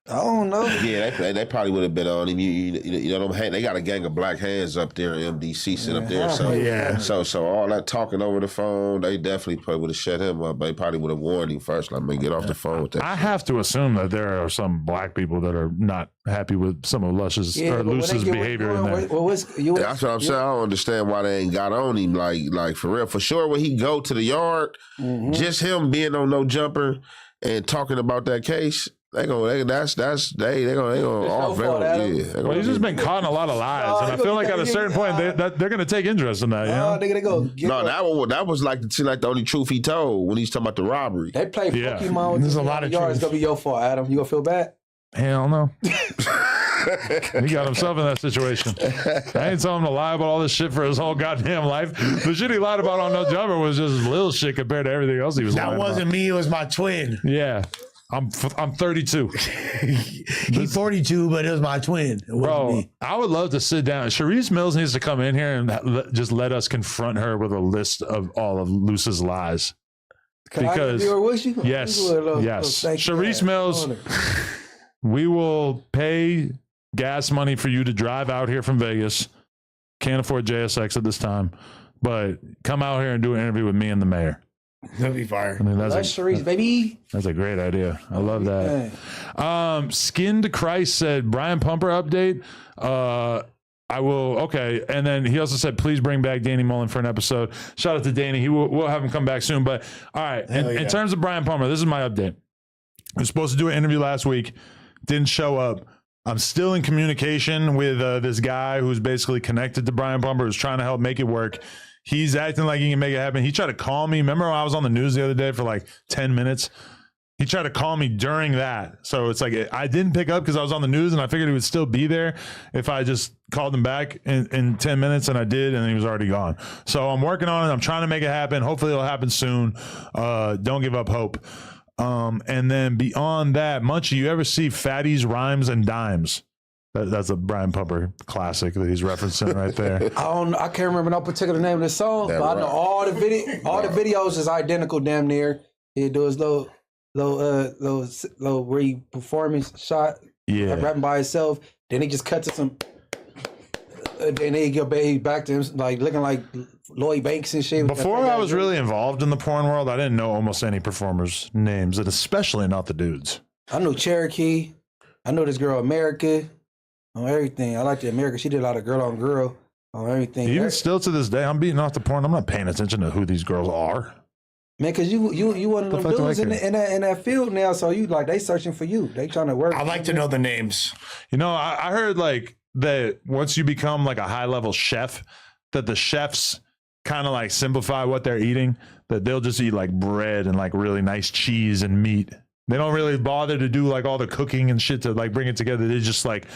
I don't know. Yeah, they probably would have been on him. You know them. They got a gang of black hands up there in MDC sitting up there. So Yeah. So all that talking over the phone, they definitely probably would have shut him up. They probably would have warned him first. Like, man, get off the phone with that. I have to assume that there are some black people that are not happy with some of Lush's or but when Loose's they get behavior in going, there. That's what I'm saying. I don't understand why they ain't got on him. Like for real, for sure. When he go to the yard, just him being on No Jumper and talking about that case. They gonna off fault, Adam. Well, he's just been caught in a lot of lies, and I feel like at a certain point they're gonna take interest in that. You know? Nigga, they go. That was like the only truth he told when he's talking about the robbery. They play Yeah. Pokemon with There's this a lot of yard. It's truth. gonna be your fault, Adam. You gonna feel bad? Hell no. He got himself in that situation. I ain't telling him to lie about all this shit for his whole goddamn life. The shit he lied about on No Jumper was just little shit compared to everything else he was lying That wasn't about. me. It was my twin. Yeah. I'm 32. He's 42, but it was my twin. It wasn't Bro, me. I would love to sit down. Sharice Mills needs to come in here and just let us confront her with a list of all of Luce's lies. Can I Because- interview her with you? Yes. Yes. Thank you, Sharice man. Mills, we will pay gas money for you to drive out here from Vegas. Can't afford JSX at this time, but come out here and do an interview with me and the mayor. That'll be fire. I mean, That's Sharice, baby. that's a great idea. I love that. Skinned Christ said Brian Pumper update. I will. Okay. And then he also said, please bring back Danny Mullen for an episode. Shout out to Danny. We'll have him come back soon. But all right. In terms of Brian Pumper, this is my update. I was supposed to do an interview last week. Didn't show up. I'm still in communication with this guy who's basically connected to Brian Pumper, who's trying to help make it work. He's acting like he can make it happen. He tried to call me. Remember when I was on the news the other day for like 10 minutes? He tried to call me during that. So it's like I didn't pick up because I was on the news and I figured he would still be there if I just called him back in 10 minutes, and I did, and he was already gone. So I'm working on it. I'm trying to make it happen. Hopefully it'll happen soon. Don't give up hope. And then beyond that, Munchie, you ever see Fatties, Rhymes, and Dimes? That's a Brian Pumper classic that he's referencing right there. I can't remember no particular name of the song, but I know all the videos is identical, damn near. He do his little re-performance shot, Yeah. rapping by himself. Then he just cut to some. Then he go back to him like looking like Lloyd Banks and shit. Before I was really involved in the porn world, I didn't know almost any performers' names, and especially not the dudes. I knew Cherokee. I know this girl America on everything. I like the America. She did a lot of girl on girl on everything. Even still to this day, I'm beating off the porn. I'm not paying attention to who these girls are. Man, cause you one of them fuck do I dudes in that field now. So you like they searching for you. They trying to work. I like to know the names. You know, I heard like that once you become like a high level chef, that the chefs kind of like simplify what they're eating, that they'll just eat like bread and like really nice cheese and meat. They don't really bother to do like all the cooking and shit to like bring it together. They just like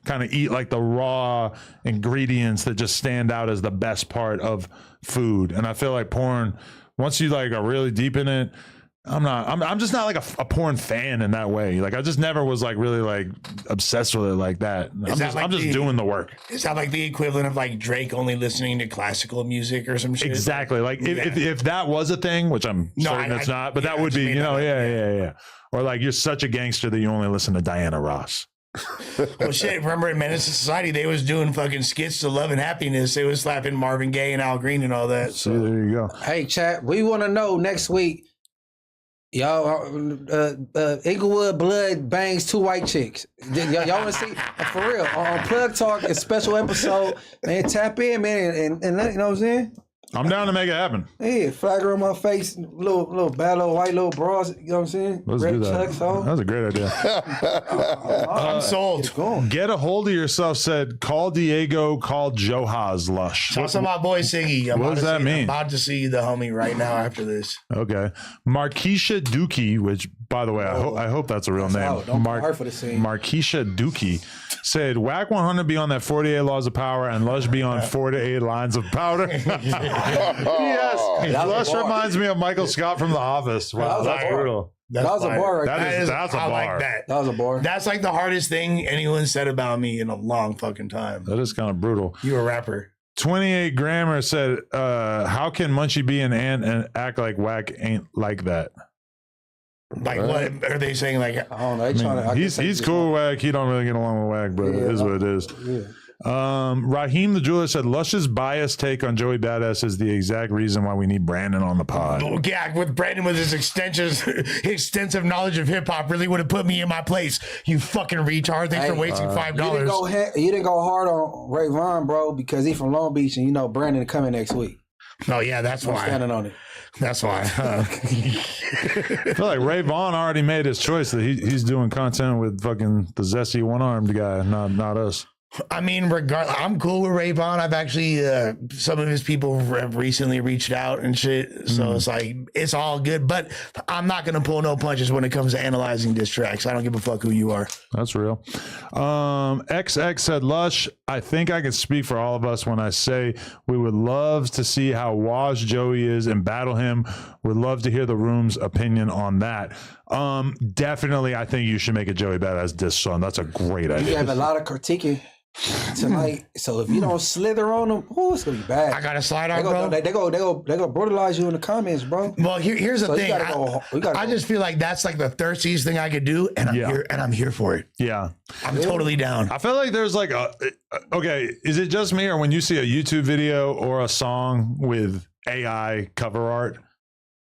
kind of eat like the raw ingredients that just stand out as the best part of food. And I feel like porn, once you like are really deep in it, I'm just not like a porn fan in that way. Like I just never was like really like obsessed with it like that. I'm just doing the work. Is that like the equivalent of like Drake only listening to classical music or some shit? Exactly. Like if that was a thing, which I'm certain it's not, but that would be, you know, yeah. Or like you're such a gangster that you only listen to Diana Ross. Well, shit. Remember in Menace to Society, they was doing fucking skits to Love and Happiness. They was slapping Marvin Gaye and Al Green and all that. So there you go. Hey, chat. We want to know next week. Y'all, Inglewood Blood bangs 2 white chicks. Y'all want to see for real on Plug Talk, a special episode. Man, tap in, man, and let you know what I'm saying. I'm down to make it happen. Yeah, flagger on my face, little bad little white little bras. You know what I'm saying? Let's Red do that. chucks on. That's a great idea. I'm sold. Get a hold of yourself said, call Diego, call Johaz Lush. Shout out my boy Siggy. What does that mean? I'm about to see the homie right now after this. Okay. Markeisha Dookie, which, by the way, I hope that's a real name. out. Don't call her for the scene. Mm-hmm. Markeisha Dookie said, Whack 100 be on that 48 Laws of Power and Lush be on 4 to 8 lines of powder. Yes. Lush reminds me of Michael Scott from The Office. Wow, that's brutal. That was a bar right there. That's a I bar. like that. That was a bar. That's like the hardest thing anyone said about me in a long fucking time. That is kind of brutal. You a rapper. 28 Grammar said, how can Munchie be an ant and act like Whack ain't like that? Like what are they saying? Like I don't know. They trying to. He's cool with Whack. He don't really get along with Whack, but it is what it is. Yeah. Raheem the Jeweler said, Lush's biased take on Joey Badass is the exact reason why we need Brandon on the pod. yeah, with Brandon with his extensive knowledge of hip hop really would have put me in my place. You fucking retard. Thanks for wasting $5. You didn't go hard on Ray Vaughn, bro, because he from Long Beach, and you know Brandon coming next week. Oh yeah, that's why. Standing on it. That's why. I feel like Ray Vaughn already made his choice that he's doing content with fucking the zesty one-armed guy, not us. I mean, I'm cool with Ray Vaughn. I've actually, some of his people have recently reached out and shit. So it's like, it's all good. But I'm not going to pull no punches when it comes to analyzing diss tracks. I don't give a fuck who you are. That's real. XX said, Lush, I think I can speak for all of us when I say we would love to see how washed Joey is and battle him. Would love to hear the room's opinion on that. Definitely, I think you should make a Joey Badass diss song. That's a great idea. You have a lot of critiquing tonight, so if you don't slither on them, it's gonna be bad. I got to slide out, bro. They go brutalize you in the comments, bro. Well, here's the thing. I just feel like that's like the thirstiest thing I could do, and I'm here for it. Yeah, I'm totally down. I feel like there's like okay, is it just me or when you see a YouTube video or a song with AI cover art?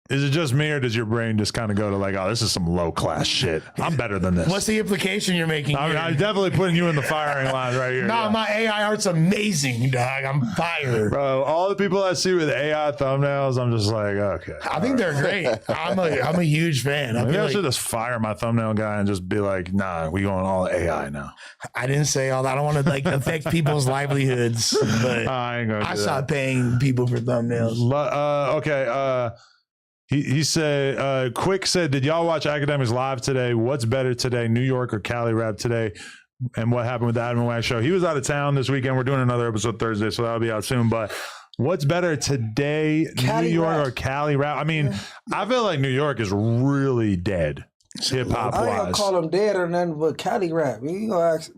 Is it just me, or does your brain just kind of go to like, oh, this is some low class shit? I'm better than this. What's the implication you're making? I mean, I'm definitely putting you in the firing line right here. No, my AI art's amazing, dog. I'm fired. Bro, all the people I see with AI thumbnails, I'm just like, okay. I think they're great. I'm a huge fan. Maybe I should just fire my thumbnail guy and just be like, nah, we going all AI now. I didn't say all that. I don't want to like affect people's livelihoods, but I ain't gonna do stopped paying people for thumbnails. Okay. He said, Quick said, did y'all watch Academics Live today? What's better today, New York or Cali rap today? And what happened with the Adam and Wax show? He was out of town this weekend. We're doing another episode Thursday, so that'll be out soon. But what's better today, Cali New York rap or Cali rap? I mean, I feel like New York is really dead. Hip hop wise. I ain't gonna call them dead or nothing but Cali rap. You gonna ask?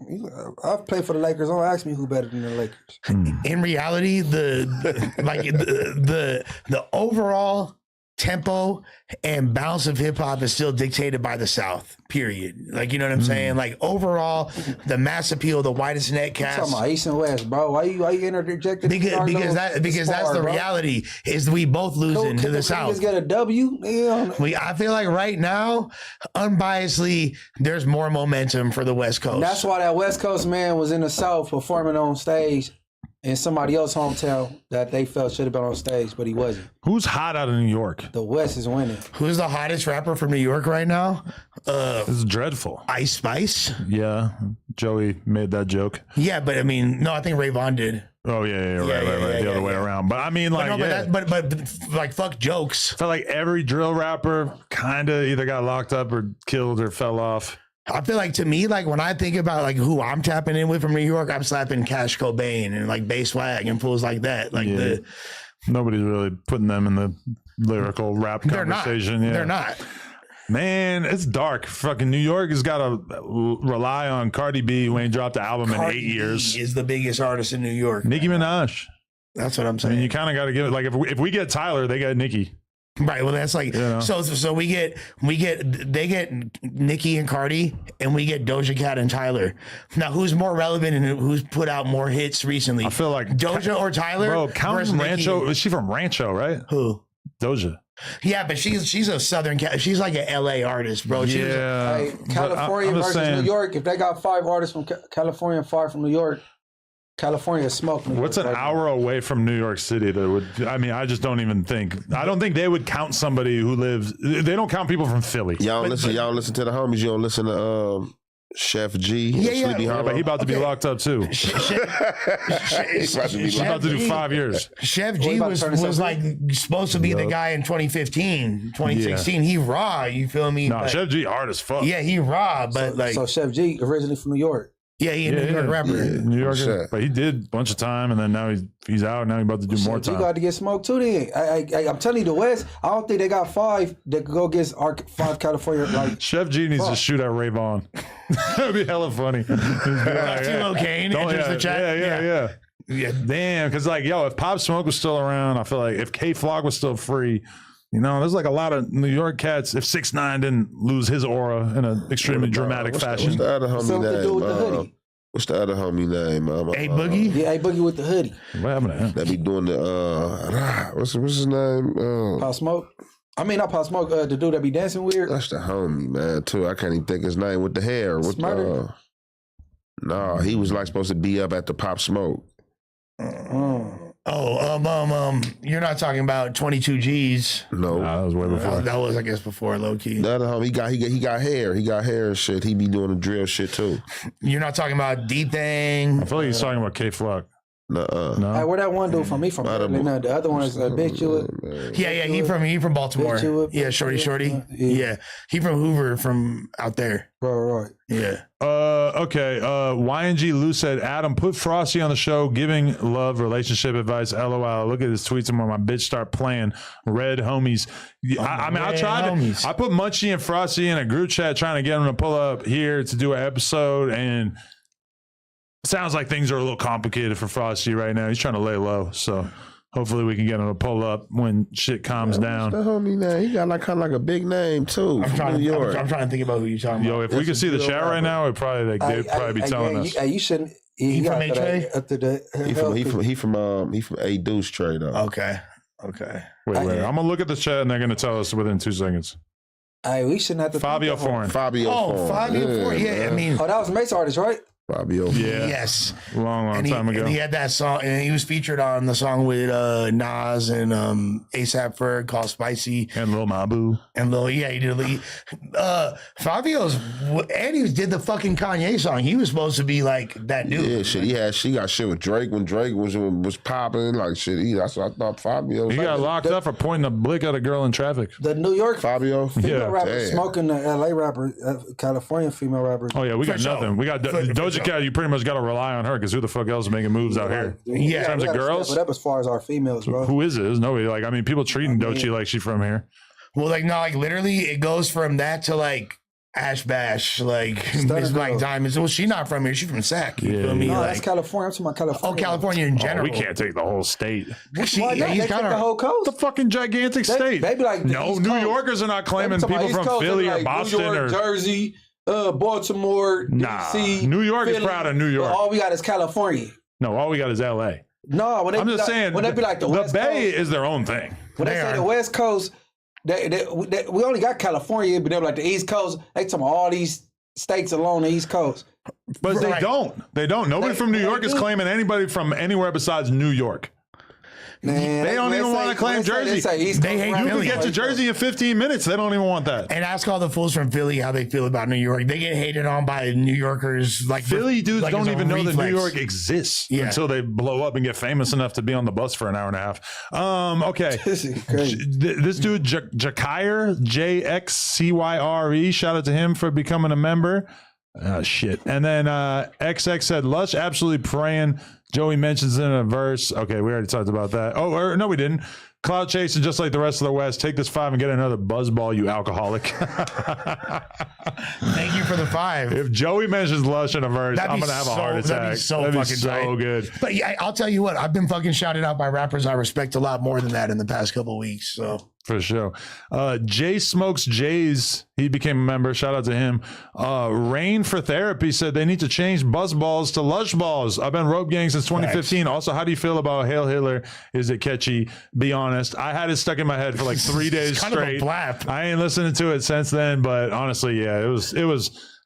I've played for the Lakers. Don't ask me who better than the Lakers. In reality, the overall tempo and bounce of hip hop is still dictated by the South. Period. Like, you know what I'm saying? Like overall, the mass appeal, the widest net cast. I'm talking about East and West, bro. Why you interjecting? Because that's the reality. Is we both losing to the South. Just get a W. I feel like right now, unbiasedly, there's more momentum for the West Coast. And that's why that West Coast man was in the South performing on stage in somebody else's hometown that they felt should have been on stage, but he wasn't. Who's hot out of New York? The West is winning. Who's the hottest rapper from New York right now? This is dreadful. Ice Spice? Yeah. Joey made that joke. Yeah, but I mean, no, I think Ray Vaughn did. Oh, yeah, right. The other way around. But I mean, like, but like, fuck jokes. I felt like every drill rapper kind of either got locked up or killed or fell off. I feel like, to me, like when I think about like who I'm tapping in with from New York, I'm slapping Cash Cobain and like Bass Swag and fools like that. Like nobody's really putting them in the lyrical rap conversation. They're not. Man, it's dark. Fucking New York has got to rely on Cardi B, who ain't dropped an album in 8 years. Is the biggest artist in New York. Nicki Minaj. That's what I'm saying. I mean, you kind of got to give it. Like if we get Tyler, they got Nicki. Right. Well, that's like, so they get Nicki and Cardi, and we get Doja Cat and Tyler. Now, who's more relevant and who's put out more hits recently? I feel like Doja or Tyler. Bro, Count Rancho. Is she from Rancho, right? Who? Doja. Yeah, but she's a Southern cat. She's like an LA artist, bro. California versus New York. If they got 5 artists from California and 5 from New York, California smoke. New What's York an right hour away from New York City that would, I mean, I just don't even think, I don't think they would count somebody who lives, they don't count people from Philly. Y'all don't listen to the homies. You don't listen to Chef G. and Sleepy Hollow? But he about to be locked up too. He's about to be He's about to do 5 years. Chef G was like supposed to be the guy in 2015, 2016. He raw, you feel me? No, But- Chef G hard as fuck. Yeah, he raw, but like, So Chef G originally from New York. yeah, he a New York rapper. New Yorker. Chef. But he did a bunch of time and then now he's out. Now he's about to do more You time. got to get smoked too. Then I'm telling you, the West. I don't think they got 5 that could go against our 5 California. Like Chef G needs to shoot at Ray Vaughn. That'd be hella funny. Tilo Kane enters the chat. Yeah. Damn, because like, yo, if Pop Smoke was still around, I feel like if K Flock was still free, you know, there's like a lot of New York cats. If 6ix9ine didn't lose his aura in an extremely dramatic fashion. What's the other homie something to do with the name? hoodie. What's the other homie name? Hey, Boogie? Yeah, A Boogie with the hoodie. What happened to him? That be doing the what's his name? Pop Smoke. I mean, not Pop Smoke. The dude that be dancing weird. That's the homie, man. Too. I can't even think his name with the hair. With Smarter? no, he was like supposed to be up at the Pop Smoke. You're not talking about 22 G's. No, Nah, that was way before. That was, I guess, before low key. the other homie, he got hair. He got hair and shit. He be doing the drill shit too. You're not talking about Deep Thing. I feel like he's talking about K Flock. Nuh-uh. No. Hey, where that one dude from? He from Maryland. No, the other one is Bitch You Up. Yeah, he from Baltimore. Bitch, you up. Yeah, Shorty. Yeah, he from Hoover, from out there. Right. Yeah. Okay. YNG Lou said, Adam, put Frosty on the show, giving love relationship advice. LOL. Look at his tweets and when my bitch start playing red homies. I mean, I tried to, I put Munchie and Frosty in a group chat trying to get them to pull up here to do an episode, and sounds like things are a little complicated for Frosty right now. He's trying to lay low. So hopefully we can get him to pull up when shit calms down. The homie name, he got like kind of like a big name too. I'm trying to think about who you're talking Yo, about. if we could see the chat right now, it'd probably they'd probably be telling us. You shouldn't. He from got A-Tray? after the. He from A Deuce Trey though. Okay. Wait. I'm gonna look at the chat and they're gonna tell us within 2 seconds. Hey, we shouldn't have to. Fabio Foreign. Fabio Foreign. Yeah, I mean, Oh, that was a Mace artist, right? Fabio. Yeah. yes. Long time ago. And he had that song, and he was featured on the song with Nas and ASAP Ferg called Spicy. And Lil Mabu. And Lil, yeah, he did. Fabio's, and he did the fucking Kanye song. He was supposed to be like that dude. Yeah, shit. She got shit with Drake when Drake was popping. Like shit. That's what I thought Fabio. He got locked up for pointing a blick at a girl in traffic. The New York Fabio. female rapper damn. smoking the LA rapper, California female rapper. Oh yeah, we got sure. nothing. We got Doja Cat. You pretty much got to rely on her because who the fuck else is making moves out here? Yeah, in terms of girls, But up as far as our females, bro. who is it? There's nobody. Like, I mean, people treating Doechii like she's from here. Well, like, no, like literally it goes from that to like Ash Bash, like Stunner Miss Black girl. Diamonds. Well, she's not from here. She's from Sac. You Yeah, feel me? No, Like, that's California. I'm talking about California. oh, California in Oh, general. we can't take the whole state. Why not? He's They kind take the whole of. coast. The fucking gigantic state. They be like the no, East New Coast. Yorkers are not claiming They be talking people about from East Coast, Philly they or be like Boston New York, or Jersey, Baltimore, Nah. DC. New York is Philly. proud of New York. But all we got is California. No, all we got is L.A. No, when they I'm be just like, saying. when they be like the West Bay Coast, is their own thing. when they say the West Coast, we only got California, but they're like the East Coast. They talking about all these states along the East Coast. But Right. they don't. Nobody from New York is claiming anybody from anywhere besides New York. Man, They don't even want to claim Jersey. They hate You can Philly. get to Jersey in 15 minutes. They don't even want that. And ask all the fools from Philly how they feel about New York. They get hated on by New Yorkers. Like Philly dudes like don't it's a even know that New reflex. York exists Yeah. until they blow up and get famous enough to be on the bus for an hour and a half. Okay. This is crazy. This dude, Jakire, JXCYRE, shout out to him for becoming a member. Shit. And then XX said, Lush absolutely praying. Joey mentions it in a verse. Okay, we already talked about that. Oh, no, we didn't. Cloud chasing just like the rest of the West. Take this 5 and get another buzzball, you alcoholic. Thank you for the 5. If Joey mentions Lush in a verse, That'd I'm be going to have a so- heart attack. that'd be so fucking tight. good. But yeah, I'll tell you what, I've been fucking shouted out by rappers I respect a lot more than that in the past couple of weeks. So For sure. Jay Smokes Jays, he became a member. Shout out to him. Rain for Therapy said they need to change buzz balls to lush balls. I've been rope gang since 2015. Also, how do you feel about Hail Hitler? Is it catchy? Be honest. I had it stuck in my head for like 3 days kind of a straight. blap. I ain't listening to it since then, but honestly, yeah, it was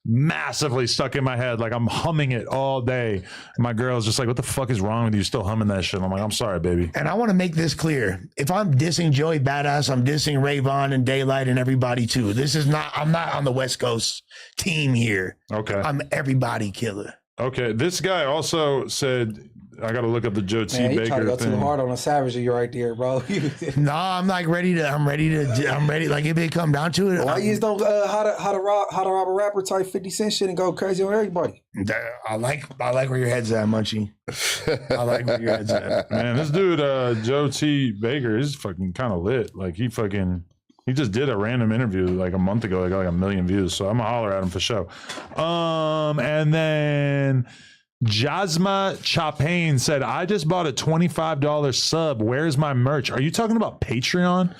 massively stuck in my head. Like I'm humming it all day. My girl's just like, what the fuck is wrong with you? Still humming that shit. I'm like, I'm sorry, baby. And I want to make this clear. If I'm dissing Joey Badass, I'm dissing Ray Vaughn and Daylight and everybody too. I'm not on the West Coast team here. Okay. I'm everybody killer. Okay. This guy also said, I got to look up the Joe T. Man, you try to Baker go thing. too hard on the savagery right there, bro. No, I'm like I'm ready. Like if it come down to it, Why you just don't how to rob a rapper type 50 Cent shit and go crazy on everybody? I like where your head's at, Munchie. I like where your head's at. Man, this dude, Joe T. Baker, is fucking kind of lit. Like he just did a random interview like a month ago. They got like 1 million views. So I'm gonna holler at him for sure. And then Jasma Chapane said, I just bought a $25 sub. Where's my merch? Are you talking about Patreon?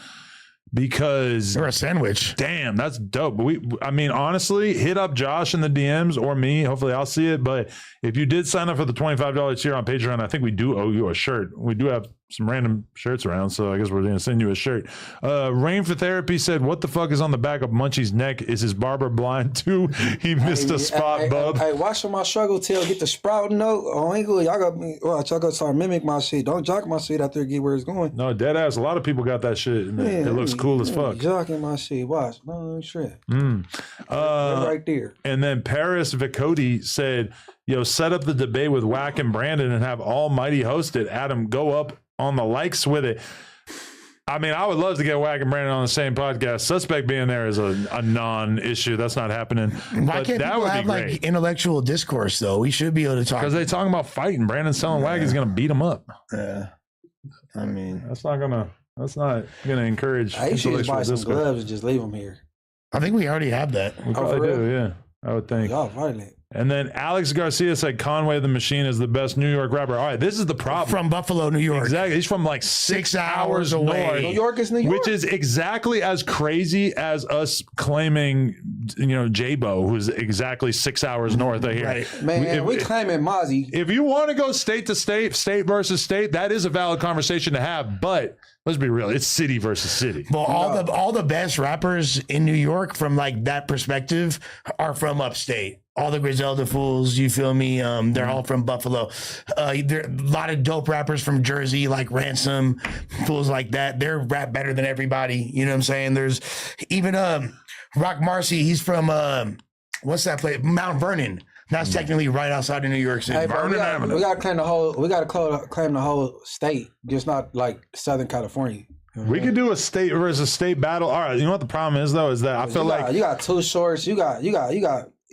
Because Or a sandwich. damn, that's dope. I mean, honestly, hit up Josh in the DMs or me. Hopefully I'll see it. But if you did sign up for the $25 tier on Patreon, I think we do owe you a shirt. We do have some random shirts around, so I guess we're going to send you a shirt. Rain for Therapy said, what the fuck is on the back of Munchie's neck? Is his barber blind too? He missed a spot, bub. Hey, watch for my struggle till get the sprout note. Oh, ain't good. Y'all got me. Watch, y'all got to start mimic my shit. Don't jock my shit out there, get where it's going. No, dead ass. A lot of people got that shit. And it looks cool as fuck. Jocking my shit. Watch. No shit. Right there. And then Paris Vicodi said, yo, set up the debate with Wack and Brandon and have Almighty host it. Adam, go up on the likes with it. I mean, I would love to get Wack and Brandon on the same podcast. Suspect being there is a non-issue. That's not happening. Why can't that people would be have great. like intellectual discourse though? We should be able to talk. Because they talking about fighting. Brandon's telling Wack he's going to beat him up. Yeah. I mean, That's not gonna encourage I should just intellectual buy some discourse. gloves and just leave them here. I think we already have that. We probably for real? do, yeah. I would think. Y'all violent. And then Alex Garcia said Conway the Machine is the best New York rapper. All right, this is the problem. From Buffalo, New York. Exactly. He's from like 6 hours away. north. New York is New York. Which is exactly as crazy as us claiming, J-Bo, who's exactly 6 hours north of here. Right. Man, we claiming Mozzie. If you want to go state to state, state versus state, that is a valid conversation to have. But let's be real, it's city versus city. Well, all the best rappers in New York from like that perspective are from upstate. All the Griselda fools, you feel me? They're all from Buffalo. There a lot of dope rappers from Jersey, like Ransom, fools like that. They're rap better than everybody. You know what I'm saying? There's even Rock Marcy. He's from what's that place? Mount Vernon. That's technically right outside of New York City. Hey, bro, we gotta claim the whole. We gotta claim the whole state, just not like Southern California. We could do a state versus state battle. All right, you know what the problem is though? Is that I feel like you got Too Shorts. You got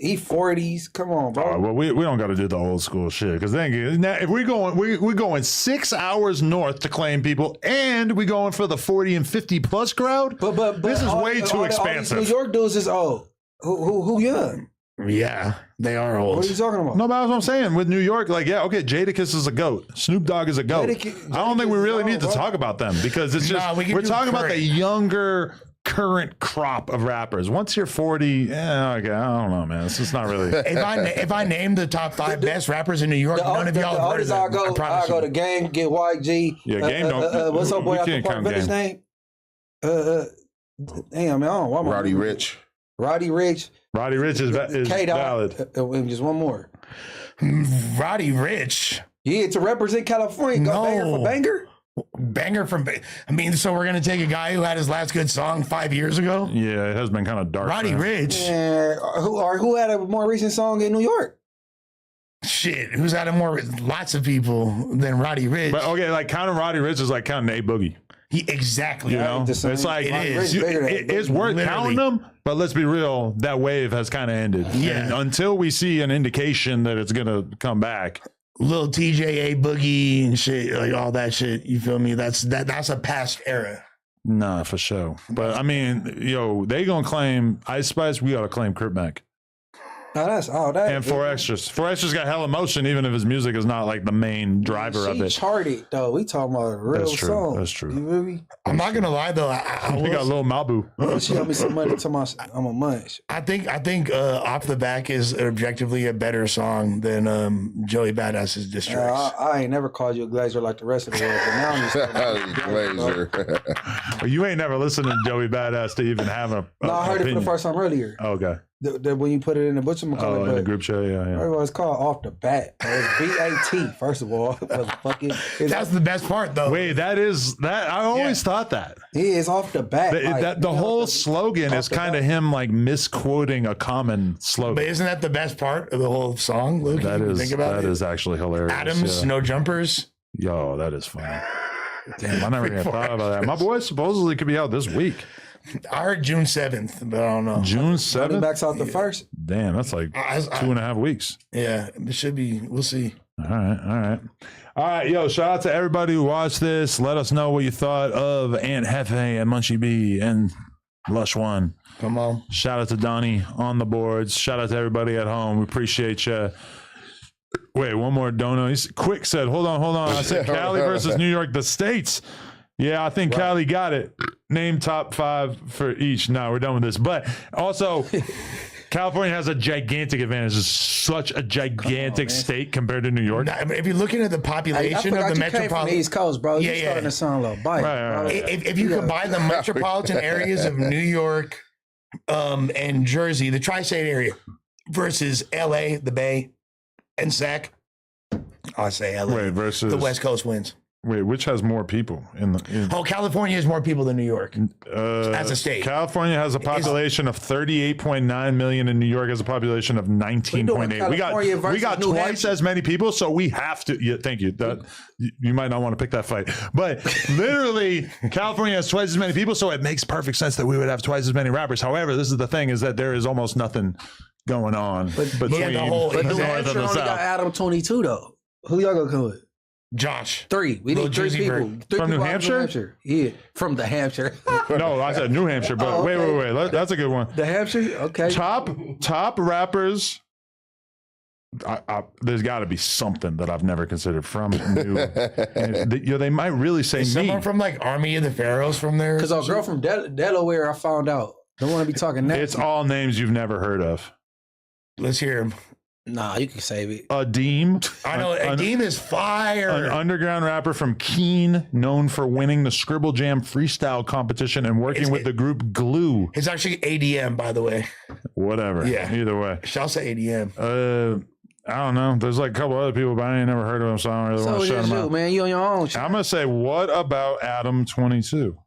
E40s. Come on, bro. well, we don't got to do the old school shit because then now if we're going 6 hours north to claim people, and we going for the 40 and 50 plus crowd. But this is way too expansive. New York dudes is old. Who young? Yeah, they are old. What are you talking about? No, but that's what I'm saying. With New York, like, yeah, okay, Jadakiss is a goat. Snoop Dogg is a goat. I don't think we really need to talk about them because it's just we're talking about the younger current crop of rappers. Once you're 40, okay, I don't know, man. It's just not really. If I name the top 5 best rappers in New York, none of y'all have heard of them. I go to Game, get YG. Yeah, Game don't. What's up, boy? We can't count His name? Damn, man. I don't know. Roddy Rich. Roddy Rich is valid. Just one more. Roddy Rich. Yeah, to represent California. Go banger for banger. Banger from, I mean, so we're going to take a guy who had his last good song 5 years ago? Yeah, it has been kind of dark. Roddy Rich. Yeah, who had a more recent song in New York? Shit, who's had lots of people than Roddy Rich? But okay, like counting Roddy Rich is like counting A Boogie. Exactly. You know, it's like it's worth counting them, but let's be real, that wave has kind of ended. Yeah. And until we see an indication that it's gonna come back. Little TJA Boogie and shit, like all that shit. You feel me? That's a past era. Nah, for sure. But I mean, they gonna claim Ice Spice. We gotta claim Crip Mac. No, that's all that. And 4 Extras. 4 Extras got hella motion, even if his music is not like the main driver of it. Charted though. We talking about a real song. That's true. You feel me? I'm not gonna lie though. We got Lil Mabu. She got me some money to my. I'm a munch. I think Off the Back is objectively a better song than Joey Badass's diss tracks. I ain't never called you a glazer like the rest of the world, but now I'm just Glazer. Well, you ain't never listened to Joey Badass to even have a No, I heard opinion. it for the first time earlier. Okay. when you put it in the whatchamacallit, in the group chat, yeah. First of all, it's called Off the Bat. It's BAT, first of all. That's the best part, though. Wait, that I always thought that. Yeah, it's Off the Bat. The whole slogan is kind of him like misquoting a common slogan. But isn't that the best part of the whole song, Luke? That is think about that it? is actually hilarious. Adams, yeah. no jumpers. Yo, that is funny. Damn, I never even thought about that. My boy supposedly could be out this week. I heard June 7th, but I don't know. June 7th? Backs out the first. Damn, that's like 2.5 weeks. Yeah, it should be. We'll see. All right, yo, shout out to everybody who watched this. Let us know what you thought of Aunt Hefe and Munchie B and Lush One. Come on. Shout out to Donnie on the boards. Shout out to everybody at home. We appreciate you. Wait, one more dono. Quick said, hold on. I said Cali versus New York, the states. Yeah, I think Cali got it. Name top 5 for each. No, we're done with this. But also, California has a gigantic advantage. It's such a gigantic state compared to New York. Nah, if you're looking at the population of the metropolitan East Coast, bro, you're starting to sound a little bite. Right. If you combine the metropolitan areas of New York and Jersey, the tri-state area, versus LA, the Bay, and SAC, I'll say LA. Wait, versus the West Coast wins. Wait, which has more people California has more people than New York as a state. California has a population of 38.9 million, and New York has a population of 19.8. We got twice as many people, so we have to. Yeah, thank you. You might not want to pick that fight, but literally, California has twice as many people, so it makes perfect sense that we would have twice as many rappers. However, this is the thing: is that there is almost nothing going on between New Hampshire only got Adam 22 though. Who y'all gonna come with? Josh. 3. We need 3 people. From New Hampshire? Yeah, from the Hampshire. No, I said New Hampshire, but wait. That's a good one. The Hampshire? Okay. Top rappers. There's got to be something that I've never considered from New. They might really say me. Someone from like Army of the Pharaohs from there. Because our girl from Delaware, I found out. Don't want to be talking that. It's all names you've never heard of. Let's hear him. Nah, you can save it. Adeem. I know Adeem is fire. An underground rapper from Keene, known for winning the Scribble Jam freestyle competition and working with the group Glue. It's actually ADM, by the way. Whatever. Yeah. Either way. Shall say ADM. I don't know. There's like a couple other people, but I ain't never heard of them, so I don't really want to shout them out. Man, you on your own. I'm gonna say, what about Adam 22?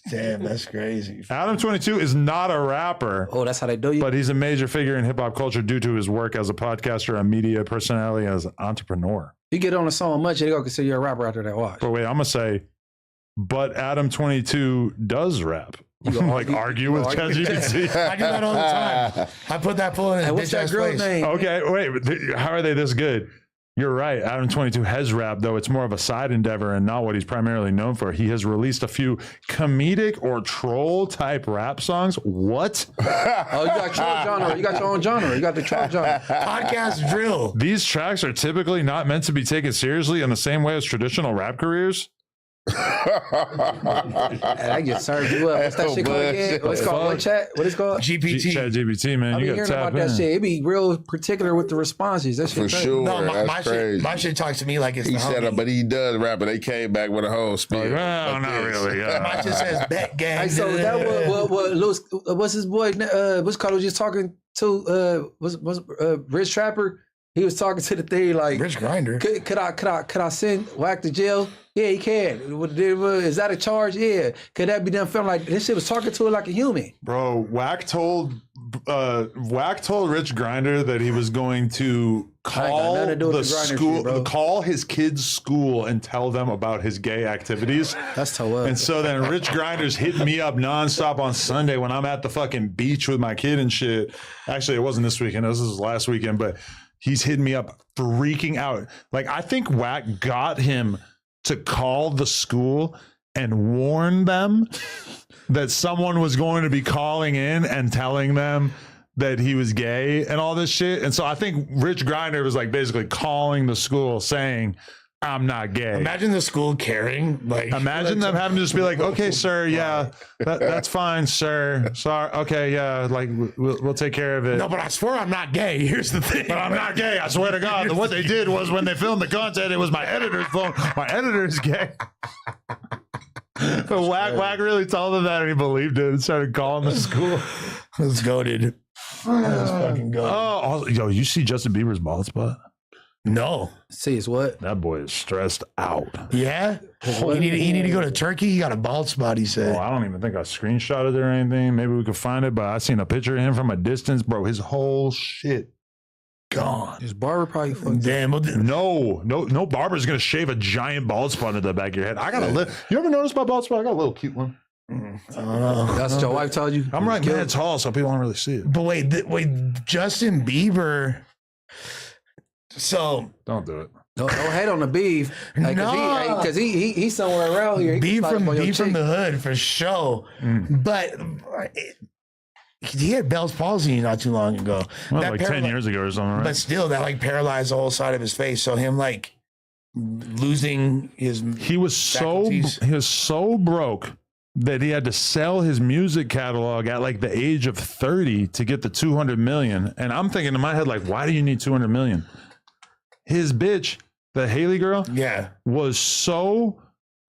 Damn, that's crazy. Adam 22 is not a rapper. Oh, that's how they do you. But he's a major figure in hip hop culture due to his work as a podcaster, a media personality, as an entrepreneur. You get on a song much, they're gonna consider you a rapper after that watch. But wait, I'm gonna say, but Adam 22 does rap. Like argue with ChatGPT. I do that all the time. I put that fool in his what's that girl's name? Okay, wait. How are they this good? You're right. Adam 22 has rap, though it's more of a side endeavor and not what he's primarily known for. He has released a few comedic or troll type rap songs. What? Oh, you got troll genre. You got your own genre. You got the troll genre. Podcast drill. These tracks are typically not meant to be taken seriously in the same way as traditional rap careers. I just served you up. What's that shit called again? What's called? What chat? What is it called? GPT. Chat GPT, man. I be hearing about that shit. It be real particular with the responses. That shit For sure. No, that's crazy. My shit talks to me like it's He the said homie. it, but he does rap, but they came back with a whole spiel. Well, not really. Yeah. My shit says bet gang. Hey, so that what Lewis, what's his boy? What's called? Was just talking to Rich Trapper. He was talking to the thing like Rich Grinder. Could I send Whack to jail? Yeah, he can. Is that a charge? Yeah. Could that be done? Feeling like this shit was talking to it like a human. Bro, Whack told Rich Grinder that he was going to call the school, call his kids' school and tell them about his gay activities. That's tough. And so then Rich Grinder's hitting me up nonstop on Sunday when I'm at the fucking beach with my kid and shit. Actually, it wasn't this weekend. This was last weekend, but he's hitting me up freaking out. Like, I think Whack got him to call the school and warn them that someone was going to be calling in and telling them that he was gay and all this shit. And so I think Rich Grinder was like basically calling the school saying, I'm not gay. Imagine the school caring. Like, imagine them having to just be like, okay, sir, yeah, that's fine, sir. Sorry, okay, yeah, like we'll take care of it. No, but I swear I'm not gay. Here's the thing. But I'm not gay. I swear to God. What they did was when they filmed the content, it was my editor's phone. My editor's gay. But Whack really told them that, and he believed it and started calling the school. Let's go, dude. Let's fucking go. Oh, yo, you see Justin Bieber's bald spot? No. See, it's what? That boy is stressed out. Yeah? You need to go to Turkey? He got a bald spot, he said. Oh, I don't even think I screenshotted it or anything. Maybe we could find it, but I seen a picture of him from a distance. Bro, his whole shit gone. His barber probably fucked. Damn. No barber's going to shave a giant bald spot into the back of your head. I got a little. You ever notice my bald spot? I got a little cute one. I don't know. That's what your wife told you? I'm right mad tall, so people don't really see it. But wait, Justin Bieber. So Don't do it. Don't hate on the beef. Like, No. Because he's somewhere around here. He beef slide from up on your beef from cheek. the hood for sure. But he had Bell's palsy not too long ago. Well, That like 10 paraly- years ago or something, right? But still, that like paralyzed the whole side of his face. So him like losing his He was so broke that he had to sell his music catalog at like the age of 30 to get the 200 million. And I'm thinking in my head, like, why do you need 200 million? His bitch, the Haley girl, was so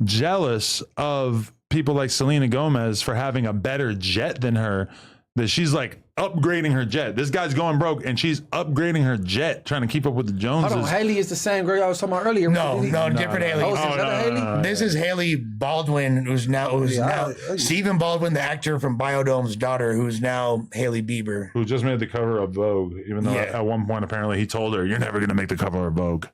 jealous of people like Selena Gomez for having a better jet than her that she's like upgrading her jet. This guy's going broke and she's upgrading her jet, trying to keep up with the Joneses. Hold on, Haley is the same girl I was talking about earlier. No, different Haley. Oh, is this other Haley? This is Haley Baldwin, who's now Stephen Baldwin, the actor from Biodome's daughter, who's now Haley Bieber. Who just made the cover of Vogue, even though at one point apparently he told her, "You're never gonna make the cover of Vogue."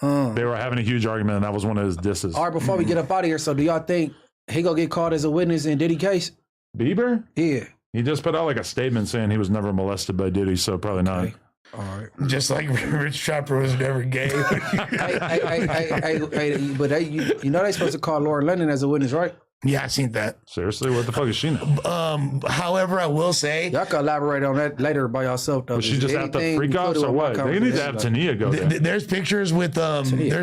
They were having a huge argument, and that was one of his disses. All right, before we get up out of here, so do y'all think he gonna get called as a witness in Diddy case? Bieber? Yeah. He just put out like a statement saying he was never molested by Diddy, so probably not. Okay. All right. Just like Rich Trapper was never gay. But you know they supposed to call Lauren London as a witness, right? Yeah, I seen that. Seriously, what the fuck is she now? However, I will say y'all can elaborate on that later by yourself though. But she just have to freak out or what? They need to have Tania go there. There's pictures with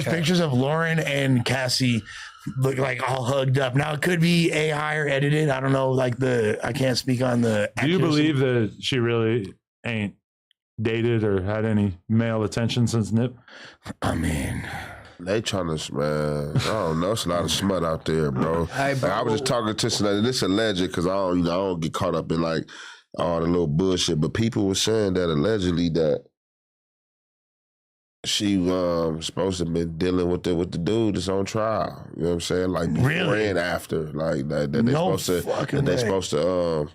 pictures of Lauren and Cassie look like all hugged up. Now it could be AI or edited. I don't know. Like I can't speak on the. Do you believe that she really ain't dated or had any male attention since Nip? I mean, they trying to, man. I don't know. It's a lot of smut out there, bro. Hey, I was just talking to somebody. This alleged because I don't get caught up in like all the little bullshit. But people were saying that allegedly that she supposed to have been dealing with the dude that's on trial. You know what I'm saying? Like before and after, like that they supposed to.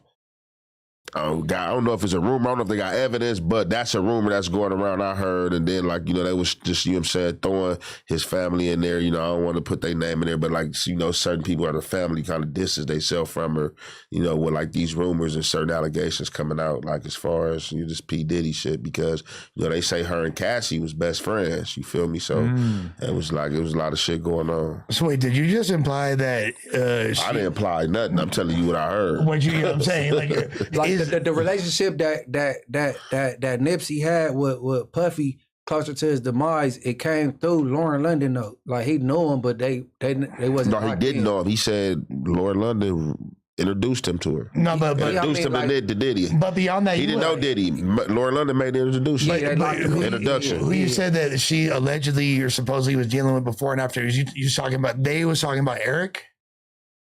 I don't know if it's a rumor. I don't know if they got evidence, but that's a rumor that's going around. I heard, and then like they was just throwing his family in there. I don't want to put their name in there, but like certain people in the family kind of distance themselves from her. With like these rumors and certain allegations coming out, like as far as this P Diddy shit, because they say her and Cassie was best friends. You feel me? So it was a lot of shit going on. So wait, did you just imply that? I didn't imply nothing. I'm telling you what I heard. What you know what I'm saying? Like the relationship that Nipsey had with Puffy closer to his demise, it came through Lauren London though. Like he knew him, but they wasn't. No, he didn't know him. He said Lauren London introduced him to her. No, but introduced him to Diddy. But beyond that, he didn't know Diddy. Lauren London made the introduction. Introduction. Who you said that she allegedly or supposedly was dealing with before and after? You talking about? They was talking about Eric.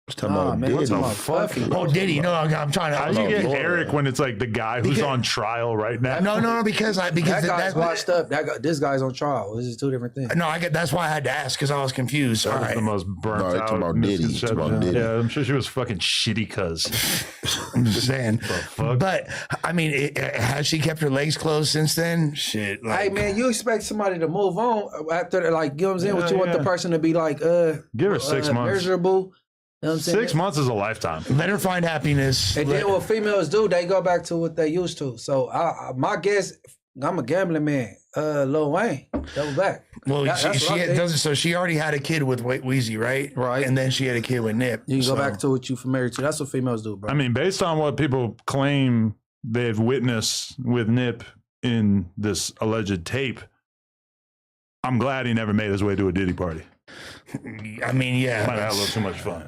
Talking about man, Diddy. Oh, Diddy. No, I'm trying to. How do you get Eric when it's like the guy who's on trial right now? No, because that guy's washed up. This guy's on trial. This is two different things. No, that's why I had to ask because I was confused. That All was right. the most burnt out. Talking about Diddy. Talking about Diddy. Yeah, I'm sure she was fucking shitty cuz. I'm just saying. But I mean, has she kept her legs closed since then? Shit. Hey man, you expect somebody to move on after like you know what I'm saying? What you want the person to be like? Give her 6 months. Miserable. You know what I'm saying? 6 months is a lifetime. Let her find happiness. And then what females do, they go back to what they used to. So my guess, I'm a gambling man. Lil Wayne, double back. Well, so she already had a kid with Weezy, right? Right. And then she had a kid with Nip. You can go back to what you married to. That's what females do, bro. I mean, based on what people claim they've witnessed with Nip in this alleged tape, I'm glad he never made his way to a Diddy party. I mean, yeah. Might have had a little too much fun.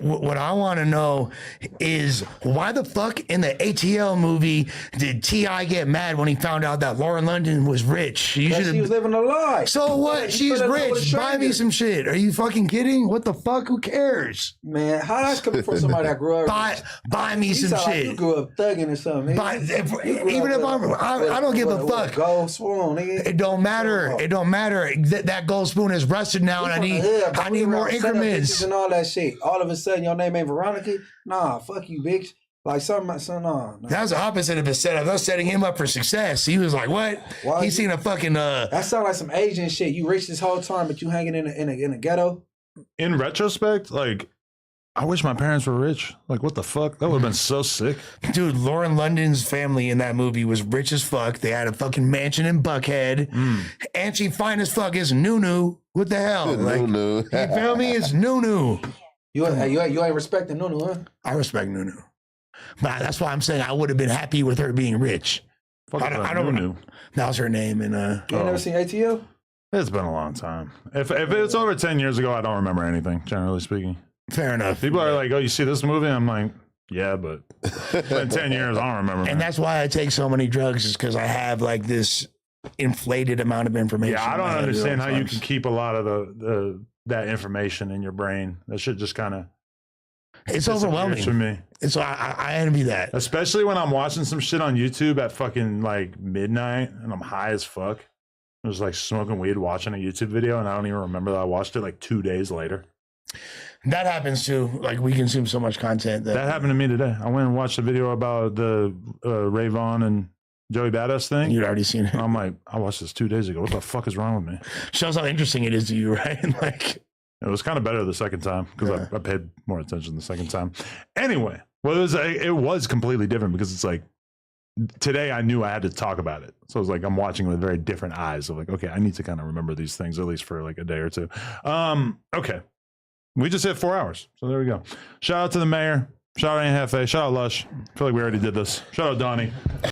What I want to know is why the fuck in the ATL movie did T.I. get mad when he found out that Lauren London was rich? You She was living a lie. So what? Yeah, She's put her with a rich. Buy me stranger. some shit. Are you fucking kidding? What the fuck? Who cares? Man, how that's coming from somebody that grew up? Buy me You some sound like shit. you grew up thugging or something. Even if I don't give a fuck. Gold spoon, nigga. It don't matter. It don't matter. That gold spoon is rusted now, and I need more increments. And all that shit. All of a sudden, your name ain't Veronica? Nah, fuck you, bitch. Like nah. That's the opposite of a setup. That's setting him up for success. He was like, "What? Why He's seen a fucking That sound like some Asian shit. You rich this whole time, but you hanging in a ghetto." In retrospect, like, I wish my parents were rich. Like, what the fuck? That would have been so sick. Dude, Lauren London's family in that movie was rich as fuck. They had a fucking mansion in Buckhead. And she fine as fuck is Nunu. What the hell? Like, Nunu. you feel me? It's Nunu. You ain't respecting Nunu, huh? I respect Nunu. But that's why I'm saying I would have been happy with her being rich. I don't know. That was her name. And You ain't never seen ATL? It's been a long time. If it's over 10 years ago, I don't remember anything, generally speaking. Fair enough. People are like, oh, you see this movie? I'm like, yeah, but in 10 years, I don't remember. And that's why I take so many drugs, is because I have like this inflated amount of information. Yeah, I don't in my head understand at how all you times. can keep a lot of that information in your brain. That shit just kind of It's overwhelming for me. And so I envy that. Especially when I'm watching some shit on YouTube at fucking like midnight and I'm high as fuck. I was like smoking weed, watching a YouTube video, and I don't even remember that I watched it like 2 days later. That happens too. Like, we consume so much content That happened to me today. I went and watched a video about the Ray Vaughn and Joey Badass thing. You'd already seen it. I'm like, I watched this 2 days ago. What the fuck is wrong with me? Shows how interesting it is to you, right? Like, it was kind of better the second time because I paid more attention the second time. Anyway, well, it was completely different because it's like today I knew I had to talk about it. So it was like I'm watching with very different eyes of like, okay, I need to kind of remember these things at least for like a day or two. Okay. We just hit 4 hours. So there we go. Shout out to the mayor. Shout out to Hefe. Shout out Lush. I feel like we already did this. Shout out Donnie.